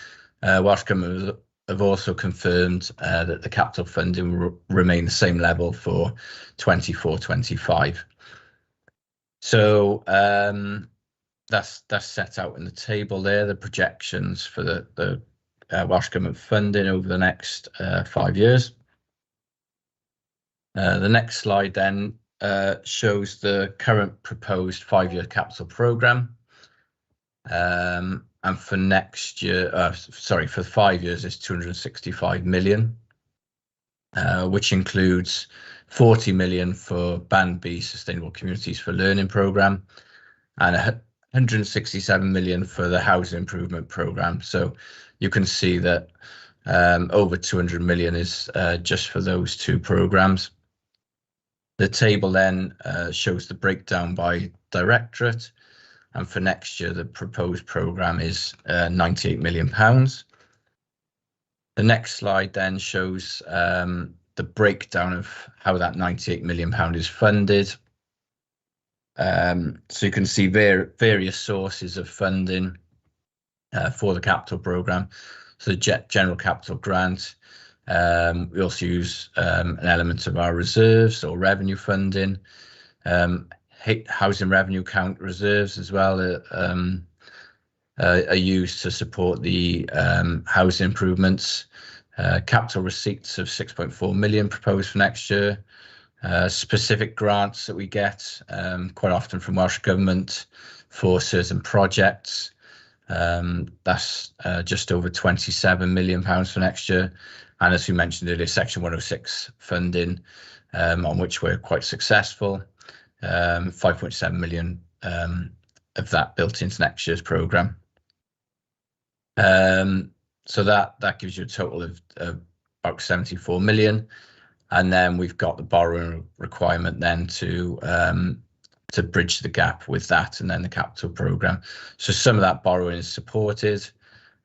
Welsh Government have also confirmed that the capital funding will remain the same level for 24-25. So that's set out in the table there, the projections for the Welsh Government funding over the next 5 years. The next slide then shows the current proposed 5-year capital programme. And for next year, for 5 years, it's 265 million, which includes 40 million for Band B Sustainable Communities for Learning programme and 167 million for the Housing Improvement programme. So you can see that over 200 million is just for those two programmes. The table then shows the breakdown by directorate. And for next year, the proposed programme is £98 million. The next slide then shows the breakdown of how that £98 million is funded. So you can see various sources of funding for the capital programme. So the general capital grant. We also use an element of our reserves or revenue funding. Housing revenue account reserves as well are used to support the housing improvements. Capital receipts of 6.4 million proposed for next year. Specific grants that we get quite often from Welsh Government for certain projects. That's just over 27 million pounds for next year. And as we mentioned earlier, Section 106 funding, on which we're quite successful. 5.7 million of that built into next year's programme. So that gives you a total of about 74 million. And then we've got the borrowing requirement then to bridge the gap with that, and then the capital programme. So some of that borrowing is supported,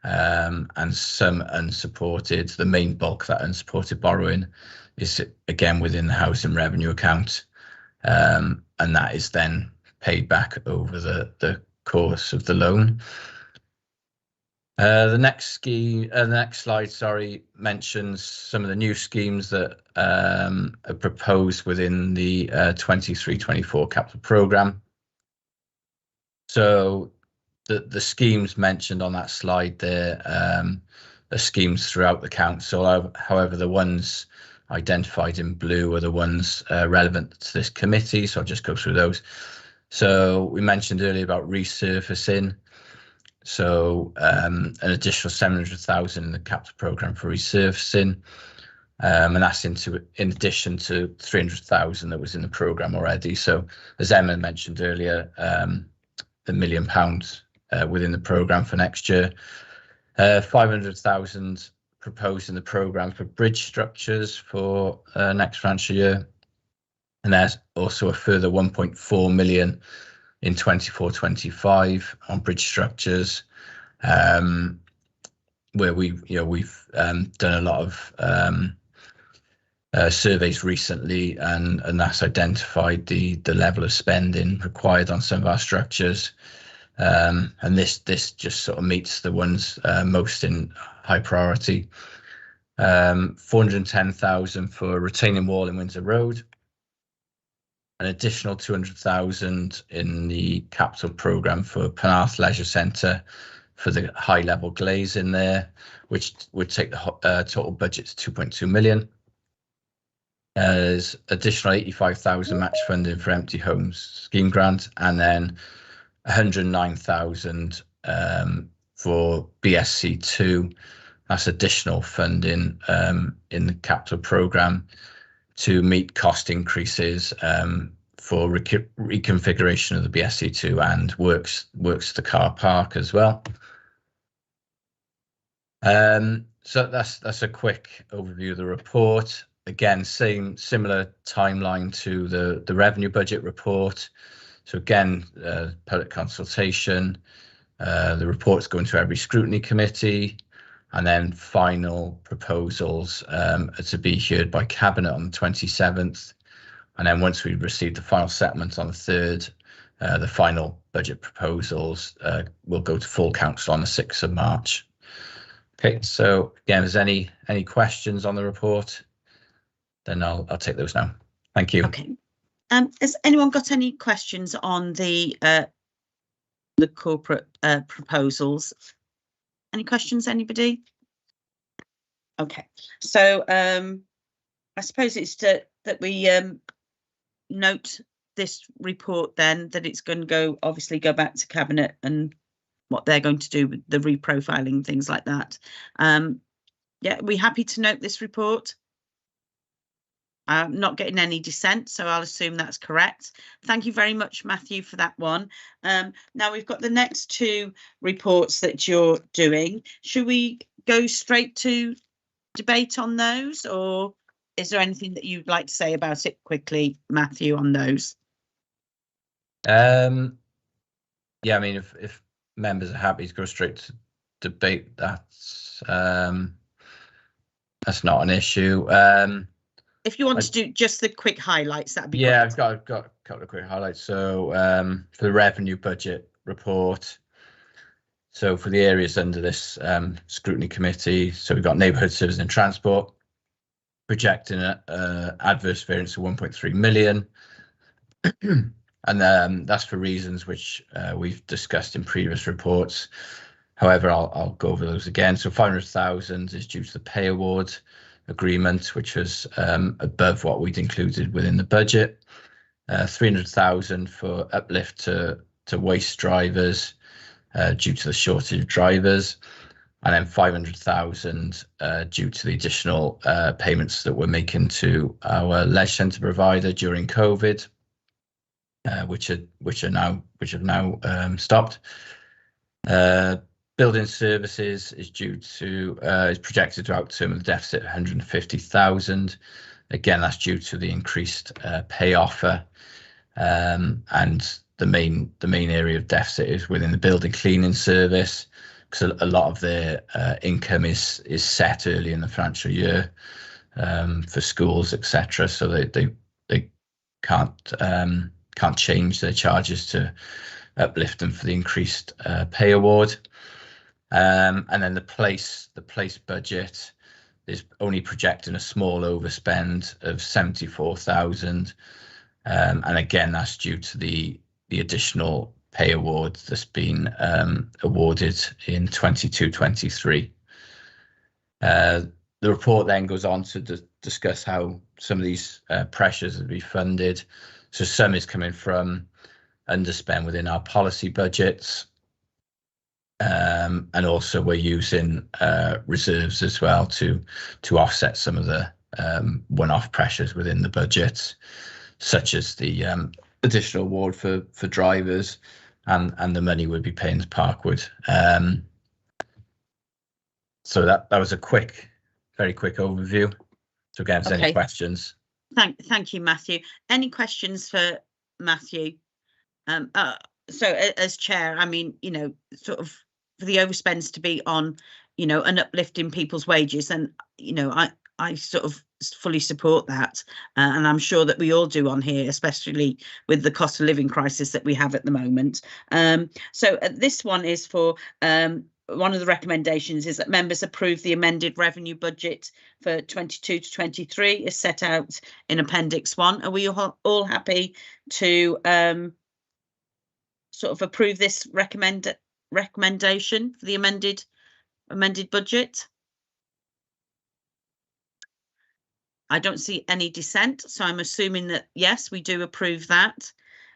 and some unsupported. The main bulk of that unsupported borrowing is again within the housing revenue account, and that is then paid back over the course of the loan. The next slide, sorry, mentions some of the new schemes that are proposed within the 23-24 capital programme. So the schemes mentioned on that slide there are schemes throughout the council. However, the ones identified in blue are the ones relevant to this committee, so I'll just go through those. So we mentioned earlier about resurfacing. So an additional 700,000 in the capital programme for resurfacing, and that's in addition to 300,000 that was in the programme already. So as Emma mentioned earlier, the £1 million within the programme for next year, 500,000 proposed in the programme for bridge structures for next financial year, and there's also a further 1.4 million in 24-25 on bridge structures, where we've done a lot of surveys recently, and that's identified the level of spending required on some of our structures, and this just sort of meets the ones most in high priority. 410,000 for retaining wall in Windsor Road, an additional 200,000 in the capital programme for Penarth Leisure Centre for the high level glaze in there, which would take the total budget to 2.2 million. There's additional 85,000 match funding for empty homes scheme grant, and then 109,000 for BSC2. That's additional funding in the capital programme to meet cost increases for reconfiguration of the BSC2 and works the car park as well. So that's a quick overview of the report. Again, similar timeline to the revenue budget report. So again, public consultation. The report's going to every scrutiny committee, and then final proposals are to be heard by Cabinet on the 27th. And then once we've received the final settlement on the 3rd, the final budget proposals will go to full council on the 6th of March. Okay, so again, if there's any questions on the report, then I'll take those now. Thank you. Okay. Has anyone got any questions on the corporate proposals? Any questions, anybody? Okay, so I suppose it's that we note this report then, that it's going to obviously go back to Cabinet and what they're going to do with the reprofiling, things like that. Yeah, we're happy to note this report. I'm not getting any dissent, so I'll assume that's correct. Thank you very much, Matthew, for that one. Now we've got the next two reports that you're doing. Should we go straight to debate on those, or is there anything that you'd like to say about it quickly, Matthew, on those? Yeah, I mean, if members are happy to go straight to debate, that's not an issue. If you want to do just the quick highlights, that'd be great. Yeah, I've got a couple of quick highlights. So for the revenue budget report, so for the areas under this scrutiny committee, so we've got neighbourhood services and transport, projecting an adverse variance of 1.3 million. And that's for reasons which we've discussed in previous reports. However, I'll go over those again. So 500,000 is due to the pay award agreement, which was above what we'd included within the budget. 300,000 for uplift to waste drivers due to the shortage of drivers, and then 500,000 due to the additional payments that we're making to our leisure centre provider during COVID, which have now stopped. Building services is is projected to outturn the deficit of 150,000. Again, that's due to the increased pay offer, and the main area of deficit is within the building cleaning service, because a lot of their income is set early in the financial year for schools, etc. So they can't change their charges to uplift them for the increased pay award. And then the place budget is only projecting a small overspend of 74,000, and again that's due to the additional pay award that's been awarded in 22-23. The report then goes on to discuss how some of these pressures will be funded. So some is coming from underspend within our policy budgets, and also we're using reserves as well to offset some of the one-off pressures within the budget, such as the additional award for drivers and the money we'll be paying to Parkwood. So that was a very quick overview. So again, if there's any questions. Thank you, Matthew. Any questions for Matthew? So as chair, I mean, sort of for the overspends to be on, an uplift in people's wages, and I sort of fully support that, and I'm sure that we all do on here, especially with the cost of living crisis that we have at the moment. So this one is for one of the recommendations is that members approve the amended revenue budget for 22-23 as set out in Appendix 1. Are we all happy to sort of approve this recommendation for the amended budget? I don't see any dissent, so I'm assuming that yes, we do approve that.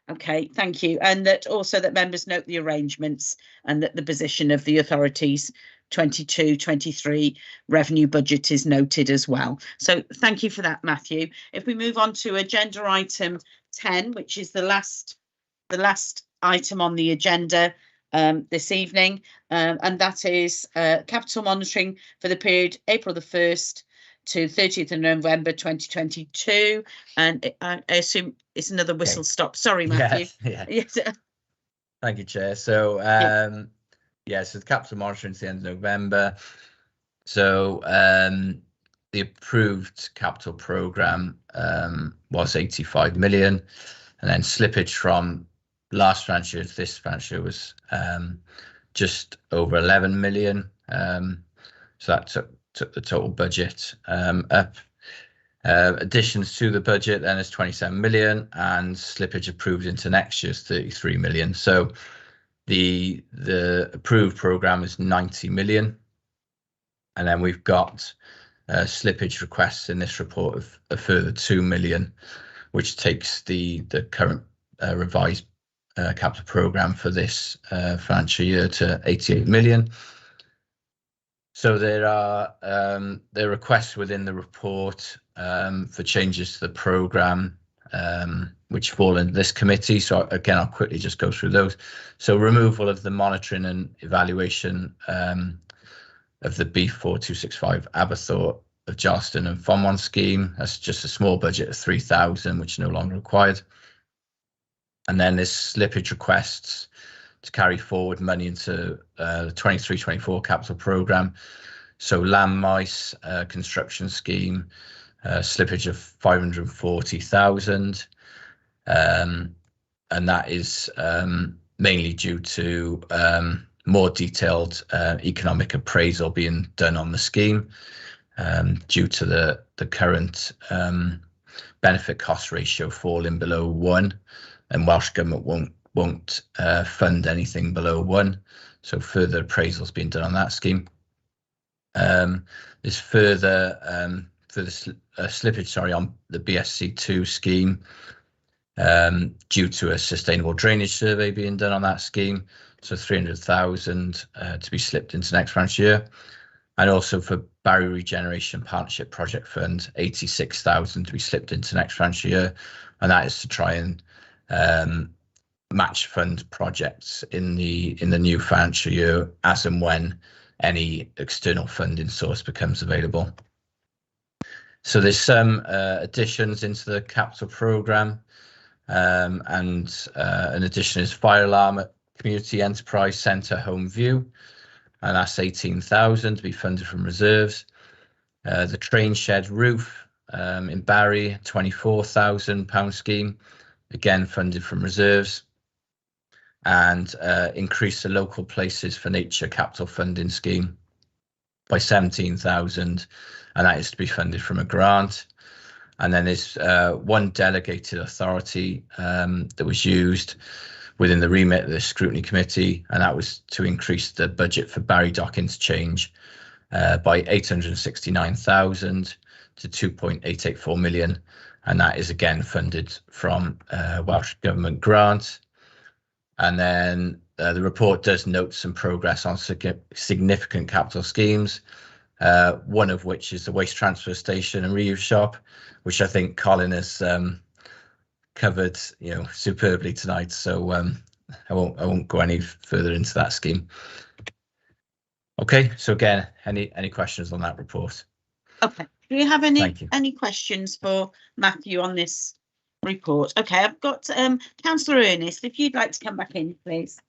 Okay, thank you. And that also that members note the arrangements and that the position of the authorities 22-23 revenue budget is noted as well. So thank you for that, Matthew. If we move on to agenda item 10, which is the last item on the agenda this evening, and that is capital monitoring for the period April the 1st to 30th of November 2022, and I assume it's another whistle stop. Sorry, Matthew. Yes. Thank you, Chair. So so the capital monitoring to the end of November. So the approved capital programme was 85 million, and then slippage from last financial year to this financial year was just over 11 million. So that took the total budget up. Additions to the budget then is 27 million, and slippage approved into next year's 33 million. So the approved programme is 90 million, and then we've got slippage requests in this report of a further 2 million, which takes the current revised capital programme for this financial year to 88 million. So there are requests within the report for changes to the programme, which fall into this committee. So again, I'll quickly just go through those. So removal of the monitoring and evaluation of the B4265 Aberthorpe of Jarlston and Fonwan scheme. That's just a small budget of 3,000, which is no longer required. And then there's slippage requests to carry forward money into the 23-24 capital programme. So land mice construction scheme, slippage of 540,000, and that is mainly due to more detailed economic appraisal being done on the scheme, due to the current benefit cost ratio falling below 1, and Welsh Government won't fund anything below 1, so further appraisals being done on that scheme. There's further slippage, on the BSC2 scheme, due to a sustainable drainage survey being done on that scheme, so 300,000 to be slipped into next financial year, and also for Barry Regeneration Partnership Project Fund, 86,000 to be slipped into next financial year, and that is to try and match fund projects in the new financial year as and when any external funding source becomes available. So there's some additions into the capital programme, and an addition is fire alarm at Community Enterprise Centre Home View, and that's 18,000 to be funded from reserves. The train shed roof in Barry, £24,000 scheme, again funded from reserves. And increase the local places for nature capital funding scheme by 17,000, and that is to be funded from a grant. And then there's one delegated authority that was used within the remit of the Scrutiny Committee, and that was to increase the budget for Barry Dock Interchange by 869,000 to 2.884 million, and that is again funded from Welsh Government grant. And then the report does note some progress on significant capital schemes, one of which is the waste transfer station and reuse shop, which I think Colin has covered, superbly tonight. So I won't go any further into that scheme. Okay, so again, any questions on that report? Okay, do you have any questions for Matthew on this report? Okay, I've got Councillor Ernest, if you'd like to come back in, please.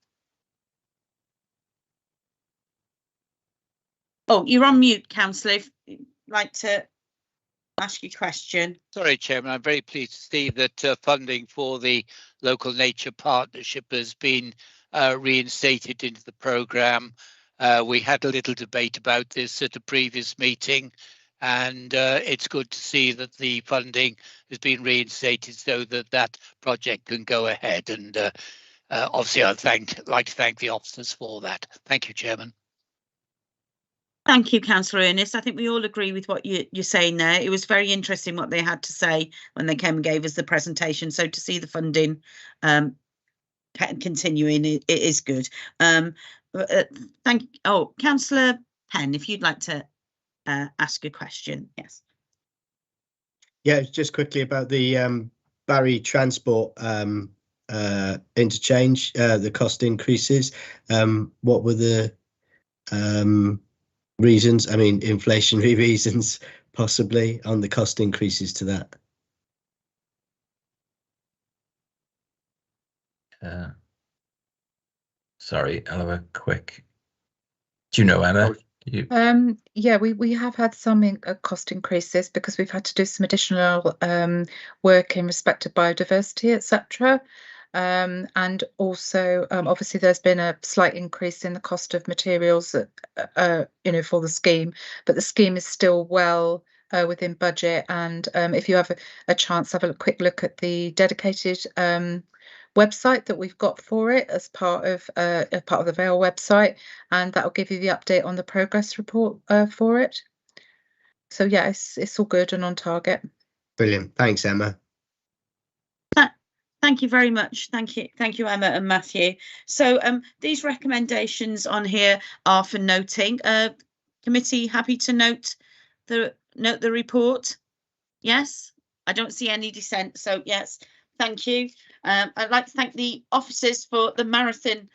Oh, you're on mute, Councillor, if you'd like to ask your question. Sorry, Chairman, I'm very pleased to see that funding for the local nature partnership has been reinstated into the programme. We had a little debate about this at a previous meeting, and it's good to see that the funding has been reinstated so that that project can go ahead. And obviously, I'd like to thank the officers for that. Thank you, Chairman. Thank you, Councillor Ernest. I think we all agree with what you're saying there. It was very interesting what they had to say when they came and gave us the presentation. So to see the funding continuing, it is good. Councillor Penn, if you'd like to ask a question. Yes. Yeah, just quickly about the Barry Transport interchange, the cost increases. What were the reasons? I mean, inflationary reasons possibly on the cost increases to that. Sorry, I'll have a quick. Do you know, Emma? Yeah, we have had some cost increases because we've had to do some additional work in respect of biodiversity, etc. And also, obviously, there's been a slight increase in the cost of materials, for the scheme, but the scheme is still well within budget. And if you have a chance, have a quick look at the dedicated website that we've got for it as part of the Vale website, and that will give you the update on the progress report for it. So yeah, it's all good and on target. Brilliant. Thanks, Emma. Thank you very much. Thank you, Emma and Matthew. So these recommendations on here are for noting. Committee happy to note the report? Yes, I don't see any dissent. So yes, thank you. I'd like to thank the officers for the marathon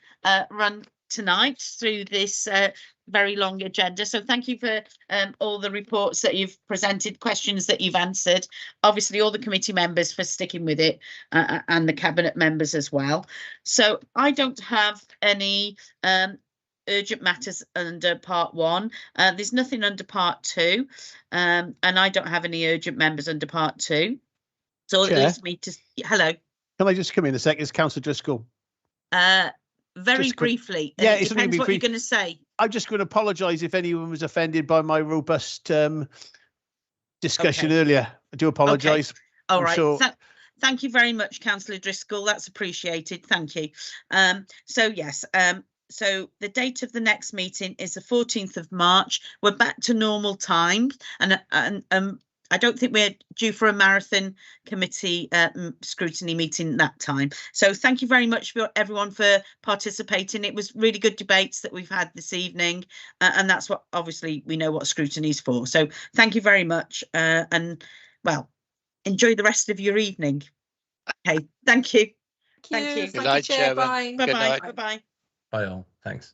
run tonight through this very long agenda. So thank you for all the reports that you've presented, questions that you've answered. Obviously, all the committee members for sticking with it, and the cabinet members as well. So I don't have any urgent matters under part 1. There's nothing under part 2, and I don't have any urgent members under part 2. So it leaves me to hello. Can I just come in a sec? It's Councillor Driscoll. Very briefly. Yeah, it depends what you're going to say. I'm just going to apologise if anyone was offended by my robust discussion earlier. I do apologise. Okay. All right. Sure. Thank you very much, Councillor Driscoll. That's appreciated. Thank you. So yes. So the date of the next meeting is the 14th of March. We're back to normal time, and I don't think we're due for a marathon committee scrutiny meeting that time. So thank you very much for everyone for participating. It was really good debates that we've had this evening, and that's what obviously we know what scrutiny is for. So thank you very much, and well, enjoy the rest of your evening. Okay, thank you. Thank you. Good night, Chair. Chairman. Bye. Good night. Bye-bye. Bye all. Thanks.